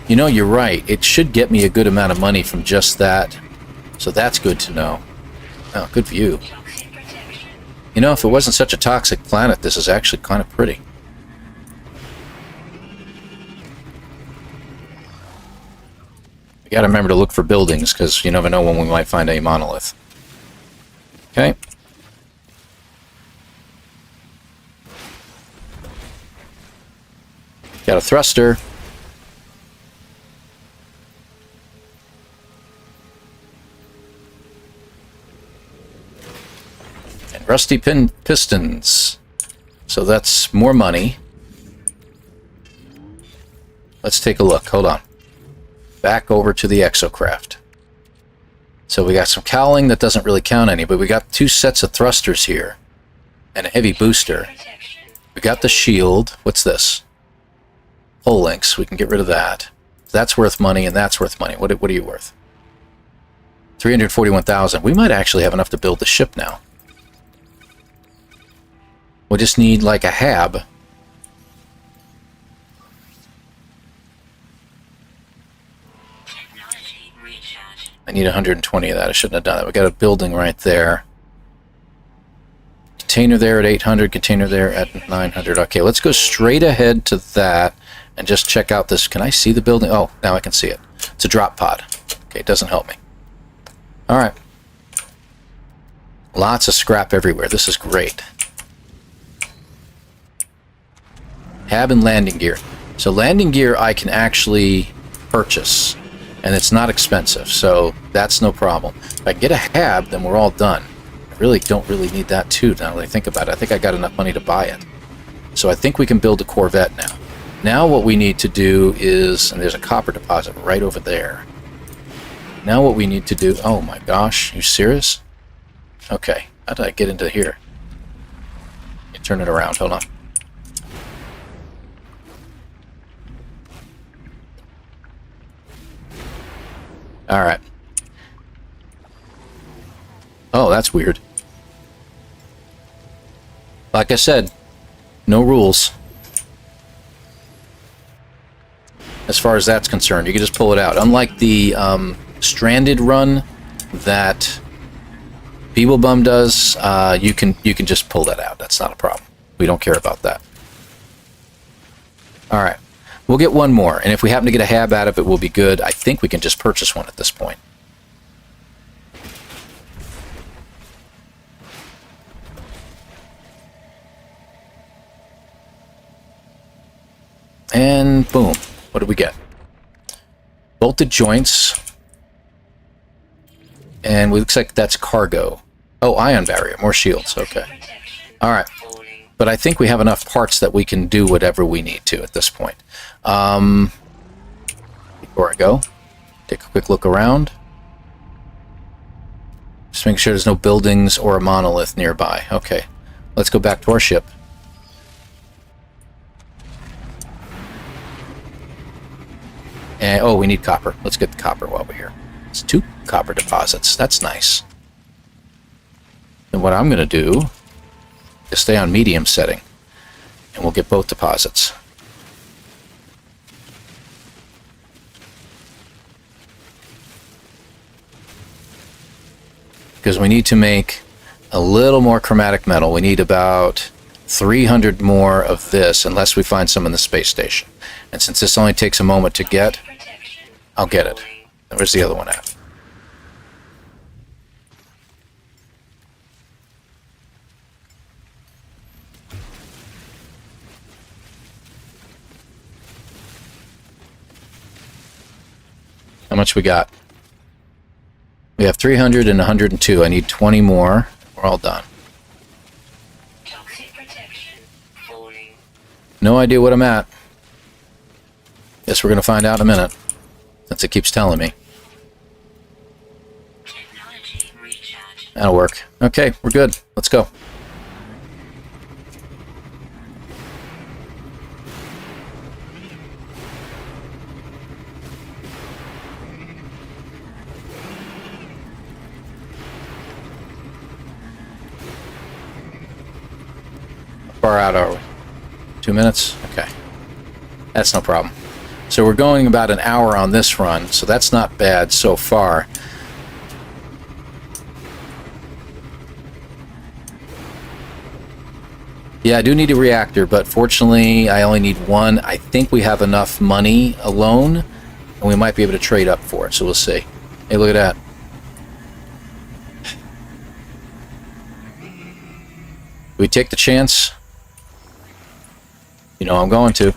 You know, you're right. It should get me a good amount of money from just that. So that's good to know. Oh, good view. You know, if it wasn't such a toxic planet, this is actually kind of pretty. You gotta remember to look for buildings, because you never know when we might find a monolith. Okay. Got a thruster. Rusty pistons. So that's more money. Let's take a look. Hold on. Back over to the Exocraft. So we got some cowling that doesn't really count any, but we got 2 sets of thrusters here. And a heavy booster. We got the shield. What's this? Hull links. We can get rid of that. That's worth money, and that's worth money. What are you worth? 341,000. We might actually have enough to build the ship now. We'll just need like a hab. I need 120 of that. I shouldn't have done that. We got a building right there. Container there at 800, container there at 900. Okay, let's go straight ahead to that and just check out this. Can I see the building? Oh, now I can see it. It's a drop pod. Okay, it doesn't help me. All right. Lots of scrap everywhere. This is great. Hab and landing gear. So landing gear I can actually purchase, and it's not expensive, so that's no problem. If I get a Hab, then we're all done. I really don't need that too, now that I think about it. I think I got enough money to buy it. So I think we can build a Corvette now. Now what we need to do is, and there's a copper deposit right over there. Now what we need to do, oh my gosh, you serious? Okay, how did I get into here? Let me turn it around, hold on. Alright. Oh, that's weird. Like I said, no rules. As far as that's concerned, you can just pull it out. Unlike the stranded run that Beeblebum does, you can just pull that out. That's not a problem. We don't care about that. All right, we'll get one more, and if we happen to get a Hab out of it, we'll be good. I think we can just purchase one at this point. And boom. What did we get? Bolted joints. And it looks like that's cargo. Oh, ion barrier. More shields. Okay. Alright. But I think we have enough parts that we can do whatever we need to at this point. Before I go, take a quick look around. Just make sure there's no buildings or a monolith nearby. Okay. Let's go back to our ship. And, oh, we need copper. Let's get the copper while we're here. It's 2 copper deposits. That's nice. And what I'm going to do is stay on medium setting. And we'll get both deposits. Because we need to make a little more chromatic metal. We need about 300 more of this, unless we find some in the space station. And since this only takes a moment to get, I'll get it. Where's the other one at? How much we got? We have 300 and 102. I need 20 more. We're all done. No idea what I'm at. Guess we're going to find out in a minute, since it keeps telling me. That'll work. Okay, we're good. Let's go. How far out are we? 2 minutes? Okay. That's no problem. So we're going about an hour on this run, so that's not bad so far. Yeah, I do need a reactor, but fortunately I only need one. I think we have enough money alone, and we might be able to trade up for it, so we'll see. Hey, look at that. Do we take the chance? You know I'm going to.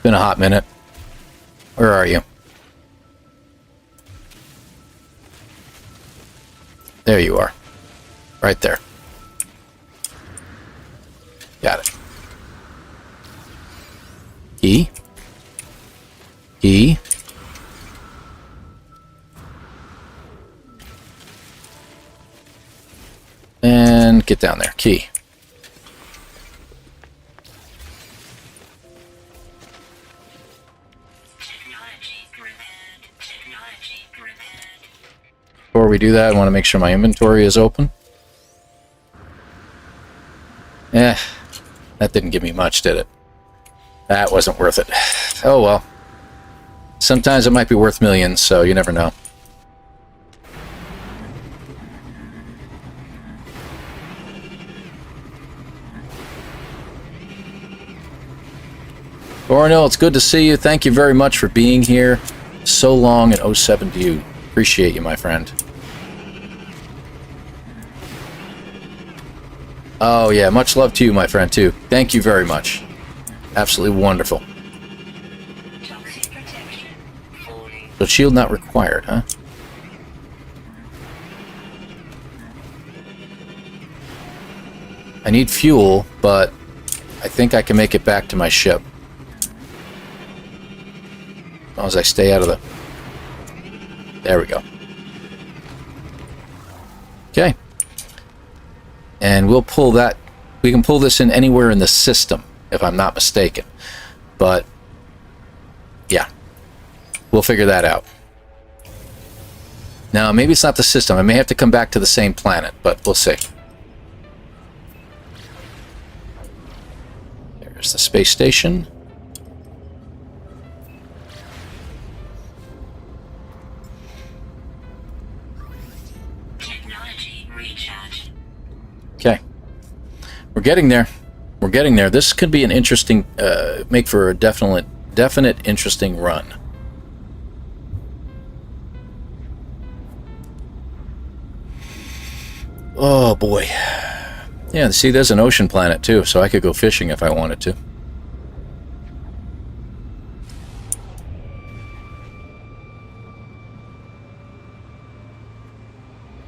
Been a hot minute. Where are you? There you are. Right there. Got it. Key. Key. And get down there. Key. Before we do that, I want to make sure my inventory is open. That didn't give me much, did it? That wasn't worth it. Oh well. Sometimes it might be worth millions, so you never know. Orno, it's good to see you. Thank you very much for being here so long, and 07 to you. Appreciate you, my friend. Oh, yeah, much love to you, my friend, too. Thank you very much. Absolutely wonderful. Toxic protection. Falling. So shield not required, huh? I need fuel, but I think I can make it back to my ship. As long as I stay out of the... There we go. Okay. And we'll pull that... We can pull this in anywhere in the system, if I'm not mistaken. But, yeah. We'll figure that out. Now, maybe it's not the system. I may have to come back to the same planet, but we'll see. There's the space station. Technology recharge. Okay. We're getting there. We're getting there. This could be an interesting, make for a definite interesting run. Oh boy. Yeah, see, there's an ocean planet too, so I could go fishing if I wanted to.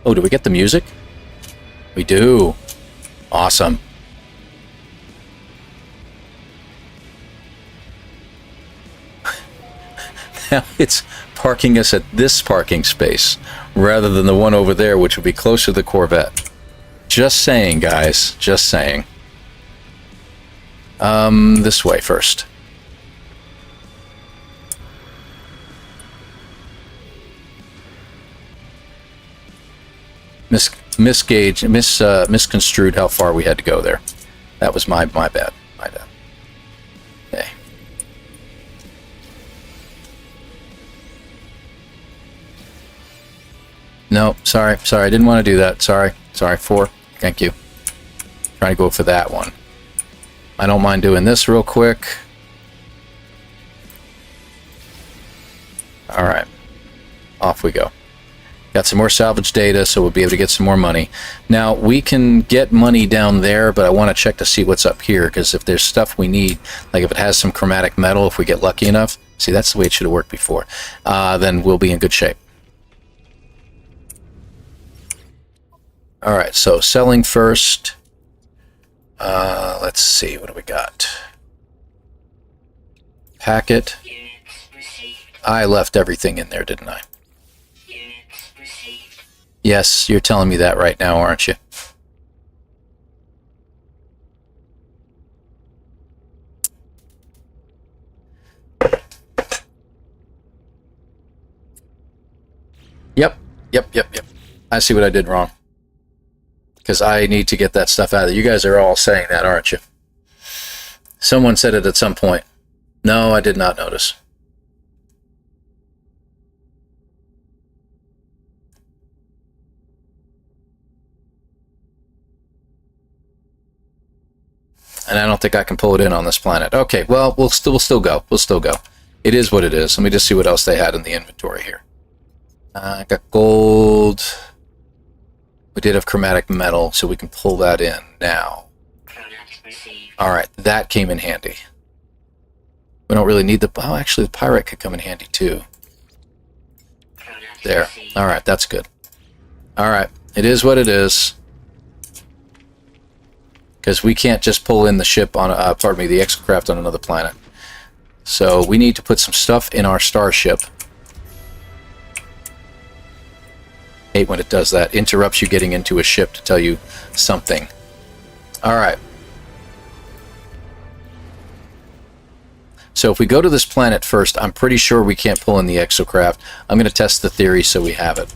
Oh, do we get the music? We do. Awesome. Now it's parking us at this parking space rather than the one over there, which would be closer to the Corvette. Just saying, guys. Just saying. This way first. Misconstrued how far we had to go there. That was my bad. My bad. Okay. No, sorry, I didn't want to do that. Sorry, 4. Thank you. Trying to go for that one. I don't mind doing this real quick. Alright. Off we go. Got some more salvage data, so we'll be able to get some more money. Now, we can get money down there, but I want to check to see what's up here, because if there's stuff we need, like if it has some chromatic metal, if we get lucky enough, see, that's the way it should have worked before, then we'll be in good shape. Alright, so selling first. Let's see, what do we got? Packet. Units received. I left everything in there, didn't I? Units received. Yes, you're telling me that right now, aren't you? Yep. I see what I did wrong. Because I need to get that stuff out of there. You guys are all saying that, aren't you? Someone said it at some point. No, I did not notice. And I don't think I can pull it in on this planet. Okay, well, we'll still go. We'll still go. It is what it is. Let me just see what else they had in the inventory here. I got gold. We did have chromatic metal, so we can pull that in now. Product received. Alright, that came in handy. We don't really need the... Oh, actually, the pyrite could come in handy, too. Product There. received. Alright, that's good. Alright, it is what it is. Because we can't just pull in the ship on... pardon me, the Exocraft on another planet. So, we need to put some stuff in our starship. Hate when it does that. Interrupts you getting into a ship to tell you something. Alright. So if we go to this planet first, I'm pretty sure we can't pull in the Exocraft. I'm going to test the theory so we have it.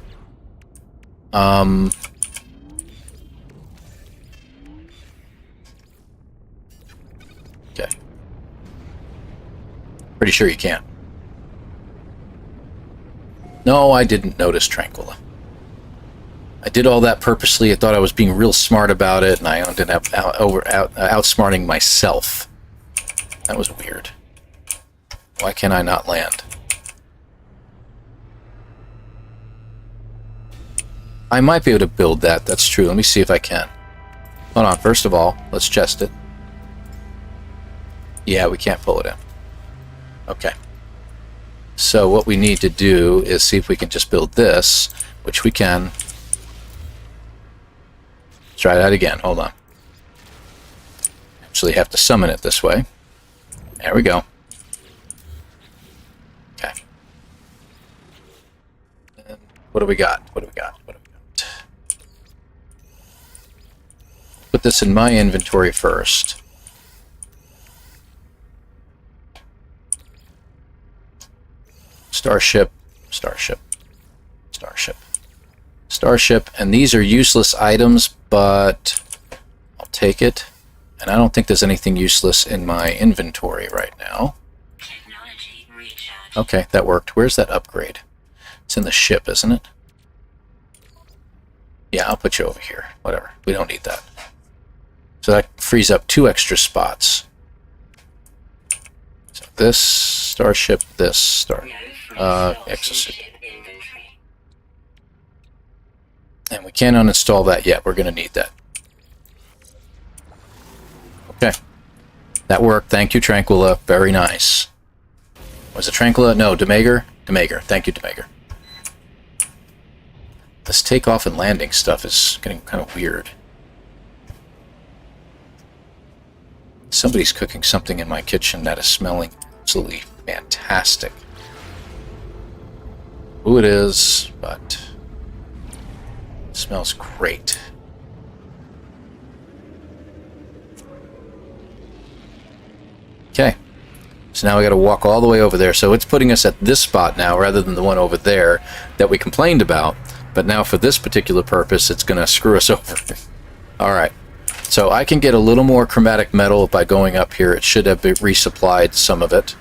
Okay. Pretty sure you can't. No, I didn't notice Tranquilla. I did all that purposely. I thought I was being real smart about it, and I ended up outsmarting myself. That was weird. Why can I not land? I might be able to build that. That's true. Let me see if I can. Hold on. First of all, let's test it. Yeah, we can't pull it in. Okay. So what we need to do is see if we can just build this, which we can. Let's try that again. Hold on. Actually have to summon it this way. There we go. Okay. And what do we got? What do we got? What do we got? Put this in my inventory first. Starship, starship, starship, starship, and these are useless items, but I'll take it. And I don't think there's anything useless in my inventory right now. Technology recharge. Okay, that worked. Where's that upgrade? It's in the ship, isn't it? Yeah, I'll put you over here. Whatever. We don't need that. So that frees up 2 extra spots. So this starship, this star. Exosuit. And we can't uninstall that yet. We're going to need that. Okay. That worked. Thank you, Tranquilla. Very nice. Was it Tranquilla? No, Demager? Demager. Thank you, Demager. This takeoff and landing stuff is getting kind of weird. Somebody's cooking something in my kitchen that is smelling absolutely fantastic. Who it is, but it smells great. Okay, so now we got to walk all the way over there. So it's putting us at this spot now rather than the one over there that we complained about. But now for this particular purpose, it's going to screw us over. All right, so I can get a little more chromatic metal by going up here. It should have resupplied some of it.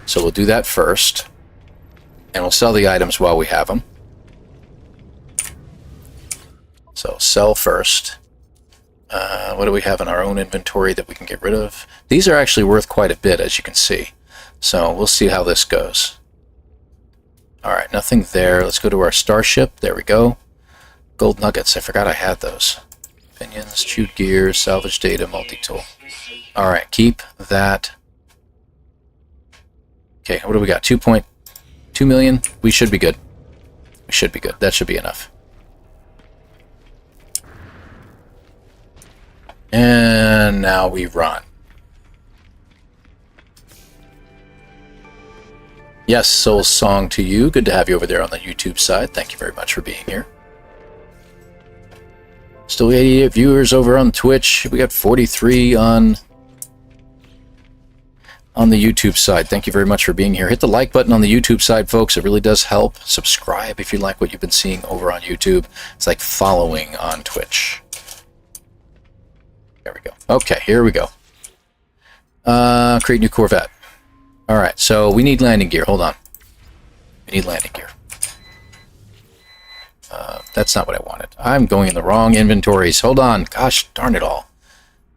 So we'll do that first. And we'll sell the items while we have them. So sell first. What do we have in our own inventory that we can get rid of? These are actually worth quite a bit, as you can see. So we'll see how this goes. Alright, nothing there. Let's go to our starship. There we go. Gold nuggets. I forgot I had those. Opinions, chewed gears, salvage data, multi-tool. Alright, keep that. Okay, what do we got? 2.2 million? We should be good. We should be good. That should be enough. And now we run. Yes, Soul Song to you. Good to have you over there on the YouTube side. Thank you very much for being here. Still 88 viewers over on Twitch. We got 43 on the YouTube side. Thank you very much for being here. Hit the like button on the YouTube side, folks. It really does help. Subscribe if you like what you've been seeing over on YouTube. It's like following on Twitch. There we go. Okay, here we go. Create new Corvette. Alright, so we need landing gear. Hold on. We need landing gear. That's not what I wanted. I'm going in the wrong inventories. Hold on. Gosh darn it all.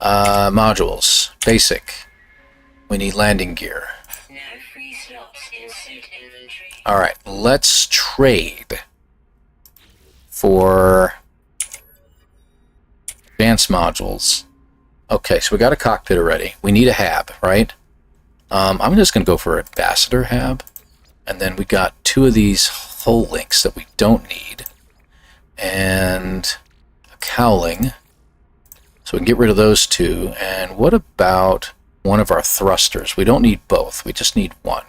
Modules. Basic. We need landing gear. No free slots in suit inventory. Alright, let's trade for advanced modules. Okay, so we got a cockpit already. We need a hab, right? I'm just going to go for ambassador hab. And then we got 2 of these hull links that we don't need. And a cowling. So we can get rid of those 2. And what about one of our thrusters? We don't need both. We just need one.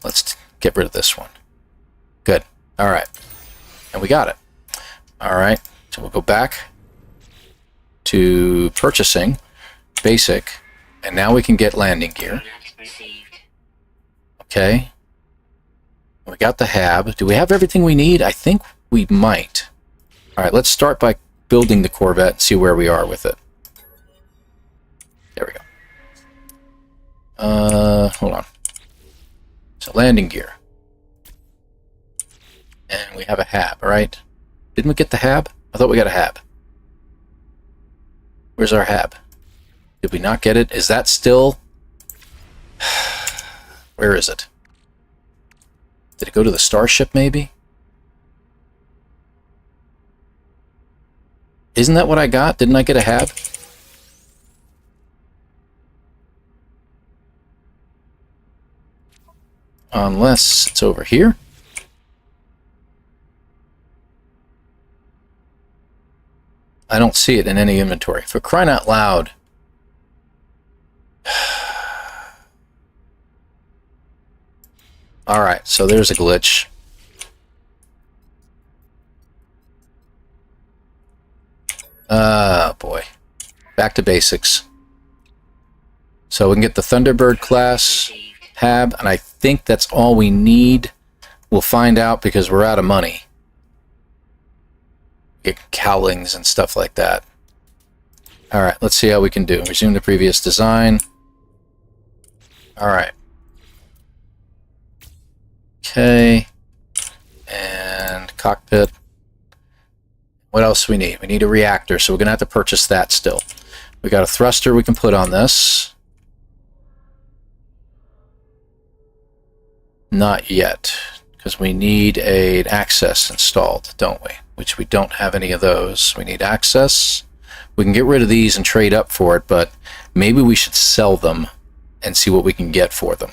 Let's get rid of this one. Good. All right. And we got it. All right. So we'll go back to purchasing, basic, and now we can get landing gear. Okay. We got the hab. Do we have everything we need? I think we might. All right, let's start by building the Corvette and see where we are with it. There we go. Hold on. So landing gear. And we have a hab, right? Didn't we get the hab? I thought we got a hab. Where's our hab? Did we not get it? Is that still... Where is it? Did it go to the starship, maybe? Isn't that what I got? Didn't I get a hab? Unless it's over here. I don't see it in any inventory. For crying out loud. Alright, so there's a glitch. Boy. Back to basics. So we can get the Thunderbird class hab, and I think that's all we need. We'll find out because we're out of money. Get cowlings and stuff like that. Alright, let's see how we can do. Resume the previous design. Alright. Okay. And cockpit. What else do we need? We need a reactor, so we're going to have to purchase that still. We got a thruster we can put on this. Not yet, because we need an access installed, don't we? Which we don't have any of those. We need access. We can get rid of these and trade up for it, but maybe we should sell them and see what we can get for them.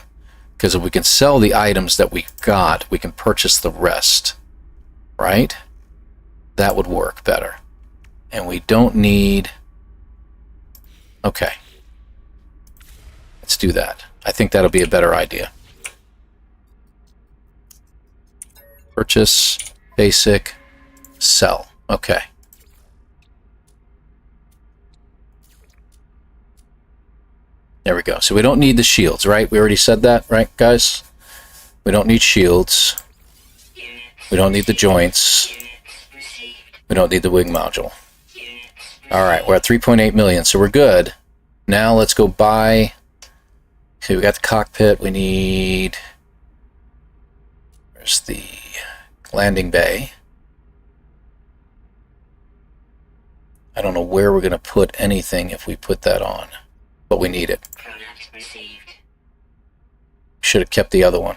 Because if we can sell the items that we got, we can purchase the rest. Right? That would work better. And we don't need... Okay. Let's do that. I think that'll be a better idea. Purchase, basic, sell. Okay. There we go. So we don't need the shields, right? We already said that, right, guys? We don't need shields. We don't need the joints. We don't need the wing module. Alright, we're at 3.8 million, so we're good. Now let's go buy... Okay, we got the cockpit. We need... Where's the landing bay? I don't know where we're going to put anything if we put that on. But we need it. Should have kept the other one.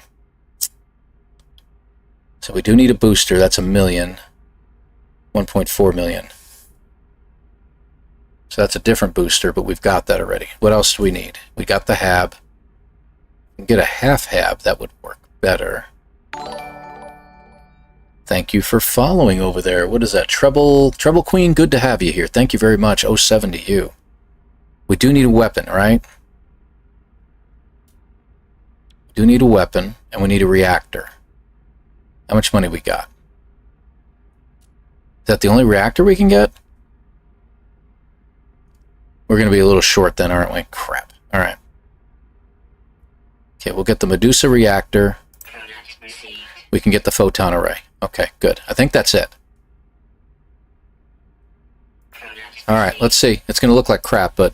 So we do need a booster. That's 1 million. 1.4 million. So that's a different booster, but we've got that already. What else do we need? We got the hab. We can get a half hab. That would work better. Thank you for following over there. What is that? Treble Queen, good to have you here. Thank you very much. 07 to you. We do need a weapon, right? We do need a weapon, and we need a reactor. How much money we got? Is that the only reactor we can get? We're going to be a little short then, aren't we? Crap. Alright. Okay, we'll get the Medusa reactor. We can get the photon array. Okay, good. I think that's it. Alright, let's see. It's going to look like crap, but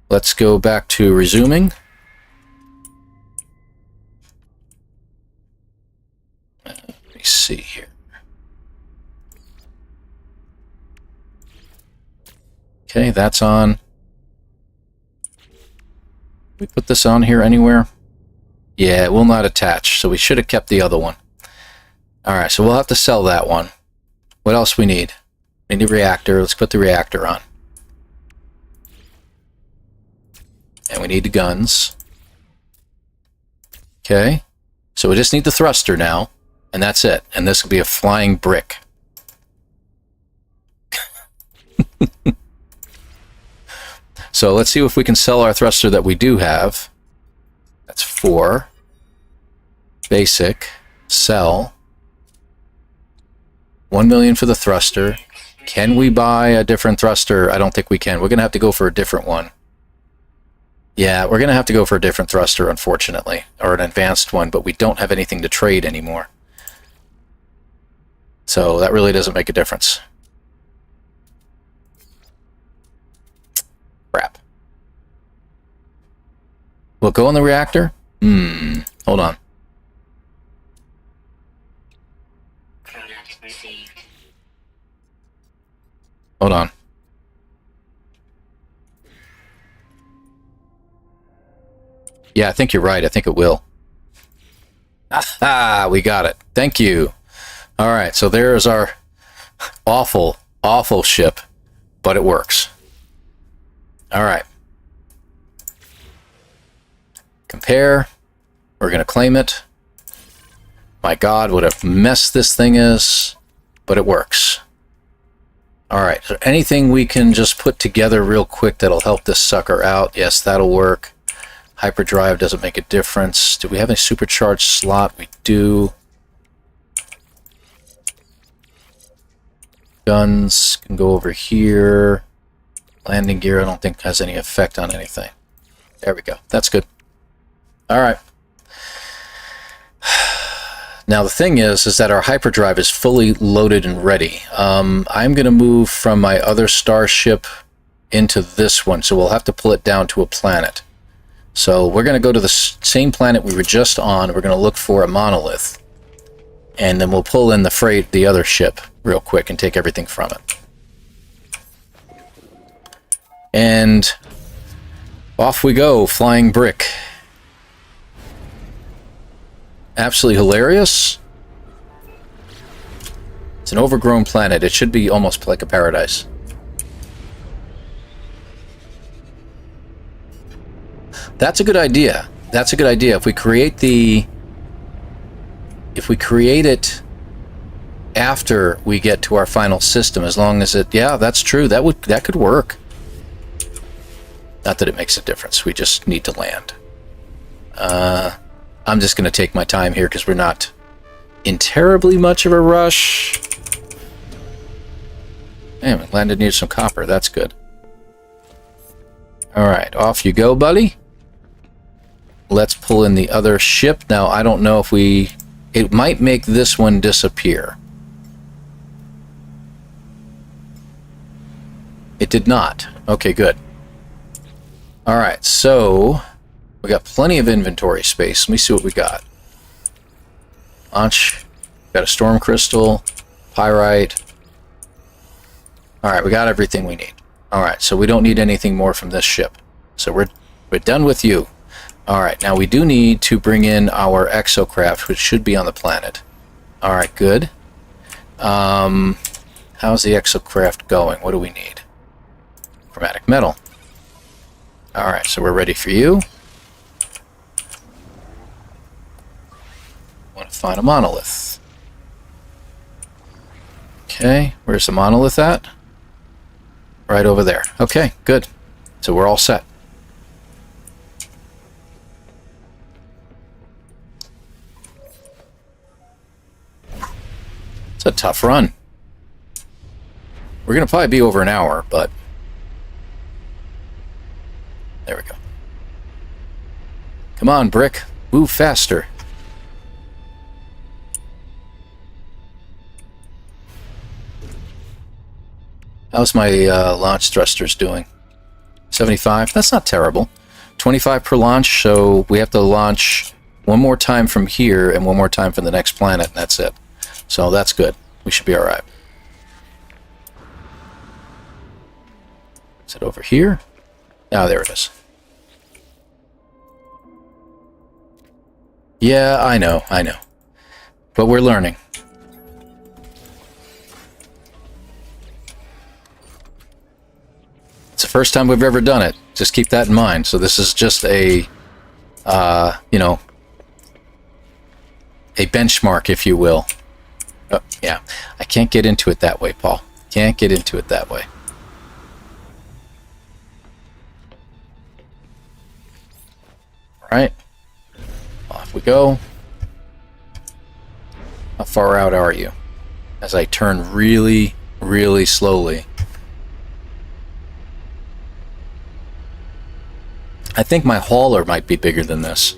let's go back to resuming. Let me see here. Okay, that's on. We put this on here anywhere? Yeah, it will not attach, so we should have kept the other one. Alright, so we'll have to sell that one. What else we need? We need a reactor. Let's put the reactor on. And we need the guns. Okay. So we just need the thruster now, and that's it. And this will be a flying brick. So let's see if we can sell our thruster that we do have. That's 4. Basic. Sell. 1 million for the thruster. Can we buy a different thruster? I don't think we can. We're going to have to go for a different one. Yeah, we're going to have to go for a different thruster, unfortunately. Or an advanced one, but we don't have anything to trade anymore. So that really doesn't make a difference. Crap. Will it go in the reactor? Hold on. Hold on. Yeah, I think you're right. I think it will. Ah, we got it. Thank you. All right, so there's our awful, awful ship. but it works. All right. Compare. We're going to claim it. My God, what a mess this thing is, but it works. All right. Is there anything we can just put together real quick that'll help this sucker out? Yes, that'll work. Hyperdrive doesn't make a difference. Do we have a supercharged slot? We do. Guns can go over here. Landing gear I don't think has any effect on anything. There we go. That's good. All right. Now the thing is that our hyperdrive is fully loaded and ready. I'm going to move from my other starship into this one, so we'll have to pull it down to a planet. So we're going to go to the same planet we were just on. We're going to look for a monolith, and then we'll pull in the other ship real quick and take everything from it. And off we go, flying brick. Absolutely hilarious. It's an overgrown planet. It should be almost like a paradise. That's a good idea. That's a good idea. If we create it after we get to our final system, as long as it, yeah, that's true. That could work. Not that it makes a difference. We just need to land. I'm just going to take my time here because we're not in terribly much of a rush. Damn, we landed near some copper. That's good. All right, off you go, buddy. Let's pull in the other ship. Now, I don't know if it might make this one disappear. It did not. Okay, good. All right, so we got plenty of inventory space. Let me see what we got. Launch. Got a storm crystal, pyrite. All right, we got everything we need. All right, so we don't need anything more from this ship. So we're done with you. All right, now we do need to bring in our Exocraft, which should be on the planet. All right, good. How's the Exocraft going? What do we need? Chromatic metal. All right, so we're ready for you. Want to find a monolith. Okay, where's the monolith at? Right over there. Okay, good. So we're all set. It's a tough run. We're going to probably be over an hour, but there we go. Come on, Brick. Move faster. How's my launch thrusters doing? 75? That's not terrible. 25 per launch, so we have to launch one more time from here and one more time from the next planet, and that's it. So that's good. We should be alright. Is it over here? Oh, there it is. Yeah, I know. But we're learning. It's the first time we've ever done it. Just keep that in mind. So this is just a, a benchmark, if you will. Oh, yeah. I can't get into it that way, Paul. Can't get into it that way. Alright. Off we go. How far out are you? As I turn really, really slowly. I think my hauler might be bigger than this.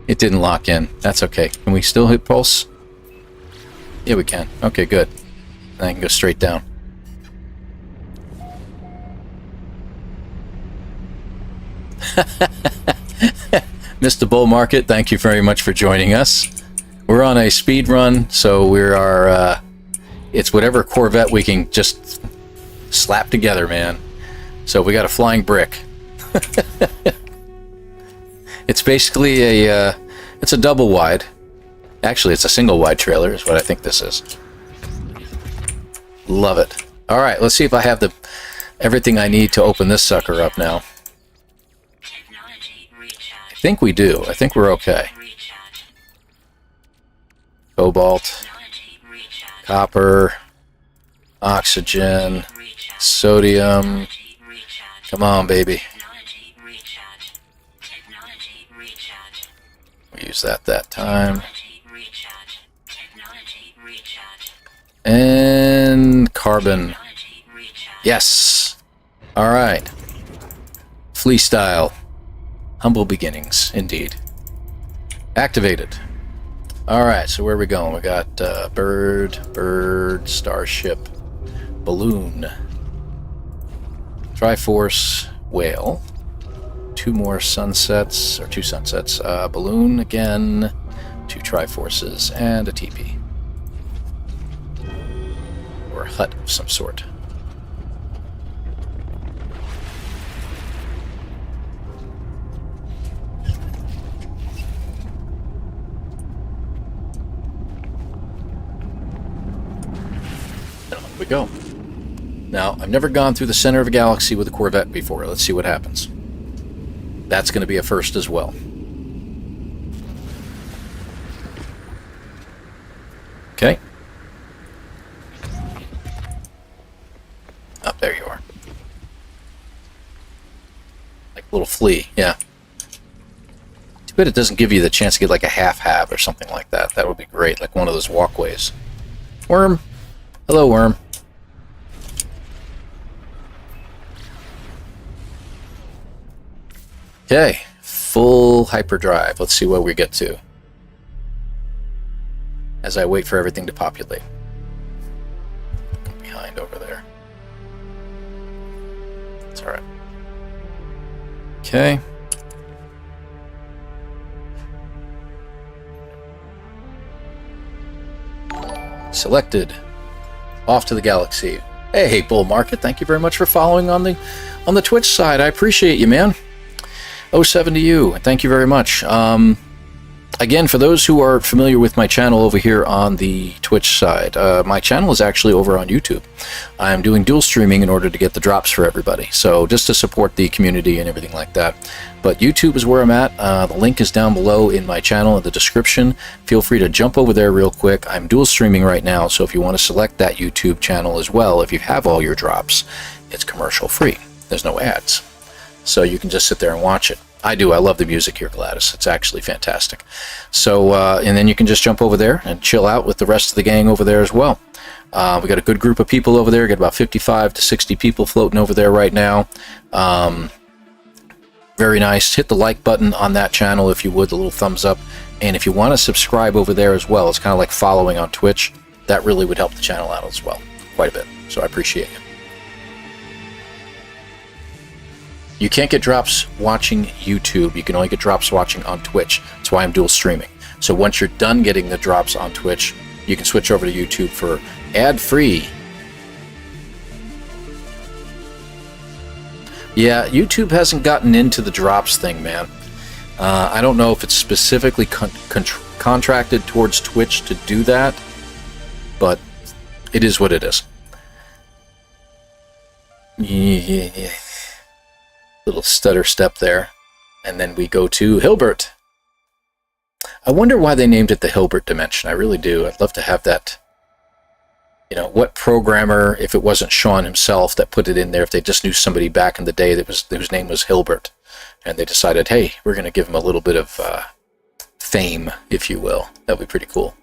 It didn't lock in. That's okay. Can we still hit pulse? Yeah, we can. Okay, good. And I can go straight down. Mr. Bull Market, thank you very much for joining us. We're on a speed run, so it's whatever Corvette we can just slap together, man. So we got a flying brick. It's basically a It's a double wide. Actually, it's a single wide trailer is what I think this is. Love it. All right, let's see if I have everything I need to open this sucker up now. I think we do. I think we're okay. Cobalt, copper, oxygen, sodium. Come on, baby. We used that time. And carbon. Yes. All right. Flea style. Humble beginnings, indeed. Activated. All right, so where are we going? We got bird, starship, balloon, Triforce, whale, two sunsets, balloon again, two Triforces, and a teepee. Or a hut of some sort. We go. Now, I've never gone through the center of a galaxy with a Corvette before. Let's see what happens. That's going to be a first as well. Okay. Oh, there you are. Like a little flea, yeah. Too bad it doesn't give you the chance to get like a half-hab or something like that. That would be great, like one of those walkways. Worm. Hello, worm. Okay, full hyperdrive. Let's see what we get to as I wait for everything to populate. Behind over there. It's all right. Okay. Selected. Off to the galaxy. Hey, Bull Market, thank you very much for following on the Twitch side. I appreciate you, man. 07 to you. Thank you very much. Again, for those who are familiar with my channel over here on the Twitch side, my channel is actually over on YouTube. I'm doing dual streaming in order to get the drops for everybody. So just to support the community and everything like that. But YouTube is where I'm at. The link is down below in my channel in the description. Feel free to jump over there real quick. I'm dual streaming right now, so if you want to select that YouTube channel as well, if you have all your drops, it's commercial free. There's no ads. So you can just sit there and watch it. I do. I love the music here, Gladys. It's actually fantastic. So, and then you can just jump over there and chill out with the rest of the gang over there as well. We got a good group of people over there. We got about 55 to 60 people floating over there right now. Very nice. Hit the like button on that channel if you would, the little thumbs up. And if you want to subscribe over there as well, it's kind of like following on Twitch. That really would help the channel out as well, quite a bit. So I appreciate you. You can't get drops watching YouTube. You can only get drops watching on Twitch. That's why I'm dual streaming. So once you're done getting the drops on Twitch, you can switch over to YouTube for ad-free. Yeah, YouTube hasn't gotten into the drops thing, man. I don't know if it's specifically contracted towards Twitch to do that, but it is what it is. Yeah. Little stutter step there, and then we go to Hilbert. I wonder why they named it the Hilbert dimension. I really do. I'd love to have that. You know, what programmer, if it wasn't Sean himself that put it in there, if they just knew somebody back in the day whose name was Hilbert, and they decided, hey, we're going to give him a little bit of fame, if you will. That'd be pretty cool.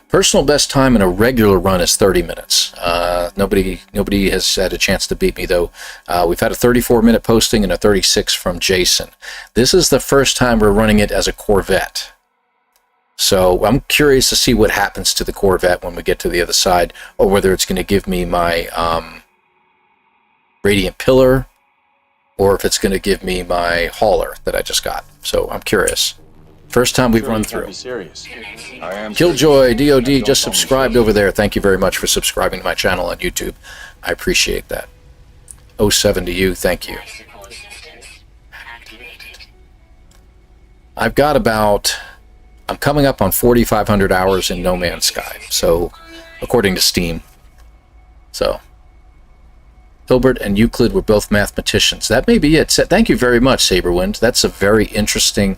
Personal best time in a regular run is 30 minutes. Nobody has had a chance to beat me, though. We've had a 34-minute posting and a 36 from Jason. This is the first time we're running it as a Corvette. So I'm curious to see what happens to the Corvette when we get to the other side, or whether it's going to give me my Radiant Pillar, or if it's going to give me my hauler that I just got. So I'm curious. First time we've run through. Killjoy DOD just subscribed over there. Thank you very much for subscribing to my channel on YouTube. I appreciate that. 07 to you. Thank you. I've got about I'm coming up on 4,500 hours in No Man's Sky, so according to Steam. So, Hilbert and Euclid were both mathematicians. That may be it. Thank you very much, Saberwind. That's a very interesting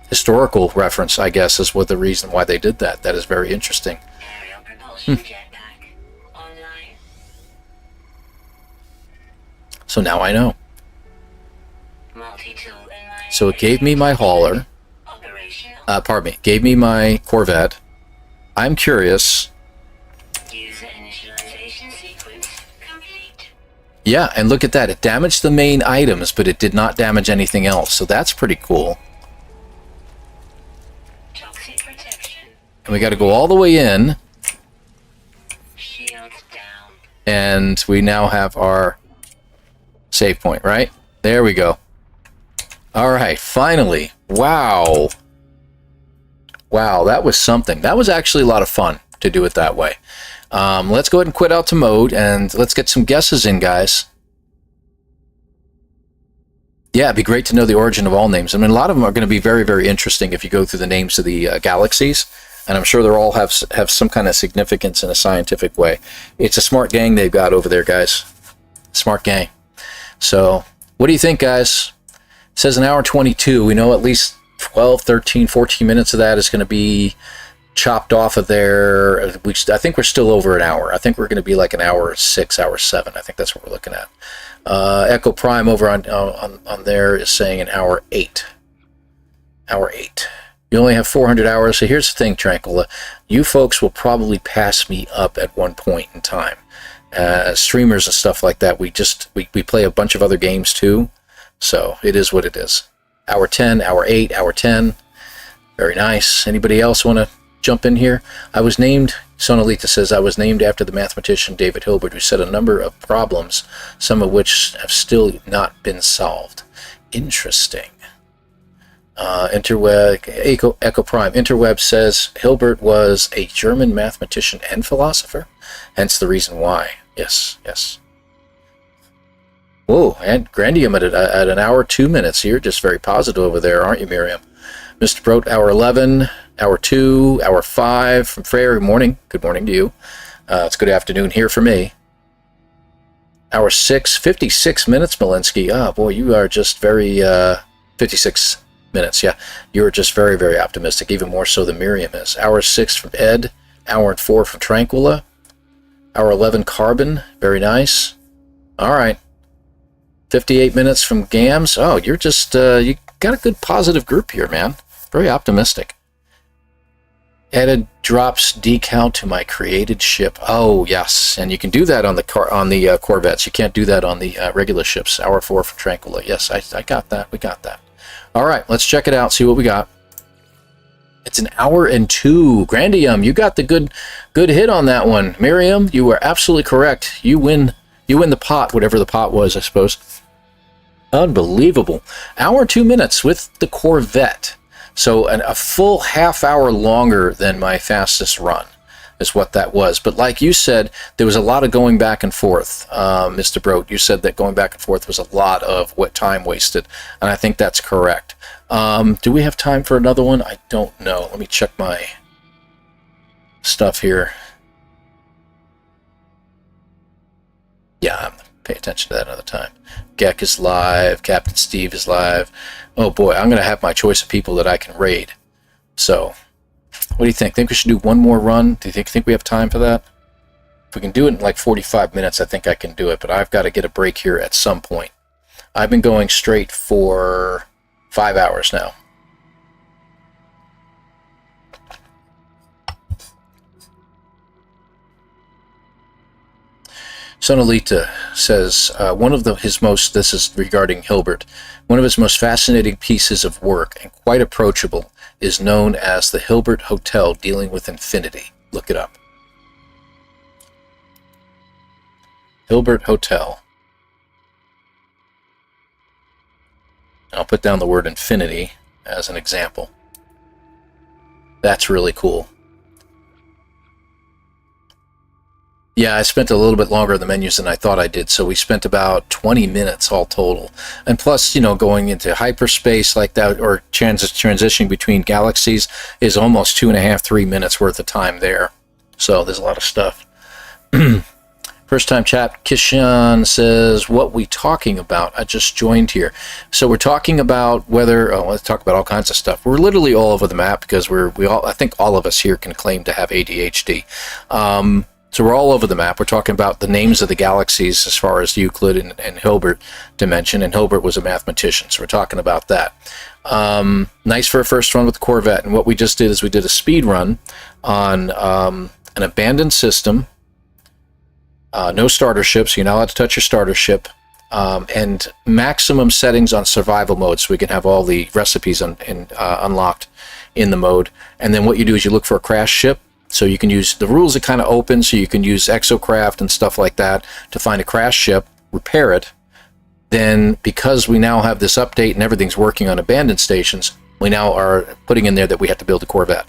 historical reference, I guess, is what the reason why they did that. That is very interesting. Aerial propulsion jetpack online. So now I know. Multi-tool in my So it gave me my hauler. operational. Pardon me. Gave me my Corvette. I'm curious. User initialization sequence complete. Yeah, and look at that. It damaged the main items, but it did not damage anything else. So that's pretty cool. Toxic protection. And we got to go all the way in. Shields down. And we now have our save point, right? There we go. All right, finally. Wow. Wow, that was something. That was actually a lot of fun to do it that way. Let's go ahead and quit out to mode, and let's get some guesses in, guys. Yeah, it'd be great to know the origin of all names. I mean, a lot of them are going to be very, very interesting if you go through the names of the galaxies, and I'm sure they'll all have some kind of significance in a scientific way. It's a smart gang they've got over there, guys. Smart gang. So, what do you think, guys? It says an hour 22. We know at least 12, 13, 14 minutes of that is going to be chopped off of there. I think we're still over an hour. I think we're going to be like an hour 6, hour 7. I think that's what we're looking at. Echo Prime over on there is saying an hour 8. Hour 8. You only have 400 hours. So here's the thing, Tranquilla. You folks will probably pass me up at one point in time. Streamers and stuff like that, we play a bunch of other games too. So it is what it is. Hour 10, hour 8, hour 10. Very nice. Anybody else want to jump in here? I was named, Sonalita says, I was named after the mathematician David Hilbert, who set a number of problems, some of which have still not been solved. Interesting. Interweb, Echo Prime. Interweb says Hilbert was a German mathematician and philosopher, hence the reason why. Yes, yes. Whoa, and Grandium at an hour 2 minutes. You're just very positive over there, aren't you, Miriam? Mr. Brote, hour 11, hour 2, hour 5 from Freya. Good morning. Good morning to you. It's good afternoon here for me. Hour 6, 56 minutes, Malinsky. Oh, boy, you are just very, 56 minutes, yeah. You are just very, very optimistic, even more so than Miriam is. Hour 6 from Ed, hour 4 from Tranquilla, hour 11 Carbon, very nice. All right. 58 minutes from Gams. Oh, you're just, you got a good positive group here, man. Very optimistic. Added drops decal to my created ship. Oh, yes. And you can do that on the Corvettes. You can't do that on the regular ships. Hour 4 from Tranquilla. Yes, I got that. We got that. All right, let's check it out, see what we got. It's an hour and 2. Grandium, you got the good hit on that one. Miriam, you were absolutely correct. You win the pot, whatever the pot was, I suppose. Unbelievable. Hour 2 minutes with the Corvette. So a full half hour longer than my fastest run is what that was. But like you said, there was a lot of going back and forth. Mr. Brote, you said that going back and forth was a lot of what time wasted. And I think that's correct. Do we have time for another one? I don't know. Let me check my stuff here. Yeah, I'm going to pay attention to that another time. Gek is live. Captain Steve is live. Oh boy, I'm going to have my choice of people that I can raid. So, what do you think? Think we should do one more run? Do you think we have time for that? If we can do it in like 45 minutes, I think I can do it. But I've got to get a break here at some point. I've been going straight for 5 hours now. Sonalita says, this is regarding Hilbert, one of his most fascinating pieces of work, and quite approachable, is known as the Hilbert Hotel dealing with infinity. Look it up. Hilbert Hotel. I'll put down the word infinity as an example. That's really cool. Yeah, I spent a little bit longer in the menus than I thought I did, so we spent about 20 minutes all total. And plus, you know, going into hyperspace like that, or transitioning between galaxies, is almost 2.5, 3 minutes worth of time there. So there's a lot of stuff. First time chat, Kishan says, what we talking about? I just joined here. So we're talking about whether, let's talk about all kinds of stuff. We're literally all over the map because I think all of us here can claim to have ADHD. So we're all over the map. We're talking about the names of the galaxies as far as Euclid and Hilbert dimension, and Hilbert was a mathematician, so we're talking about that. Nice for a first run with the Corvette, and what we just did is we did a speed run on an abandoned system, no starter ship, so you're not allowed to touch your starter ship, and maximum settings on survival mode, so we can have all the recipes unlocked in the mode. And then what you do is you look for a crash ship. So you can use, the rules are kind of open, so you can use Exocraft and stuff like that to find a crash ship, repair it. Then, because we now have this update and everything's working on abandoned stations, we now are putting in there that we have to build a Corvette.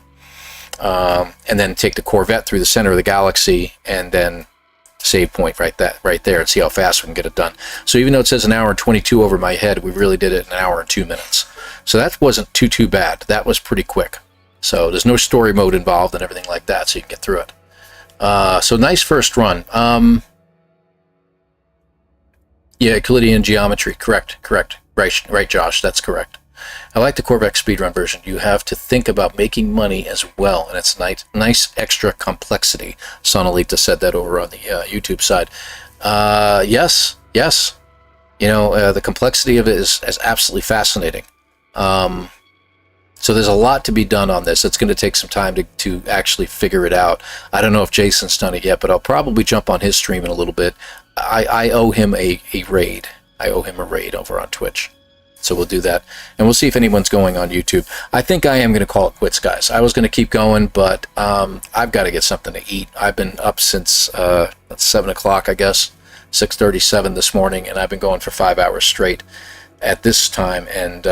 And then take the Corvette through the center of the galaxy and then save point right there and see how fast we can get it done. So even though it says 1 hour and 22 over my head, we really did it in 1 hour and 2 minutes. So that wasn't too bad. That was pretty quick. So there's no story mode involved and everything like that, so you can get through it. So nice first run. Yeah, Euclidean geometry, correct. Right, Josh, that's correct. I like the Corvette speedrun version. You have to think about making money as well, and it's nice extra complexity. Sonalita said that over on the YouTube side. Yes. You know, the complexity of it is absolutely fascinating. So there's a lot to be done on this. It's going to take some time to actually figure it out. I don't know if Jason's done it yet, but I'll probably jump on his stream in a little bit. I owe him a raid. I owe him a raid over on Twitch. So we'll do that. And we'll see if anyone's going on YouTube. I think I am going to call it quits, guys. I was going to keep going, but I've got to get something to eat. I've been up since 7 o'clock, I guess, 6:37 this morning, and I've been going for 5 hours straight at this time, and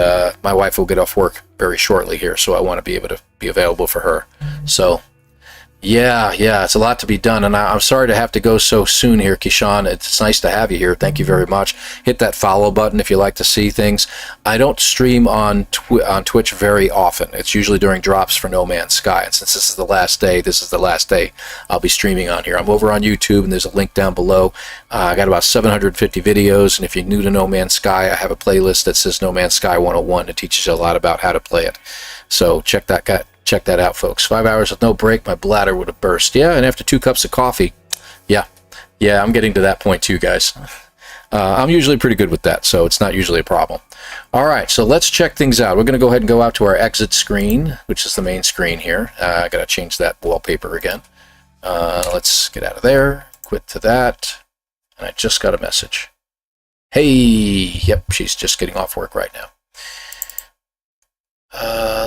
my wife will get off work very shortly here, so I want to be able to be available for her. So yeah, it's a lot to be done, and I'm sorry to have to go so soon here, Kishan. It's nice to have you here. Thank you very much. Hit that follow button if you like to see things. I don't stream on Twitch very often. It's usually during drops for No Man's Sky, and since this is the last day I'll be streaming on here. I'm over on YouTube, and there's a link down below. I got about 750 videos, and if you're new to No Man's Sky, I have a playlist that says No Man's Sky 101. It teaches you a lot about how to play it. So check that out, folks. 5 hours with no break, my bladder would have burst. Yeah, and after 2 cups of coffee, yeah, I'm getting to that point too, guys. I'm usually pretty good with that, so it's not usually a problem. All right, so let's check things out. We're going to go ahead and go out to our exit screen, which is the main screen here. I got to change that wallpaper again. Let's get out of there, quit to that, and I just got a message. Hey, yep, she's just getting off work right now.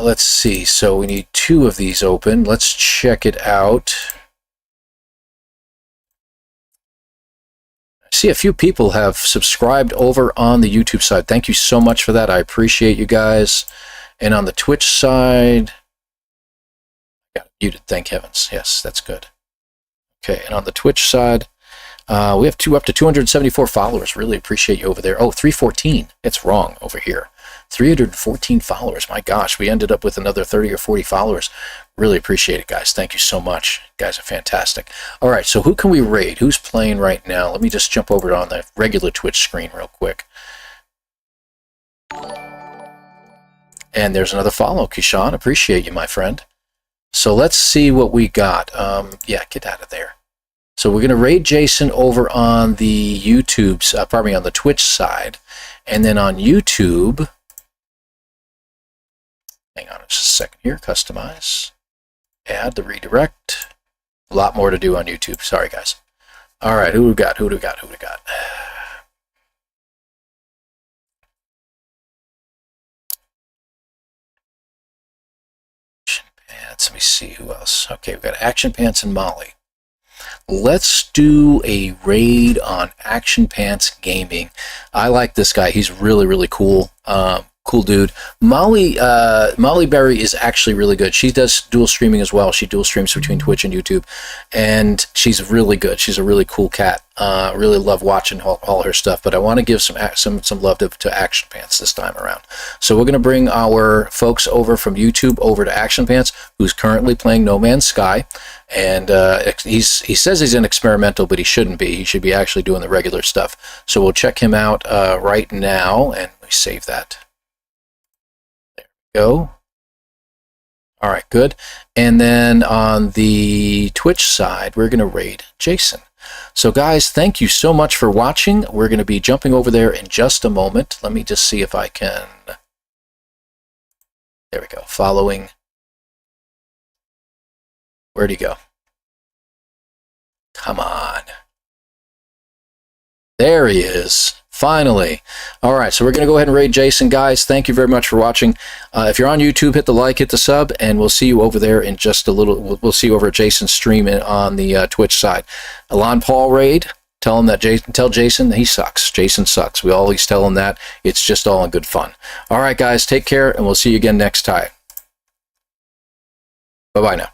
Let's see, so we need 2 of these open. Let's check it out. I see a few people have subscribed over on the YouTube side. Thank you so much for that. I appreciate you guys. And on the Twitch side, got muted, thank heavens. Yes, that's good. Okay, and on the Twitch side, we have up to 274 followers. Really appreciate you over there. Oh, 314. It's wrong over here. 314 followers. My gosh, we ended up with another 30 or 40 followers. Really appreciate it, guys. Thank you so much. You guys are fantastic. All right, so who can we raid? Who's playing right now? Let me just jump over on the regular Twitch screen real quick. And there's another follow, Kishan. Appreciate you, my friend. So let's see what we got. Yeah, get out of there. So we're going to raid Jason over on the YouTube's, on the Twitch side. And then on YouTube, hang on just a second here, customize, add the redirect. A lot more to do on YouTube. Sorry, guys. All right, who we got? Action Pants, let me see who else. Okay, we've got Action Pants and Molly. Let's do a raid on Action Pants Gaming. I like this guy. He's really, really cool. Cool dude. Molly Berry is actually really good. She does dual streaming as well. She dual streams between Twitch and YouTube, and she's really good. She's a really cool cat. Really love watching all her stuff. But I want to give some love to Action Pants this time around. So we're gonna bring our folks over from YouTube over to Action Pants, who's currently playing No Man's Sky, and he says he's in experimental, but he shouldn't be. He should be actually doing the regular stuff. So we'll check him out right now, and we save that. Go. All right, good. And then on the Twitch side, we're going to raid Jason. So guys, thank you so much for watching. We're going to be jumping over there in just a moment. Let me just see if I can. There we go. Following. Where'd he go? Come on. There he is. Finally. All right, so we're going to go ahead and raid Jason, guys. Thank you very much for watching. If you're on YouTube, hit the like, hit the sub, and we'll see you over there in just a little. We'll see you over at Jason's stream on the Twitch side. ElanPaul raid. Tell him that tell Jason he sucks. Jason sucks. We always tell him that. It's just all in good fun. All right, guys, take care, and we'll see you again next time. Bye-bye now.